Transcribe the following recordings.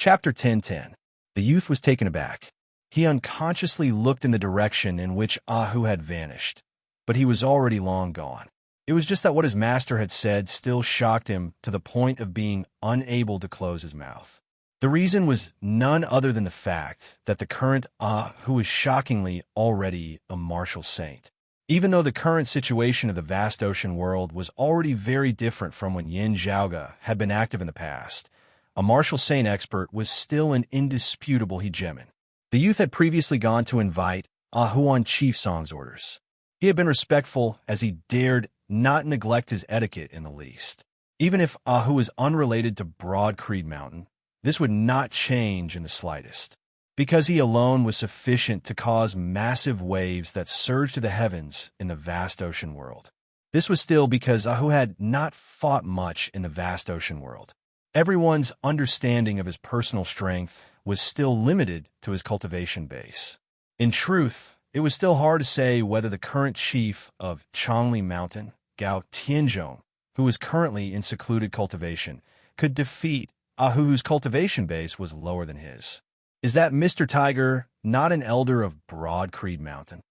Chapter 10:10. The youth was taken aback. He unconsciously looked in the direction in which Ahu had vanished, but he was already long gone. It was just that what his master had said still shocked him to the point of being unable to close his mouth. The reason was none other than the fact that the current Ahu was shockingly already a martial saint. Even though the current situation of the vast ocean world was already very different from when Yin Zhaoge had been active in the past, a martial saint expert was still an indisputable hegemon. The youth had previously gone to invite Ahu on Chief Song's orders. He had been respectful as he dared not neglect his etiquette in the least. Even if Ahu was unrelated to Broad Creed Mountain, this would not change in the slightest, because he alone was sufficient to cause massive waves that surged to the heavens in the vast ocean world. This was still because Ahu had not fought much in the vast ocean world. Everyone's understanding of his personal strength was still limited to his cultivation base. In truth, it was still hard to say whether the current chief of Changli Mountain, Gao Tianzhong, who was currently in secluded cultivation, could defeat Ahu, whose cultivation base was lower than his. Is that Mr. Tiger not an elder of Broad Creed Mountain?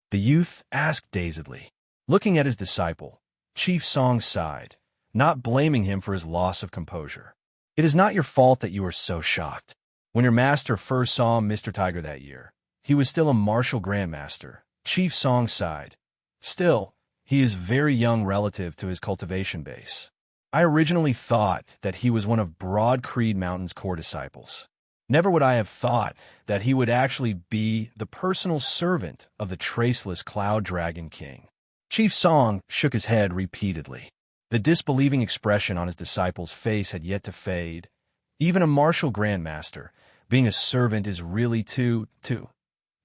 The youth asked dazedly. Looking at his disciple, Chief Song sighed, not blaming him for his loss of composure. It is not your fault that you are so shocked. When your master first saw Mr. Tiger that year, he was still a martial grandmaster. Chief Song sighed. Still, he is very young relative to his cultivation base. I originally thought that he was one of Broad Creed Mountain's core disciples. Never would I have thought that he would actually be the personal servant of the traceless Cloud Dragon King. Chief Song shook his head repeatedly. The disbelieving expression on his disciple's face had yet to fade. Even a martial grandmaster, being a servant is really too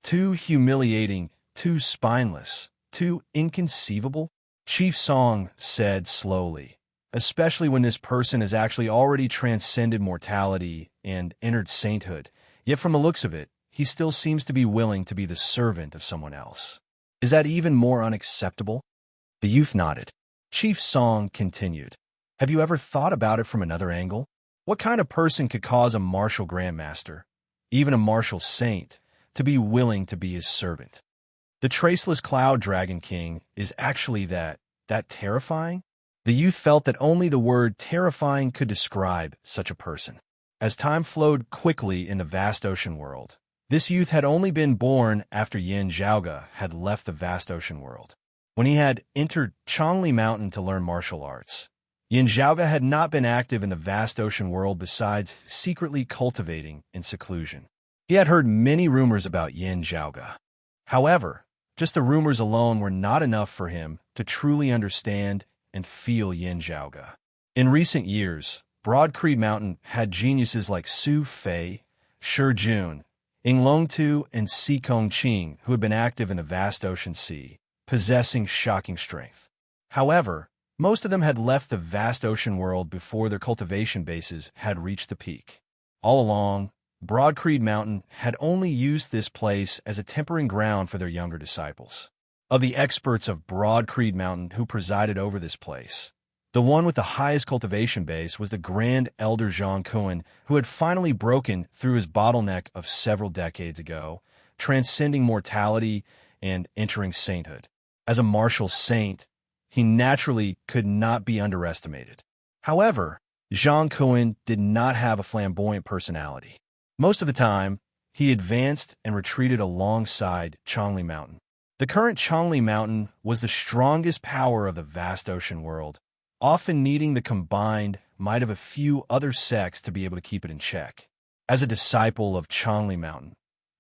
humiliating, too spineless, too inconceivable, Chief Song said slowly, especially when this person has actually already transcended mortality and entered sainthood. Yet from the looks of it, he still seems to be willing to be the servant of someone else. Is that even more unacceptable? The youth nodded. Chief Song continued. Have you ever thought about it from another angle? What kind of person could cause a martial grandmaster, even a martial saint, to be willing to be his servant? The traceless Cloud Dragon King is actually that terrifying? The youth felt that only the word terrifying could describe such a person. As time flowed quickly in the vast ocean world, this youth had only been born after Yin Zhaoge had left the vast ocean world. When he had entered Changli Mountain to learn martial arts, Yin Zhaoge had not been active in the vast ocean world besides secretly cultivating in seclusion. He had heard many rumors about Yin Zhaoge. However, just the rumors alone were not enough for him to truly understand and feel Yin Zhaoge. In recent years, Broad Creed Mountain had geniuses like Su Fei, Shi Jun, Ing Longtu, and Si Kong Qing who had been active in the vast ocean sea, possessing shocking strength. However, most of them had left the vast ocean world before their cultivation bases had reached the peak. All along, Broad Creed Mountain had only used this place as a tempering ground for their younger disciples. Of the experts of Broad Creed Mountain who presided over this place, the one with the highest cultivation base was the Grand Elder Zhang Kuan, who had finally broken through his bottleneck of several decades ago, transcending mortality and entering sainthood. As a martial saint, he naturally could not be underestimated. However, Zhang Kuan did not have a flamboyant personality. Most of the time, he advanced and retreated alongside Changli Mountain. The current Changli Mountain was the strongest power of the vast ocean world, often needing the combined might of a few other sects to be able to keep it in check. As a disciple of Changli Mountain,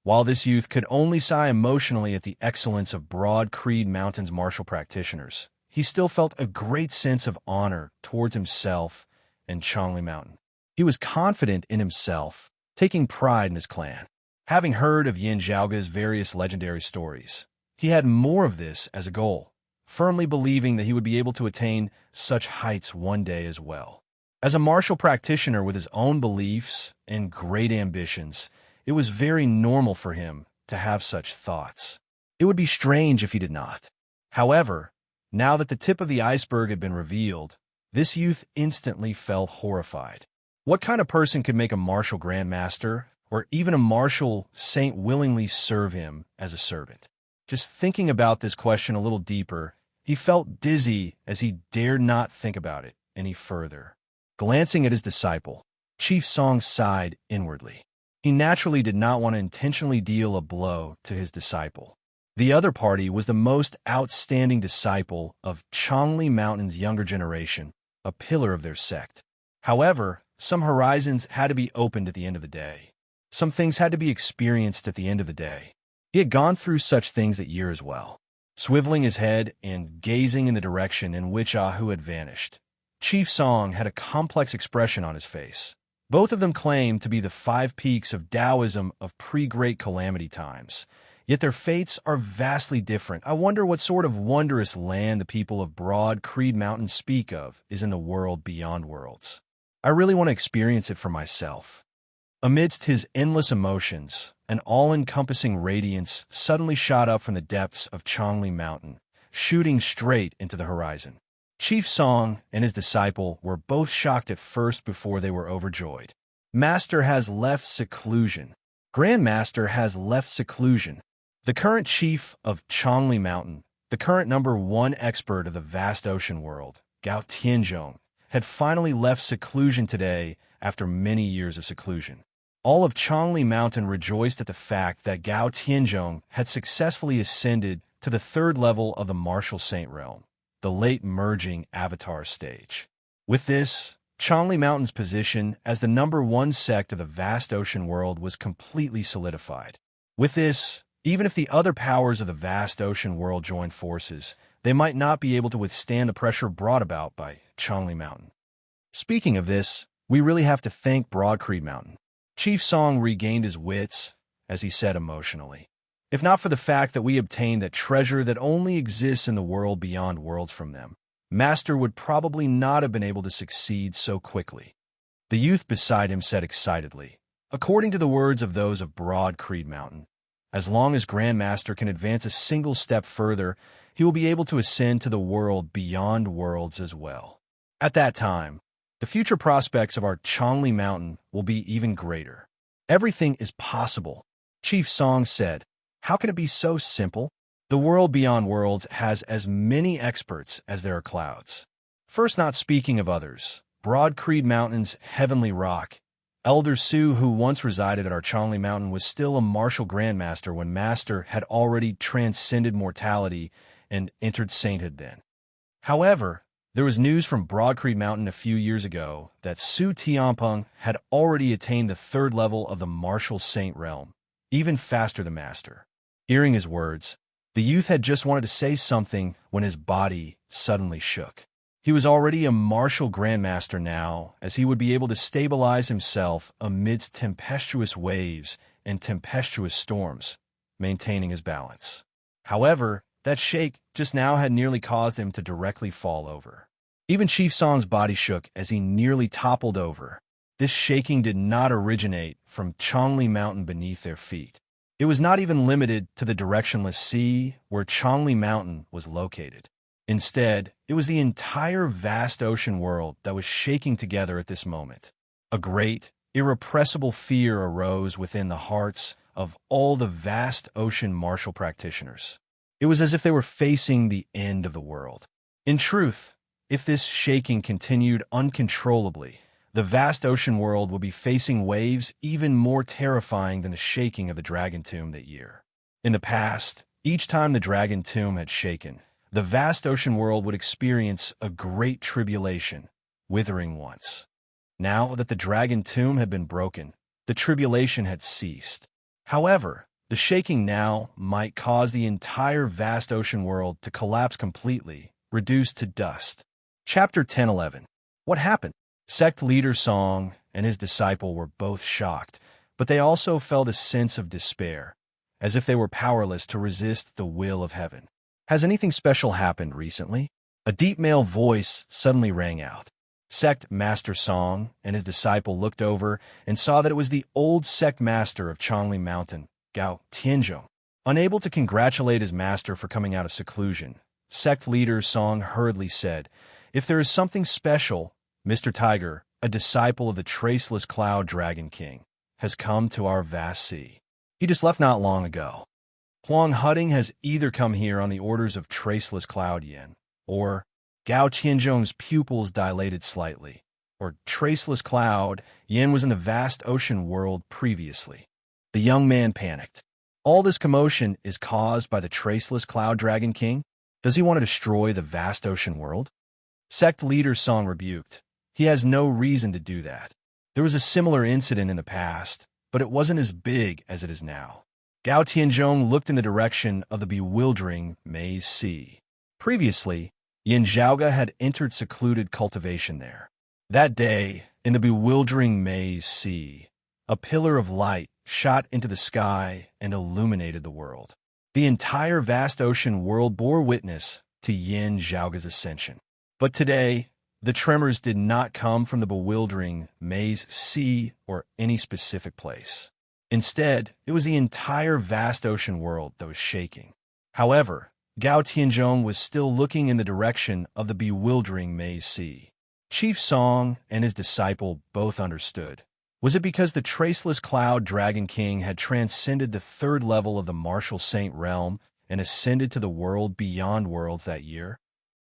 while this youth could only sigh emotionally at the excellence of Broad Creed Mountain's martial practitioners, he still felt a great sense of honor towards himself and Changli Mountain. He was confident in himself, taking pride in his clan. Having heard of Yin Zhaoge's various legendary stories, he had more of this as a goal, firmly believing that he would be able to attain such heights one day as well. As a martial practitioner with his own beliefs and great ambitions, it was very normal for him to have such thoughts. It would be strange if he did not. However, now that the tip of the iceberg had been revealed, this youth instantly felt horrified. What kind of person could make a martial grandmaster or even a martial saint willingly serve him as a servant? Just thinking about this question a little deeper, he felt dizzy as he dared not think about it any further. Glancing at his disciple, Chief Song sighed inwardly. He naturally did not want to intentionally deal a blow to his disciple. The other party was the most outstanding disciple of Chongli Mountain's younger generation, a pillar of their sect. However, some horizons had to be opened at the end of the day. Some things had to be experienced at the end of the day. He had gone through such things that year as well. Swiveling his head and gazing in the direction in which Ahu had vanished, Chief Song had a complex expression on his face. Both of them claimed to be the 5 peaks of Taoism of pre-Great Calamity times, yet their fates are vastly different. I wonder what sort of wondrous land the people of Broad Creed Mountain speak of is in the world beyond worlds. I really want to experience it for myself. Amidst his endless emotions, an all-encompassing radiance suddenly shot up from the depths of Chongli Mountain, shooting straight into the horizon. Chief Song and his disciple were both shocked at first before they were overjoyed. Master has left seclusion. Grandmaster has left seclusion. The current chief of Chongli Mountain, the current #1 expert of the vast ocean world, Gao Tianzhong, had finally left seclusion today after many years of seclusion. All of Chongli Mountain rejoiced at the fact that Gao Tianzhong had successfully ascended to the 3rd level of the martial saint realm, the late merging avatar stage. With this, Chongli Mountain's position as the #1 sect of the vast ocean world was completely solidified. With this, even if the other powers of the vast ocean world joined forces, they might not be able to withstand the pressure brought about by Chongli Mountain. Speaking of this, we really have to thank Broad Creed Mountain. Chief Song regained his wits, as he said emotionally. If not for the fact that we obtained that treasure that only exists in the world beyond worlds from them, Master would probably not have been able to succeed so quickly. The youth beside him said excitedly, according to the words of those of Broad Creed Mountain, as long as Grandmaster can advance a single step further, he will be able to ascend to the world beyond worlds as well. At that time, the future prospects of our Chongli Mountain will be even greater. Everything is possible, Chief Song said. How can it be so simple? The world beyond worlds has as many experts as there are clouds. First, not speaking of others, Broad Creed Mountain's heavenly rock, Elder Su, who once resided at our Chongli Mountain, was still a martial grandmaster when Master had already transcended mortality and entered sainthood then. However, there was news from Broad Creed Mountain a few years ago that Su Tianpeng had already attained the 3rd level of the martial saint realm, even faster than Master. Hearing his words, the youth had just wanted to say something when his body suddenly shook. He was already a martial grandmaster now, as he would be able to stabilize himself amidst tempestuous waves and tempestuous storms, maintaining his balance. However, that shake just now had nearly caused him to directly fall over. Even Chief Song's body shook as he nearly toppled over. This shaking did not originate from Chongli Mountain beneath their feet. It was not even limited to the directionless sea where Chongli Mountain was located. Instead, it was the entire vast ocean world that was shaking together at this moment. A great, irrepressible fear arose within the hearts of all the vast ocean martial practitioners. It was as if they were facing the end of the world. In truth, if this shaking continued uncontrollably, the vast ocean world would be facing waves even more terrifying than the shaking of the Dragon Tomb that year. In the past, each time the Dragon Tomb had shaken, the vast ocean world would experience a great tribulation, withering once. Now that the Dragon Tomb had been broken, the tribulation had ceased. However, the shaking now might cause the entire vast ocean world to collapse completely, reduced to dust. Chapter 10:11. What happened? Sect leader Song and his disciple were both shocked, but they also felt a sense of despair, as if they were powerless to resist the will of heaven. Has anything special happened recently? A deep male voice suddenly rang out. Sect Master Song and his disciple looked over and saw that it was the old sect master of Chongli Mountain, Gao Tianzhong. Unable to congratulate his master for coming out of seclusion, sect leader Song hurriedly said, "If there is something special, Mr. Tiger, a disciple of the traceless cloud dragon king, has come to our vast sea. He just left not long ago. Huang Hutting has either come here on the orders of traceless cloud Yin, or Gao Tianzhong's pupils dilated slightly, or traceless cloud Yin was in the vast ocean world previously. The young man panicked. All this commotion is caused by the traceless cloud dragon king? Does he want to destroy the vast ocean world? Sect leader Song rebuked. He has no reason to do that. There was a similar incident in the past, but it wasn't as big as it is now. Gao Tianzhong looked in the direction of the bewildering Maze Sea. Previously, Yin Zhaoge had entered secluded cultivation there. That day, in the bewildering Maze Sea, a pillar of light shot into the sky and illuminated the world. The entire vast ocean world bore witness to Yin Zhaoge's ascension. But today, the tremors did not come from the bewildering Maze Sea or any specific place. Instead, it was the entire vast ocean world that was shaking. However, Gao Tianzhong was still looking in the direction of the bewildering Maze Sea. Chief Song and his disciple both understood. Was it because the traceless cloud dragon king had transcended the third level of the martial saint realm and ascended to the world beyond worlds that year?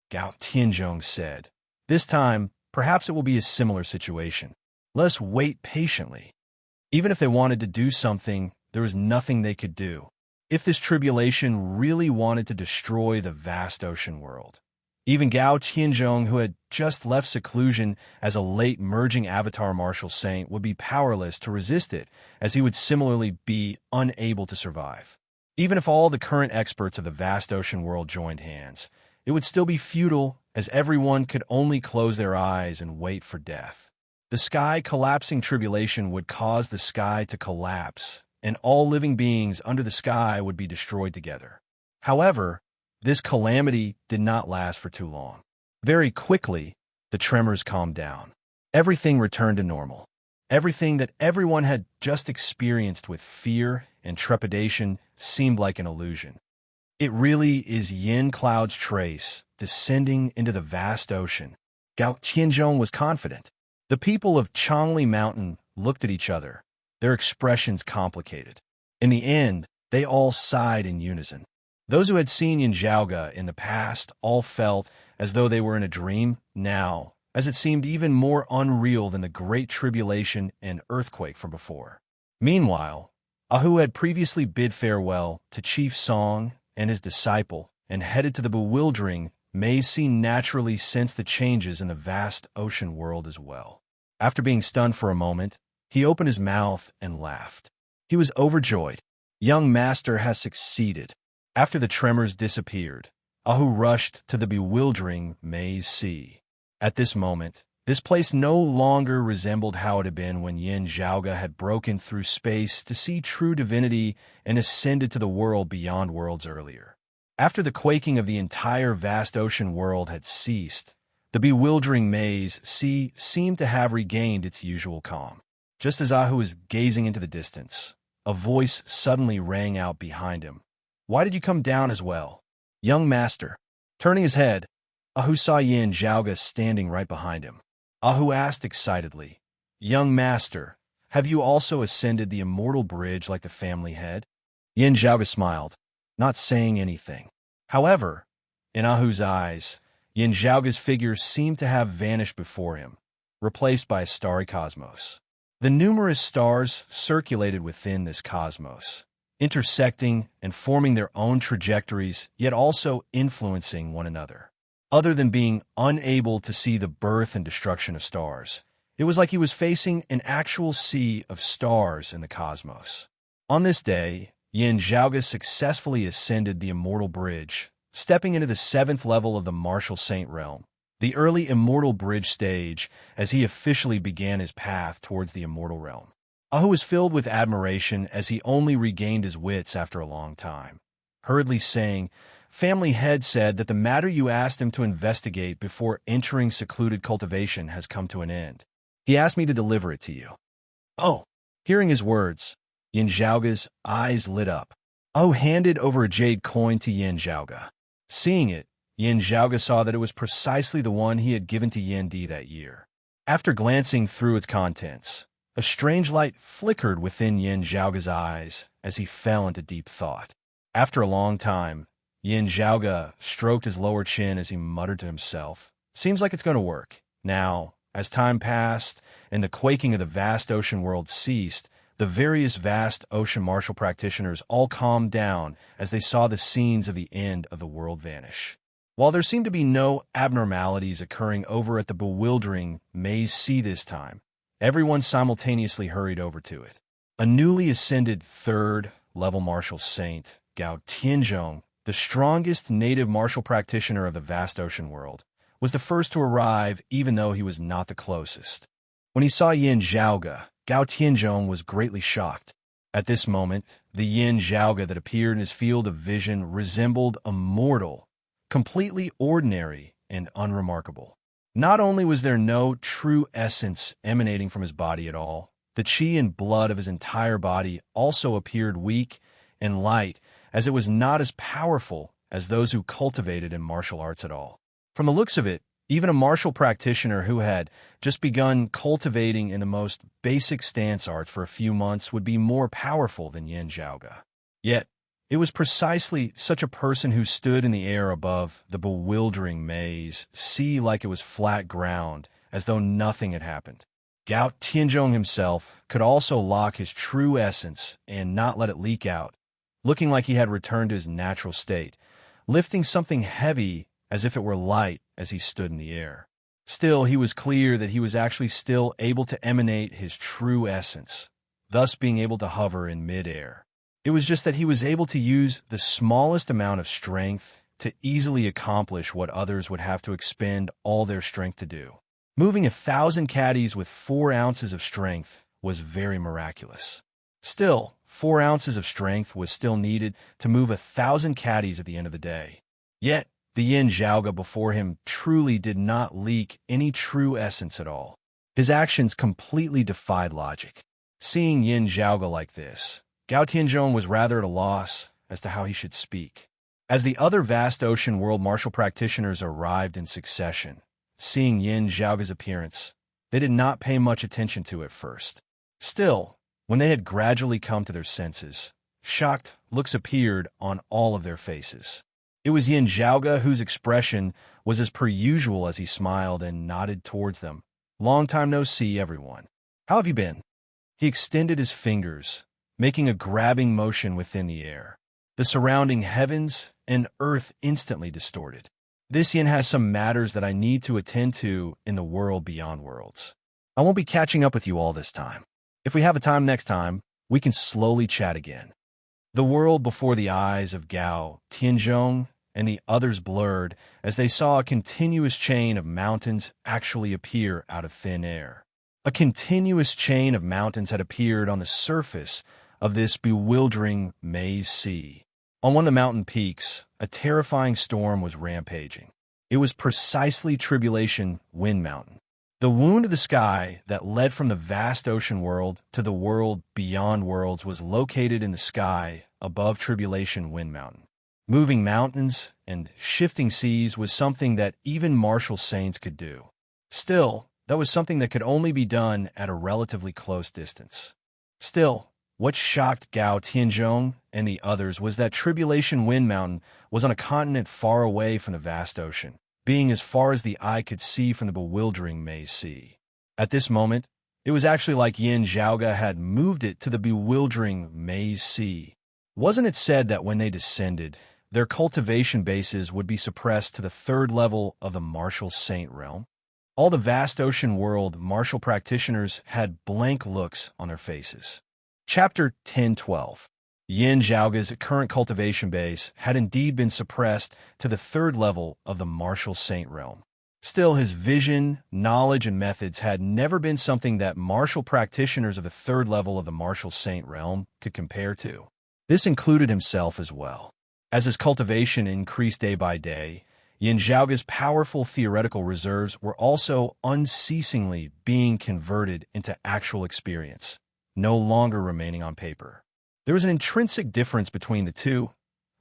Gao Tianzhong said, "This time, perhaps it will be a similar situation. Let us wait patiently." Even if they wanted to do something, there was nothing they could do. If this tribulation really wanted to destroy the vast ocean world. Even Gao Tianzhong, who had just left seclusion as a late merging avatar martial saint, would be powerless to resist it, as he would similarly be unable to survive. Even if all the current experts of the vast ocean world joined hands, it would still be futile, as everyone could only close their eyes and wait for death. The sky collapsing tribulation would cause the sky to collapse, and all living beings under the sky would be destroyed together. However, this calamity did not last for too long. Very quickly, the tremors calmed down. Everything returned to normal. Everything that everyone had just experienced with fear and trepidation seemed like an illusion. It really is Yin Cloud's trace descending into the vast ocean. Gao Tianzhong was confident. The people of Changli Mountain looked at each other, their expressions complicated. In the end, they all sighed in unison. Those who had seen Yin Zhaoge in the past all felt as though they were in a dream now, as it seemed even more unreal than the great tribulation and earthquake from before. Meanwhile, Ahu had previously bid farewell to Chief Song and his disciple and headed to the bewildering Maze Sea naturally sensed the changes in the vast ocean world as well. After being stunned for a moment, he opened his mouth and laughed. He was overjoyed. Young Master has succeeded. After the tremors disappeared, Ahu rushed to the bewildering Maze Sea. At this moment, this place no longer resembled how it had been when Yin Zhaoge had broken through space to see true divinity and ascended to the world beyond worlds earlier. After the quaking of the entire vast ocean world had ceased, the bewildering Maze Sea seemed to have regained its usual calm. Just as Ahu was gazing into the distance, a voice suddenly rang out behind him. "Why did you come down as well?" "Young Master." Turning his head, Ahu saw Yin Zhaoge standing right behind him. Ahu asked excitedly, "Young Master, have you also ascended the immortal bridge like the family head?" Yin Zhaoge smiled, not saying anything. However, in Ahu's eyes, Yin Zhaoge's figure seemed to have vanished before him, replaced by a starry cosmos. The numerous stars circulated within this cosmos, intersecting and forming their own trajectories, yet also influencing one another. Other than being unable to see the birth and destruction of stars, it was like he was facing an actual sea of stars in the cosmos. On this day, Yin Zhaoge successfully ascended the immortal bridge, stepping into the 7th level of the martial saint realm, the early immortal bridge stage, as he officially began his path towards the immortal realm. Ahu was filled with admiration as he only regained his wits after a long time, hurriedly saying, "Family head said that the matter you asked him to investigate before entering secluded cultivation has come to an end. He asked me to deliver it to you." "Oh!" Hearing his words, Yin Zhaoge's eyes lit up. Ahu handed over a jade coin to Yin Zhaoge. Seeing it, Yin Zhaoge saw that it was precisely the one he had given to Yin Di that year. After glancing through its contents, a strange light flickered within Yin Zhaoga's eyes as he fell into deep thought. After a long time, Yin Zhaoga stroked his lower chin as he muttered to himself, "Seems like it's going to work." Now, as time passed and the quaking of the vast ocean world ceased, the various vast ocean martial practitioners all calmed down as they saw the scenes of the end of the world vanish. While there seemed to be no abnormalities occurring over at the bewildering maze sea this time, everyone simultaneously hurried over to it. A newly ascended third-level martial saint, Gao Tianzhong, the strongest native martial practitioner of the vast ocean world, was the first to arrive even though he was not the closest. When he saw Yin Zhaoga, Gao Tianzhong was greatly shocked. At this moment, the Yin Zhaoga that appeared in his field of vision resembled a mortal, completely ordinary and unremarkable. Not only was there no true essence emanating from his body at all, the qi and blood of his entire body also appeared weak and light, as it was not as powerful as those who cultivated in martial arts at all. From the looks of it, even a martial practitioner who had just begun cultivating in the most basic stance arts for a few months would be more powerful than Yin Zhaoga. Yet, it was precisely such a person who stood in the air above the bewildering maze, sea like it was flat ground, as though nothing had happened. Gao Tianzhong himself could also lock his true essence and not let it leak out, looking like he had returned to his natural state, lifting something heavy as if it were light as he stood in the air. Still, he was clear that he was actually still able to emanate his true essence, thus being able to hover in midair. It was just that he was able to use the smallest amount of strength to easily accomplish what others would have to expend all their strength to do. Moving 1,000 caddies with 4 ounces of strength was very miraculous. Still, 4 ounces of strength was still needed to move 1,000 caddies at the end of the day. Yet, the Yin Zhaoga before him truly did not leak any true essence at all. His actions completely defied logic. Seeing Yin Zhaoga like this, Gao Tianzhong was rather at a loss as to how he should speak. As the other vast ocean world martial practitioners arrived in succession, seeing Yin Zhaoga's appearance, they did not pay much attention to it first. Still, when they had gradually come to their senses, shocked looks appeared on all of their faces. It was Yin Zhaoga whose expression was as per usual as he smiled and nodded towards them. "Long time no see, everyone. How have you been?" He extended his fingers, making a grabbing motion within the air. The surrounding heavens and earth instantly distorted. "This Yin has some matters that I need to attend to in the world beyond worlds. I won't be catching up with you all this time. If we have a time next time, we can slowly chat again." The world before the eyes of Gao Tianzhong and the others blurred as they saw a continuous chain of mountains actually appear out of thin air. A continuous chain of mountains had appeared on the surface of this bewildering maze sea. On one of the mountain peaks, a terrifying storm was rampaging. It was precisely Tribulation Wind Mountain, the wound of the sky that led from the vast ocean world to the world beyond worlds was located in the sky above Tribulation Wind Mountain. Moving mountains and shifting seas was something that even martial saints could do. Still, that was something that could only be done at a relatively close distance. Still, what shocked Gao Tianzhong and the others was that Tribulation Wind Mountain was on a continent far away from the vast ocean, being as far as the eye could see from the bewildering maze sea. At this moment, it was actually like Yin Zhaoga had moved it to the bewildering maze sea. Wasn't it said that when they descended, their cultivation bases would be suppressed to the 3rd level of the martial saint realm? All the vast ocean world martial practitioners had blank looks on their faces. Chapter 10:12. Yin Zhaoga's current cultivation base had indeed been suppressed to the 3rd level of the martial saint realm. Still, his vision, knowledge, and methods had never been something that martial practitioners of the 3rd level of the martial saint realm could compare to. This included himself as well. As his cultivation increased day by day, Yin Zhaoga's powerful theoretical reserves were also unceasingly being converted into actual experience, no longer remaining on paper. There was an intrinsic difference between the two,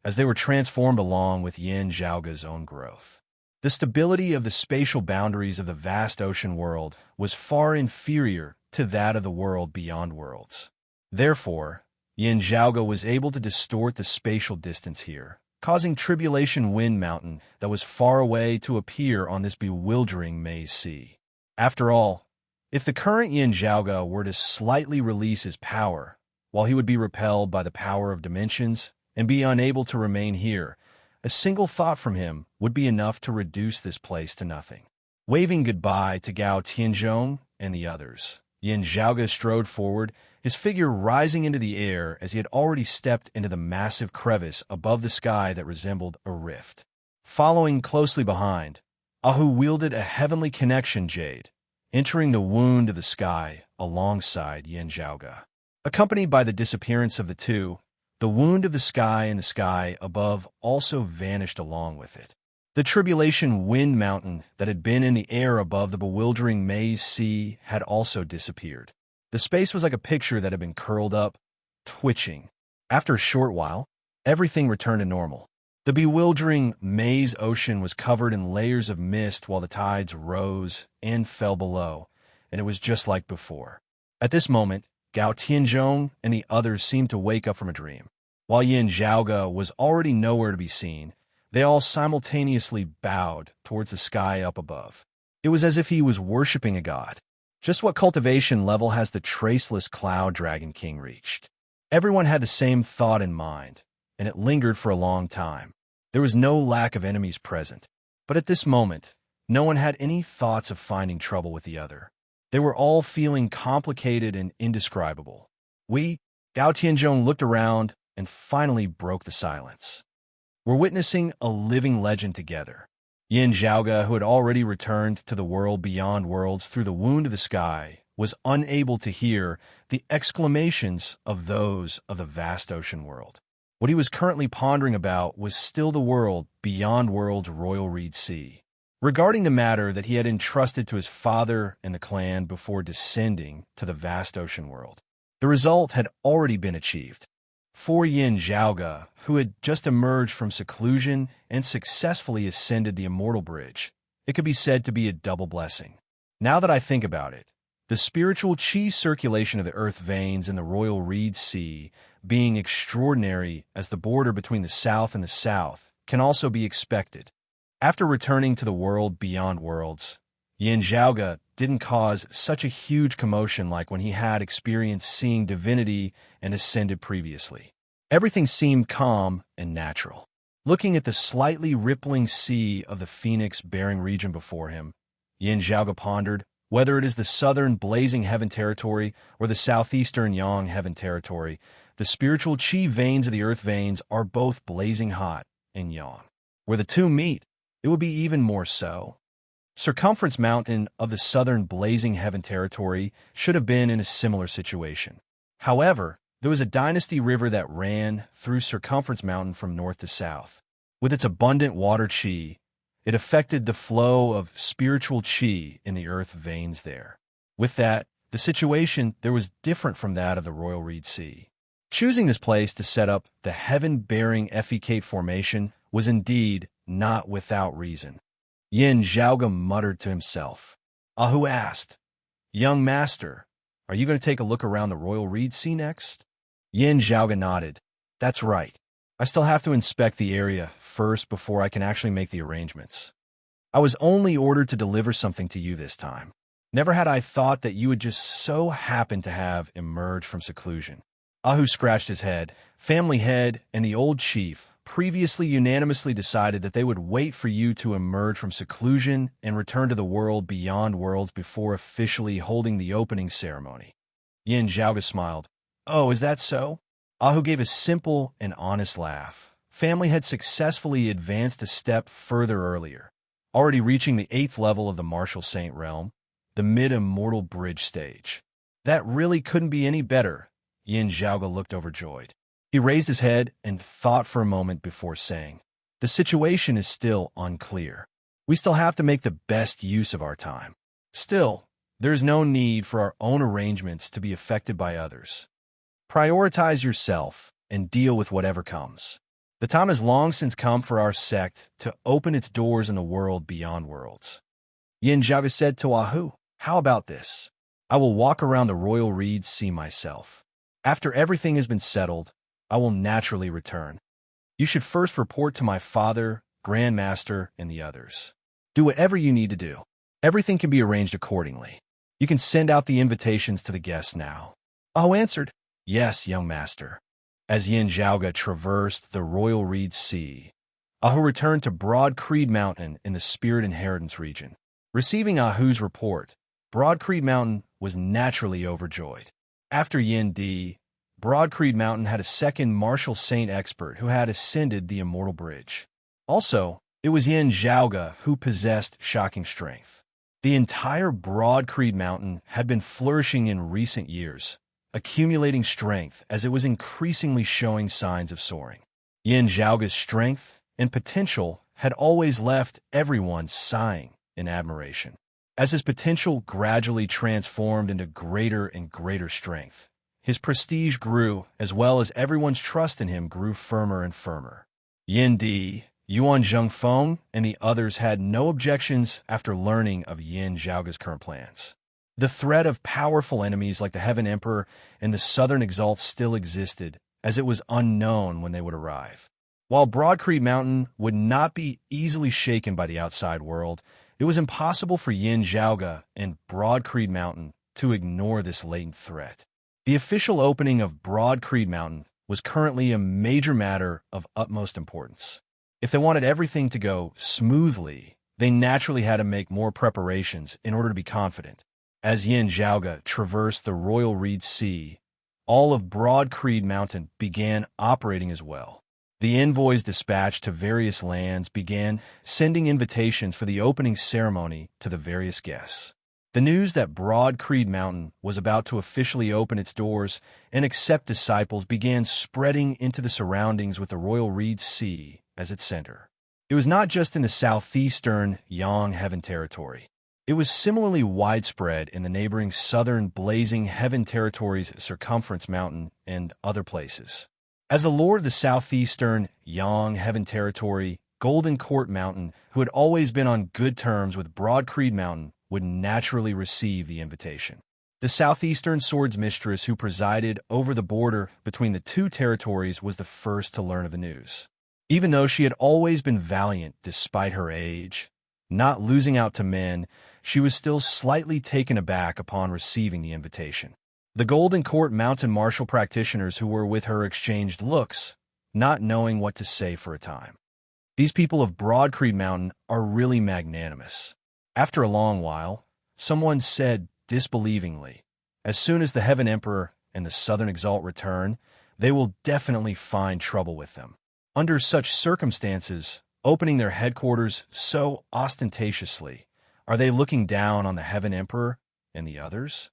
as they were transformed along with Yin Zhaoga's own growth. The stability of the spatial boundaries of the vast ocean world was far inferior to that of the world beyond worlds. Therefore, Yin Zhaoge was able to distort the spatial distance here, causing Tribulation Wind Mountain that was far away to appear on this bewildering maze sea. After all, if the current Yin Zhaoge were to slightly release his power, while he would be repelled by the power of dimensions and be unable to remain here, a single thought from him would be enough to reduce this place to nothing. Waving goodbye to Gao Tianzhong and the others, Yin Zhaoge strode forward, his figure rising into the air as he had already stepped into the massive crevice above the sky that resembled a rift. Following closely behind, Ahu wielded a heavenly connection jade, entering the wound of the sky alongside Yin Zhaoge. Accompanied by the disappearance of the two, the wound of the sky and the sky above also vanished along with it. The Tribulation Wind Mountain that had been in the air above the bewildering maze sea had also disappeared. The space was like a picture that had been curled up, twitching. After a short while, everything returned to normal. The bewildering maze ocean was covered in layers of mist while the tides rose and fell below, and it was just like before. At this moment, Gao Tianzhong and the others seemed to wake up from a dream. While Yin Zhaoge was already nowhere to be seen, they all simultaneously bowed towards the sky up above. It was as if he was worshipping a god. Just what cultivation level has the traceless Cloud Dragon King reached? Everyone had the same thought in mind, and it lingered for a long time. There was no lack of enemies present, but at this moment, no one had any thoughts of finding trouble with the other. They were all feeling complicated and indescribable. Gao Tianzhong looked around and finally broke the silence. We're witnessing a living legend together. Yin Zhaoge, who had already returned to the world beyond worlds through the wound of the sky, was unable to hear the exclamations of those of the vast ocean world. What he was currently pondering about was still the world beyond world's royal reed sea. Regarding the matter that he had entrusted to his father and the clan before descending to the vast ocean world, the result had already been achieved. For Yin Zhaoge, who had just emerged from seclusion and successfully ascended the Immortal Bridge, it could be said to be a double blessing. Now that I think about it, the spiritual chi circulation of the earth veins in the royal reed sea, being extraordinary as the border between the south and the south, can also be expected. After returning to the world beyond worlds, Yin Zhaoge didn't cause such a huge commotion like when he had experienced seeing divinity and ascended previously. Everything seemed calm and natural. Looking at the slightly rippling sea of the phoenix-bearing region before him, Yin Zhaoge pondered whether it is the southern blazing heaven territory or the southeastern yang heaven territory. The spiritual chi veins of the earth veins are both blazing hot and yang. Where the two meet, it would be even more so. Circumference Mountain of the southern blazing heaven territory should have been in a similar situation. However, there was a dynasty river that ran through Circumference Mountain from north to south. With its abundant water chi, it affected the flow of spiritual chi in the earth veins there. With that, the situation there was different from that of the Royal Reed Sea. Choosing this place to set up the heaven-bearing Effecate formation was indeed not without reason. Yin Zhaoge muttered to himself. Ahu asked, "Young master, are you going to take a look around the Royal Reed Sea next?" Yin Zhaoge nodded. "That's right. I still have to inspect the area first before I can actually make the arrangements. I was only ordered to deliver something to you this time. Never had I thought that you would just so happen to have emerged from seclusion." Ahu scratched his head. Family head and the old chief previously unanimously decided that they would wait for you to emerge from seclusion and return to the world beyond worlds before officially holding the opening ceremony. Yin Zhaoge smiled. "Oh, is that so?" Ahu gave a simple and honest laugh. Family had successfully advanced a step further earlier, already reaching the 8th level of the Martial Saint realm, the mid-immortal bridge stage. That really couldn't be any better. Yin Zhaoge looked overjoyed. He raised his head and thought for a moment before saying, "The situation is still unclear. We still have to make the best use of our time. Still, there is no need for our own arrangements to be affected by others. Prioritize yourself and deal with whatever comes." The time has long since come for our sect to open its doors in the world beyond worlds. Yin Zhaoga said to Ahu, "How about this? I will walk around the royal reeds sea myself. After everything has been settled, I will naturally return. You should first report to my father, Grand Master, and the others. Do whatever you need to do. Everything can be arranged accordingly. You can send out the invitations to the guests now." Ahu answered, "Yes, young master." As Yin Zhaoga traversed the royal reed sea, Ahu returned to Broad Creed Mountain in the Spirit Inheritance region. Receiving Ahu's report, Broad Creed Mountain was naturally overjoyed. After Yin Di, Broad Creed Mountain had a second martial saint expert who had ascended the Immortal Bridge. Also, it was Yin Zhaoga who possessed shocking strength. The entire Broad Creed Mountain had been flourishing in recent years, accumulating strength as it was increasingly showing signs of soaring. Yin Zhaoga's strength and potential had always left everyone sighing in admiration. As his potential gradually transformed into greater and greater strength, his prestige grew as well as everyone's trust in him grew firmer and firmer. Yin Di, Yuan Zhengfeng, and the others had no objections after learning of Yin Zhaoga's current plans. The threat of powerful enemies like the Heaven Emperor and the Southern Exalt still existed, as it was unknown when they would arrive. While Broad Creed Mountain would not be easily shaken by the outside world, it was impossible for Yin Zhaoga and Broad Creed Mountain to ignore this latent threat. The official opening of Broad Creed Mountain was currently a major matter of utmost importance. If they wanted everything to go smoothly, they naturally had to make more preparations in order to be confident. As Yin Zhaoga traversed the Royal Reed Sea, all of Broad Creed Mountain began operating as well. The envoys dispatched to various lands began sending invitations for the opening ceremony to the various guests. The news that Broad Creed Mountain was about to officially open its doors and accept disciples began spreading into the surroundings with the Royal Reed Sea as its center. It was not just in the southeastern Yang Heaven Territory. It was similarly widespread in the neighboring southern Blazing Heaven Territory's Circumference Mountain and other places. As the lord of the southeastern Yang Heaven Territory, Golden Court Mountain, who had always been on good terms with Broad Creed Mountain, would naturally receive the invitation. The southeastern Swords Mistress who presided over the border between the two territories was the first to learn of the news. Even though she had always been valiant despite her age, not losing out to men, she was still slightly taken aback upon receiving the invitation. The Golden Court Mountain martial practitioners who were with her exchanged looks, not knowing what to say for a time. These people of Broad Creed Mountain are really magnanimous. After a long while, someone said disbelievingly, "As soon as the Heaven Emperor and the Southern Exalt return, they will definitely find trouble with them." Under such circumstances, opening their headquarters so ostentatiously, are they looking down on the Heaven Emperor and the others?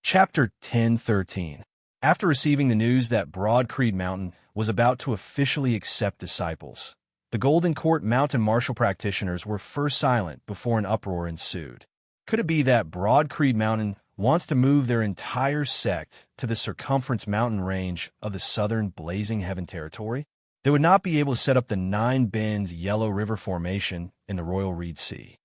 Chapter 10:13. After receiving the news that Broad Creed Mountain was about to officially accept disciples, the Golden Court Mountain martial practitioners were first silent before an uproar ensued. Could it be that Broad Creed Mountain wants to move their entire sect to the Circumference Mountain range of the southern Blazing Heaven Territory? They would not be able to set up the Nine Bends Yellow River Formation in the Royal Reed Sea.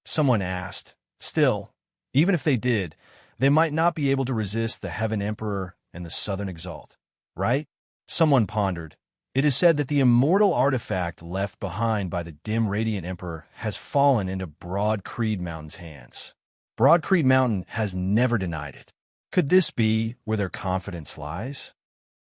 Someone asked. Still, even if they did, they might not be able to resist the Heaven Emperor and the Southern Exalt, right? Someone pondered. It is said that the immortal artifact left behind by the dim Radiant Emperor has fallen into Broad Creed Mountain's hands. Broad Creed Mountain has never denied it. Could this be where their confidence lies?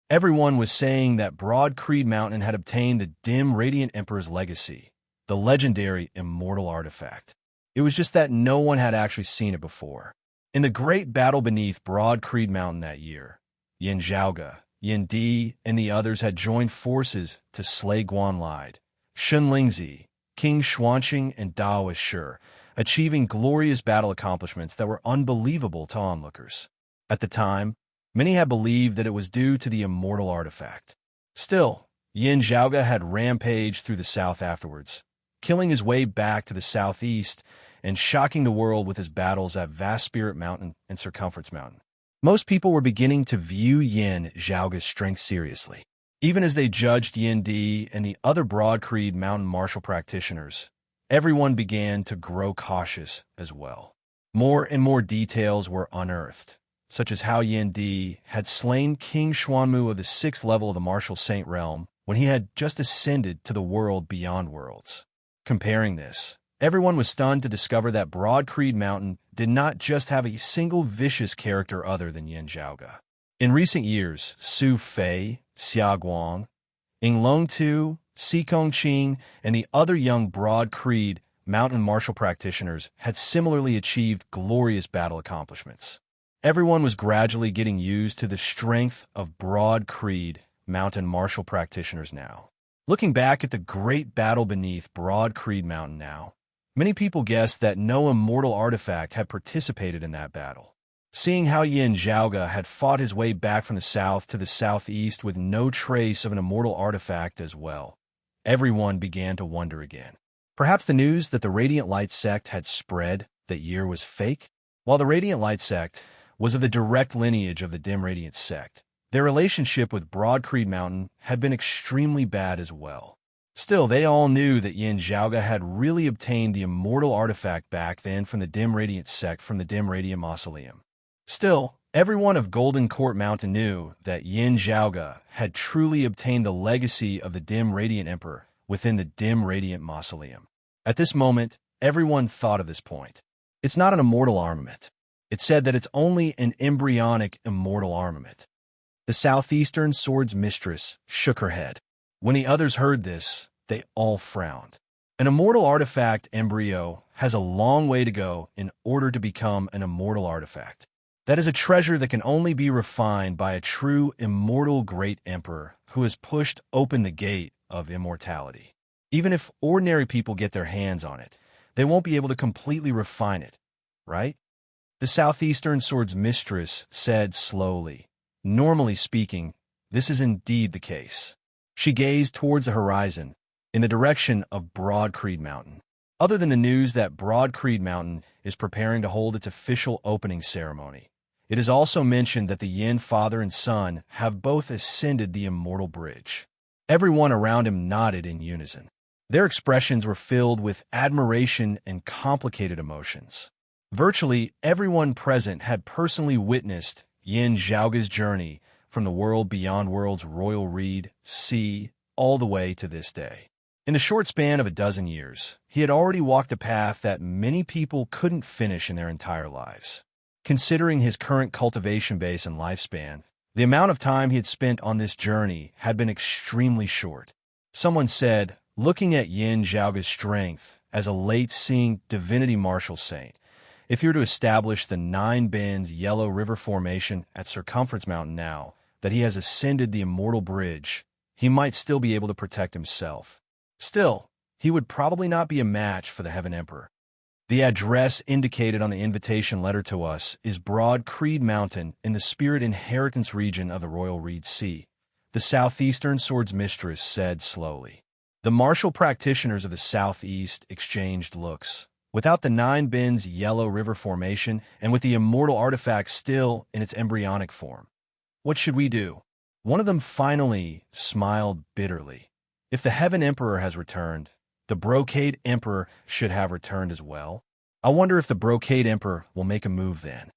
Everyone was saying that Broad Creed Mountain had obtained the dim Radiant Emperor's legacy, the legendary immortal artifact. It was just that no one had actually seen it before. In the great battle beneath Broad Creed Mountain that year, Yin Zhaoga, Yin Di, and the others had joined forces to slay Guan Lide, Shun Lingzi, King Xuanqing, and Daoist Shi, achieving glorious battle accomplishments that were unbelievable to onlookers. At the time, many had believed that it was due to the immortal artifact. Still, Yin Zhaoga had rampaged through the south afterwards, killing his way back to the southeast and shocking the world with his battles at Vast Spirit Mountain and Circumference Mountain. Most people were beginning to view Yin Zhaoga's strength seriously. Even as they judged Yin and the other Broad Creed mountain martial practitioners, everyone began to grow cautious as well. More and more details were unearthed, such as how Yin had slain King Xuanmu of the 6th level of the Martial Saint realm when he had just ascended to the world beyond worlds. Comparing this, everyone was stunned to discover that Broad Creed Mountain did not just have a single vicious character other than Yin Zhaoge. In recent years, Su Fei, Xia Guang, Ing Longtu, Si Kongqing, and the other young Broad Creed mountain martial practitioners had similarly achieved glorious battle accomplishments. Everyone was gradually getting used to the strength of Broad Creed mountain martial practitioners now. Looking back at the great battle beneath Broad Creed Mountain now, many people guessed that no immortal artifact had participated in that battle. Seeing how Yin Zhaoge had fought his way back from the south to the southeast with no trace of an immortal artifact as well, everyone began to wonder again. Perhaps the news that the Radiant Light sect had spread that year was fake? While the Radiant Light sect was of the direct lineage of the Dim Radiant sect, their relationship with Broad Creed Mountain had been extremely bad as well. Still, they all knew that Yin Zhaoge had really obtained the immortal artifact back then from the Dim Radiant sect from the Dim Radiant Mausoleum. Still, everyone of Golden Court Mountain knew that Yin Zhaoge had truly obtained the legacy of the Dim Radiant Emperor within the Dim Radiant Mausoleum. At this moment, everyone thought of this point. It's not an immortal armament. It said that it's only an embryonic immortal armament. The Southeastern Sword's mistress shook her head. When the others heard this, they all frowned. An immortal artifact embryo has a long way to go in order to become an immortal artifact. That is a treasure that can only be refined by a true immortal great emperor who has pushed open the gate of immortality. Even if ordinary people get their hands on it, they won't be able to completely refine it, right? The Southeastern Sword's mistress said slowly, "Normally speaking, this is indeed the case." She gazed towards the horizon, in the direction of Broad Creed Mountain. Other than the news that Broad Creed Mountain is preparing to hold its official opening ceremony, it is also mentioned that the Yin father and son have both ascended the immortal bridge. Everyone around him nodded in unison. Their expressions were filled with admiration and complicated emotions. Virtually everyone present had personally witnessed Yin Zhaoge's journey from the world beyond world's royal reed, sea, all the way to this day. In the short span of a dozen years, he had already walked a path that many people couldn't finish in their entire lives. Considering his current cultivation base and lifespan, the amount of time he had spent on this journey had been extremely short. Someone said, looking at Yin Zhaoge's strength as a late-seeing divinity martial saint, if he were to establish the 9 Bends Yellow River Formation at Circumference Mountain now that he has ascended the immortal bridge, he might still be able to protect himself. Still, he would probably not be a match for the Heaven Emperor. The address indicated on the invitation letter to us is Broad Creed Mountain in the Spirit Inheritance region of the Royal Reed Sea, the Southeastern Sword's mistress said slowly. The martial practitioners of the Southeast exchanged looks. Without the 9 Bends Yellow River Formation and with the immortal artifact still in its embryonic form, what should we do? One of them finally smiled bitterly. If the Heaven Emperor has returned, the Brocade Emperor should have returned as well. I wonder if the Brocade Emperor will make a move then.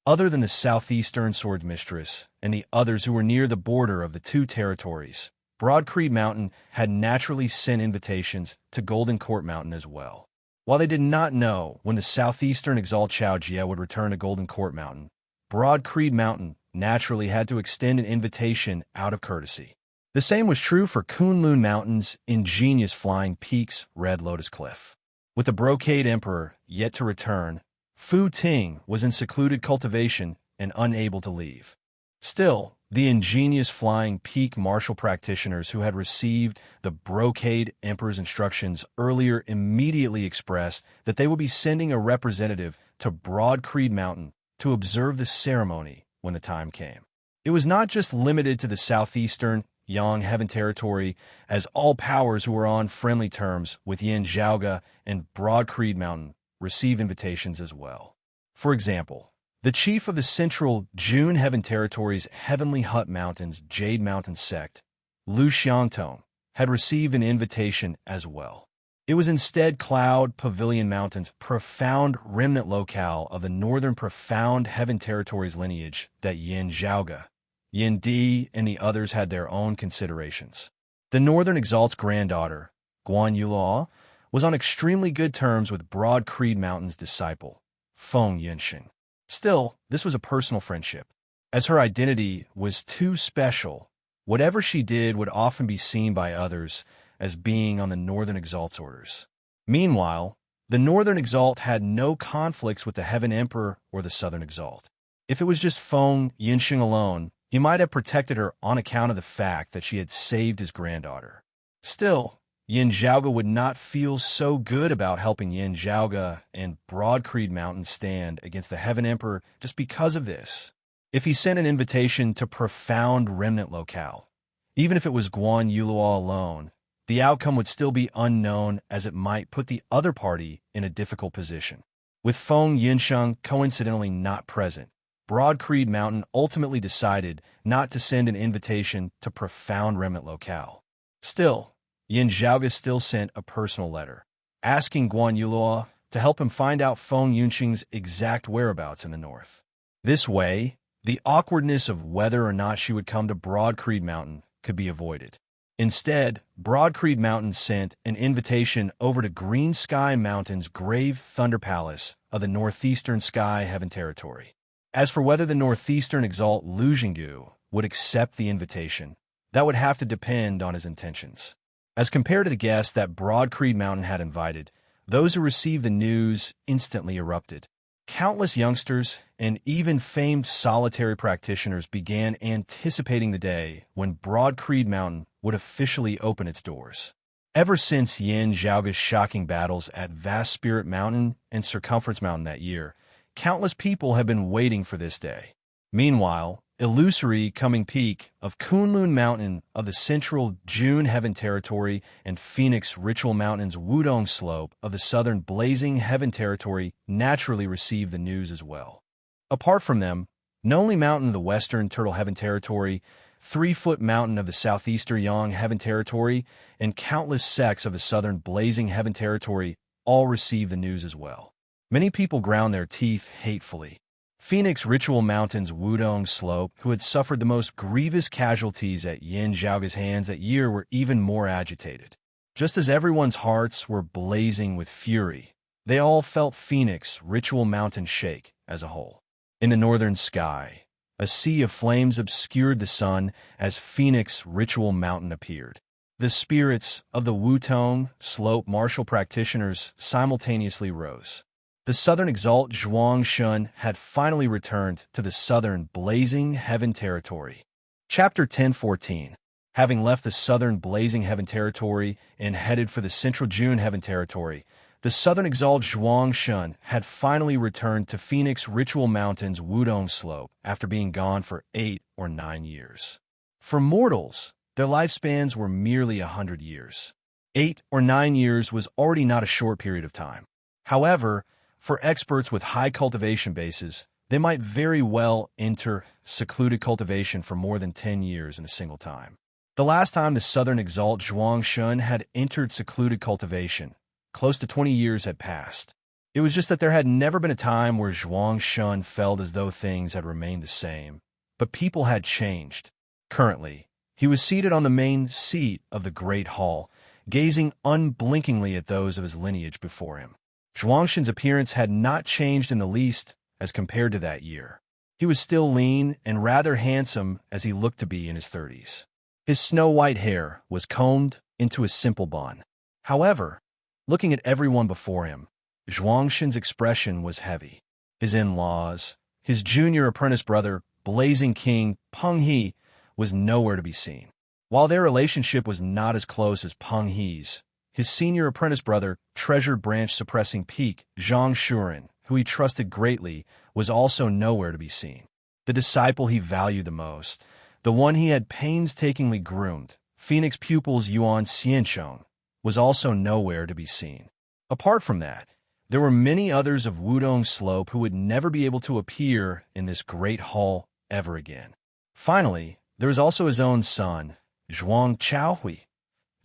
Other than the Southeastern Sword Mistress and the others who were near the border of the 2 territories, Broad Creed Mountain had naturally sent invitations to Golden Court Mountain as well. While they did not know when the Southeastern Exalt Chao Jie would return to Golden Court Mountain, Broad Creed Mountain naturally had to extend an invitation out of courtesy. The same was true for Kunlun Mountain's ingenious Flying Peaks Red Lotus Cliff. With the Brocade Emperor yet to return, Fu Ting was in secluded cultivation and unable to leave. Still, the ingenious Flying Peak martial practitioners who had received the Brocade Emperor's instructions earlier immediately expressed that they would be sending a representative to Broad Creed Mountain to observe the ceremony when the time came. It was not just limited to the Southeastern Yang Heaven Territory, as all powers who were on friendly terms with Yin Zhaoge and Broad Creed Mountain received invitations as well. For example, the chief of the Central June Heaven Territory's Heavenly Hut Mountains Jade Mountain sect Lu Xiangtong, had received an invitation as well. It was instead Cloud Pavilion Mountain's profound remnant locale of the northern profound heaven territories lineage that Yin Zhaoge, Yin Di, and the others had their own considerations. The Northern Exalt's granddaughter, Guan Yulao, was on extremely good terms with Broad Creed Mountain's disciple, Feng Yunxing. Still, this was a personal friendship. As her identity was too special, whatever she did would often be seen by others as being on the Northern Exalt's orders. Meanwhile, the Northern Exalt had no conflicts with the Heaven Emperor or the Southern Exalt. If it was just Feng Yunxing alone, he might have protected her on account of the fact that she had saved his granddaughter. Still, Yin Zhaoge would not feel so good about helping Yin Zhaoge and Broad Creed Mountain stand against the Heaven Emperor just because of this. If he sent an invitation to profound remnant locale, even if it was Guan Yulao alone, the outcome would still be unknown as it might put the other party in a difficult position. With Feng Yunxing coincidentally not present, Broad Creed Mountain ultimately decided not to send an invitation to profound remnant locale. Still, Yin Zhaoge still sent a personal letter, asking Guan Yulao to help him find out Feng Yunxing's exact whereabouts in the north. This way, the awkwardness of whether or not she would come to Broad Creed Mountain could be avoided. Instead, Broad Creed Mountain sent an invitation over to Green Sky Mountain's Grave Thunder Palace of the Northeastern Sky Heaven Territory. As for whether the Northeastern Exalt Lu Jinggu would accept the invitation, that would have to depend on his intentions. As compared to the guests that Broad Creed Mountain had invited, those who received the news instantly erupted. Countless youngsters and even famed solitary practitioners began anticipating the day when Broad Creed Mountain would officially open its doors. Ever since Yin Zhaoge's shocking battles at Vast Spirit Mountain and Circumference Mountain that year, countless people have been waiting for this day. Meanwhile, illusory coming peak of Kunlun Mountain of the Central June Heaven Territory and Phoenix Ritual Mountain's Wudong Slope of the Southern Blazing Heaven Territory naturally received the news as well. Apart from them, Nonly Mountain of the Western Turtle Heaven Territory, 3-Foot Mountain of the Southeastern Yang Heaven Territory, and countless sects of the Southern Blazing Heaven Territory all received the news as well. Many people ground their teeth hatefully. Phoenix Ritual Mountain's Wudong Slope, who had suffered the most grievous casualties at Yin Zhaoge's hands that year, were even more agitated. Just as everyone's hearts were blazing with fury, they all felt Phoenix Ritual Mountain shake as a whole. In the northern sky, a sea of flames obscured the sun as Phoenix Ritual Mountain appeared. The spirits of the Wutong Slope martial practitioners simultaneously rose. The Southern Exalt Zhuang Shun had finally returned to the Southern Blazing Heaven Territory. Chapter 10:14. Having left the Southern Blazing Heaven Territory and headed for the Central June Heaven Territory, the Southern Exalt Zhuang Shun had finally returned to Phoenix Ritual Mountain's Wudong Slope after being gone for 8 or 9 years. For mortals, their lifespans were merely 100 years. 8 or 9 years was already not a short period of time. However, for experts with high cultivation bases, they might very well enter secluded cultivation for more than 10 years in a single time. The last time the Southern Exalt Zhuang Shun had entered secluded cultivation, close to 20 years had passed. It was just that there had never been a time where Zhuang Shun felt as though things had remained the same, but people had changed. Currently, he was seated on the main seat of the Great Hall, gazing unblinkingly at those of his lineage before him. Zhuangshan's appearance had not changed in the least as compared to that year. He was still lean and rather handsome as he looked to be in his 30s. His snow-white hair was combed into a simple bun. However, looking at everyone before him, Zhuangshan's expression was heavy. His in-laws, his junior apprentice brother, Blazing King Peng He, was nowhere to be seen. While their relationship was not as close as Peng He's, his senior apprentice brother, Treasured Branch Suppressing Peak Zhang Shuren, who he trusted greatly, was also nowhere to be seen. The disciple he valued the most, the one he had painstakingly groomed, Phoenix pupils Yuan Xiancheng, was also nowhere to be seen. Apart from that, there were many others of Wudong Slope who would never be able to appear in this great hall ever again. Finally, there was also his own son, Zhuang Chaohui.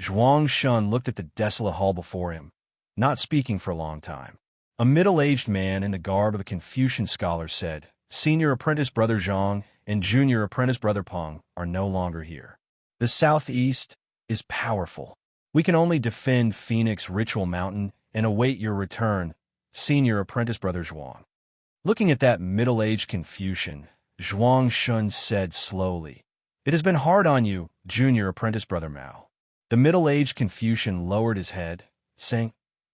Zhuang Shun looked at the desolate hall before him, not speaking for a long time. A middle-aged man in the garb of a Confucian scholar said, "Senior apprentice brother Zhang and junior apprentice brother Peng are no longer here. The southeast is powerful. We can only defend Phoenix Ritual Mountain and await your return, senior apprentice brother Zhuang." Looking at that middle-aged Confucian, Zhuang Shun said slowly, "It has been hard on you, junior apprentice brother Mao." The middle-aged Confucian lowered his head, saying,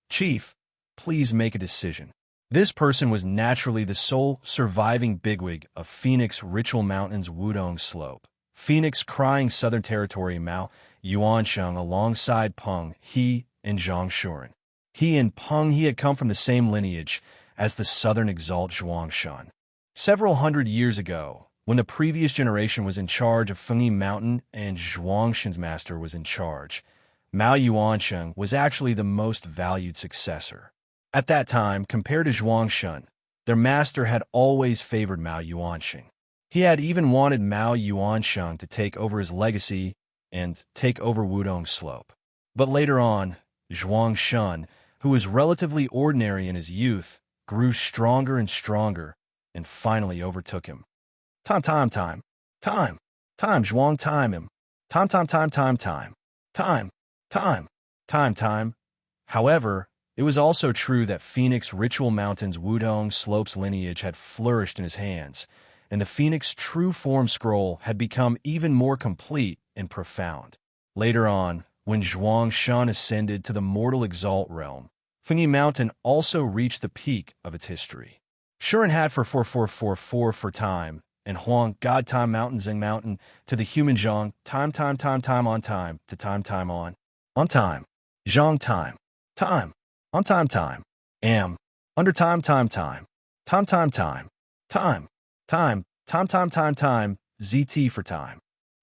"Chief, please make a decision." This person was naturally the sole surviving bigwig of Phoenix Ritual Mountain's Wudong Slope. Phoenix Crying Southern Territory Mao Yuansheng alongside Peng He and Zhang Shuren. He and Peng He had come from the same lineage as the Southern Exalt Zhuangshan. Several hundred years ago, when the previous generation was in charge of Fengyi Mountain and Zhuangshan's master was in charge, Mao Yuansheng was actually the most valued successor. At that time, compared to Zhuangshan, their master had always favored Mao Yuansheng. He had even wanted Mao Yuansheng to take over his legacy and take over Wudong Slope. But later on, Zhuangshan, who was relatively ordinary in his youth, grew stronger and stronger and finally overtook him. Time, Zhuang time him. Time. However, it was also true that Phoenix Ritual Mountain's Wudong Slope's lineage had flourished in his hands, and the Phoenix True Form Scroll had become even more complete and profound. Later on, when Zhuang Shan ascended to the Mortal Exalt realm, Fengyi Mountain also reached the peak of its history. Shuren had for 4444 for time, and Huang God Time Mountain Zing Mountain to the human Zhang time on time to time on time. Zhang time on time am under time ZT for time.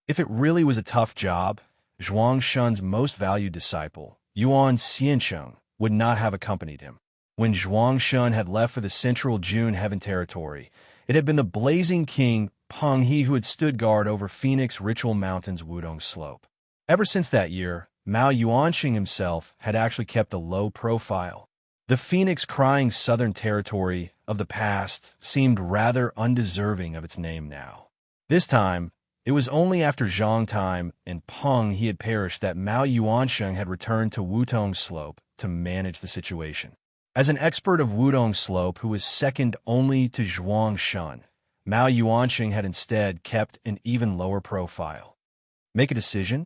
If it really was a tough job, Zhuang Shun's most valued disciple, Yuan Xiansheng, would not have accompanied him. When Zhuang Shun had left for the central June Heaven territory, it had been the blazing king Peng He who had stood guard over Phoenix Ritual Mountain's Wudong Slope. Ever since that year, Mao Yuanxing himself had actually kept a low profile. The Phoenix Crying Southern Territory of the past seemed rather undeserving of its name now. This time, it was only after Zhang Time and Peng He had perished that Mao Yuansheng had returned to Wudong Slope to manage the situation. As an expert of Wudong Slope who was second only to Zhuang Shun, Mao Yuansheng had instead kept an even lower profile. Make a decision?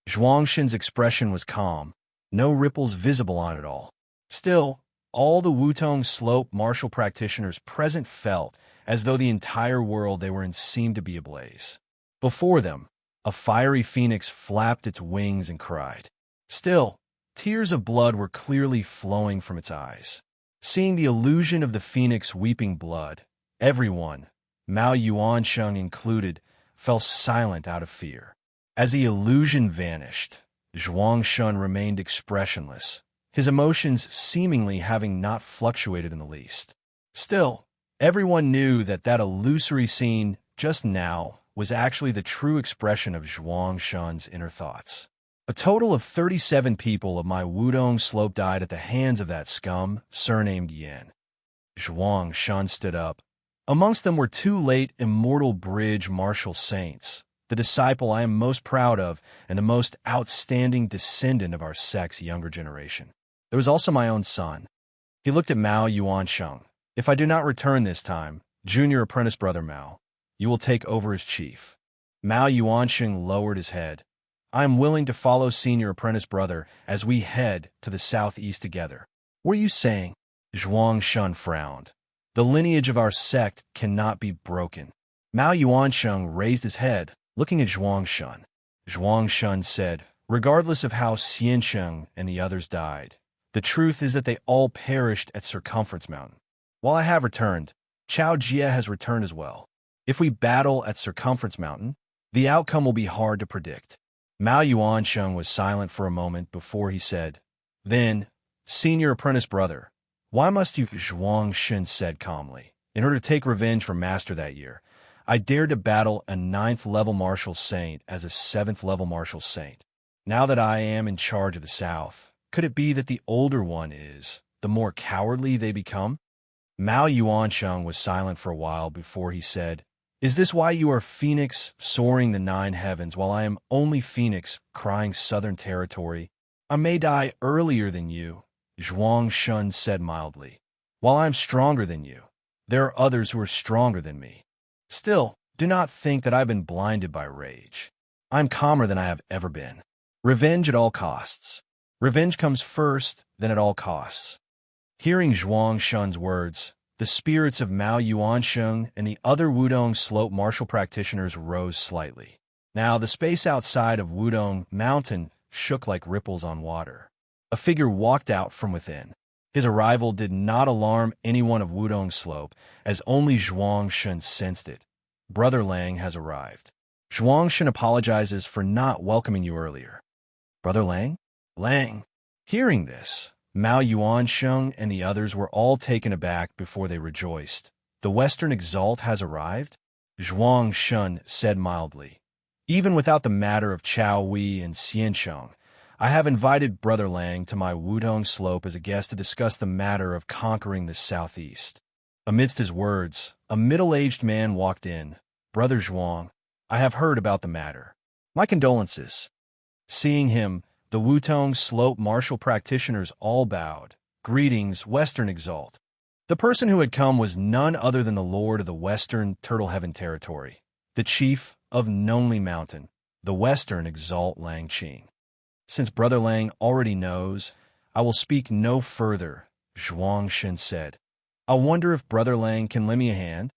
Zhuang Shen's expression was calm, no ripples visible on it at all. Still, all the Wudong Slope martial practitioners present felt as though the entire world they were in seemed to be ablaze. Before them, a fiery phoenix flapped its wings and cried. Still, tears of blood were clearly flowing from its eyes. Seeing the illusion of the phoenix weeping blood, everyone, Mao Yuansheng included, fell silent out of fear. As the illusion vanished, Zhuang Shun remained expressionless, his emotions seemingly having not fluctuated in the least. Still, everyone knew that that illusory scene just now was actually the true expression of Zhuang Shun's inner thoughts. A total of 37 people of my Wudong Slope died at the hands of that scum, surnamed Yan. Zhuang Shun stood up. Amongst them were two late Immortal Bridge martial saints, the disciple I am most proud of and the most outstanding descendant of our sect's younger generation. There was also my own son. He looked at Mao Yuansheng. If I do not return this time, junior apprentice brother Mao, you will take over as chief. Mao Yuansheng lowered his head. I am willing to follow senior apprentice brother as we head to the southeast together. What are you saying? Zhuang Shun frowned. The lineage of our sect cannot be broken. Mao Yuansheng raised his head, looking at Zhuang Shun. Zhuang Shun said, regardless of how Xiansheng and the others died, the truth is that they all perished at Circumference Mountain. While I have returned, Chao Jie has returned as well. If we battle at Circumference Mountain, the outcome will be hard to predict. Mao Yuansheng was silent for a moment before he said, then, senior apprentice brother, why must you? Zhuang Shen said calmly. In order to take revenge for Master that year, I dared to battle a 9th-level martial saint as a 7th-level martial saint. Now that I am in charge of the South, could it be that the older one is, the more cowardly they become? Mao Yuansheng was silent for a while before he said, "Is this why you are Phoenix soaring the 9 heavens while I am only Phoenix crying southern territory? I may die earlier than you," Zhuang Shun said mildly. "While I am stronger than you, there are others who are stronger than me. Still, do not think that I have been blinded by rage. I am calmer than I have ever been. Revenge at all costs. Revenge comes first, then at all costs." Hearing Zhuang Shun's words, the spirits of Mao Yuansheng and the other Wudong slope martial practitioners rose slightly. Now, the space outside of Wudong Mountain shook like ripples on water. A figure walked out from within. His arrival did not alarm anyone of Wudong Slope, as only Zhuang Shun sensed it. "Brother Lang has arrived. Zhuang Shun apologizes for not welcoming you earlier." "Brother Lang?" "Lang." Hearing this, Mao Yuansheng and the others were all taken aback before they rejoiced. "The Western Exalt has arrived?" Zhuang Shun said mildly. "Even without the matter of Chao Wei and Xiansheng, I have invited Brother Lang to my Wudong Slope as a guest to discuss the matter of conquering the southeast." Amidst his words, a middle-aged man walked in. "Brother Zhuang, I have heard about the matter. My condolences." Seeing him, the Wudong Slope martial practitioners all bowed. "Greetings, Western Exalt." The person who had come was none other than the Lord of the Western Turtle Heaven Territory, the Chief of Nonly Mountain, the Western Exalt Lang Qing. "Since Brother Lang already knows, I will speak no further," Zhuang Shun said. "I wonder if Brother Lang can lend me a hand?"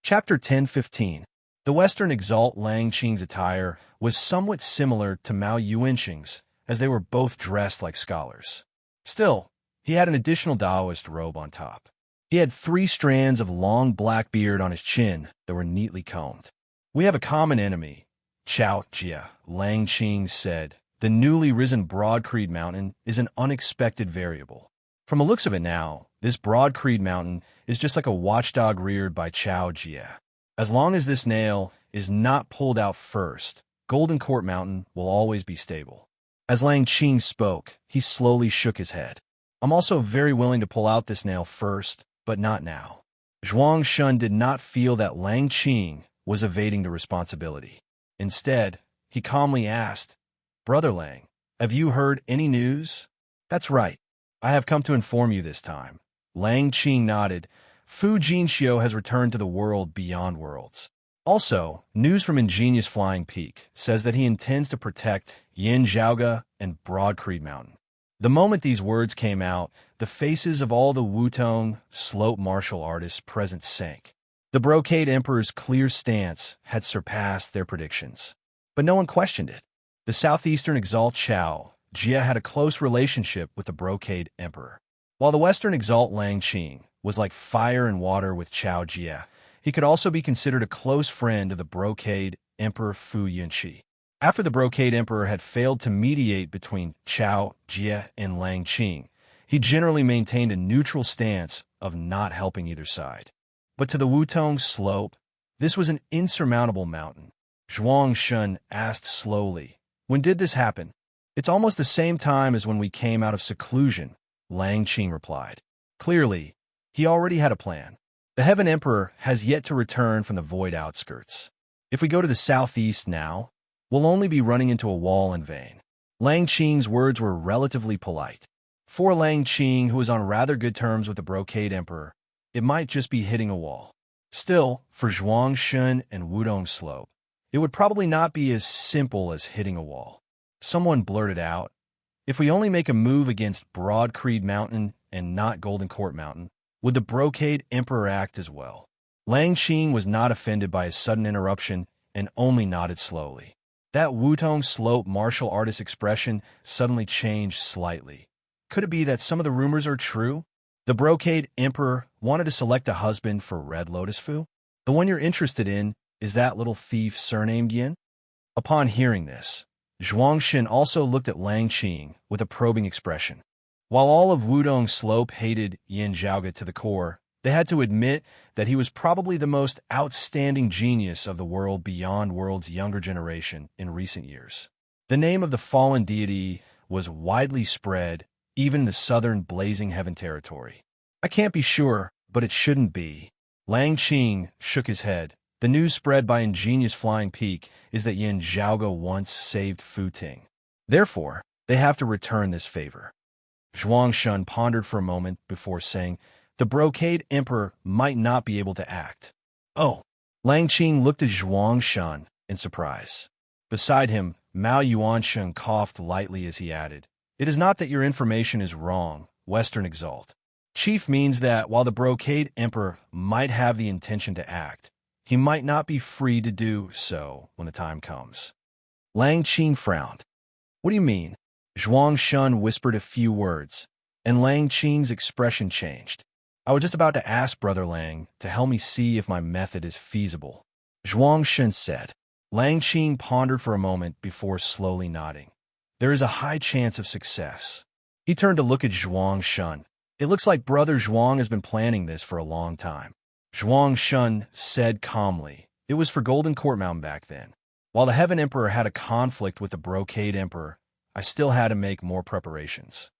Chapter 10:15. The Western Exalt Lang Qing's attire was somewhat similar to Mao Yuansheng's, as they were both dressed like scholars. Still, he had an additional Taoist robe on top. He had 3 strands of long black beard on his chin that were neatly combed. "We have a common enemy," Chao Jia, Lang Qing said. "The newly risen Broadcreed Mountain is an unexpected variable. From the looks of it now, this Broadcreed Mountain is just like a watchdog reared by Chao Jia. As long as this nail is not pulled out first, Golden Court Mountain will always be stable." As Lang Qing spoke, he slowly shook his head. "I'm also very willing to pull out this nail first, but not now." Zhuang Shun did not feel that Lang Qing was evading the responsibility. Instead, he calmly asked, "Brother Lang, have you heard any news?" "That's right. I have come to inform you this time." Lang Qing nodded. "Fu Jinxiu has returned to the world beyond worlds. Also, news from Ingenious Flying Peak says that he intends to protect Yin Zhaoga and Broadcreed Mountain." The moment these words came out, the faces of all the Wudong slope martial artists present sank. The Brocade Emperor's clear stance had surpassed their predictions. But no one questioned it. The Southeastern Exalt Chao Jia had a close relationship with the Brocade Emperor. While the Western Exalt Lang Qing was like fire and water with Chao Jia, he could also be considered a close friend of the Brocade Emperor Fu Yunqi. After the Brocade Emperor had failed to mediate between Chao Jia and Lang Qing, he generally maintained a neutral stance of not helping either side. But to the Wudong Slope, this was an insurmountable mountain. Zhuang Shun asked slowly, "When did this happen?" "It's almost the same time as when we came out of seclusion," Lang Qing replied. Clearly, he already had a plan. The Heaven Emperor has yet to return from the void outskirts. If we go to the southeast now, we'll only be running into a wall in vain. Lang Qing's words were relatively polite. For Lang Qing, who was on rather good terms with the Brocade Emperor, it might just be hitting a wall. Still, for Zhuang Shun and Wudong Slope, it would probably not be as simple as hitting a wall. Someone blurted out, "If we only make a move against Broadcreed Mountain and not Golden Court Mountain, would the Brocade Emperor act as well?" Lang Qing was not offended by his sudden interruption and only nodded slowly. That Wudong Slope martial artist expression suddenly changed slightly. Could it be that some of the rumors are true? The Brocade Emperor wanted to select a husband for Red Lotus Fu? The one you're interested in is that little thief surnamed Yin? Upon hearing this, Zhuang Shun also looked at Lang Qing with a probing expression. While all of Wudong Slope hated Yin Zhaoga to the core, They had to admit that he was probably the most outstanding genius of the world beyond world's younger generation in recent years. The name of the fallen deity was widely spread, even in the southern blazing heaven territory. I can't be sure, but it shouldn't be. Lang Qing shook his head. The news spread by ingenious Flying Peak is that Yin Zhaoge once saved Fu Ting. Therefore, they have to return this favor. Zhuang Shun pondered for a moment before saying, the Brocade Emperor might not be able to act. Oh! Lang Qing looked at Zhuang Shun in surprise. Beside him, Mao Yuansheng coughed lightly as he added, it is not that your information is wrong, Western Exalt. Chief means that while the Brocade Emperor might have the intention to act, he might not be free to do so when the time comes. Lang Qing frowned. What do you mean? Zhuang Shun whispered a few words, and Lang Qing's expression changed. I was just about to ask Brother Lang to help me see if my method is feasible. Zhuang Shun said. Lang Qing pondered for a moment before slowly nodding. There is a high chance of success. He turned to look at Zhuang Shun. It looks like Brother Zhuang has been planning this for a long time. Zhuang Shun said calmly. It was for Golden Court Mountain back then. While the Heaven Emperor had a conflict with the Brocade Emperor, I still had to make more preparations.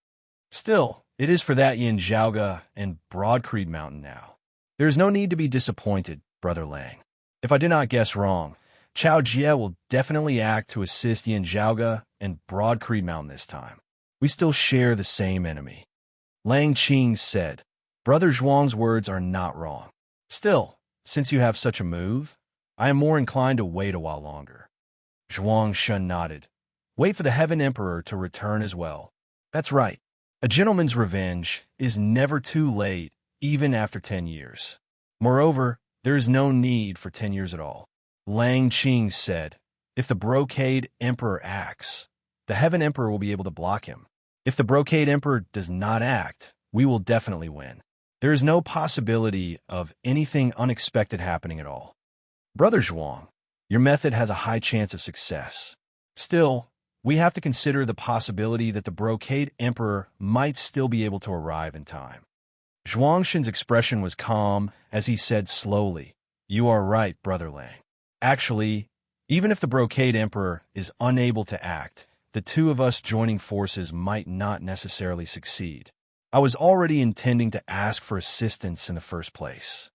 Still, it is for that Yin Zhaoge and Broadcreed Mountain now. There is no need to be disappointed, Brother Lang. If I did not guess wrong, Chao Jie will definitely act to assist Yin Zhaoge and Broadcreed Mountain this time. We still share the same enemy. Lang Qing said, Brother Zhuang's words are not wrong. Still, since you have such a move, I am more inclined to wait a while longer. Zhuang Shun nodded. Wait for the Heaven Emperor to return as well. That's right. A gentleman's revenge is never too late, even after 10 years. Moreover, there is no need for 10 years at all. Lang Qing said, if the Brocade Emperor acts, the Heaven Emperor will be able to block him. If the Brocade Emperor does not act, we will definitely win. There is no possibility of anything unexpected happening at all. Brother Zhuang, your method has a high chance of success. Still, we have to consider the possibility that the Brocade Emperor might still be able to arrive in time. Zhuang Shun's expression was calm as he said slowly, you are right, Brother Lang. Actually, even if the Brocade Emperor is unable to act, the two of us joining forces might not necessarily succeed. I was already intending to ask for assistance in the first place.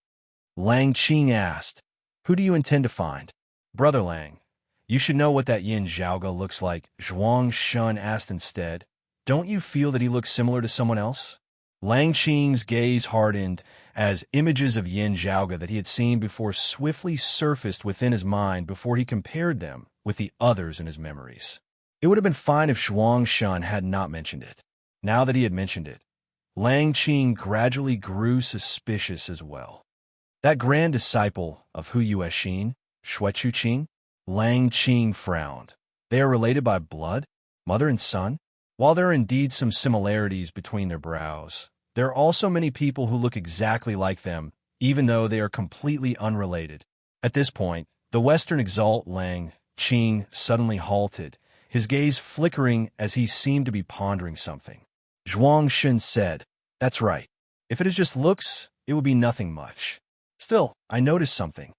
Lang Qing asked, who do you intend to find? Brother Lang, you should know what that Yin Zhaoge looks like, Zhuang Shun asked instead. Don't you feel that he looks similar to someone else? Lang Qing's gaze hardened as images of Yin Zhaoge that he had seen before swiftly surfaced within his mind before he compared them with the others in his memories. It would have been fine if Zhuang Shun had not mentioned it. Now that he had mentioned it, Lang Qing gradually grew suspicious as well. That grand disciple of Hu Yuexin, Xuechu Qing? Lang Qing frowned. They are related by blood, mother and son? While there are indeed some similarities between their brows, there are also many people who look exactly like them, even though they are completely unrelated. At this point, the Western Exalt Lang Qing suddenly halted, his gaze flickering as he seemed to be pondering something. Zhuang Shun said, that's right. If it is just looks, it would be nothing much. Still, I noticed something.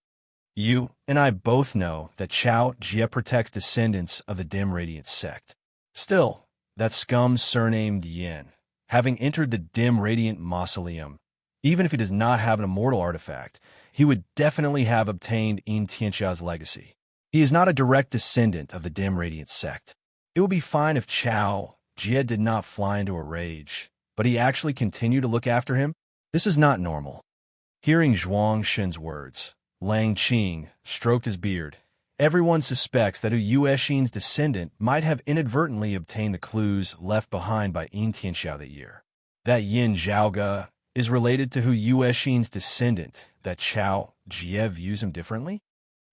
You and I both know that Chao Jie protects descendants of the Dim Radiant sect. Still, that scum surnamed Yin, having entered the Dim Radiant mausoleum, even if he does not have an immortal artifact, he would definitely have obtained Yin Tianxia's legacy. He is not a direct descendant of the Dim Radiant sect. It would be fine if Chao Jie did not fly into a rage, but he actually continued to look after him. This is not normal. Hearing Zhuang Shun's words, Lang Qing stroked his beard. Everyone suspects that Hu Yuexin's descendant might have inadvertently obtained the clues left behind by Yin Tianxia that year. That Yin Zhaoge is related to Hu Yuexin's descendant, that Chao Jie views him differently?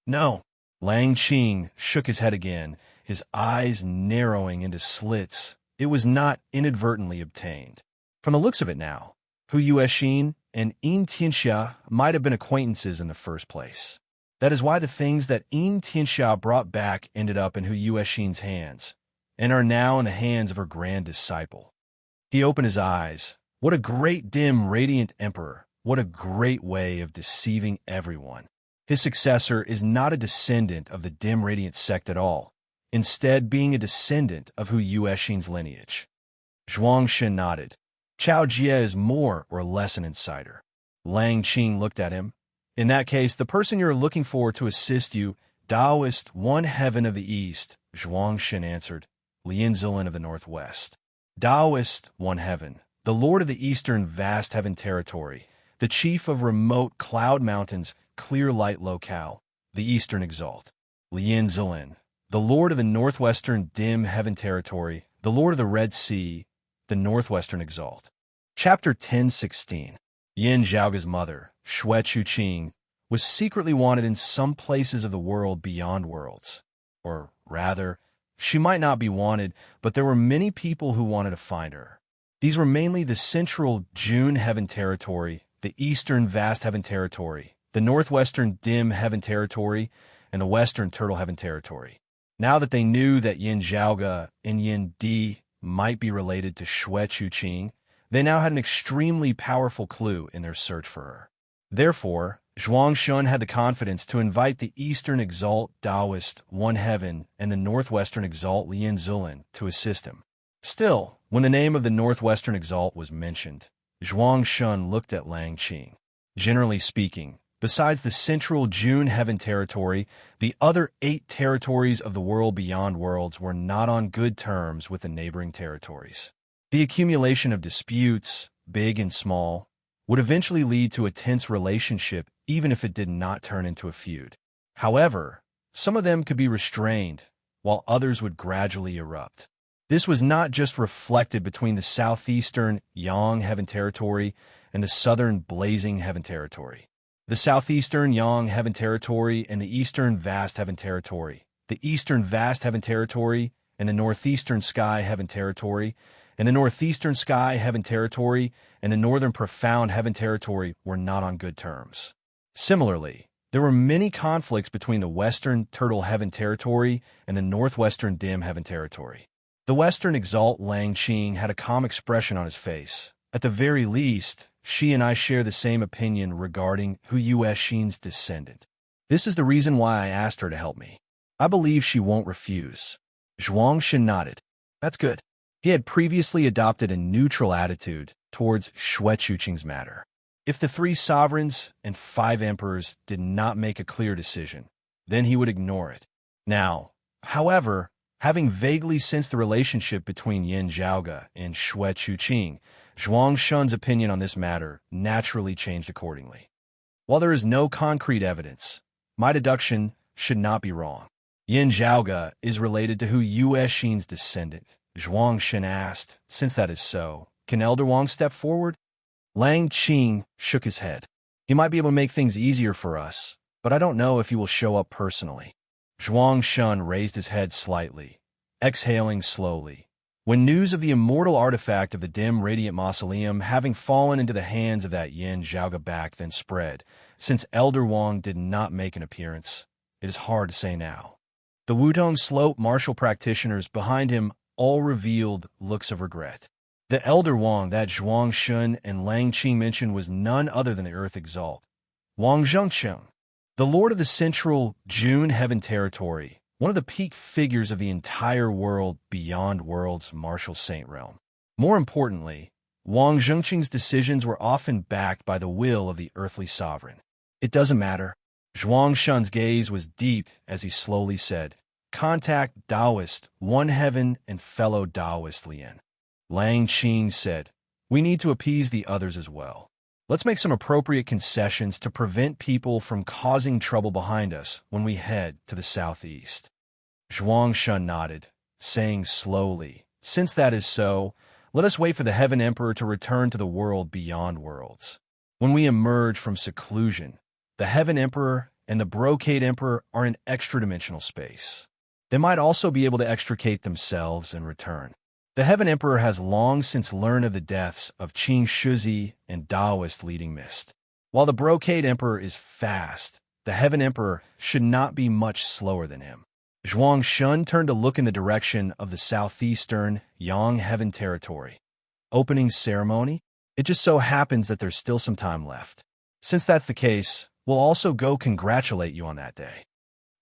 No. Lang Qing shook his head again, his eyes narrowing into slits. It was not inadvertently obtained. From the looks of it now, Hu Yuexin and Yin Tianxia might have been acquaintances in the first place. That is why the things that Yin Tianxia brought back ended up in Hu Yuexin's hands, and are now in the hands of her grand disciple. He opened his eyes. What a great dim radiant emperor, What a great way of deceiving everyone. His successor is not a descendant of the dim radiant sect at all, instead being a descendant of Hu Yuexin's lineage. Zhuangxin nodded. Chao Jie is more or less an insider. Lang Qing looked at him. In that case, the person you're looking for to assist you, Taoist, one heaven of the east, Zhuangxin answered, Lien Zilin of the northwest. Taoist, one heaven, the lord of the eastern vast heaven territory, the chief of remote cloud mountains, clear light locale, the eastern exalt. Lien Zilin, the lord of the northwestern dim heaven territory, the lord of the Red Sea, the northwestern exalt. Chapter 10:16. Yin Zhaoga's mother, Xue Chuqing, was secretly wanted in some places of the world beyond worlds. Or rather, she might not be wanted, but there were many people who wanted to find her. These were mainly the central June heaven territory, the eastern vast heaven territory, the northwestern dim heaven territory, and the western turtle heaven territory. Now that they knew that Yin Zhaoga and Yin Di might be related to Xue Chuqing, they now had an extremely powerful clue in their search for her. Therefore, Zhuangxun had the confidence to invite the Eastern Exalt Taoist, One Heaven, and the Northwestern Exalt Lien Zilin to assist him. Still, when the name of the Northwestern Exalt was mentioned, Zhuangxun looked at Lang Qing. Generally speaking, besides the central June Heaven territory, the other 8 territories of the world beyond worlds were not on good terms with the neighboring territories. The accumulation of disputes, big and small, would eventually lead to a tense relationship even if it did not turn into a feud. However, some of them could be restrained, while others would gradually erupt. This was not just reflected between the southeastern Yang Heaven territory and the southern Blazing Heaven territory. The southeastern Yang Heaven territory and the eastern Vast Heaven territory, the eastern Vast Heaven territory and the northeastern Sky Heaven territory, and the northeastern Sky Heaven territory and the northern Profound Heaven territory were not on good terms. Similarly, there were many conflicts between the western Turtle Heaven territory and the northwestern Dim Heaven territory. The western Exalt Lang Qing had a calm expression on his face. At the very least, she and I share the same opinion regarding Hu Yuexin's descendant. This is the reason why I asked her to help me. I believe she won't refuse. Zhuangxin nodded. That's good. He had previously adopted a neutral attitude towards Xue Chuqing's matter. If the 3 sovereigns and 5 emperors did not make a clear decision, then he would ignore it. Now, however, having vaguely sensed the relationship between Yin Zhaoga and Xue Chuqing, Zhuangxun's opinion on this matter naturally changed accordingly. While there is no concrete evidence, my deduction should not be wrong. Yin Zhaoga is related to Hu Yuexin's descendant. Zhuangxun asked, since that is so, can Elder Wang step forward? Lang Qing shook his head. He might be able to make things easier for us, but I don't know if he will show up personally. Zhuangxun raised his head slightly, exhaling slowly. When news of the immortal artifact of the dim radiant mausoleum having fallen into the hands of that Yin Zhaoga back then spread, since Elder Wang did not make an appearance, it is hard to say now. The Wutong Slope martial practitioners behind him all revealed looks of regret. The Elder Wang that Zhuangxun and Lang Qing mentioned was none other than the Earth Exalt, Wang Zhengcheng, the lord of the central June Heaven territory, one of the peak figures of the entire world beyond world's martial saint realm. More importantly, Wang Zhengcheng's decisions were often backed by the will of the earthly sovereign. It doesn't matter. Zhuangxun's gaze was deep as he slowly said, contact Taoist, One Heaven, and fellow Taoist Lien. Lang Qing said, we need to appease the others as well. Let's make some appropriate concessions to prevent people from causing trouble behind us when we head to the southeast. Zhuangxun nodded, saying slowly, since that is so, let us wait for the Heaven Emperor to return to the world beyond worlds. When we emerge from seclusion, the Heaven Emperor and the Brocade Emperor are in extra-dimensional space. They might also be able to extricate themselves and return. The Heaven Emperor has long since learned of the deaths of Qing Shuzi and Taoist leading mist. While the Brocade Emperor is fast, the Heaven Emperor should not be much slower than him. Zhuangxun turned to look in the direction of the southeastern Yang Heaven territory. Opening ceremony? It just so happens that there's still some time left. Since that's the case, we'll also go congratulate you on that day.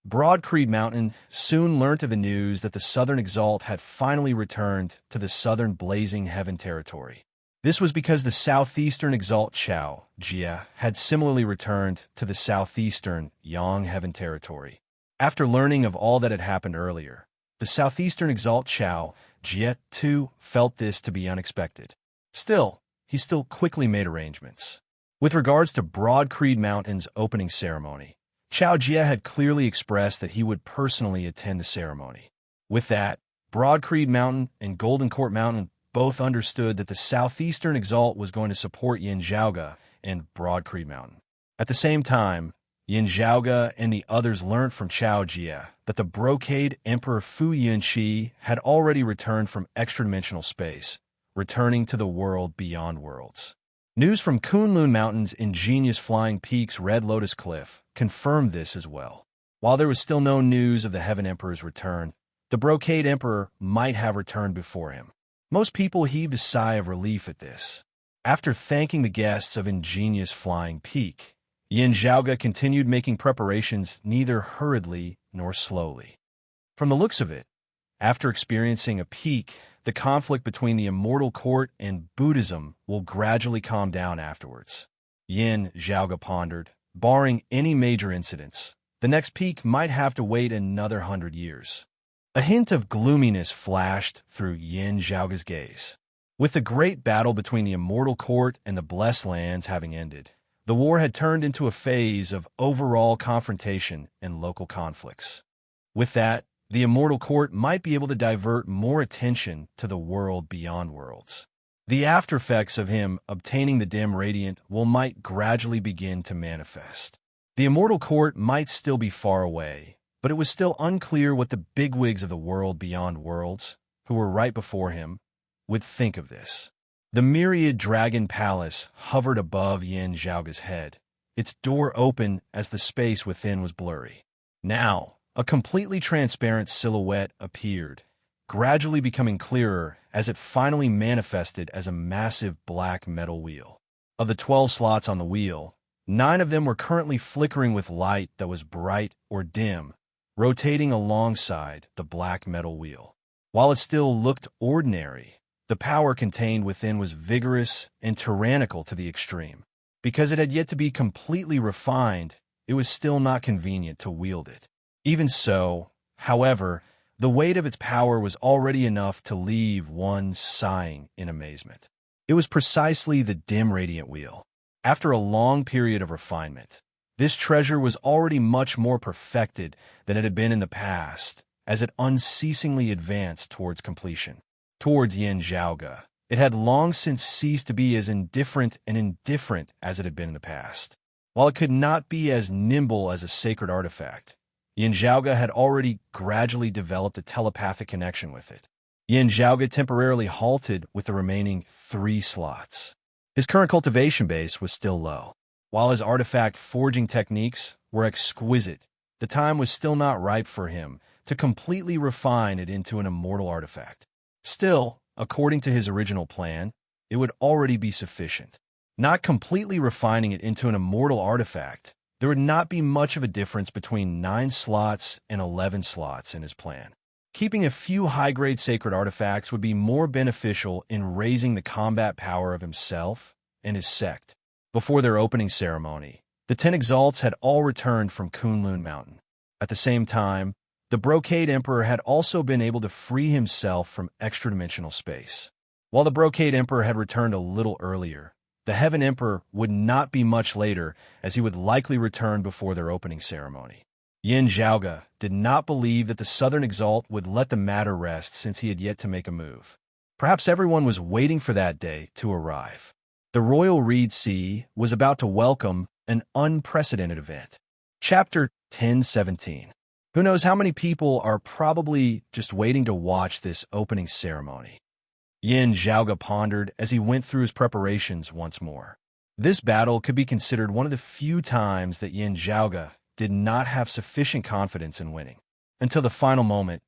Broad Creed Mountain soon learnt of the news that the Southern Exalt had finally returned to the Southern Blazing Heaven territory. This was because the Southeastern Exalt Chao, Jia, had similarly returned to the Southeastern Yang Heaven territory. After learning of all that had happened earlier, the Southeastern Exalt Chao, Jia, too, felt this to be unexpected. Still, he still quickly made arrangements. With regards to Broad Creed Mountain's opening ceremony, Chao Jia had clearly expressed that he would personally attend the ceremony. With that, Broad Creed Mountain and Golden Court Mountain both understood that the Southeastern Exalt was going to support Yin Zhaoge and Broad Creed Mountain. At the same time, Yin Zhaoge and the others learned from Chao Jia that the Brocade Emperor Fu Yunqi had already returned from extra-dimensional space, returning to the world beyond worlds. News from Kunlun Mountain's ingenious flying peaks Red Lotus Cliff confirmed this as well. While there was still no news of the Heaven Emperor's return, the Brocade Emperor might have returned before him. Most people heaved a sigh of relief at this. After thanking the guests of ingenious flying peak, Yin Zhaoge continued making preparations neither hurriedly nor slowly. From the looks of it, after experiencing a peak, the conflict between the Immortal Court and Buddhism will gradually calm down afterwards. Yin Zhaoge pondered, barring any major incidents, the next peak might have to wait another 100 years. A hint of gloominess flashed through Yin Zhaoge's gaze. With the great battle between the Immortal Court and the Blessed Lands having ended, the war had turned into a phase of overall confrontation and local conflicts. With that, the Immortal Court might be able to divert more attention to the world beyond worlds. The aftereffects of him obtaining the dim radiant might gradually begin to manifest. The Immortal Court might still be far away, but it was still unclear what the bigwigs of the world beyond worlds, who were right before him, would think of this. The myriad dragon palace hovered above Yin Zhaoge's head, its door open as the space within was blurry. Now, a completely transparent silhouette appeared, gradually becoming clearer as it finally manifested as a massive black metal wheel. Of the 12 slots on the wheel, 9 of them were currently flickering with light that was bright or dim, rotating alongside the black metal wheel. While it still looked ordinary, the power contained within was vigorous and tyrannical to the extreme. Because it had yet to be completely refined, it was still not convenient to wield it. Even so, however, the weight of its power was already enough to leave one sighing in amazement. It was precisely the dim radiant wheel. After a long period of refinement, this treasure was already much more perfected than it had been in the past, as it unceasingly advanced towards completion. Towards Yin Zhaoge, it had long since ceased to be as indifferent as it had been in the past. While it could not be as nimble as a sacred artifact, Yin Zhaoge had already gradually developed a telepathic connection with it. Yin Zhaoge temporarily halted with the remaining 3 slots. His current cultivation base was still low. While his artifact forging techniques were exquisite, the time was still not ripe for him to completely refine it into an immortal artifact. Still, according to his original plan, it would already be sufficient. Not completely refining it into an immortal artifact, there would not be much of a difference between 9 slots and 11 slots in his plan. Keeping a few high-grade sacred artifacts would be more beneficial in raising the combat power of himself and his sect. Before their opening ceremony, the 10 Exalts had all returned from Kunlun Mountain. At the same time, the Brocade Emperor had also been able to free himself from extra-dimensional space. While the Brocade Emperor had returned a little earlier, the Heaven Emperor would not be much later, as he would likely return before their opening ceremony. Yin Zhaoge did not believe that the Southern Exalt would let the matter rest since he had yet to make a move. Perhaps everyone was waiting for that day to arrive. The Royal Reed Sea was about to welcome an unprecedented event. Chapter 1017. Who knows how many people are probably just waiting to watch this opening ceremony? Yin Zhaoge pondered as he went through his preparations once more. This battle could be considered one of the few times that Yin Zhaoge did not have sufficient confidence in winning. Until the final moment,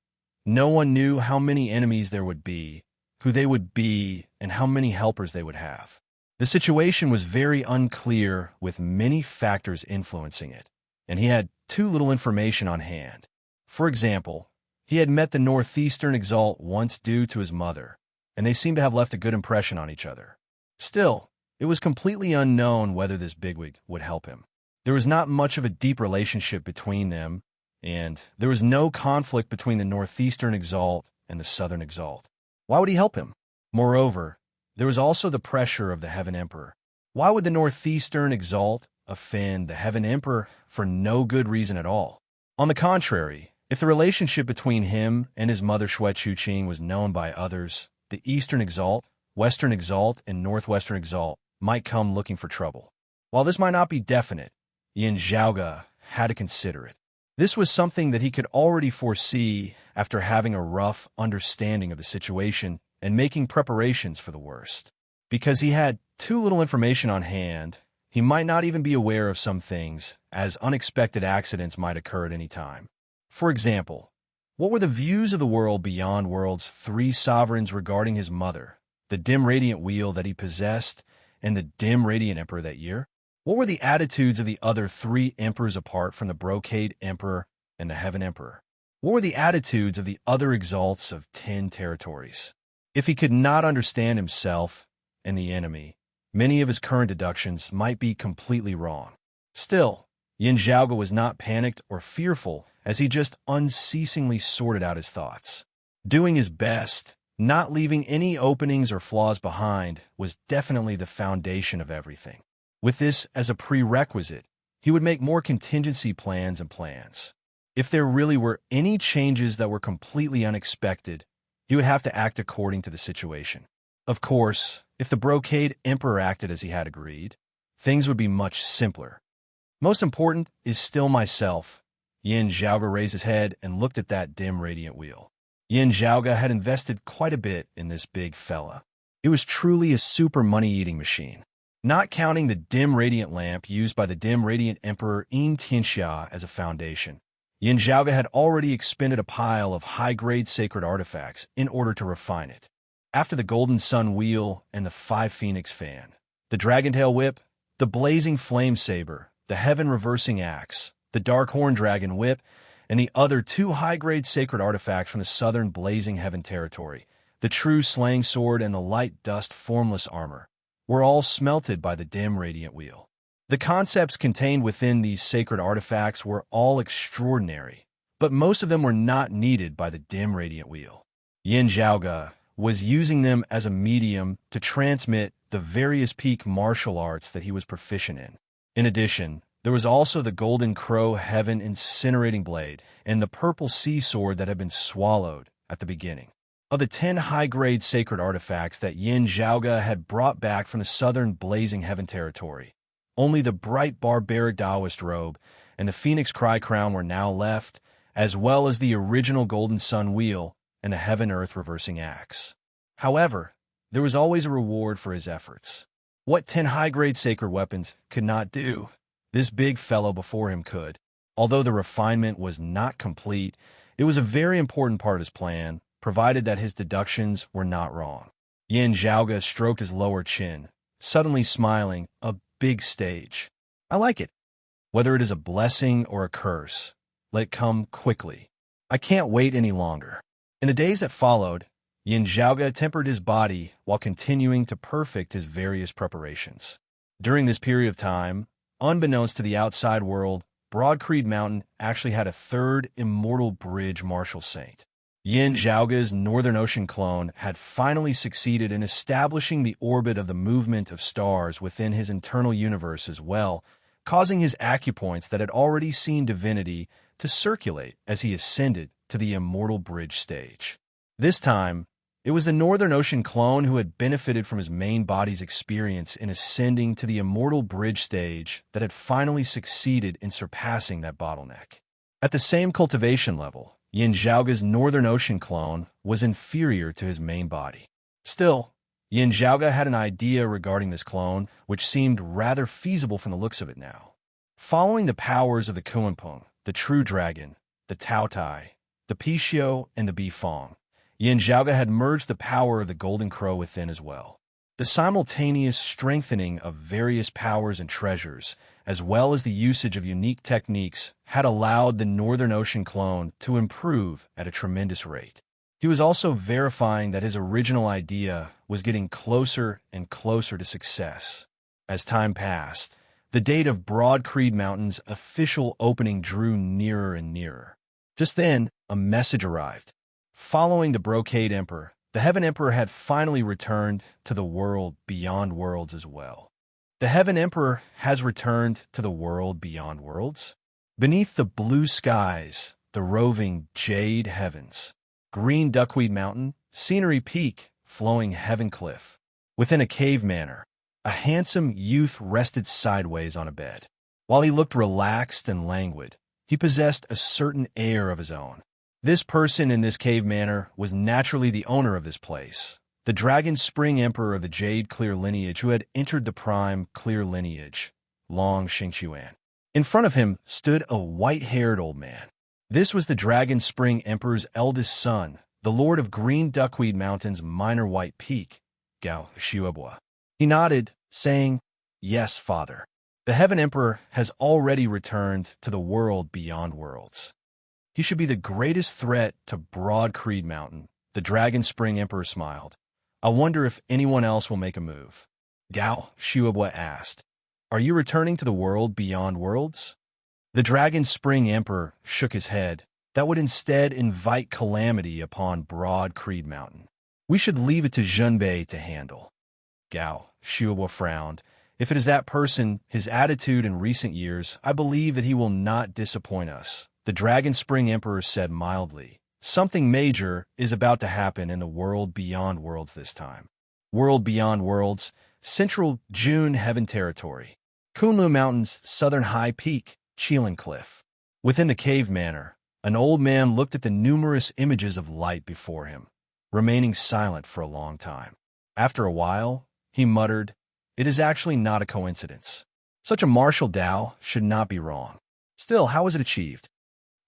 no one knew how many enemies there would be, who they would be, and how many helpers they would have. The situation was very unclear, with many factors influencing it, and he had too little information on hand. For example, he had met the Northeastern Exalt once due to his mother, and they seemed to have left a good impression on each other. Still, it was completely unknown whether this bigwig would help him. There was not much of a deep relationship between them, and there was no conflict between the Northeastern Exalt and the Southern Exalt. Why would he help him? Moreover, there was also the pressure of the Heaven Emperor. Why would the Northeastern Exalt offend the Heaven Emperor for no good reason at all? On the contrary, if the relationship between him and his mother Shui Chuqing was known by others, the Eastern Exalt, Western Exalt, and Northwestern Exalt might come looking for trouble. While this might not be definite, Yin Zhaoge had to consider it. This was something that he could already foresee after having a rough understanding of the situation and making preparations for the worst. Because he had too little information on hand, he might not even be aware of some things, as unexpected accidents might occur at any time. For example, what were the views of the world beyond world's three sovereigns regarding his mother, the dim radiant wheel that he possessed, and the dim radiant emperor that year? What were the attitudes of the other three emperors apart from the brocade emperor and the heaven emperor? What were the attitudes of the other exalts of 10 territories? If he could not understand himself and the enemy, many of his current deductions might be completely wrong. Still, Yin Zhaoge was not panicked or fearful, as he just unceasingly sorted out his thoughts. Doing his best, not leaving any openings or flaws behind, was definitely the foundation of everything. With this as a prerequisite, he would make more contingency plans and plans. If there really were any changes that were completely unexpected, he would have to act according to the situation. Of course, if the brocade emperor acted as he had agreed, things would be much simpler. Most important is still myself. Yin Zhaoge raised his head and looked at that dim radiant wheel. Yin Zhaoge had invested quite a bit in this big fella. It was truly a super money-eating machine. Not counting the dim radiant lamp used by the dim radiant emperor Yin Tianxia as a foundation, Yin Zhaoge had already expended a pile of high-grade sacred artifacts in order to refine it. After the golden sun wheel and the 5 phoenix fan, the dragontail whip, the blazing flame saber, the heaven reversing axe, the dark horn dragon whip, and the other 2 high-grade sacred artifacts from the southern blazing heaven territory, the true slaying sword and the light dust formless armor, were all smelted by the dim radiant wheel. The concepts contained within these sacred artifacts were all extraordinary, but most of them were not needed by the dim radiant wheel. Yin Zhaoge was using them as a medium to transmit the various peak martial arts that he was proficient in. In addition, there was also the golden crow heaven incinerating blade and the purple sea sword that had been swallowed at the beginning. Of the 10 high-grade sacred artifacts that Yin Zhaoge had brought back from the southern blazing heaven territory, only the bright barbaric Taoist robe and the Phoenix Cry crown were now left, as well as the original golden sun wheel and the heaven-earth reversing axe. However, there was always a reward for his efforts. What 10 high-grade sacred weapons could not do, this big fellow before him could. Although the refinement was not complete, it was a very important part of his plan, provided that his deductions were not wrong. Yin Zhaoge stroked his lower chin, suddenly smiling. A big stage. I like it. Whether it is a blessing or a curse, let it come quickly. I can't wait any longer. In the days that followed, Yin Zhaoge tempered his body while continuing to perfect his various preparations. During this period of time, unbeknownst to the outside world, Broad Creed Mountain actually had a 3rd immortal bridge martial saint. Yin Zhaoge's Northern Ocean clone had finally succeeded in establishing the orbit of the movement of stars within his internal universe as well, causing his acupoints that had already seen divinity to circulate as he ascended to the immortal bridge stage. This time, it was the Northern Ocean clone who had benefited from his main body's experience in ascending to the immortal bridge stage that had finally succeeded in surpassing that bottleneck. At the same cultivation level, Yin Zhaoge's Northern Ocean clone was inferior to his main body. Still, Yin Zhaoge had an idea regarding this clone, which seemed rather feasible from the looks of it now. Following the powers of the Kuanpeng, the True Dragon, the Tao Tai, the Pishio, and the Bifong, Yin Zhaoge had merged the power of the Golden Crow within as well. The simultaneous strengthening of various powers and treasures, as well as the usage of unique techniques, had allowed the Northern Ocean clone to improve at a tremendous rate. He was also verifying that his original idea was getting closer and closer to success. As time passed, the date of Broad Creed Mountain's official opening drew nearer and nearer. Just then, a message arrived. Following the Brocade Emperor, the Heaven Emperor had finally returned to the world beyond worlds as well. The Heaven Emperor has returned to the world beyond worlds? Beneath the blue skies, the roving jade heavens, green duckweed mountain, scenery peak, flowing heaven cliff. Within a cave manor, a handsome youth rested sideways on a bed. While he looked relaxed and languid, he possessed a certain air of his own. This person in this cave manor was naturally the owner of this place, the Dragon Spring Emperor of the Jade Clear lineage who had entered the prime Clear lineage, Long Xingquan. In front of him stood a white-haired old man. This was the Dragon Spring Emperor's eldest son, the Lord of Green Duckweed Mountain's Minor White Peak, Gao Xiuebua. He nodded, saying, "Yes, father. The Heaven Emperor has already returned to the world beyond worlds. He should be the greatest threat to Broad Creed Mountain." The Dragon Spring Emperor smiled. "I wonder if anyone else will make a move." Gao Xiuebua asked, "Are you returning to the world beyond worlds?" The Dragon Spring Emperor shook his head. "That would instead invite calamity upon Broad Creed Mountain. We should leave it to Zhenbei to handle." Gao Xiuebua frowned. "If it is that person, his attitude in recent years, I believe that he will not disappoint us." The Dragon Spring Emperor said mildly, "Something major is about to happen in the world beyond worlds this time." World beyond worlds, Central June Heaven Territory. Kunlu Mountain's southern high peak, Qilin Cliff. Within the cave manor, an old man looked at the numerous images of light before him, remaining silent for a long time. After a while, he muttered, "It is actually not a coincidence. Such a martial Tao should not be wrong. Still, how was it achieved?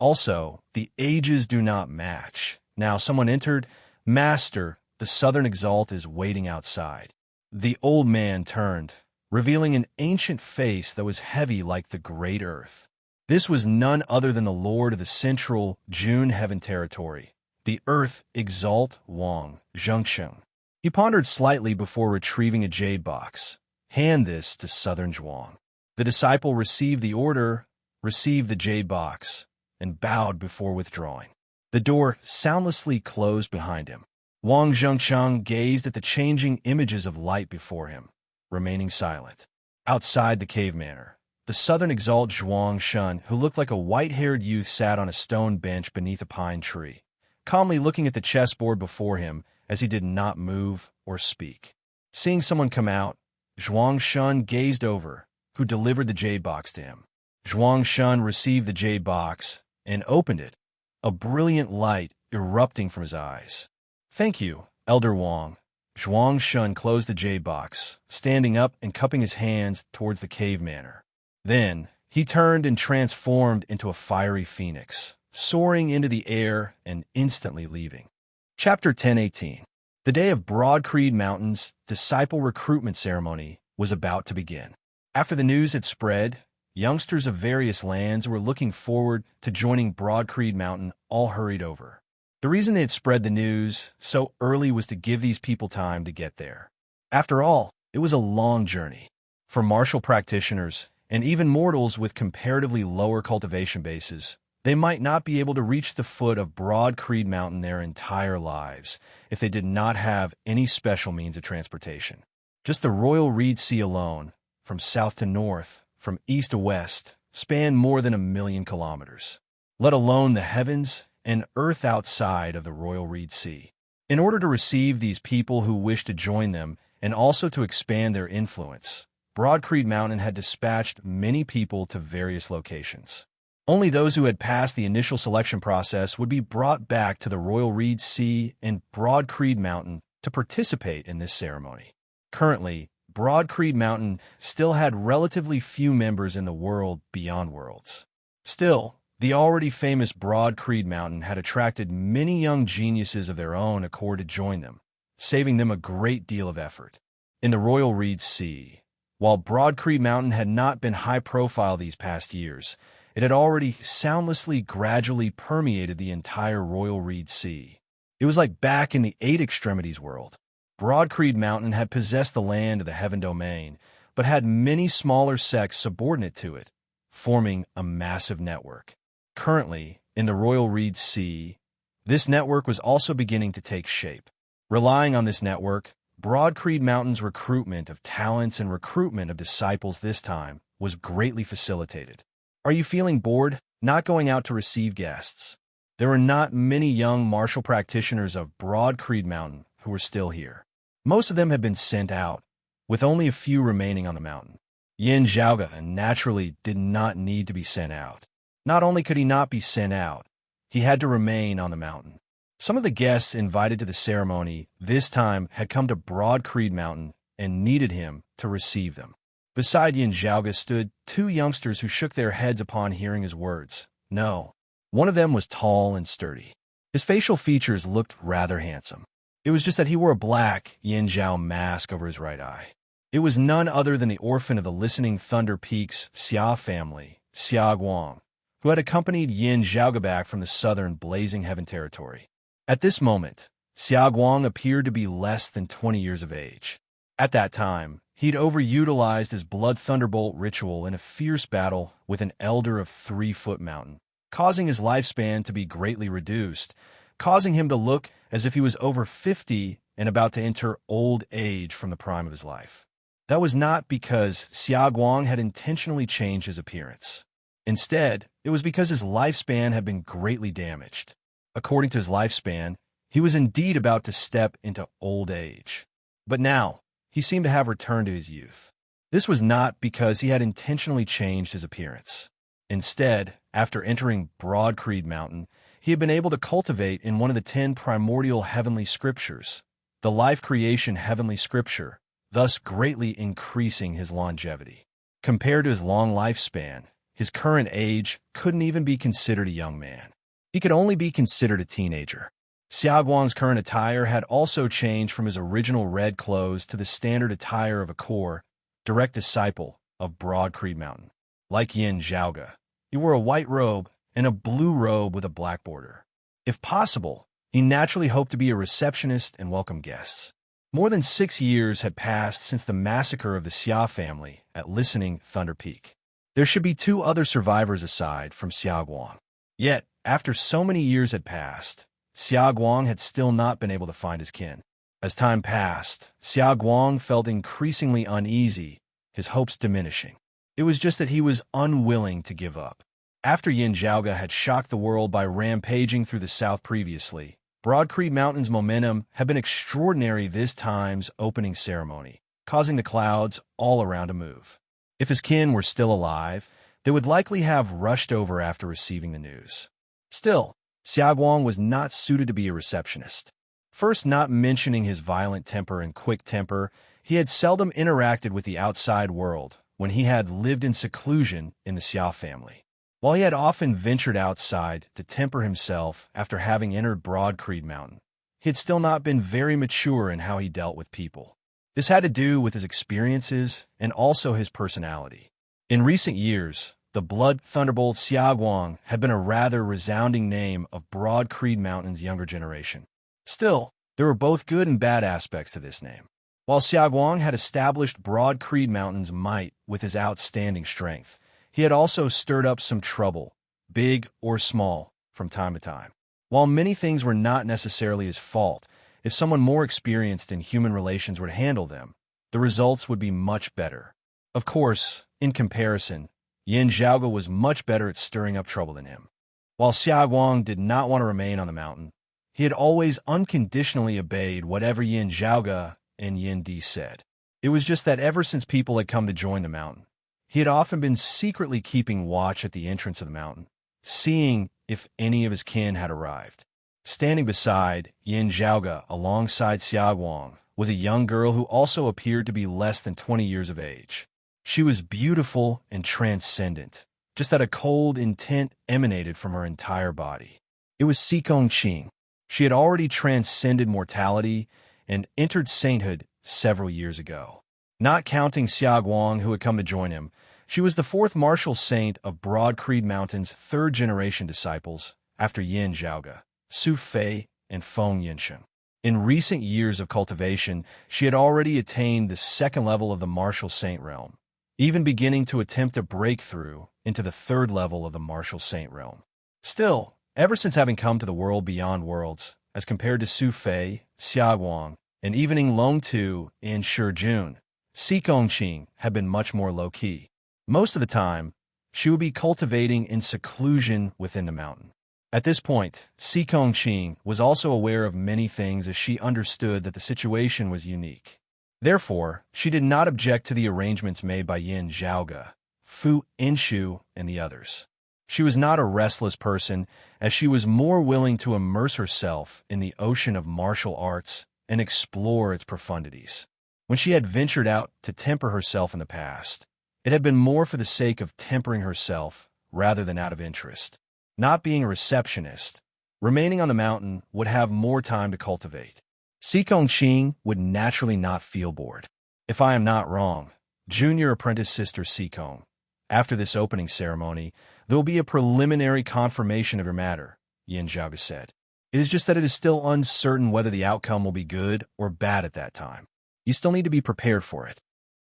Also, the ages do not match." Now someone entered. "Master, the Southern Exalt is waiting outside." The old man turned, revealing an ancient face that was heavy like the great earth. This was none other than the Lord of the Central June Heaven Territory, the Earth Exalt Wang Zhengsheng. He pondered slightly before retrieving a jade box. "Hand this to Southern Zhuang." The disciple received the order, received the jade box, and bowed before withdrawing. The door soundlessly closed behind him. Wang Zhengsheng gazed at the changing images of light before him, remaining silent. Outside the cave manor, the Southern Exalt Zhuang Shun, who looked like a white-haired youth, sat on a stone bench beneath a pine tree, calmly looking at the chessboard before him as he did not move or speak. Seeing someone come out, Zhuang Shun gazed over, who delivered the jade box to him. Zhuang Shun received the jade box and opened it, a brilliant light erupting from his eyes. "Thank you, Elder Wang." Zhuang Shun closed the jade box, standing up and cupping his hands towards the cave manor. Then, he turned and transformed into a fiery phoenix, soaring into the air and instantly leaving. Chapter 10:18. The day of Broad Creed Mountain's disciple recruitment ceremony was about to begin. After the news had spread, youngsters of various lands who were looking forward to joining Broad Creed Mountain all hurried over. The reason they had spread the news so early was to give these people time to get there. After all, it was a long journey. For martial practitioners, and even mortals with comparatively lower cultivation bases, they might not be able to reach the foot of Broad Creed Mountain their entire lives if they did not have any special means of transportation. Just the Royal Reed Sea alone, from south to north, from east to west, spanned more than 1,000,000 kilometers, let alone the heavens and earth outside of the Royal Reed Sea. In order to receive these people who wished to join them and also to expand their influence, Broad Creed Mountain had dispatched many people to various locations. Only those who had passed the initial selection process would be brought back to the Royal Reed Sea and Broad Creed Mountain to participate in this ceremony. Currently, Broad Creed Mountain still had relatively few members in the world beyond worlds. Still, the already famous Broad Creed Mountain had attracted many young geniuses of their own accord to join them, saving them a great deal of effort. In the Royal Reed Sea, while Broad Creed Mountain had not been high profile these past years, it had already soundlessly gradually permeated the entire Royal Reed Sea. It was like back in the Eight Extremities world. Broad Creed Mountain had possessed the land of the Heaven Domain, but had many smaller sects subordinate to it, forming a massive network. Currently, in the Royal Reed Sea, this network was also beginning to take shape. Relying on this network, Broad Creed Mountain's recruitment of talents and recruitment of disciples this time was greatly facilitated. Are you feeling bored, not going out to receive guests? There were not many young martial practitioners of Broad Creed Mountain who were still here. Most of them had been sent out, with only a few remaining on the mountain. Yin Zhaoge naturally did not need to be sent out. Not only could he not be sent out, he had to remain on the mountain. Some of the guests invited to the ceremony this time had come to Broad Creed Mountain and needed him to receive them. Beside Yin Zhaoge stood two youngsters who shook their heads upon hearing his words. No. One of them was tall and sturdy. His facial features looked rather handsome. It was just that he wore a black Yin Zhao mask over his right eye. It was none other than the orphan of the Listening Thunder Peaks Xia family, Xia Guang, who had accompanied Yin Zhaoge back from the southern Blazing Heaven territory. At this moment, Xia Guang appeared to be less than 20 years of age. At that time, he'd overutilized his Blood Thunderbolt ritual in a fierce battle with an elder of 3-foot mountain, causing his lifespan to be greatly reduced, causing him to look as if he was over 50 and about to enter old age from the prime of his life. That was not because Xia Guang had intentionally changed his appearance. Instead, it was because his lifespan had been greatly damaged. According to his lifespan, he was indeed about to step into old age. But now, he seemed to have returned to his youth. This was not because he had intentionally changed his appearance. Instead, after entering Broad Creed Mountain, he had been able to cultivate in one of the 10 primordial heavenly scriptures, the life creation heavenly scripture, thus greatly increasing his longevity. Compared to his long lifespan, his current age couldn't even be considered a young man. He could only be considered a teenager. Xia Guang's current attire had also changed from his original red clothes to the standard attire of a core, direct disciple of Broad Creed Mountain. Like Yin Zhaoge, he wore a white robe and a blue robe with a black border. If possible, he naturally hoped to be a receptionist and welcome guests. More than 6 years had passed since the massacre of the Xia family at Listening Thunder Peak. There should be 2 other survivors aside from Xia Guang. Yet, after so many years had passed, Xia Guang had still not been able to find his kin. As time passed, Xia Guang felt increasingly uneasy, his hopes diminishing. It was just that he was unwilling to give up. After Yin Zhaoge had shocked the world by rampaging through the south previously, Broad Creed Mountain's momentum had been extraordinary this time's opening ceremony, causing the clouds all around to move. If his kin were still alive, they would likely have rushed over after receiving the news. Still, Xia Guang was not suited to be a receptionist. First, not mentioning his violent temper and quick temper, he had seldom interacted with the outside world when he had lived in seclusion in the Xia family. While he had often ventured outside to temper himself after having entered Broad Creed Mountain, he had still not been very mature in how he dealt with people. This had to do with his experiences and also his personality. In recent years, the Blood Thunderbolt Xia Guang had been a rather resounding name of Broad Creed Mountain's younger generation. Still, there were both good and bad aspects to this name. While Xia Guang had established Broad Creed Mountain's might with his outstanding strength, he had also stirred up some trouble, big or small, from time to time. While many things were not necessarily his fault, if someone more experienced in human relations were to handle them, the results would be much better. Of course, in comparison, Yin Zhaoge was much better at stirring up trouble than him. While Xia Guang did not want to remain on the mountain, he had always unconditionally obeyed whatever Yin Zhaoge and Yin Di said. It was just that ever since people had come to join the mountain, he had often been secretly keeping watch at the entrance of the mountain, seeing if any of his kin had arrived. Standing beside Yin Zhaoge alongside Xia Guang was a young girl who also appeared to be less than 20 years of age. She was beautiful and transcendent, just that a cold intent emanated from her entire body. It was Xikong Qing. She had already transcended mortality and entered sainthood several years ago. Not counting Xia Guang, who had come to join him, she was the fourth martial saint of Broad Creed Mountain's third-generation disciples, after Yin Zhaoge, Su Fei, and Feng Yinsheng. In recent years of cultivation, she had already attained the second level of the martial saint realm, even beginning to attempt a breakthrough into the third level of the martial saint realm. Still, ever since having come to the world beyond worlds, as compared to Su Fei, Xia Guang, and even Long Tu and Shi Jun, Si Gongqing had been much more low-key. Most of the time, she would be cultivating in seclusion within the mountain. At this point, Si Gongqing was also aware of many things as she understood that the situation was unique. Therefore, she did not object to the arrangements made by Yin Zhaoge, Fu Inshu, and the others. She was not a restless person, as she was more willing to immerse herself in the ocean of martial arts and explore its profundities. When she had ventured out to temper herself in the past, it had been more for the sake of tempering herself rather than out of interest. Not being a receptionist, remaining on the mountain would have more time to cultivate. Si Gongqing would naturally not feel bored. If I am not wrong, junior apprentice sister Si Gong, after this opening ceremony, there will be a preliminary confirmation of your matter, Yin Zhaoge said. It is just that it is still uncertain whether the outcome will be good or bad at that time. You still need to be prepared for it.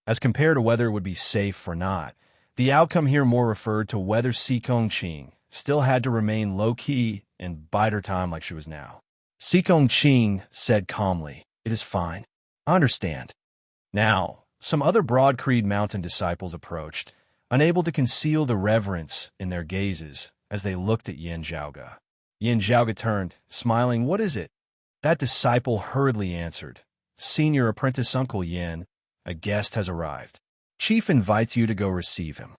As compared to whether it would be safe or not, the outcome here more referred to whether Si Gongqing still had to remain low-key and bide her time like she was now. Si Gongqing said calmly, "It is fine. I understand." Now, some other Broad Creed Mountain disciples approached, unable to conceal the reverence in their gazes as they looked at Yin Zhaoge. Yin Zhaoge turned, smiling. "What is it?" That disciple hurriedly answered, "Senior apprentice Uncle Yin, a guest has arrived. Chief invites you to go receive him."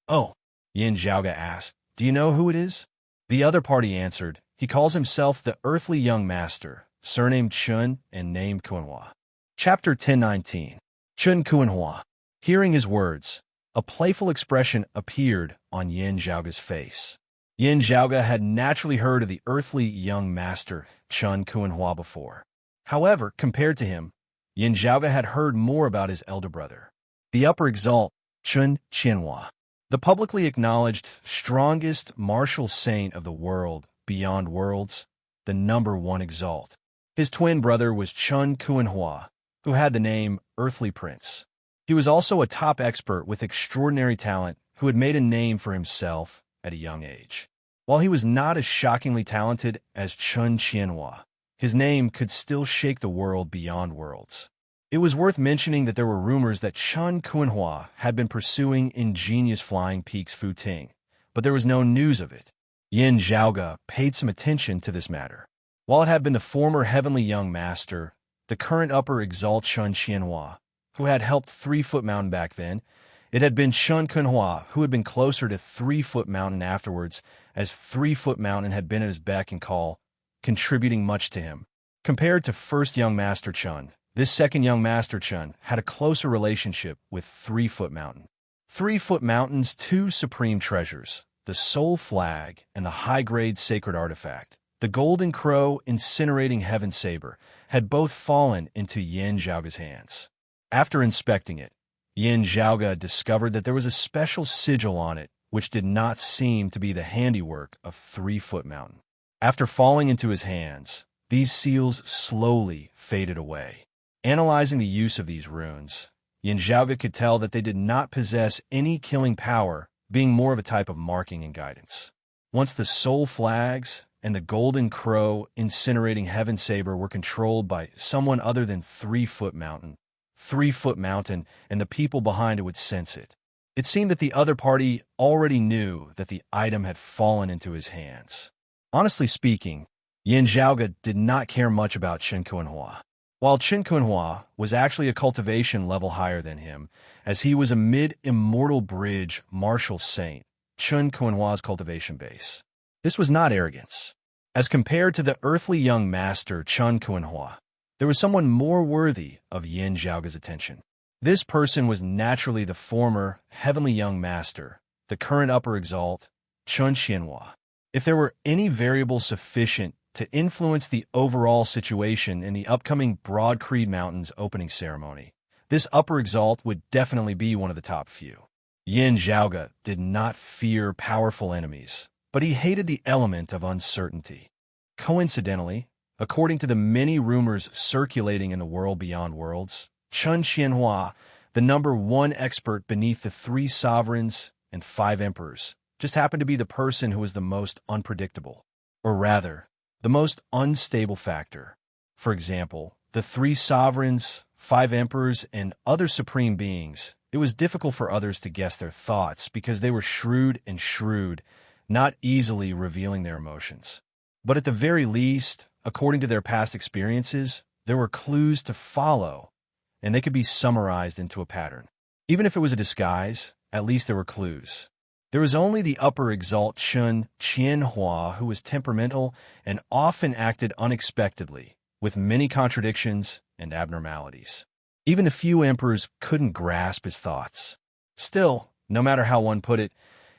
"Oh," Yin Zhaoge asked, "do you know who it is?" The other party answered, "He calls himself the Earthly Young Master, surnamed Chun and named Kuanhua." Chapter 10:19. Chun Kuanhua. Hearing his words, a playful expression appeared on Yin Zhaoge's face. Yin Zhaoge had naturally heard of the Earthly Young Master, Chun Kuanhua, before. However, compared to him, Yin Zhaoge had heard more about his elder brother, the Upper Exalt, Chun Qianhua, the publicly acknowledged strongest martial saint of the world beyond worlds, the #1 Exalt. His twin brother was Chun Kuanhua, who had the name Earthly Prince. He was also a top expert with extraordinary talent who had made a name for himself at a young age. While he was not as shockingly talented as Chun Qianhua, his name could still shake the world beyond worlds. It was worth mentioning that there were rumors that Chun Kuanhua had been pursuing ingenious flying peaks Futing, but there was no news of it. Yin Zhaoge paid some attention to this matter. While it had been the former Heavenly Young Master, the current Upper Exalt Chun Qianhua, who had helped 3-Foot Mountain back then, it had been Chun Kuanhua who had been closer to 3-Foot Mountain afterwards, as 3-Foot Mountain had been at his beck and call, contributing much to him. Compared to first Young Master Chun, this second Young Master Chun had a closer relationship with 3-Foot Mountain. 3-Foot Mountain's two supreme treasures, the Soul Flag and the high-grade sacred artifact, the Golden Crow incinerating Heaven Saber, had both fallen into Yin Zhaoge's hands. After inspecting it, Yin Zhaoge discovered that there was a special sigil on it which did not seem to be the handiwork of 3-Foot Mountain. After falling into his hands, these seals slowly faded away. Analyzing the use of these runes, Yin Zhaoge could tell that they did not possess any killing power, being more of a type of marking and guidance. Once the Soul Flags and the Golden Crow incinerating Heaven Saber were controlled by someone other than 3-Foot Mountain, 3-Foot Mountain and the people behind it would sense it. It seemed that the other party already knew that the item had fallen into his hands. Honestly speaking, Yin Zhaoge did not care much about Chun Kuanhua. While Chun Kuanhua was actually a cultivation level higher than him, as he was a mid-immortal bridge martial saint, Chun Kuanhua's cultivation base. This was not arrogance. As compared to the Earthly Young Master Chun Kuanhua, there was someone more worthy of Yin Zhaoge's attention. This person was naturally the former Heavenly Young Master, the current Upper Exalt, Chun Qianhua. If there were any variable sufficient to influence the overall situation in the upcoming Broad Creed Mountains opening ceremony. This upper exalt would definitely be one of the top few. Yin Zhaoge did not fear powerful enemies, but he hated the element of uncertainty. Coincidentally, according to the many rumors circulating in the world beyond worlds, Chen Qianhua, the #1 expert beneath the 3 sovereigns and 5 emperors, just happened to be the person who was the most unpredictable, or rather, the most unstable factor. For example, the 3 sovereigns, 5 emperors, and other supreme beings, it was difficult for others to guess their thoughts because they were shrewd, not easily revealing their emotions. But at the very least, according to their past experiences, there were clues to follow, and they could be summarized into a pattern. Even if it was a disguise, at least there were clues. There was only the upper exalt Chen Qianhua who was temperamental and often acted unexpectedly, with many contradictions and abnormalities. Even the few emperors couldn't grasp his thoughts. Still, no matter how one put it,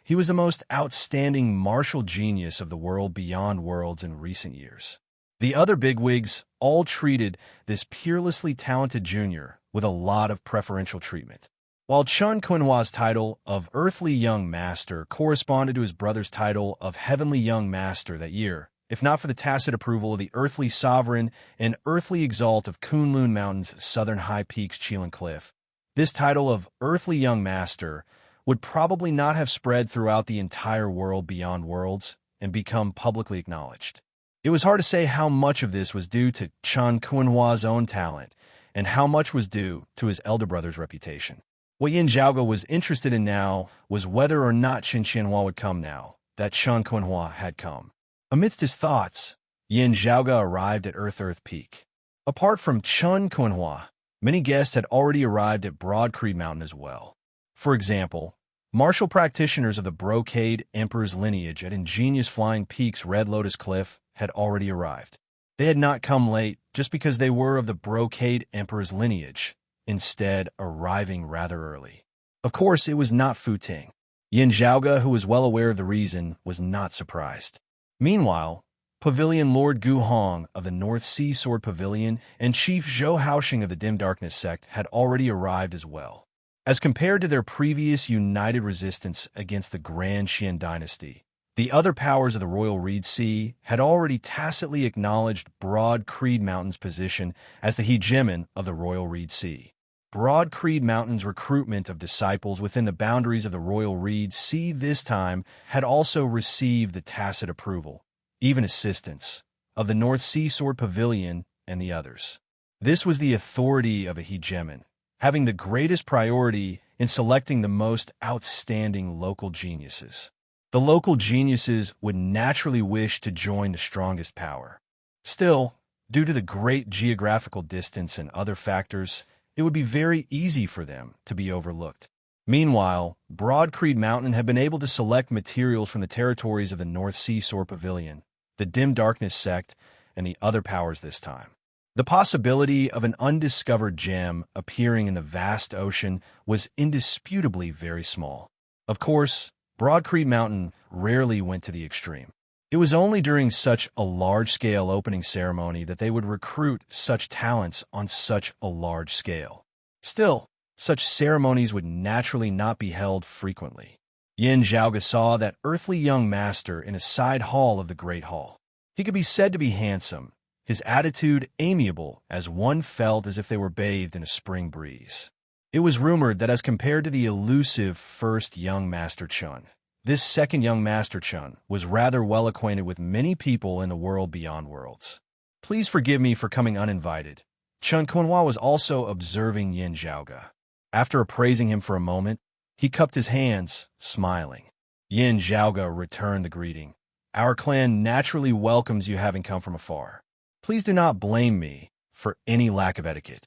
he was the most outstanding martial genius of the world beyond worlds in recent years. The other bigwigs all treated this peerlessly talented junior with a lot of preferential treatment. While Chen Qianhua's title of Earthly Young Master corresponded to his brother's title of Heavenly Young Master that year, if not for the tacit approval of the Earthly Sovereign and Earthly Exalt of Kunlun Mountain's southern high peaks Qilin Cliff, this title of Earthly Young Master would probably not have spread throughout the entire world beyond worlds and become publicly acknowledged. It was hard to say how much of this was due to Chen Qianhua's own talent and how much was due to his elder brother's reputation. What Yin Zhaoge was interested in now was whether or not Chen Qianhua would come now that Chen Qianhua had come. Amidst his thoughts, Yin Zhaoge arrived at Earth Peak. Apart from Chen Qianhua, many guests had already arrived at Broad Creed Mountain as well. For example, martial practitioners of the Brocade Emperor's lineage at ingenious Flying Peak's Red Lotus Cliff had already arrived. They had not come late just because they were of the Brocade Emperor's lineage, instead arriving rather early. Of course, it was not Fu Ting. Yin Zhaoge, who was well aware of the reason, was not surprised. Meanwhile, Pavilion Lord Gu Hong of the North Sea Sword Pavilion and Chief Zhou Haoxing of the Dim Darkness sect had already arrived as well. As compared to their previous united resistance against the Grand Xian dynasty, the other powers of the Royal Reed Sea had already tacitly acknowledged Broad Creed Mountain's position as the hegemon of the Royal Reed Sea. Broad Creed Mountain's recruitment of disciples within the boundaries of the Royal Reed Sea this time had also received the tacit approval, even assistance, of the North Sea Sword Pavilion and the others. This was the authority of a hegemon, having the greatest priority in selecting the most outstanding local geniuses. The local geniuses would naturally wish to join the strongest power. Still, due to the great geographical distance and other factors, it would be very easy for them to be overlooked. Meanwhile, Broad Creed Mountain had been able to select materials from the territories of the North Sea Sword Pavilion, the Dim Darkness sect, and the other powers this time. The possibility of an undiscovered gem appearing in the vast ocean was indisputably very small. Of course, Broad Creed Mountain rarely went to the extreme. It was only during such a large-scale opening ceremony that they would recruit such talents on such a large scale. Still, such ceremonies would naturally not be held frequently. Yin Zhaoge saw that earthly young master in a side hall of the Great Hall. He could be said to be handsome, his attitude amiable as one felt as if they were bathed in a spring breeze. It was rumored that as compared to the elusive first young Master Chen, this second young Master Chen was rather well acquainted with many people in the world beyond worlds. Please forgive me for coming uninvited. Chen Qianhua was also observing Yin Zhaoge. After appraising him for a moment, he cupped his hands, smiling. Yin Zhaoge returned the greeting. Our clan naturally welcomes you having come from afar. Please do not blame me for any lack of etiquette.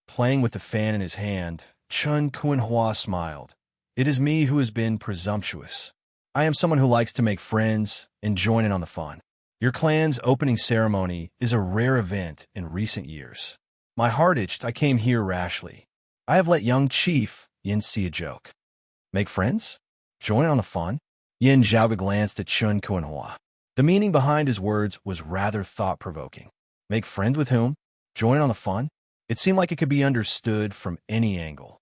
Playing with the fan in his hand, Chen Qianhua smiled. It is me who has been presumptuous. I am someone who likes to make friends and join in on the fun. Your clan's opening ceremony is a rare event in recent years. My heart itched I came here rashly. I have let young Chief Yin see a joke. Make friends? Join in on the fun? Yin Zhaoge glanced at Chen Qianhua. The meaning behind his words was rather thought-provoking. Make friends with whom? Join on the fun? It seemed like it could be understood from any angle.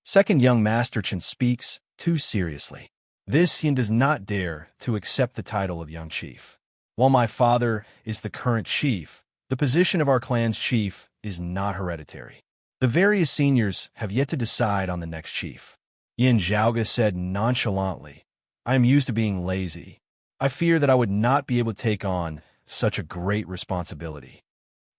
Second young Master Chen speaks too seriously. This Yin does not dare to accept the title of young chief. While my father is the current chief, the position of our clan's chief is not hereditary. The various seniors have yet to decide on the next chief. Yin Zhaoge said nonchalantly, I am used to being lazy. I fear that I would not be able to take on such a great responsibility.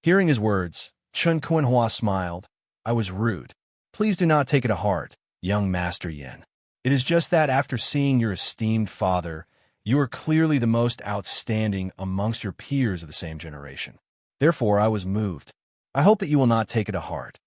Hearing his words, Chen Kuanhua smiled. I was rude. Please do not take it to heart, young Master Yin. It is just that after seeing your esteemed father, you are clearly the most outstanding amongst your peers of the same generation. Therefore, I was moved. I hope that you will not take it to heart.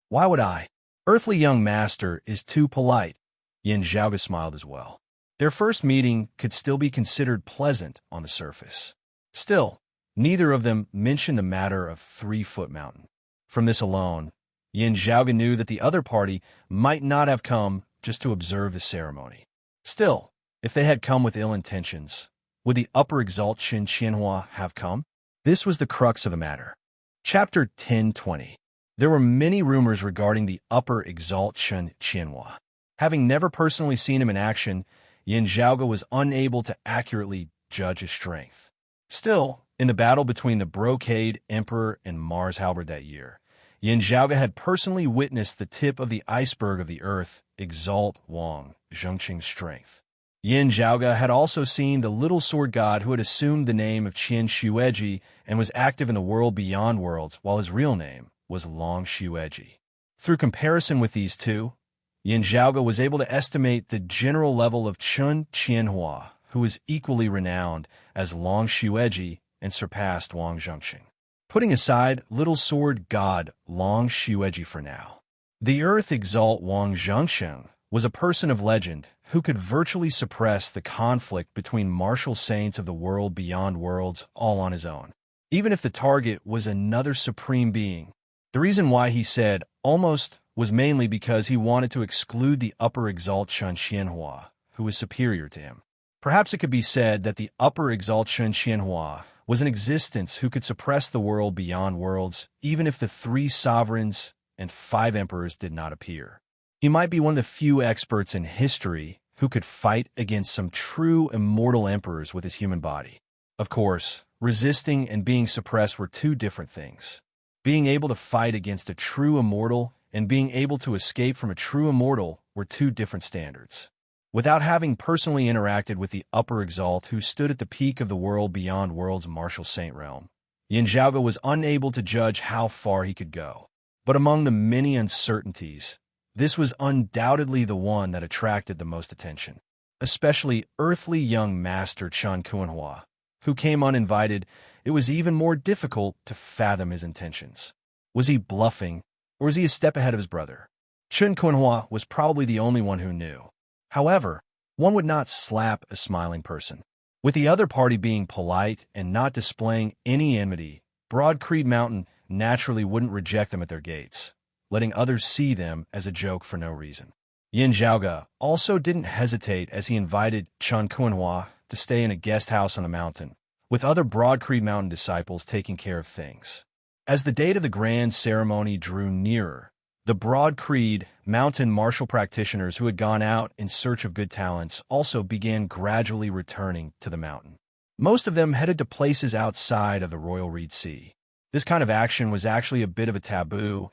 Why would I? Earthly young master is too polite. Yin Zhaoge smiled as well. Their first meeting could still be considered pleasant on the surface. Still, neither of them mentioned the matter of 3-foot mountain. From this alone, Yin Zhaoge knew that the other party might not have come just to observe the ceremony. Still, if they had come with ill intentions, would the upper exalt Qin Qianhua have come? This was the crux of the matter. Chapter 1020. There were many rumors regarding the upper exalt Qin Qianhua. Having never personally seen him in action, Yin Zhaoge was unable to accurately judge his strength. Still, in the battle between the Brocade Emperor and Mars Halberd that year, Yin Zhaoge had personally witnessed the tip of the iceberg of the earth exalt Wang Zhengqing's strength. Yin Zhaoge had also seen the little sword god who had assumed the name of Qian Xueji and was active in the world beyond worlds, while his real name was Long Xueji. Through comparison with these two, Yin Zhaoge was able to estimate the general level of Qin Qianhua, who was equally renowned as Long Xueji and surpassed Wang Zhengqing. Putting aside little sword god Long Xueji for now, the earth exalt Wang Zhengqing was a person of legend who could virtually suppress the conflict between martial saints of the world beyond worlds all on his own, even if the target was another supreme being. The reason why he said almost was mainly because he wanted to exclude the upper exalt Qin Qianhua, who was superior to him. Perhaps it could be said that the upper exalt Qin Qianhua was an existence who could suppress the world beyond worlds, even if the 3 sovereigns and 5 emperors did not appear. He might be one of the few experts in history who could fight against some true immortal emperors with his human body. Of course, resisting and being suppressed were 2 different things. Being able to fight against a true immortal and being able to escape from a true immortal were 2 different standards. Without having personally interacted with the upper exalt who stood at the peak of the world beyond world's martial saint realm, Yin Zhaoge was unable to judge how far he could go. But among the many uncertainties, this was undoubtedly the one that attracted the most attention, especially earthly young Master Chen Kuanhua, who came uninvited. It was even more difficult to fathom his intentions. Was he bluffing, or was he a step ahead of his brother? Chen Kuanhua was probably the only one who knew. However, one would not slap a smiling person. With the other party being polite and not displaying any enmity, Broad Creed Mountain naturally wouldn't reject them at their gates, letting others see them as a joke for no reason. Yin Zhaoge also didn't hesitate as he invited Chen Kuanhua to stay in a guest house on the mountain, with other Broad Creed Mountain disciples taking care of things. As the date of the grand ceremony drew nearer, the Broad Creed Mountain martial practitioners who had gone out in search of good talents also began gradually returning to the mountain. Most of them headed to places outside of the Royal Reed Sea. This kind of action was actually a bit of a taboo,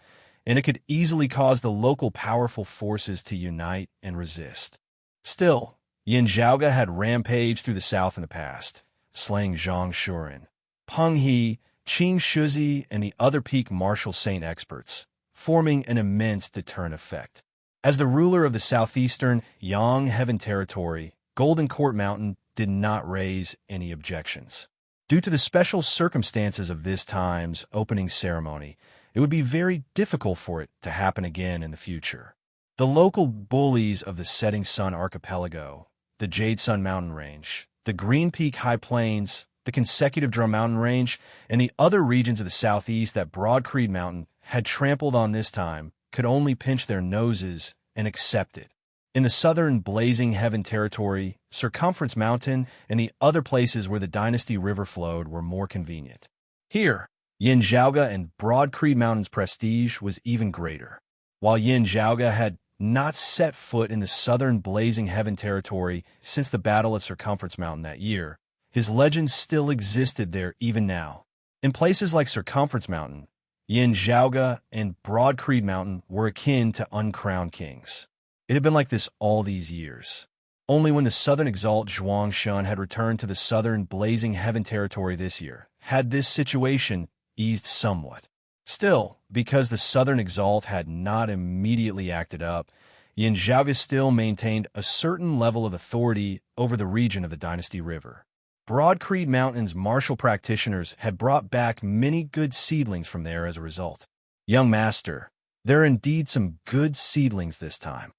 and it could easily cause the local powerful forces to unite and resist. Still, Yin Zhaoge had rampaged through the south in the past, slaying Zhang Shuren, Peng He, Qing Shuzi, and the other peak martial saint experts, forming an immense deterrent effect. As the ruler of the southeastern Yang Heaven Territory, Golden Court Mountain did not raise any objections. Due to the special circumstances of this time's opening ceremony, it would be very difficult for it to happen again in the future. The local bullies of the Setting Sun Archipelago, the Jade Sun Mountain Range, the Green Peak High Plains, the Consecutive Drum Mountain Range, and the other regions of the southeast that Broad Creed Mountain had trampled on this time could only pinch their noses and accept it. In the southern Blazing Heaven Territory, Circumference Mountain, and the other places where the Dynasty River flowed were more convenient. Here, Yin Zhaoge and Broad Creed Mountain's prestige was even greater. While Yin Zhaoge had not set foot in the southern Blazing Heaven territory since the Battle of Circumference Mountain that year, his legends still existed there even now. In places like Circumference Mountain, Yin Zhaoge and Broad Creed Mountain were akin to uncrowned kings. It had been like this all these years. Only when the southern exalt Zhuang Shun had returned to the southern Blazing Heaven territory this year had this situation eased somewhat. Still, because the southern exalt had not immediately acted up, Yin Zhaoge still maintained a certain level of authority over the region of the Dynasty River. Broad Creed Mountain's martial practitioners had brought back many good seedlings from there as a result. Young Master, there are indeed some good seedlings this time.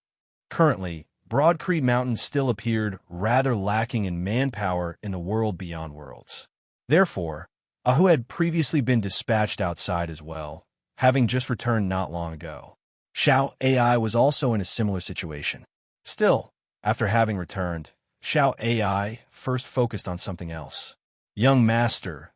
Currently, Broad Creed Mountain still appeared rather lacking in manpower in the world beyond worlds. Therefore, Ahu had previously been dispatched outside as well, having just returned not long ago. Xiao Ai was also in a similar situation. Still, after having returned, Xiao Ai first focused on something else. Young Master,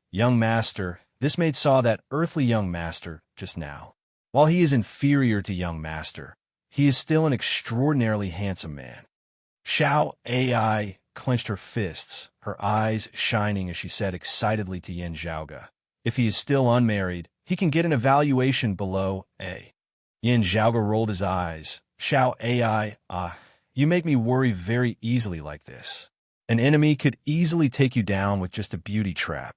this maid saw that earthly young master just now. While he is inferior to young master, he is still an extraordinarily handsome man. Xiao Ai clenched her fists, her eyes shining as she said excitedly to Yin Zhaoge, "If he is still unmarried, he can get an evaluation below A." Yin Zhaoge rolled his eyes. Xiao Ai, you make me worry very easily like this. An enemy could easily take you down with just a beauty trap.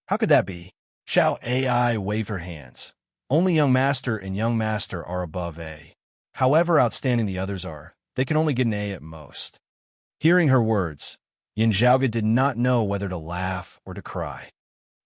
How could that be? Xiao Ai waved her hands. Only young master and young master are above A. However outstanding the others are, they can only get an A at most. Hearing her words, Yin Zhaoge did not know whether to laugh or to cry.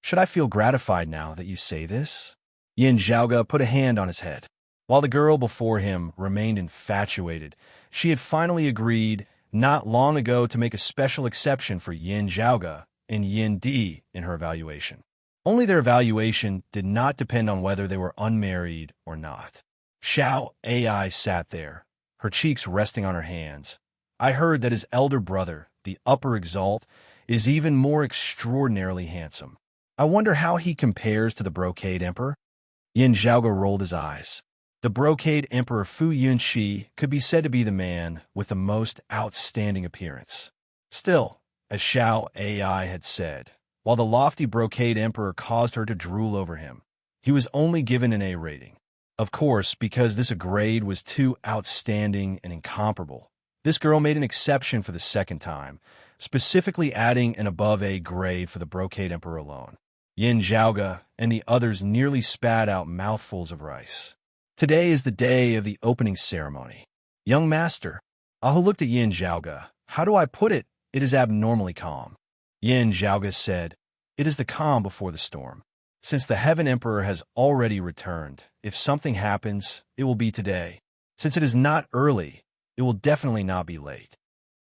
Should I feel gratified now that you say this? Yin Zhaoge put a hand on his head. While the girl before him remained infatuated, she had finally agreed not long ago to make a special exception for Yin Zhaoge and Yin Di in her evaluation. Only their evaluation did not depend on whether they were unmarried or not. Xiao Ai sat there, her cheeks resting on her hands. I heard that his elder brother, the upper exalt, is even more extraordinarily handsome. I wonder how he compares to the Brocade Emperor? Yin Zhaoge rolled his eyes. The Brocade Emperor Fu Yunxi could be said to be the man with the most outstanding appearance. Still, as Xiao Ai had said, while the lofty Brocade Emperor caused her to drool over him, he was only given an A rating. Of course, because this grade was too outstanding and incomparable, this girl made an exception for the second time, specifically adding an above A grade for the Brocade Emperor alone. Yin Zhaoge and the others nearly spat out mouthfuls of rice. Today is the day of the opening ceremony. Young master, Ahu looked at Yin Zhaoge. How do I put it? It is abnormally calm. Yin Zhaoge said, it is the calm before the storm. Since the Heaven Emperor has already returned, if something happens, it will be today. Since it is not early, it will definitely not be late.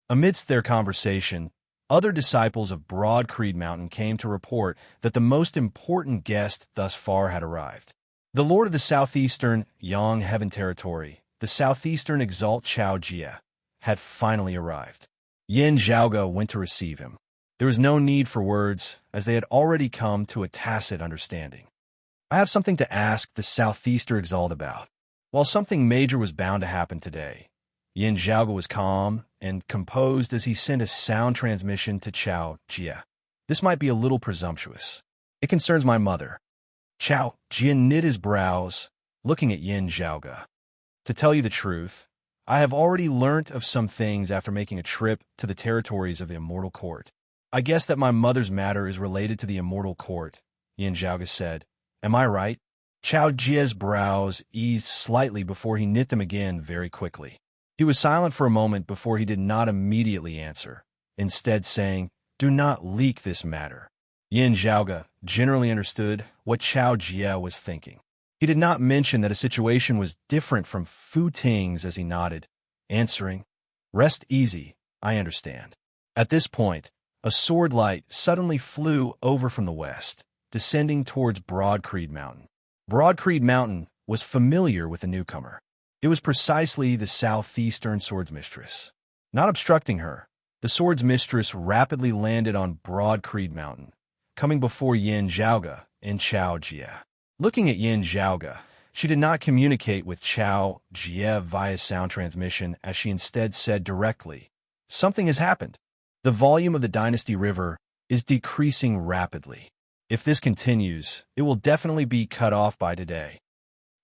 Amidst their conversation, other disciples of Broad Creed Mountain came to report that the most important guest thus far had arrived. The Lord of the Southeastern Yang Heaven Territory, the Southeastern Exalt Chao Jie, had finally arrived. Yin Zhaoge went to receive him. There was no need for words, as they had already come to a tacit understanding. I have something to ask the Southeastern Exalt about. While something major was bound to happen today, Yin Zhaoge was calm and composed as he sent a sound transmission to Chao Jie. This might be a little presumptuous. It concerns my mother. Chao Jie knit his brows, looking at Yin Zhaoge. To tell you the truth, I have already learnt of some things after making a trip to the territories of the Immortal Court. I guess that my mother's matter is related to the Immortal Court, Yin Zhaoge said. Am I right? Chao Jie's brows eased slightly before he knit them again very quickly. He was silent for a moment before he did not immediately answer, instead saying, do not leak this matter. Yin Zhaoge generally understood what Chao Jie was thinking. He did not mention that a situation was different from Fu Ting's as he nodded, answering, rest easy, I understand. At this point, a sword light suddenly flew over from the west, descending towards Broad Creed Mountain. Broad Creed Mountain was familiar with the newcomer. It was precisely the Southeastern Swordsmistress. Not obstructing her, The sword's mistress rapidly landed on Broad Creed Mountain, coming before Yin Zhaoge in Chao Jie. Looking at Yin Zhaoge, she did not communicate with Chao Jie via sound transmission, as she instead said directly, "Something has happened. The volume of the Dynasty River is decreasing rapidly. If this continues, it will definitely be cut off by today."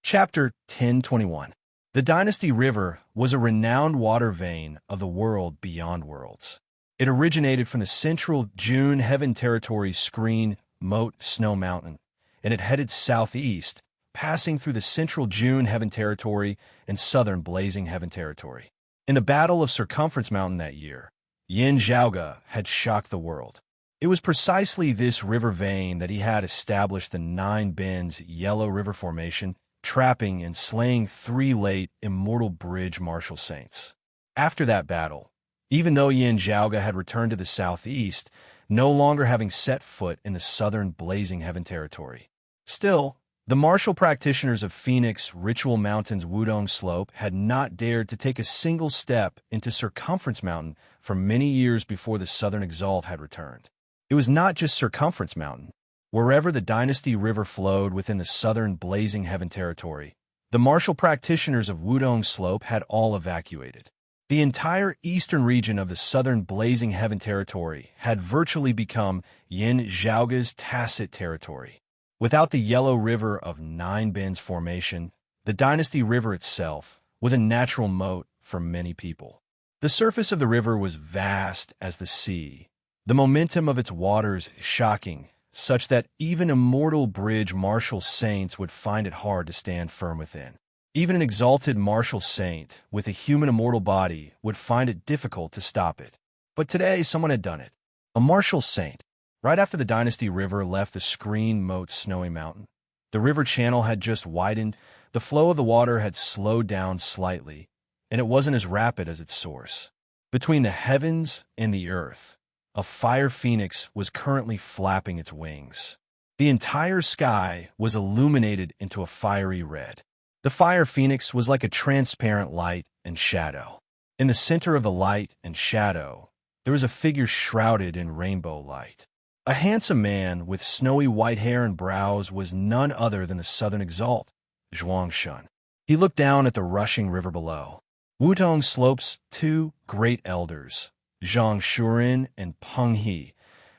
Chapter 1021. The Dynasty River was a renowned water vein of the world beyond worlds. It originated from the central June Heaven Territory's screen Moat Snow Mountain, and it headed southeast, passing through the central June Heaven Territory and southern Blazing Heaven Territory. In the Battle of Circumference Mountain that year, Yin Zhaoge had shocked the world. It was precisely this river vein that he had established the Nine Bends Yellow River Formation, trapping and slaying 3 late immortal bridge martial saints. After that battle, even though Yin Zhaoge had returned to the southeast, no longer having set foot in the southern Blazing Heaven Territory. Still, the martial practitioners of Phoenix Ritual Mountain's Wudong Slope had not dared to take a single step into Circumference Mountain for many years before the Southern Exalt had returned. It was not just Circumference Mountain. Wherever the Dynasty River flowed within the southern Blazing Heaven Territory, the martial practitioners of Wudong Slope had all evacuated. The entire eastern region of the southern Blazing Heaven Territory had virtually become Yin Zhaoge's tacit territory. Without the Yellow River of Nine Bends Formation, the Dynasty River itself was a natural moat for many people. The surface of the river was vast as the sea. The momentum of its waters shocking, such that even immortal bridge martial saints would find it hard to stand firm within. Even an exalted martial saint with a human immortal body would find it difficult to stop it. But today, someone had done it. A martial saint. Right after the Dynasty River left the screen moat Snowy Mountain, the river channel had just widened, the flow of the water had slowed down slightly, and it wasn't as rapid as its source. Between the heavens and the earth, a fire phoenix was currently flapping its wings. The entire sky was illuminated into a fiery red. The fire phoenix was like a transparent light and shadow. In the center of the light and shadow, there was a figure shrouded in rainbow light. A handsome man with snowy white hair and brows was none other than the Southern Exalt, Zhuang Shun. He looked down at the rushing river below. Wudong Slope's 2 great elders, Zhang Shuren and Peng He,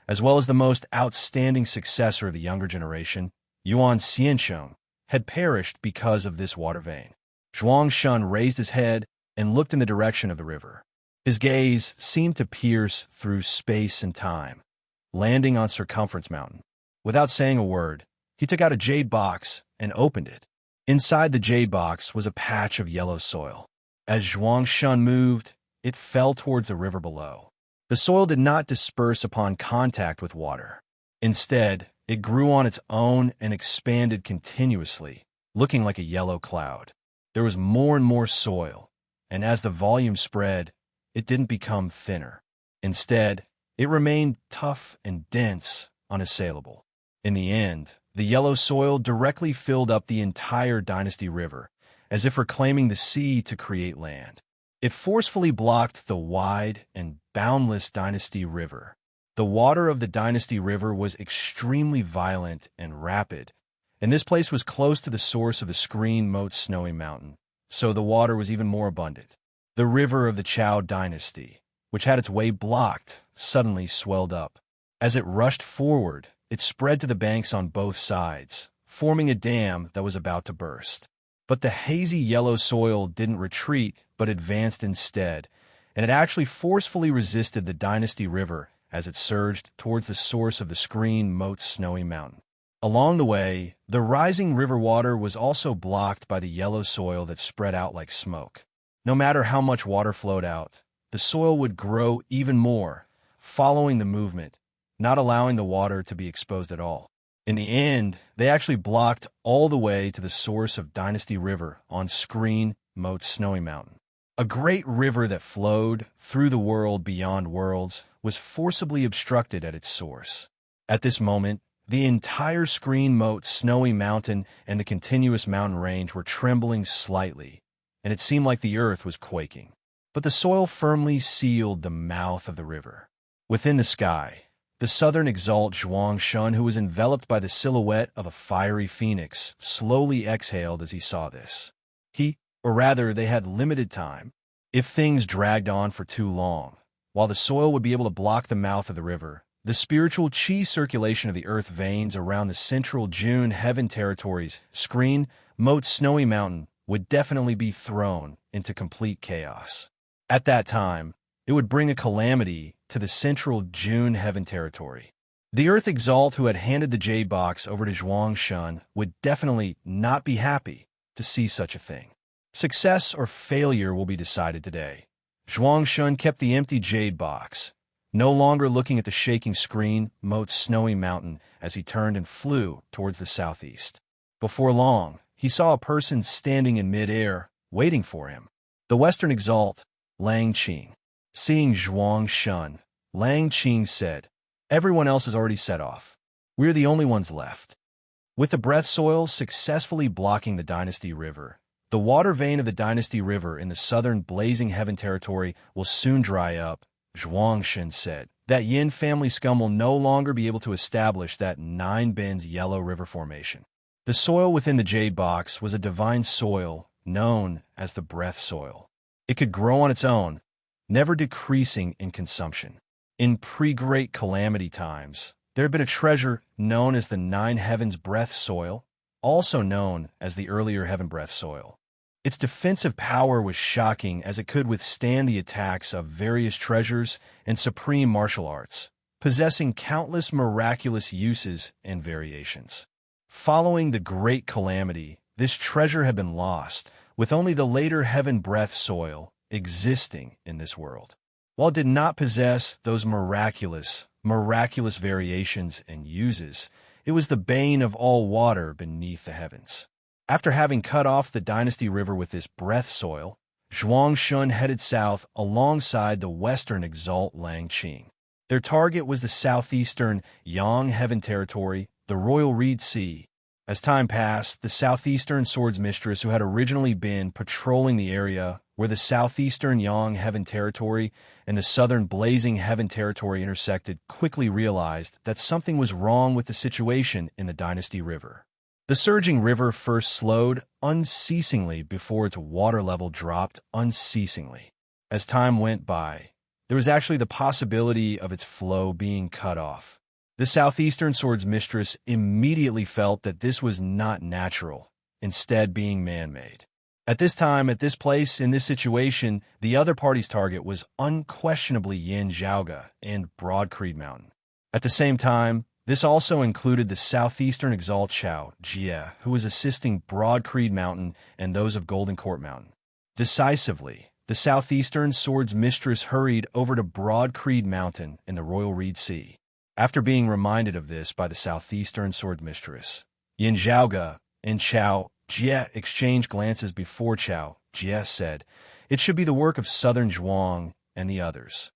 as well as the most outstanding successor of the younger generation, Yuan Xiansheng, had perished because of this water vein. Zhuang Shun raised his head and looked in the direction of the river. His gaze seemed to pierce through space and time, landing on Circumference Mountain. Without saying a word, he took out a jade box and opened it. Inside the jade box was a patch of yellow soil. As Zhuang Shun moved, it fell towards the river below. The soil did not disperse upon contact with water. Instead, it grew on its own and expanded continuously, looking like a yellow cloud. There was more and more soil, and as the volume spread, it didn't become thinner. Instead, it remained tough and dense, unassailable. In the end, the yellow soil directly filled up the entire Dynasty River, as if reclaiming the sea to create land. It forcefully blocked the wide and boundless Dynasty River. The water of the Dynasty River was extremely violent and rapid, and this place was close to the source of the screen moat Snowy Mountain, so the water was even more abundant. The river of the Chao Dynasty, which had its way blocked, suddenly swelled up. As it rushed forward, it spread to the banks on both sides, forming a dam that was about to burst. But the hazy yellow soil didn't retreat, but advanced instead, and it actually forcefully resisted the Dynasty River as it surged towards the source of the screen moat Snowy Mountain. Along the way, the rising river water was also blocked by the yellow soil that spread out like smoke. No matter how much water flowed out, the soil would grow even more, following the movement, not allowing the water to be exposed at all. In the end, they actually blocked all the way to the source of Dynasty River on screen moat Snowy Mountain. A great river that flowed through the world beyond worlds was forcibly obstructed at its source. At this moment, the entire screen moat Snowy Mountain and the continuous mountain range were trembling slightly, and it seemed like the earth was quaking. but the soil firmly sealed the mouth of the river. Within the sky, the southern exalt Zhuangshun, who was enveloped by the silhouette of a fiery phoenix, slowly exhaled as he saw this. Or rather, they had limited time. If things dragged on for too long, while the soil would be able to block the mouth of the river, the spiritual qi circulation of the earth veins around the central June heaven territories, screen, moat snowy mountain, would definitely be thrown into complete chaos. At that time, it would bring a calamity to the central June heaven territory. The Earth Exalt who had handed the jade box over to Zhuangshun would definitely not be happy to see such a thing. Success or failure will be decided today. Zhuangshun kept the empty jade box, no longer looking at the shaking screen, moat snowy mountain as he turned and flew towards the southeast. Before long, he saw a person standing in mid-air, waiting for him. The Western Exalt, Lang Qing. Seeing Zhuangshun, Lang Qing said, "Everyone else has already set off. We're the only ones left." With the breath soil successfully blocking the Dynasty River, the water vein of the Dynasty River in the southern blazing heaven territory will soon dry up, Zhuangshun said. That Yin family scum will no longer be able to establish that 9 bends yellow river formation. The soil within the jade box was a divine soil known as the breath soil. It could grow on its own, never decreasing in consumption. In pre-Great Calamity times, there had been a treasure known as the 9 heavens breath soil, also known as the earlier heaven breath soil. Its defensive power was shocking as it could withstand the attacks of various treasures and supreme martial arts, possessing countless miraculous uses and variations. Following the Great Calamity, this treasure had been lost, with only the later heaven breath soil existing in this world. While it did not possess those miraculous variations and uses, it was the bane of all water beneath the heavens. After having cut off the Dynasty River with this breath soil, Zhuangshun headed south alongside the western Exalt Lang Qing. Their target was the southeastern Yang Heaven Territory, the Royal Reed Sea. As time passed, the southeastern Swords Mistress, who had originally been patrolling the area where the southeastern Yang Heaven Territory and the southern Blazing Heaven Territory intersected, quickly realized that something was wrong with the situation in the Dynasty River. The surging river first slowed unceasingly before its water level dropped unceasingly. As time went by, there was actually the possibility of its flow being cut off. The southeastern Swords Mistress immediately felt that this was not natural, instead being man-made. At this time, at this place, in this situation, the other party's target was unquestionably Yin Zhaoga and Broad Creed Mountain. At the same time, this also included the southeastern Exalt Chao Jie, who was assisting Broad Creed Mountain and those of Golden Court Mountain. Decisively, the southeastern Swords Mistress hurried over to Broad Creed Mountain in the Royal Reed Sea. After being reminded of this by the southeastern Sword Mistress, Yin Zhaoga and Chao Jie exchanged glances before Chao Jie said, "It should be the work of Southern Zhuang and the others."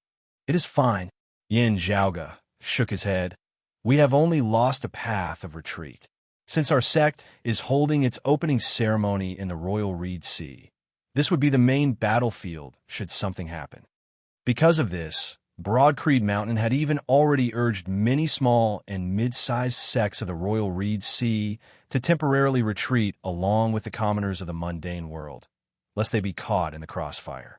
"It is fine." Yin Zhaoga shook his head. "We have only lost a path of retreat. Since our sect is holding its opening ceremony in the Royal Reed Sea, this would be the main battlefield should something happen. Because of this, Broad Creed Mountain had even already urged many small and mid-sized sects of the Royal Reed Sea to temporarily retreat along with the commoners of the mundane world, lest they be caught in the crossfire.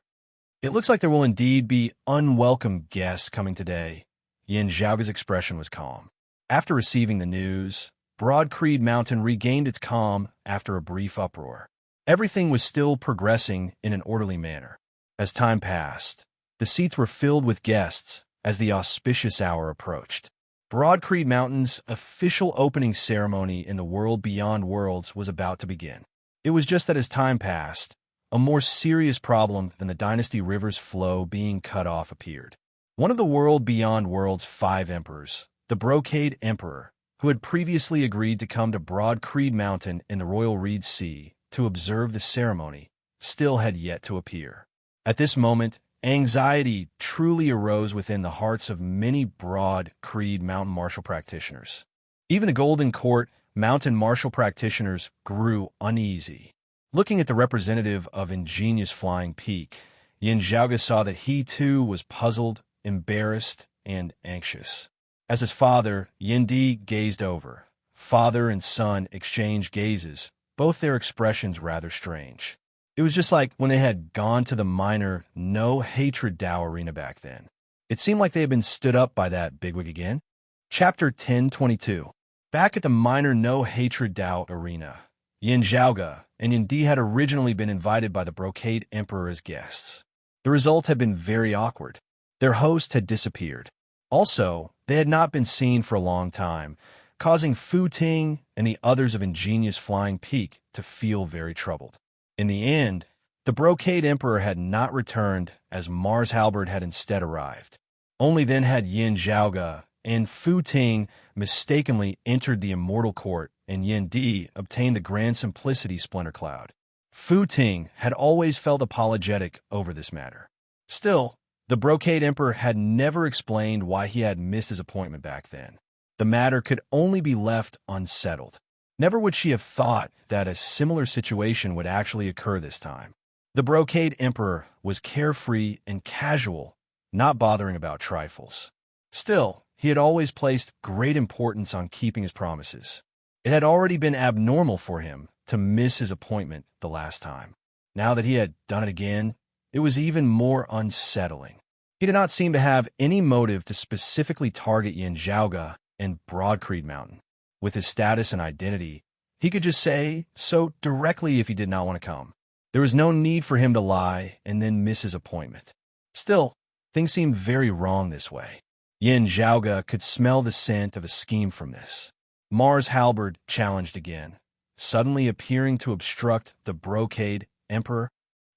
It looks like there will indeed be unwelcome guests coming today." Yin Zhaoga's expression was calm. After receiving the news, Broad Creed Mountain regained its calm after a brief uproar. Everything was still progressing in an orderly manner. As time passed, the seats were filled with guests as the auspicious hour approached. Broad Creed Mountain's official opening ceremony in the world beyond worlds was about to begin. It was just that as time passed, a more serious problem than the Dynasty River's flow being cut off appeared. One of the world beyond worlds' 5 emperors, the Brocade Emperor, who had previously agreed to come to Broad Creed Mountain in the Royal Reed Sea to observe the ceremony, still had yet to appear. At this moment, anxiety truly arose within the hearts of many Broad Creed Mountain martial practitioners. Even the Golden Court Mountain martial practitioners grew uneasy. Looking at the representative of Ingenious Flying Peak, Yin Zhaoge saw that he too was puzzled, embarrassed, and anxious. As his father, Yin Di, gazed over, father and son exchanged gazes, both their expressions rather strange. It was just like when they had gone to the minor no-hatred Tao arena back then. It seemed like they had been stood up by that bigwig again. Chapter 1022. Back at the minor no-hatred Tao arena, Yin Zhaoge and Yin Di had originally been invited by the Brocade Emperor as guests. The result had been very awkward. Their host had disappeared. Also, they had not been seen for a long time, causing Fu Ting and the others of Ingenious Flying Peak to feel very troubled. In the end, the Brocade Emperor had not returned as Mars Halberd had instead arrived. Only then had Yin Zhaoge and Fu Ting mistakenly entered the Immortal Court and Yin Di obtained the Grand Simplicity Splinter Cloud. Fu Ting had always felt apologetic over this matter. Still, the Brocade Emperor had never explained why he had missed his appointment back then. The matter could only be left unsettled. Never would she have thought that a similar situation would actually occur this time. The Brocade Emperor was carefree and casual, not bothering about trifles. Still, he had always placed great importance on keeping his promises. It had already been abnormal for him to miss his appointment the last time. Now that he had done it again, it was even more unsettling. He did not seem to have any motive to specifically target Yin Zhaoge and Broadcreed Mountain. With his status and identity, he could just say so directly if he did not want to come. There was no need for him to lie and then miss his appointment. Still, things seemed very wrong this way. Yin Zhaoge could smell the scent of a scheme from this. Mars Halberd challenged again, suddenly appearing to obstruct the Brocade Emperor.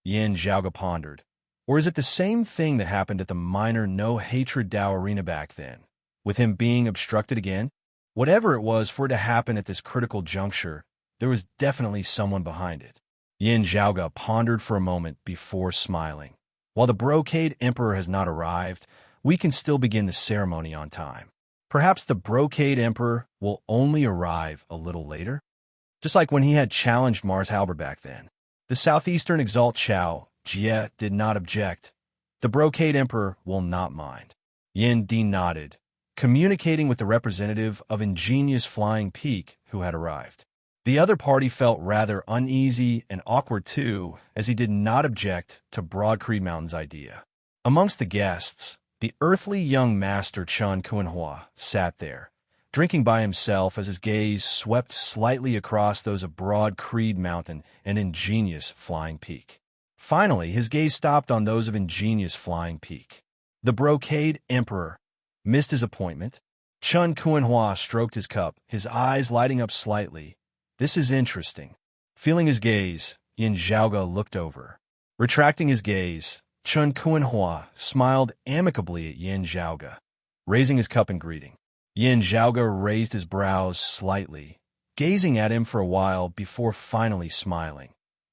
Yin Zhaoge pondered. Or is it the same thing that happened at the minor no-hatred Tao arena back then, with him being obstructed again? Whatever it was for it to happen at this critical juncture, there was definitely someone behind it. Yin Zhaoge pondered for a moment before smiling. While the Brocade Emperor has not arrived, we can still begin the ceremony on time. Perhaps the Brocade Emperor will only arrive a little later? Just like when he had challenged Mars Halberd back then. The Southeastern Exalt Chao, Jie, did not object. The Brocade Emperor will not mind. Yin Di nodded, communicating with the representative of Ingenious Flying Peak who had arrived. The other party felt rather uneasy and awkward too, as he did not object to Broadcreed Mountain's idea. Amongst the guests, the earthly young master Chun Kuanhua sat there, drinking by himself as his gaze swept slightly across those of Broadcreed Mountain and Ingenious Flying Peak. Finally, his gaze stopped on those of Ingenious Flying Peak. The Brocade Emperor missed his appointment. Chun Kuanhua stroked his cup, his eyes lighting up slightly. This is interesting. Feeling his gaze, Yin Zhaoge looked over. Retracting his gaze, Chun Kuanhua smiled amicably at Yin Zhaoge, raising his cup in greeting. Yin Zhaoge raised his brows slightly, gazing at him for a while before finally smiling,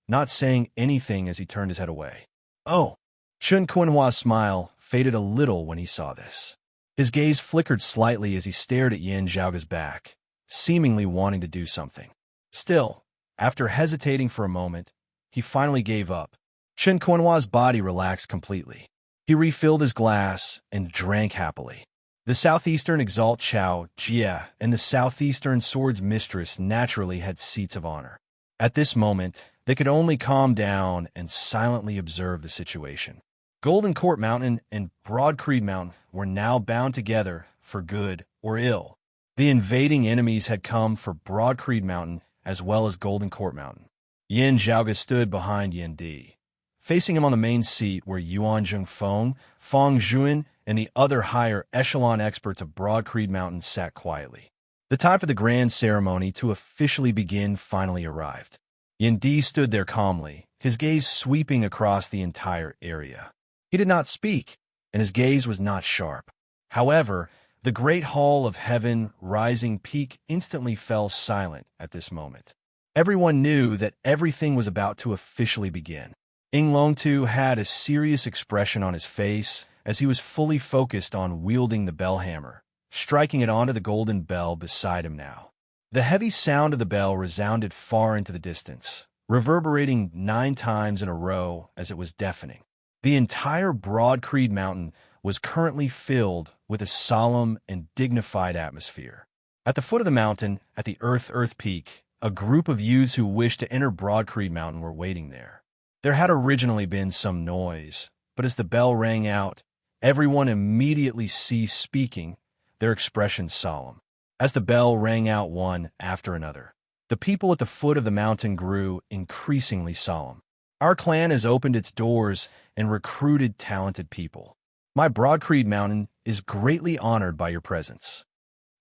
not saying anything as he turned his head away. Oh! Chun Kuanhua's smile faded a little when he saw this. His gaze flickered slightly as he stared at Yin Zhaoge's back, seemingly wanting to do something. Still, after hesitating for a moment, he finally gave up. Chun Kuanhua's body relaxed completely. He refilled his glass and drank happily. The Southeastern Exalt Chao, Jie, and the Southeastern Sword's Mistress naturally had seats of honor. At this moment, they could only calm down and silently observe the situation. Golden Court Mountain and Broadcreed Mountain were now bound together for good or ill. The invading enemies had come for Broadcreed Mountain as well as Golden Court Mountain. Yin Zhaoge stood behind Yin Di. Facing him on the main seat were Yuan Zhengfeng, Fang Zhuan, and the other higher echelon experts of Broadcreed Mountain sat quietly. The time for the grand ceremony to officially begin finally arrived. Yin Di stood there calmly, his gaze sweeping across the entire area. He did not speak, and his gaze was not sharp. However, the great hall of heaven rising peak instantly fell silent at this moment. Everyone knew that everything was about to officially begin. Ing Longtu had a serious expression on his face as he was fully focused on wielding the bell hammer, striking it onto the golden bell beside him now. The heavy sound of the bell resounded far into the distance, reverberating 9 times in a row as it was deafening. The entire Broad Creed Mountain was currently filled with a solemn and dignified atmosphere. At the foot of the mountain, at the Earth Peak, a group of youths who wished to enter Broad Creed Mountain were waiting there. There had originally been some noise, but as the bell rang out, everyone immediately ceased speaking, their expressions solemn. As the bell rang out one after another, the people at the foot of the mountain grew increasingly solemn. Our clan has opened its doors and recruited talented people. My Broad Creed Mountain is greatly honored by your presence.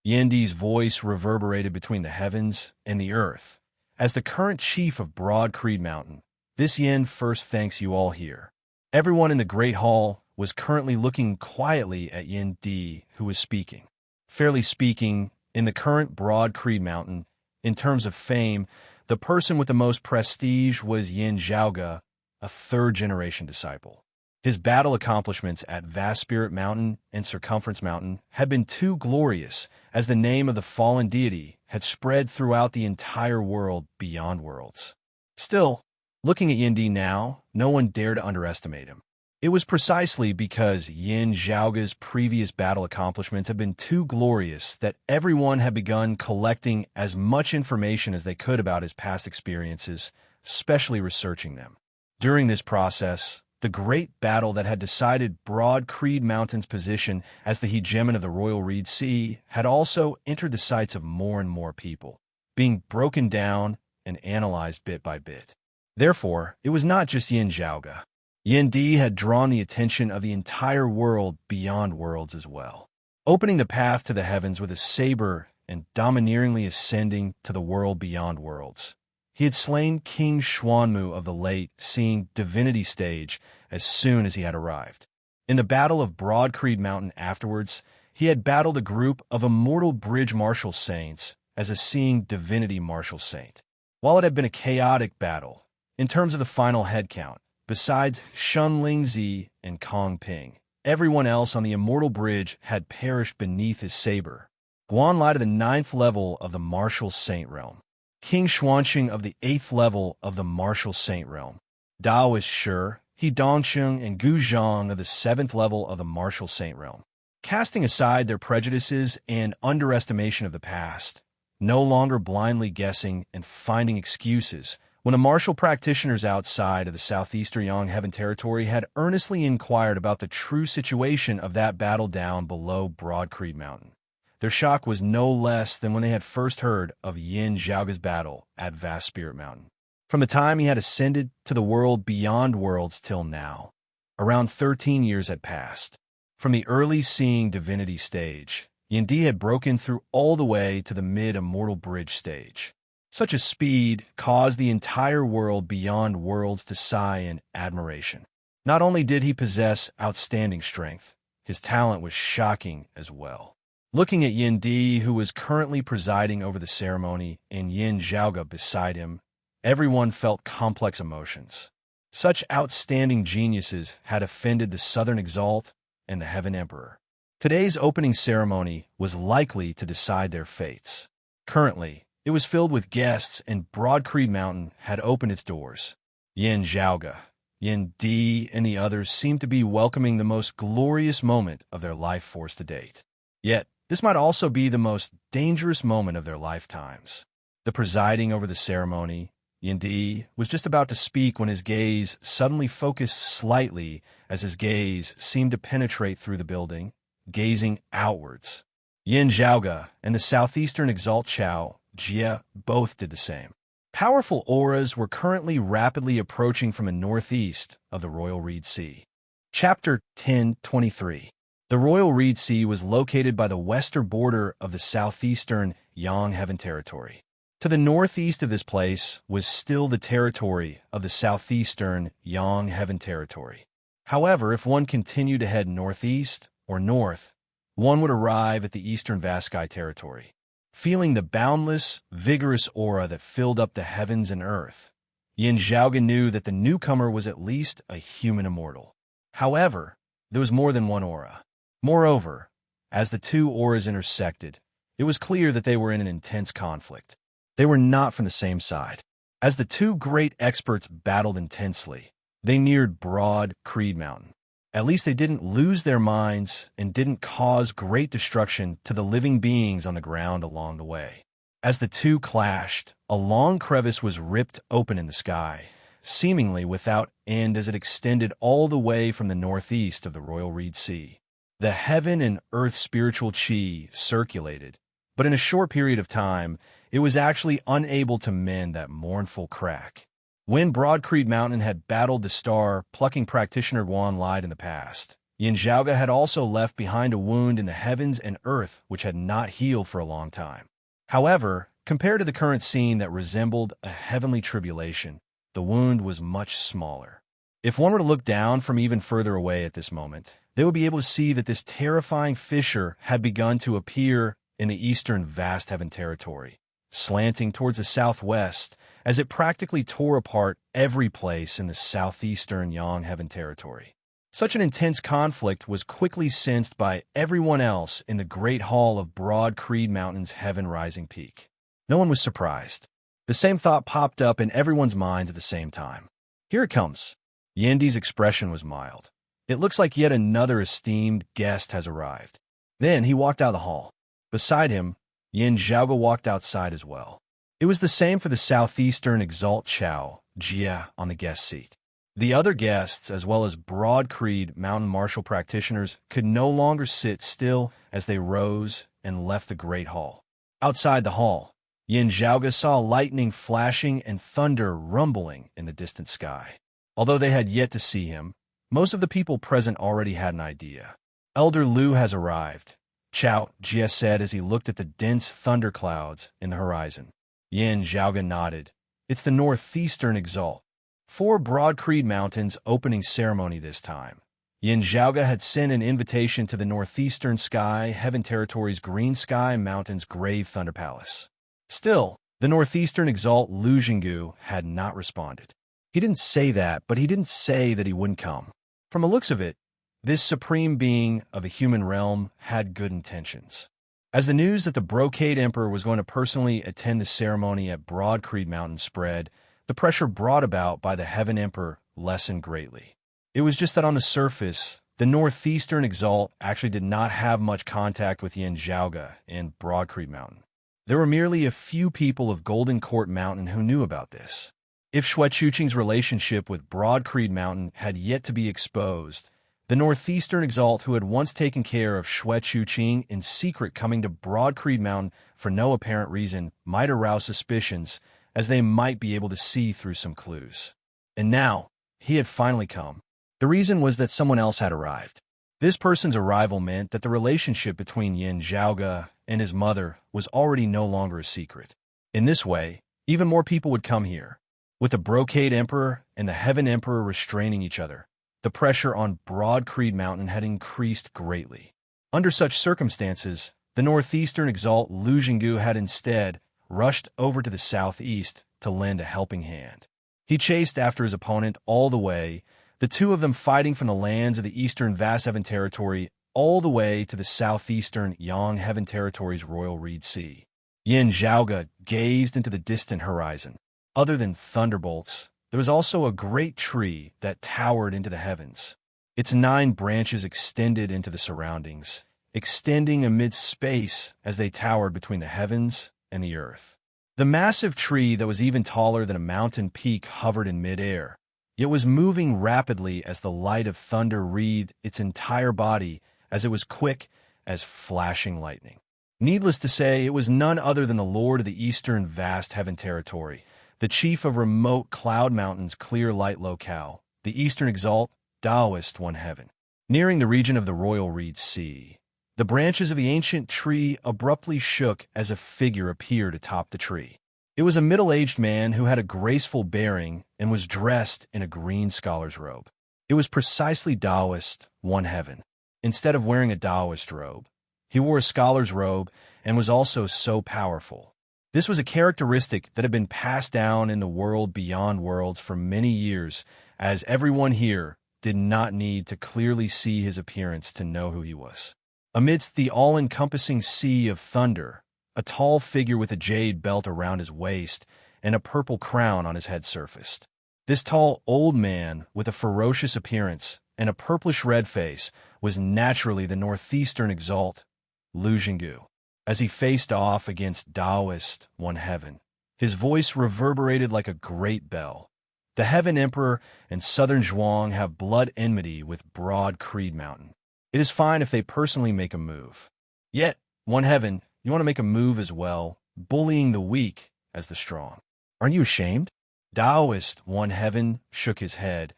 Yendi's voice reverberated between the heavens and the earth. As the current chief of Broad Creed Mountain, this Yen first thanks you all here. Everyone in the Great Hall was currently looking quietly at Yendi, who was speaking. Fairly speaking, in the current Broad Creed Mountain, in terms of fame, the person with the most prestige was Yin Zhaoge, a third-generation disciple. His battle accomplishments at Vast Spirit Mountain and Circumference Mountain had been too glorious, as the name of the fallen deity had spread throughout the entire world beyond worlds. Still, looking at Yendi now, no one dared to underestimate him. It was precisely because Yin Zhaoge's previous battle accomplishments had been too glorious that everyone had begun collecting as much information as they could about his past experiences, especially researching them. During this process, the great battle that had decided Broad Creed Mountain's position as the hegemon of the Royal Reed Sea had also entered the sights of more and more people, being broken down and analyzed bit by bit. Therefore, it was not just Yin Zhaoge. Yendi had drawn the attention of the entire world beyond worlds as well, opening the path to the heavens with a saber and domineeringly ascending to the world beyond worlds. He had slain King Xuanmu of the late seeing divinity stage as soon as he had arrived. In the Battle of Broad Creed Mountain afterwards, he had battled a group of immortal bridge martial saints as a seeing divinity martial saint. While it had been a chaotic battle, in terms of the final head count, besides Shun Lingzi and Kong Ping, everyone else on the immortal bridge had perished beneath his saber. Guan Lai to the 9th level of the martial saint realm. King Xuanqing of the 8th level of the martial saint realm. Daoist Shi, He Dongsheng, and Gu Zhang of the 7th level of the martial saint realm. Casting aside their prejudices and underestimation of the past, no longer blindly guessing and finding excuses, when the martial practitioners outside of the southeastern Yang Heaven territory had earnestly inquired about the true situation of that battle down below Broad Creed Mountain, their shock was no less than when they had first heard of Yin Zhaoge's battle at Vast Spirit Mountain. From the time he had ascended to the world beyond worlds till now, around 13 years had passed. From the early seeing divinity stage, Yendi had broken through all the way to the mid-immortal bridge stage. Such a speed caused the entire world beyond worlds to sigh in admiration. Not only did he possess outstanding strength, his talent was shocking as well. Looking at Yendi, who was currently presiding over the ceremony, and Yin Zhaoge beside him, everyone felt complex emotions. Such outstanding geniuses had offended the Southern Exalt and the Heaven Emperor. Today's opening ceremony was likely to decide their fates. Currently, it was filled with guests, and Broad Creed Mountain had opened its doors. Yin Zhaoge, Yendi, and the others seemed to be welcoming the most glorious moment of their life force to date. Yet, this might also be the most dangerous moment of their lifetimes. The presiding over the ceremony, Yendi, was just about to speak when his gaze suddenly focused slightly as his gaze seemed to penetrate through the building, gazing outwards. Yin Zhaoge and the southeastern Exalt Chao, Jie, both did the same. Powerful auras were currently rapidly approaching from the northeast of the Royal Reed Sea. Chapter 10:23. The Royal Reed Sea was located by the western border of the southeastern Yang Heaven territory. To the northeast of this place was still the territory of the southeastern Yang Heaven territory. However, if one continued to head northeast or north, one would arrive at the eastern Vast Sky territory. Feeling the boundless, vigorous aura that filled up the heavens and earth, Yin Zhaoge knew that the newcomer was at least a human immortal. However, there was more than one aura. Moreover, as the two auras intersected, it was clear that they were in an intense conflict. They were not from the same side. As the two great experts battled intensely, They neared Broad Creed Mountain. At least they didn't lose their minds and didn't cause great destruction to the living beings on the ground along the way. As the two clashed, a long crevice was ripped open in the sky, seemingly without end as it extended all the way from the northeast of the Royal Reed Sea. The heaven and earth spiritual chi circulated, but in a short period of time, it was actually unable to mend that mournful crack. When Broad Creed Mountain had battled the star-plucking practitioner Guan Lied in the past, Yin Zhaoge had also left behind a wound in the heavens and earth which had not healed for a long time. However, compared to the current scene that resembled a heavenly tribulation, the wound was much smaller. If one were to look down from even further away at this moment, they would be able to see that this terrifying fissure had begun to appear in the eastern vast heaven territory, slanting towards the southwest as it practically tore apart every place in the southeastern Yang heaven territory. Such an intense conflict was quickly sensed by everyone else in the great hall of Broad Creed Mountain's heaven-rising peak. No one was surprised. The same thought popped up in everyone's minds at the same time. Here it comes. Yandi's expression was mild. It looks like yet another esteemed guest has arrived. Then he walked out of the hall. Beside him, Yin Zhaoge walked outside as well. It was the same for the southeastern Exalt Chao, Jia, on the guest seat. The other guests, as well as Broad Creed mountain martial practitioners, could no longer sit still as they rose and left the great hall. Outside the hall, Yin Zhaoge saw lightning flashing and thunder rumbling in the distant sky. Although they had yet to see him, most of the people present already had an idea. Elder Lu has arrived, Chao Jia said as he looked at the dense thunderclouds in the horizon. Yin Zhaoge nodded. It's the northeastern Exalt. 4 Broad Creed Mountains opening ceremony this time. Yin Zhaoge had sent an invitation to the northeastern sky, Heaven Territory's Green Sky Mountain's Grave Thunder Palace. Still, the northeastern Exalt Lu Jinggu had not responded. He didn't say that, but he didn't say that he wouldn't come. From the looks of it, this supreme being of a human realm had good intentions. As the news that the Brocade Emperor was going to personally attend the ceremony at Broad Creed Mountain spread, the pressure brought about by the Heaven Emperor lessened greatly. It was just that on the surface, the northeastern Exalt actually did not have much contact with Yin Zhaoge and Broad Creed Mountain. There were merely a few people of Golden Court Mountain who knew about this. If Xue Chuqing's relationship with Broad Creed Mountain had yet to be exposed, the northeastern Exalt who had once taken care of Xue Chuqing in secret coming to Broad Creed Mountain for no apparent reason might arouse suspicions, as they might be able to see through some clues. And now, he had finally come. The reason was that someone else had arrived. This person's arrival meant that the relationship between Yin Zhaoge and his mother was already no longer a secret. In this way, even more people would come here. With the Brocade Emperor and the Heaven Emperor restraining each other, the pressure on Broad Creed Mountain had increased greatly. Under such circumstances, the northeastern Exalt Lu Jinggu had instead rushed over to the southeast to lend a helping hand. He chased after his opponent all the way, the two of them fighting from the lands of the eastern Vast Heaven Territory all the way to the southeastern Yang Heaven Territory's Royal Reed Sea. Yin Zhaoge gazed into the distant horizon. Other than thunderbolts, there was also a great tree that towered into the heavens. Its 9 branches extended into the surroundings, extending amidst space as they towered between the heavens and the earth. The massive tree that was even taller than a mountain peak hovered in midair. It was moving rapidly as the light of thunder wreathed its entire body as it was quick as flashing lightning. Needless to say, it was none other than the Lord of the Eastern Vast Heaven Territory, the chief of remote Cloud Mountain's clear light locale, the Eastern Exalt, Taoist One Heaven. Nearing the region of the Royal Reed Sea, the branches of the ancient tree abruptly shook as a figure appeared atop the tree. It was a middle-aged man who had a graceful bearing and was dressed in a green scholar's robe. It was precisely Taoist One Heaven. Instead of wearing a Taoist robe, he wore a scholar's robe and was also so powerful. This was a characteristic that had been passed down in the world beyond worlds for many years, as everyone here did not need to clearly see his appearance to know who he was. Amidst the all-encompassing sea of thunder, a tall figure with a jade belt around his waist and a purple crown on his head surfaced. This tall old man with a ferocious appearance and a purplish-red face was naturally the northeastern exalt, Lu Jinggu. As he faced off against Taoist One Heaven, his voice reverberated like a great bell. The Heaven Emperor and Southern Zhuang have blood enmity with Broad Creed Mountain. It is fine if they personally make a move. Yet, One Heaven, you want to make a move as well, bullying the weak as the strong. Aren't you ashamed? Taoist One Heaven shook his head.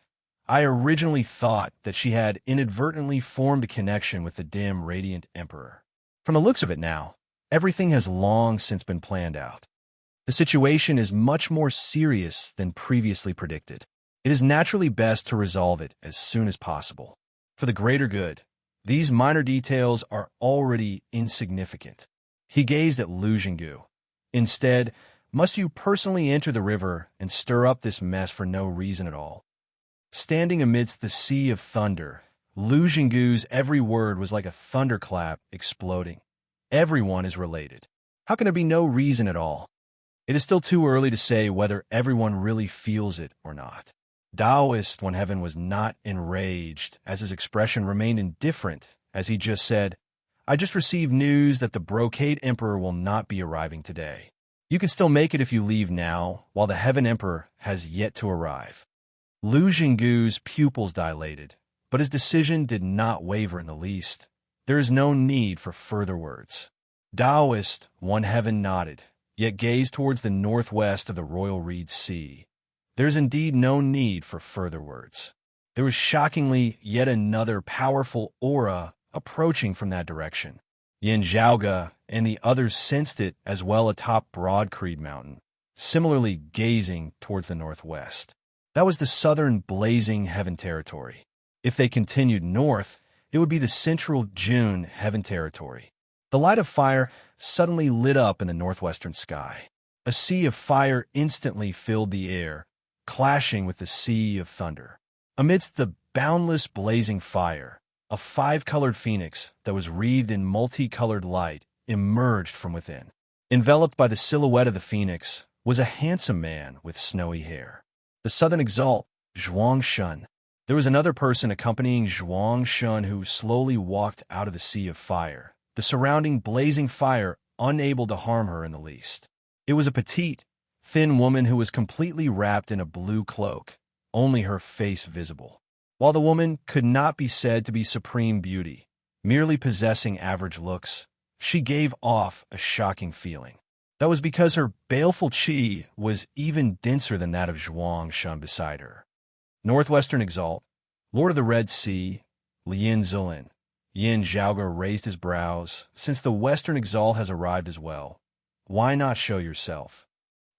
I originally thought that she had inadvertently formed a connection with the dim, radiant Emperor. From the looks of it now, everything has long since been planned out. The situation is much more serious than previously predicted. It is naturally best to resolve it as soon as possible. For the greater good, these minor details are already insignificant. He gazed at Lu Jinggu. Instead, must you personally enter the river and stir up this mess for no reason at all? Standing amidst the sea of thunder, Lu Jinggu's every word was like a thunderclap exploding. Everyone is related. How can there be no reason at all? It is still too early to say whether everyone really feels it or not. Taoist One Heaven was not enraged, as his expression remained indifferent, as he just said, I just received news that the Brocade Emperor will not be arriving today. You can still make it if you leave now, while the Heaven Emperor has yet to arrive. Lu Jinggu's pupils dilated, but his decision did not waver in the least. There is no need for further words. Taoist One Heaven nodded, yet gazed towards the northwest of the Royal Reed Sea. There is indeed no need for further words. There was shockingly yet another powerful aura approaching from that direction. Yin Zhaoge and the others sensed it as well atop Broad Creed Mountain, similarly gazing towards the northwest. That was the southern blazing heaven territory. If they continued north, it would be the central June heaven territory. The light of fire suddenly lit up in the northwestern sky. A sea of fire instantly filled the air, clashing with the sea of thunder. Amidst the boundless blazing fire, a five-colored phoenix that was wreathed in multicolored light emerged from within. Enveloped by the silhouette of the phoenix was a handsome man with snowy hair. The southern exalt, Zhuang Shun. There was another person accompanying Zhuang Shun who slowly walked out of the sea of fire, the surrounding blazing fire unable to harm her in the least. It was a petite, thin woman who was completely wrapped in a blue cloak, only her face visible. While the woman could not be said to be supreme beauty, merely possessing average looks, she gave off a shocking feeling. That was because her baleful qi was even denser than that of Zhuang Shun beside her. Northwestern Exalt, Lord of the Red Sea, Lian Zilin. Yin Zhaoge raised his brows. Since the Western Exalt has arrived as well, why not show yourself?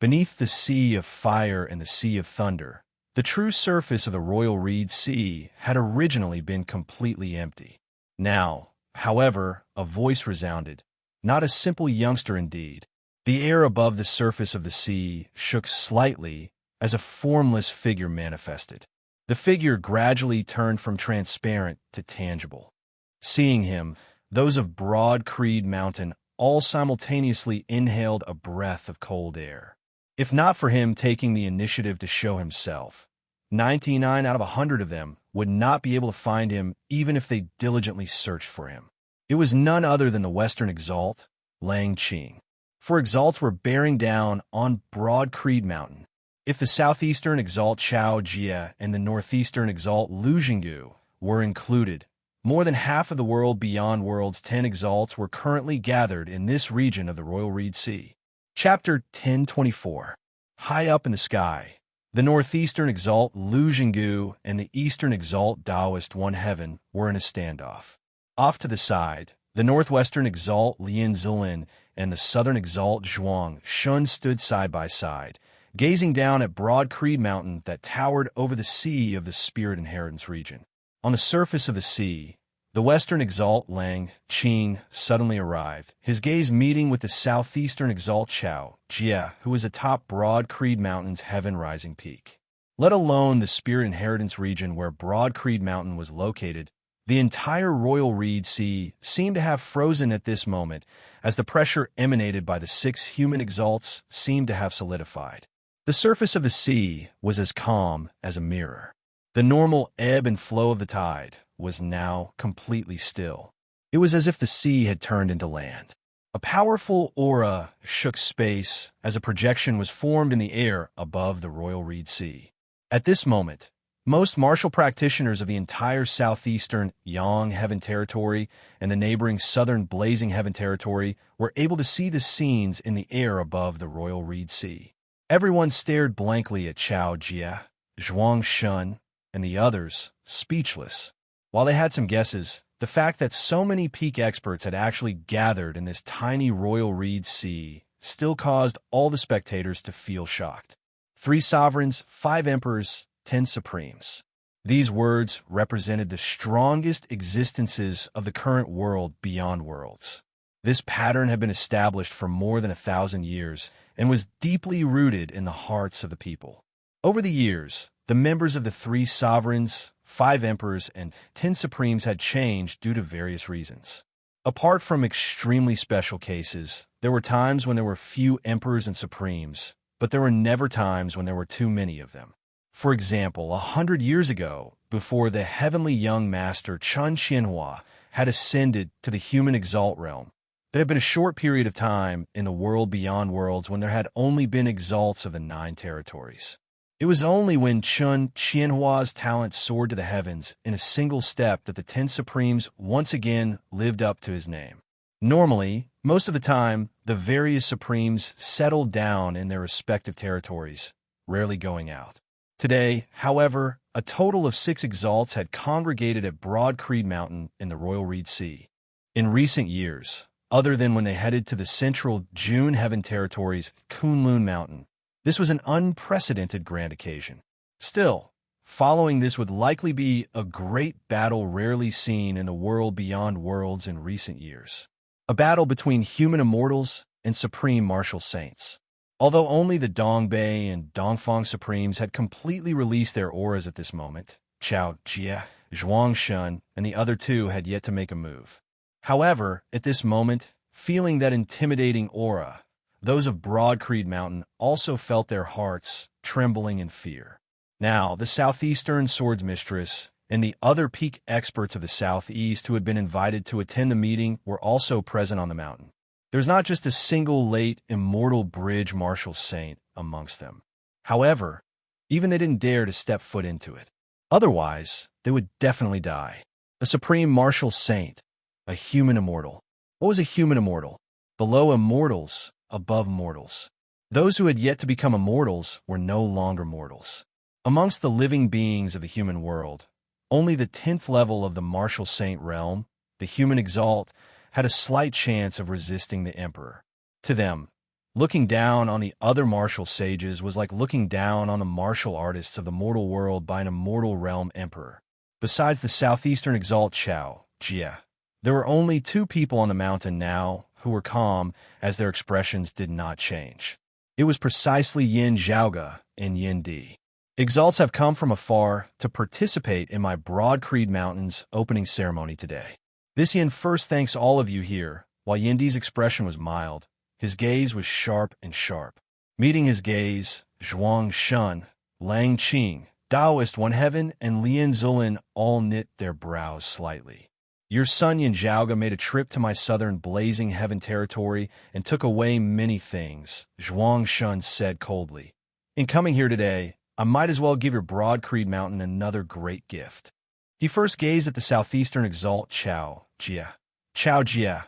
Beneath the sea of fire and the sea of thunder, the true surface of the Royal Reed Sea had originally been completely empty. Now, however, a voice resounded, not a simple youngster indeed. The air above the surface of the sea shook slightly as a formless figure manifested. The figure gradually turned from transparent to tangible. Seeing him, those of Broad Creed Mountain all simultaneously inhaled a breath of cold air. If not for him taking the initiative to show himself, 99 out of 100 of them would not be able to find him even if they diligently searched for him. It was none other than the Western Exalt, Lang Qing. For Exalts were bearing down on Broad Creed Mountain. If the Southeastern Exalt Chao Jie and the Northeastern Exalt Lu Jinggu were included, more than half of the world beyond World's 10 Exalts were currently gathered in this region of the Royal Reed Sea. Chapter 1024. High up in the sky, the Northeastern Exalt Lu Jinggu and the Eastern Exalt Taoist One Heaven were in a standoff. Off to the side, the Northwestern Exalt Lian Zilin and the Southern Exalt Zhuang Shun stood side by side, gazing down at Broad Creed Mountain that towered over the sea of the Spirit Inheritance region. On the surface of the sea, the Western Exalt Lang Qing suddenly arrived, his gaze meeting with the Southeastern Exalt Chao Jie, who was atop Broad Creed Mountain's heaven-rising peak. Let alone the Spirit Inheritance region where Broad Creed Mountain was located, the entire Royal Reed Sea seemed to have frozen at this moment, as the pressure emanated by the 6 human exalts seemed to have solidified. The surface of the sea was as calm as a mirror. The normal ebb and flow of the tide was now completely still. It was as if the sea had turned into land. A powerful aura shook space as a projection was formed in the air above the Royal Reed Sea. At this moment, most martial practitioners of the entire southeastern Yang Heaven Territory and the neighboring southern Blazing Heaven Territory were able to see the scenes in the air above the Royal Reed Sea. Everyone stared blankly at Chao Jie, Zhuang Shun, and the others, speechless. While they had some guesses, the fact that so many peak experts had actually gathered in this tiny Royal Reed Sea still caused all the spectators to feel shocked. 3 sovereigns, 5 emperors, 10 supremes. These words represented the strongest existences of the current world beyond worlds. This pattern had been established for more than 1,000 years and was deeply rooted in the hearts of the people. Over the years, the members of the 3 sovereigns, 5 emperors, and 10 supremes had changed due to various reasons. Apart from extremely special cases, there were times when there were few emperors and supremes, but there were never times when there were too many of them. For example, 100 years ago, before the heavenly young master Chun Qianhua had ascended to the human exalt realm, there had been a short period of time in the world beyond worlds when there had only been exalts of the 9 territories. It was only when Chun Qianhua's talent soared to the heavens in a single step that the 10 supremes once again lived up to his name. Normally, most of the time, the various supremes settled down in their respective territories, rarely going out. Today, however, a total of 6 exalts had congregated at Broad Creed Mountain in the Royal Reed Sea. In recent years, other than when they headed to the central June Heaven Territory's Kunlun Mountain, this was an unprecedented grand occasion. Still, following this would likely be a great battle rarely seen in the world beyond worlds in recent years. A battle between human immortals and supreme martial saints. Although only the Dongbei and Dongfang Supremes had completely released their auras at this moment, Chao Jie, Zhuang Shun, and the other 2 had yet to make a move. However, at this moment, feeling that intimidating aura, those of Broad Creed Mountain also felt their hearts trembling in fear. Now, the Southeastern Swords Mistress and the other peak experts of the Southeast who had been invited to attend the meeting were also present on the mountain. There's not just a single late immortal bridge martial saint amongst them. However, even they didn't dare to step foot into it. Otherwise, they would definitely die. A supreme martial saint, a human immortal. What was a human immortal? Below immortals, above mortals. Those who had yet to become immortals were no longer mortals. Amongst the living beings of the human world, only the 10th level of the martial saint realm, the human exalt, had a slight chance of resisting the emperor. To them, looking down on the other martial sages was like looking down on the martial artists of the mortal world by an immortal realm emperor. Besides the southeastern exalt Chao Jie, there were only 2 people on the mountain now who were calm as their expressions did not change. It was precisely Yin Zhaoge and Yin Di. Exalts have come from afar to participate in my Broad Creed Mountain's opening ceremony today. This Yin first thanks all of you here. While Yin Di's expression was mild, his gaze was sharp and sharp. Meeting his gaze, Zhuang Shun, Lang Qing, Taoist One Heaven, and Lian Zulin all knit their brows slightly. Your son Yin Zhaoge made a trip to my southern Blazing Heaven Territory and took away many things, Zhuang Shun said coldly. In coming here today, I might as well give your Broad Creed Mountain another great gift. He first gazed at the southeastern exalt Chao Jie. Chao Jie,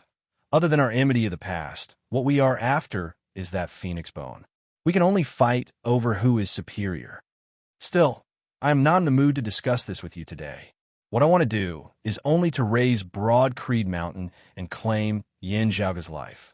other than our enmity of the past, what we are after is that phoenix bone. We can only fight over who is superior. Still, I am not in the mood to discuss this with you today. What I want to do is only to raise Broad Creed Mountain and claim Yin Zhaoge's life.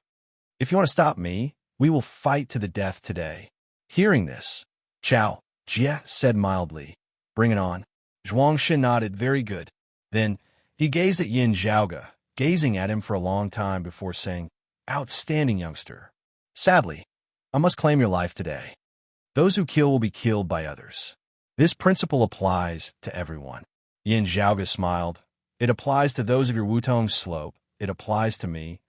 If you want to stop me, we will fight to the death today. Hearing this, Chao Jie said mildly, "Bring it on." Zhuang Shen nodded, "Very good." Then he gazed at Yin Zhaoge, gazing at him for a long time before saying, "Outstanding youngster. Sadly, I must claim your life today. Those who kill will be killed by others. This principle applies to everyone." Yin Zhaoge smiled. "It applies to those of your Wutong slope, it applies to me,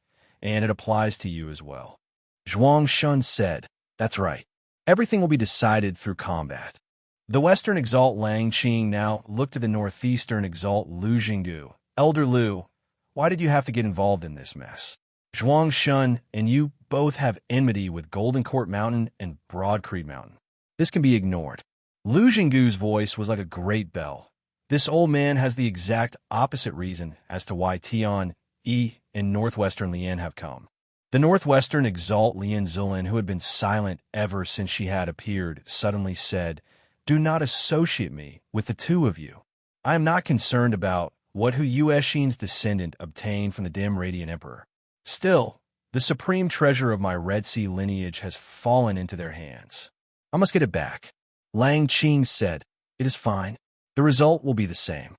and it applies to you as well." Zhuang Shun said, "That's right. Everything will be decided through combat. The Western Exalt Lang Qing now looked to the Northeastern Exalt Lu Jinggu. Elder Lu, why did you have to get involved in this mess? Zhuang Shun and you both have enmity with Golden Court Mountain and Broad Creed Mountain. This can be ignored. Lu Jinggu's voice was like a great bell. This old man has the exact opposite reason as to why Tian, Yi, and Northwestern Lian have come. The Northwestern Exalt Lian Zilin, who had been silent ever since she had appeared, suddenly said, "Do not associate me with the two of you. I am not concerned about what Hu Yuexin's descendant obtained from the dim Radiant Emperor. Still, the supreme treasure of my Red Sea lineage has fallen into their hands. I must get it back." Lang Qing said, "It is fine. The result will be the same."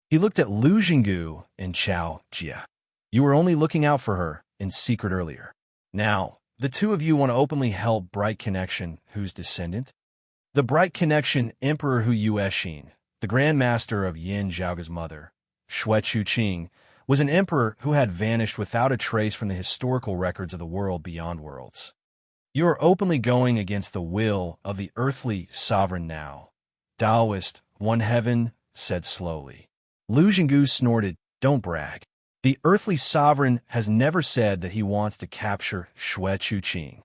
He looked at Lu Jinggu and Chao Jia. "You were only looking out for her in secret earlier. Now, the two of you want to openly help Bright Connection, whose descendant? The Bright Connection Emperor Hu Yuexin, the Grand Master of Yin Zhaoga's mother, Xue Chuqing, was an emperor who had vanished without a trace from the historical records of the world beyond worlds. You are openly going against the will of the earthly sovereign now." Taoist, One Heaven, said slowly. Lu Jinggu snorted, "Don't brag. The earthly sovereign has never said that he wants to capture Xue Chuqing."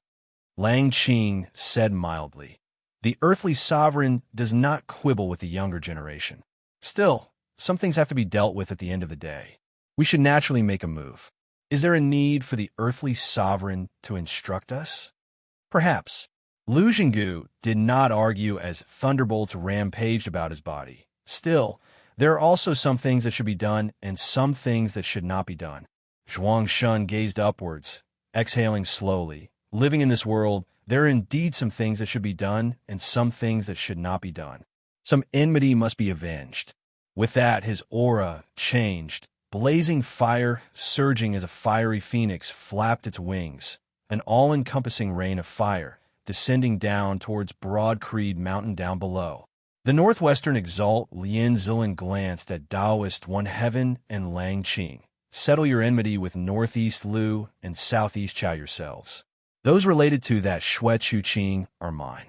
Lang Qing said mildly, "The earthly sovereign does not quibble with the younger generation. Still, some things have to be dealt with at the end of the day. We should naturally make a move. Is there a need for the earthly sovereign to instruct us?" Perhaps. Lu Jinggu did not argue as thunderbolts rampaged about his body. Still, there are also some things that should be done and some things that should not be done. Zhuang Shun gazed upwards, exhaling slowly. Living in this world, there are indeed some things that should be done and some things that should not be done. Some enmity must be avenged. With that, his aura changed. Blazing fire, surging as a fiery phoenix, flapped its wings, an all-encompassing rain of fire, descending down towards Broad Creed Mountain down below. The Northwestern Exalt Lian Zilin glanced at Taoist One Heaven and Lang Qing. "Settle your enmity with Northeast Lu and Southeast Chao yourselves. Those related to that Xue Chuqing are mine."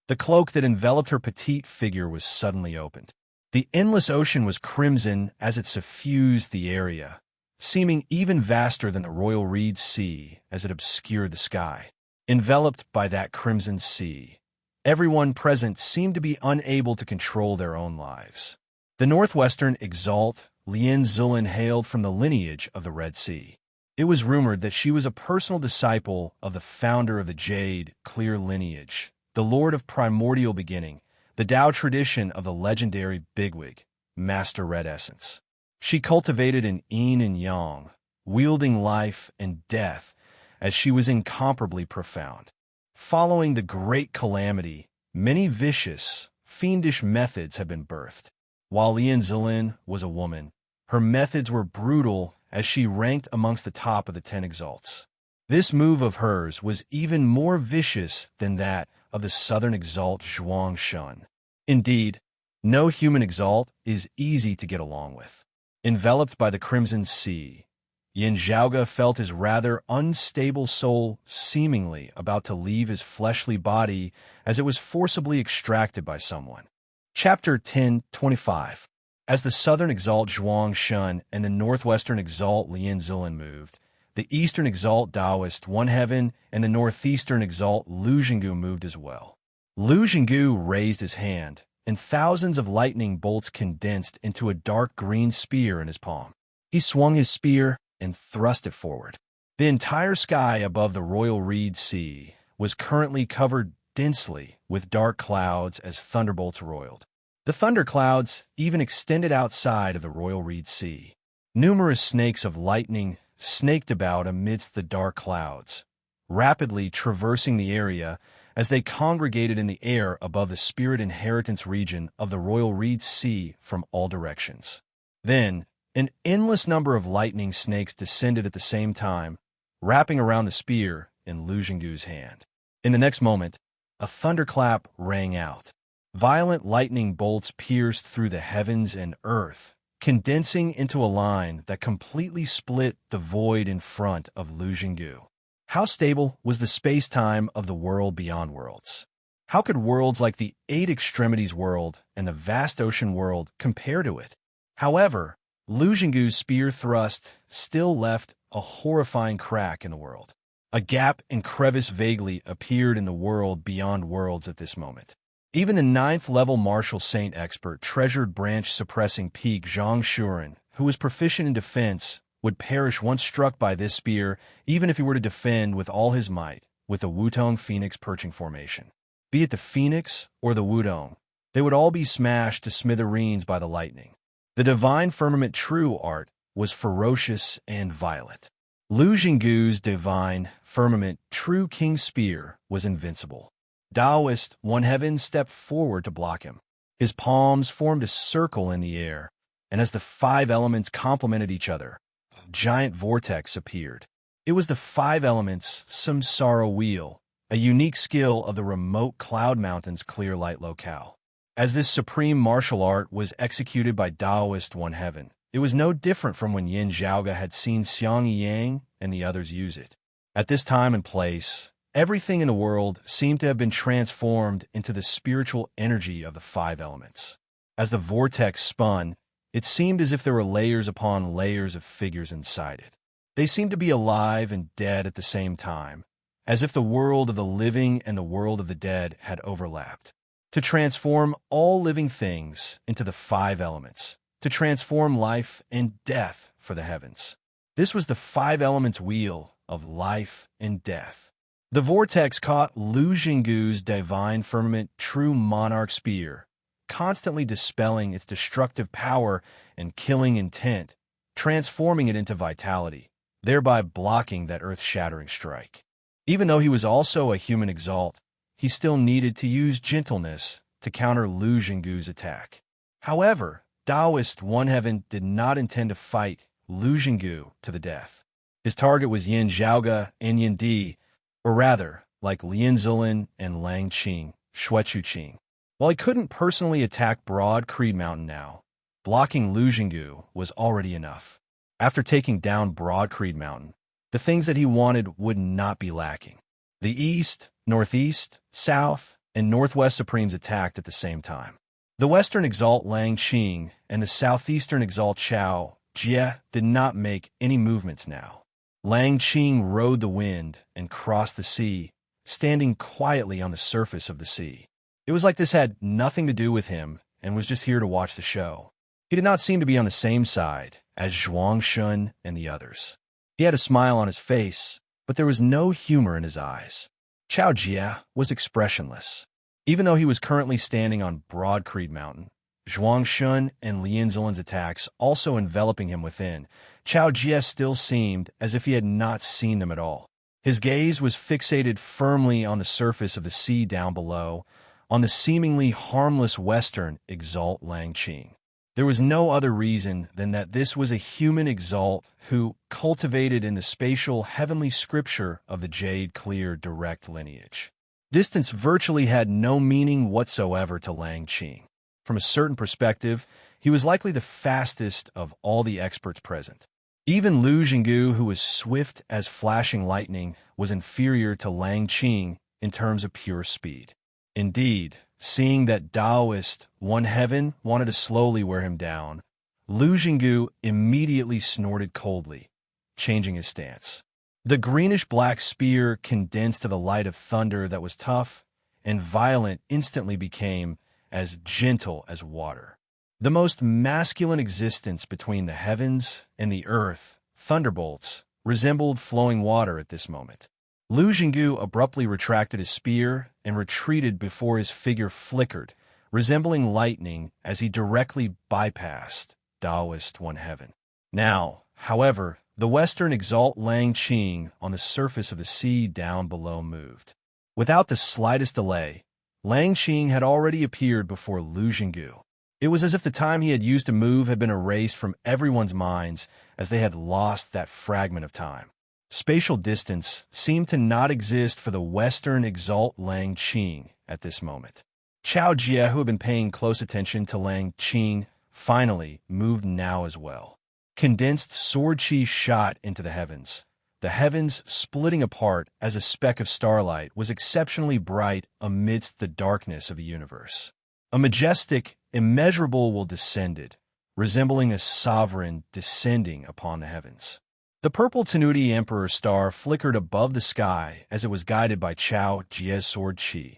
The cloak that enveloped her petite figure was suddenly opened. The endless ocean was crimson as it suffused the area, seeming even vaster than the royal reed sea as it obscured the sky. Enveloped by that crimson sea, everyone present seemed to be unable to control their own lives. The Northwestern Exalt Lian Zilin hailed from the lineage of the Red Sea. It was rumored that she was a personal disciple of the founder of the Jade Clear lineage, the Lord of Primordial Beginning, the Tao tradition of the legendary Bigwig, Master Red Essence. She cultivated an yin and yang, wielding life and death, as she was incomparably profound. Following the Great Calamity, many vicious, fiendish methods had been birthed. While Lian Zilin was a woman, her methods were brutal as she ranked amongst the top of the 10 Exalts. This move of hers was even more vicious than that of the Southern Exalt Zhuang Shun. Indeed, no human Exalt is easy to get along with. Enveloped by the Crimson Sea, Yin Zhaoga felt his rather unstable soul seemingly about to leave his fleshly body as it was forcibly extracted by someone. Chapter 10:25. As the Southern Exalt Zhuang Shun and the Northwestern Exalt Lian Zilin moved, the Eastern Exalt Taoist One Heaven and the Northeastern Exalt Lu Jinggu moved as well. Lu Jinggu raised his hand, and thousands of lightning bolts condensed into a dark green spear in his palm. He swung his spear and thrust it forward. The entire sky above the Royal Reed Sea was currently covered densely with dark clouds as thunderbolts roiled. The thunderclouds even extended outside of the Royal Reed Sea. Numerous snakes of lightning snaked about amidst the dark clouds, rapidly traversing the area as they congregated in the air above the spirit inheritance region of the Royal Reed Sea from all directions. Then, an endless number of lightning snakes descended at the same time, wrapping around the spear in Lu Jinggu's hand. In the next moment, a thunderclap rang out. Violent lightning bolts pierced through the heavens and earth, condensing into a line that completely split the void in front of Lu Jinggu. How stable was the space-time of the world beyond worlds? How could worlds like the Eight Extremities world and the vast ocean world compare to it? However, Lu Xinggu's spear thrust still left a horrifying crack in the world. A gap and crevice vaguely appeared in the world beyond worlds at this moment. Even the ninth-level martial saint expert treasured branch-suppressing peak Zhang Shuren, who was proficient in defense, would perish once struck by this spear, even if he were to defend with all his might with the Wutong Phoenix perching formation. Be it the Phoenix or the Wudong, they would all be smashed to smithereens by the lightning. The divine firmament true art was ferocious and violent. Lu Xinggu's divine firmament true king spear was invincible. Taoist One Heaven stepped forward to block him. His palms formed a circle in the air, and as the five elements complemented each other, a giant vortex appeared. It was the five elements samsara wheel, a unique skill of the remote Cloud Mountain's clear light locale. As this supreme martial art was executed by Taoist One Heaven, it was no different from when Yin Zhaoge had seen Xiang Yang and the others use it. At this time and place, everything in the world seemed to have been transformed into the spiritual energy of the five elements. As the vortex spun, it seemed as if there were layers upon layers of figures inside it. They seemed to be alive and dead at the same time, as if the world of the living and the world of the dead had overlapped. To transform all living things into the five elements, to transform life and death for the heavens. This was the five elements wheel of life and death. The vortex caught Lu Xinggu's divine firmament true monarch spear, constantly dispelling its destructive power and killing intent, transforming it into vitality, thereby blocking that earth-shattering strike. Even though he was also a human exalt, he still needed to use gentleness to counter Lu Xinggu's attack. However, Taoist One Heaven did not intend to fight Lu Xinggu to the death. His target was Yin Zhaoge and Yin Di, or rather, like Lin Zilin and Lang Qing, Xuechu Qing. While he couldn't personally attack Broad Creed Mountain now, blocking Lu Xinggu was already enough. After taking down Broad Creed Mountain, the things that he wanted would not be lacking. The East, Northeast, South, and Northwest Supremes attacked at the same time. The Western Exalt Lang Qing and the Southeastern Exalt Chao Jie did not make any movements now. Lang Qing rode the wind and crossed the sea, standing quietly on the surface of the sea. It was like this had nothing to do with him and was just here to watch the show. He did not seem to be on the same side as Zhuang Shun and the others. He had a smile on his face, but there was no humor in his eyes. Chao Jie was expressionless. Even though he was currently standing on Broad Creed Mountain, Zhuang Shun and Lin Zilin's attacks also enveloping him within, Chao Jie still seemed as if he had not seen them at all. His gaze was fixated firmly on the surface of the sea down below, on the seemingly harmless Western Exalt Lang Qing. There was no other reason than that this was a human exalt who cultivated in the spatial heavenly scripture of the Jade Clear direct lineage. Distance virtually had no meaning whatsoever to Lang Qing. From a certain perspective, he was likely the fastest of all the experts present. Even Lu Xinggu, who was swift as flashing lightning, was inferior to Lang Qing in terms of pure speed. Indeed, seeing that Taoist One Heaven wanted to slowly wear him down, Lu Xinggu immediately snorted coldly, changing his stance. The greenish-black spear condensed to the light of thunder that was tough and violent instantly became as gentle as water. The most masculine existence between the heavens and the earth, thunderbolts, resembled flowing water at this moment. Lu Xinggu abruptly retracted his spear and retreated before his figure flickered, resembling lightning as he directly bypassed Taoist One Heaven. Now, however, the Western Exalt Lang Qing on the surface of the sea down below moved. Without the slightest delay, Lang Qing had already appeared before Lu Xinggu. It was as if the time he had used to move had been erased from everyone's minds as they had lost that fragment of time. Spatial distance seemed to not exist for the Western Exalt Lang Qing at this moment. Chao Jie, who had been paying close attention to Lang Qing, finally moved now as well. Condensed sword chi shot into the heavens, the heavens splitting apart as a speck of starlight was exceptionally bright amidst the darkness of the universe. A majestic, immeasurable will descended, resembling a sovereign descending upon the heavens. The purple Tenuti Emperor star flickered above the sky as it was guided by Chao Jie's sword Qi,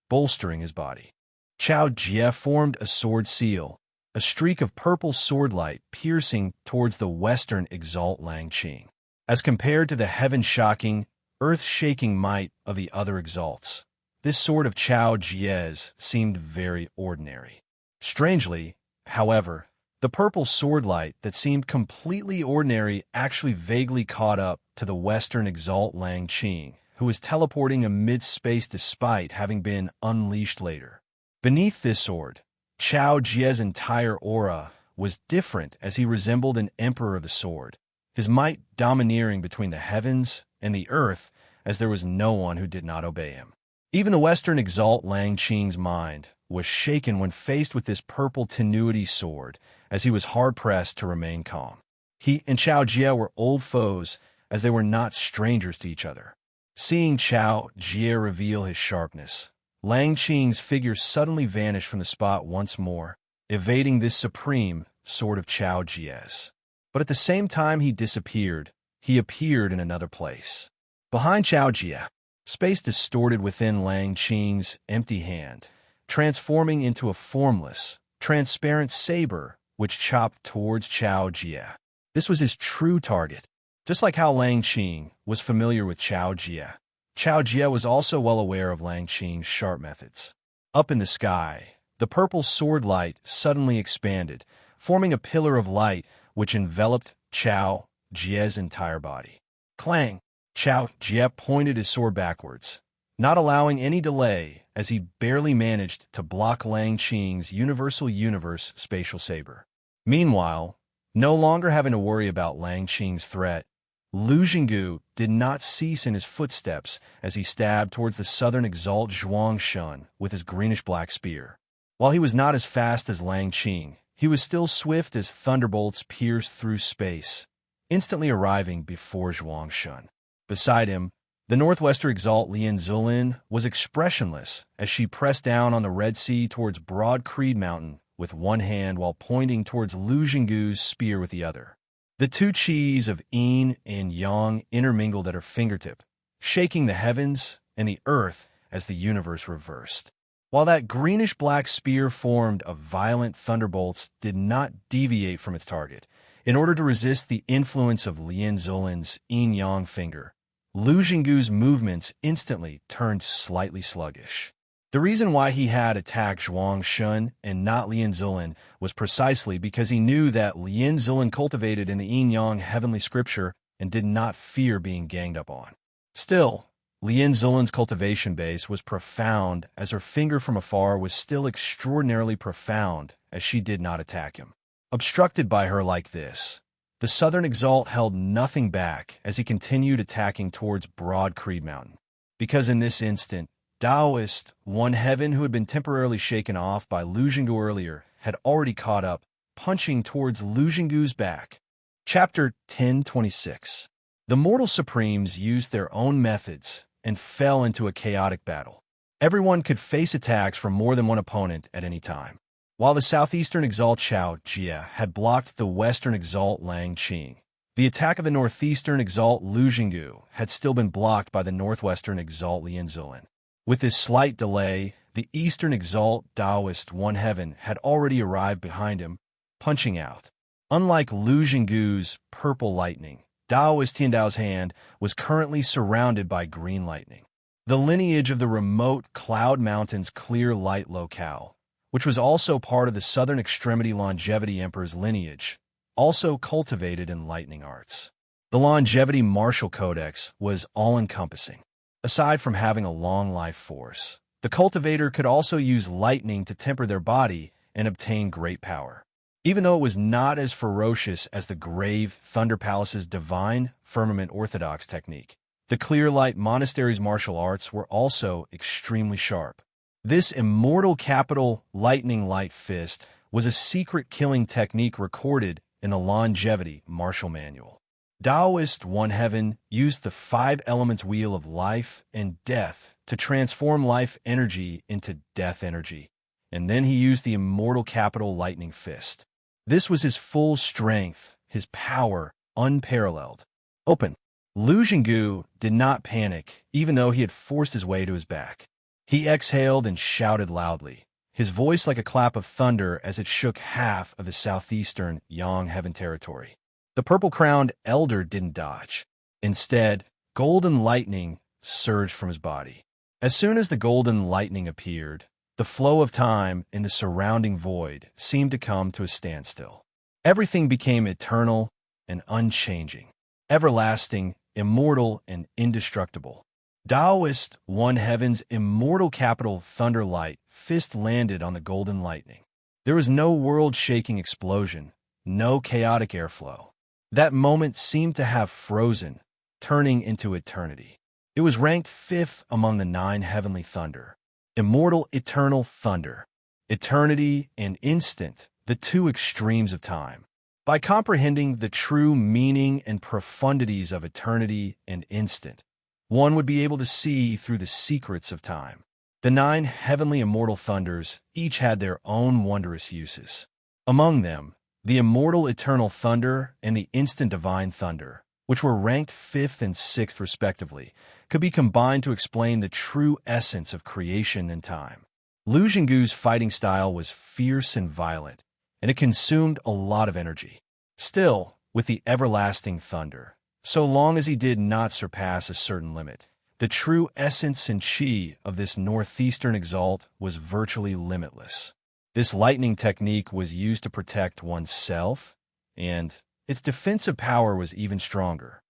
bolstering his body. Chao Jie formed a sword seal, a streak of purple sword light piercing towards the western exalt Lang Qing. As compared to the heaven-shocking, earth-shaking might of the other exalts, this sword of Chao Jie's seemed very ordinary. Strangely, however, the purple sword light that seemed completely ordinary actually vaguely caught up to the western exalt Lang Qing, who was teleporting amid space despite having been unleashed later. Beneath this sword, Chao Jie's entire aura was different as he resembled an emperor of the sword, his might domineering between the heavens and the earth as there was no one who did not obey him. Even the western exalt Lang Qing's mind was shaken when faced with this purple Tenuity sword, as he was hard-pressed to remain calm. He and Chao Jie were old foes, as they were not strangers to each other. Seeing Chao Jie reveal his sharpness, Lang Qing's figure suddenly vanished from the spot once more, evading this supreme sword of Chao Jie's. But at the same time he disappeared, he appeared in another place. Behind Chao Jie, space distorted within Lang Qing's empty hand, transforming into a formless, transparent saber which chopped towards Chao Jie. This was his true target. Just like how Lang Qing was familiar with Chao Jie, Chao Jie was also well aware of Lang Qing's sharp methods. Up in the sky, the purple sword light suddenly expanded, forming a pillar of light which enveloped Chao Jie's entire body. Clang! Chao Jie pointed his sword backwards, not allowing any delay as he barely managed to block Lang Qing's universal universe spatial saber. Meanwhile, no longer having to worry about Lang Qing's threat, Lu Jinggu did not cease in his footsteps as he stabbed towards the southern exalt Zhuang Shun with his greenish-black spear. While he was not as fast as Lang Qing, he was still swift as thunderbolts pierced through space, instantly arriving before Zhuang Shun. Beside him, the northwestern exalt Lian Zulin was expressionless as she pressed down on the Red Sea towards Broad Creed Mountain with one hand while pointing towards Lu Jinggu's spear with the other. The two qis of yin and yang intermingled at her fingertip, shaking the heavens and the earth as the universe reversed. While that greenish-black spear formed of violent thunderbolts did not deviate from its target, in order to resist the influence of Lian Zulin's yin-yang finger, Lu Jinggu's movements instantly turned slightly sluggish. The reason why he had attacked Zhuang Shun and not Lian Zulin was precisely because he knew that Lian Zulin cultivated in the yin-yang heavenly scripture and did not fear being ganged up on. Still, Lian Zulin's cultivation base was profound as her finger from afar was still extraordinarily profound as she did not attack him. Obstructed by her like this, the southern exalt held nothing back as he continued attacking towards Broad Creed Mountain. Because in this instant, Taoist, one heaven who had been temporarily shaken off by Lu Jinggu earlier, had already caught up, punching towards Lu Jinggu's back. Chapter 1026. The mortal supremes used their own methods and fell into a chaotic battle. Everyone could face attacks from more than one opponent at any time. While the southeastern exalt Chao Jie had blocked the western exalt Lang Qing, the attack of the northeastern exalt Lu Jinggu had still been blocked by the northwestern exalt Lian Zulin. With this slight delay, the eastern exalt Taoist One Heaven had already arrived behind him, punching out. Unlike Lu Jinggu's purple lightning, Taoist Tiandao's hand was currently surrounded by green lightning. The lineage of the remote Cloud Mountain's clear light locale, which was also part of the southern extremity longevity emperor's lineage, also cultivated in lightning arts. The longevity martial codex was all-encompassing. Aside from having a long life force, the cultivator could also use lightning to temper their body and obtain great power. Even though it was not as ferocious as the Grave Thunder Palace's divine firmament orthodox technique, the Clear Light Monastery's martial arts were also extremely sharp. This immortal capital lightning light fist was a secret killing technique recorded in the longevity martial manual. Taoist One Heaven used the five elements wheel of life and death to transform life energy into death energy, and then he used the immortal capital lightning fist. This was his full strength, his power, unparalleled. Open. Lu Jinggu did not panic, even though he had forced his way to his back. He exhaled and shouted loudly, his voice like a clap of thunder as it shook half of the southeastern Yang Heaven territory. The purple-crowned elder didn't dodge. Instead, golden lightning surged from his body. As soon as the golden lightning appeared, the flow of time in the surrounding void seemed to come to a standstill. Everything became eternal and unchanging, everlasting, immortal, and indestructible. Taoist One Heaven's immortal capital thunder light fist landed on the golden lightning. There was no world-shaking explosion, no chaotic airflow. That moment seemed to have frozen, turning into eternity. It was ranked fifth among the 9 heavenly thunder. Immortal, eternal thunder. Eternity and instant, the two extremes of time. By comprehending the true meaning and profundities of eternity and instant, one would be able to see through the secrets of time. The 9 heavenly immortal thunders each had their own wondrous uses. Among them, the immortal eternal thunder and the instant divine thunder, which were ranked 5th and 6th respectively, could be combined to explain the true essence of creation and time. Lu Jinggu's fighting style was fierce and violent, and it consumed a lot of energy. Still, with the everlasting thunder, so long as he did not surpass a certain limit, the true essence and chi of this northeastern exalt was virtually limitless. This lightning technique was used to protect oneself, and its defensive power was even stronger.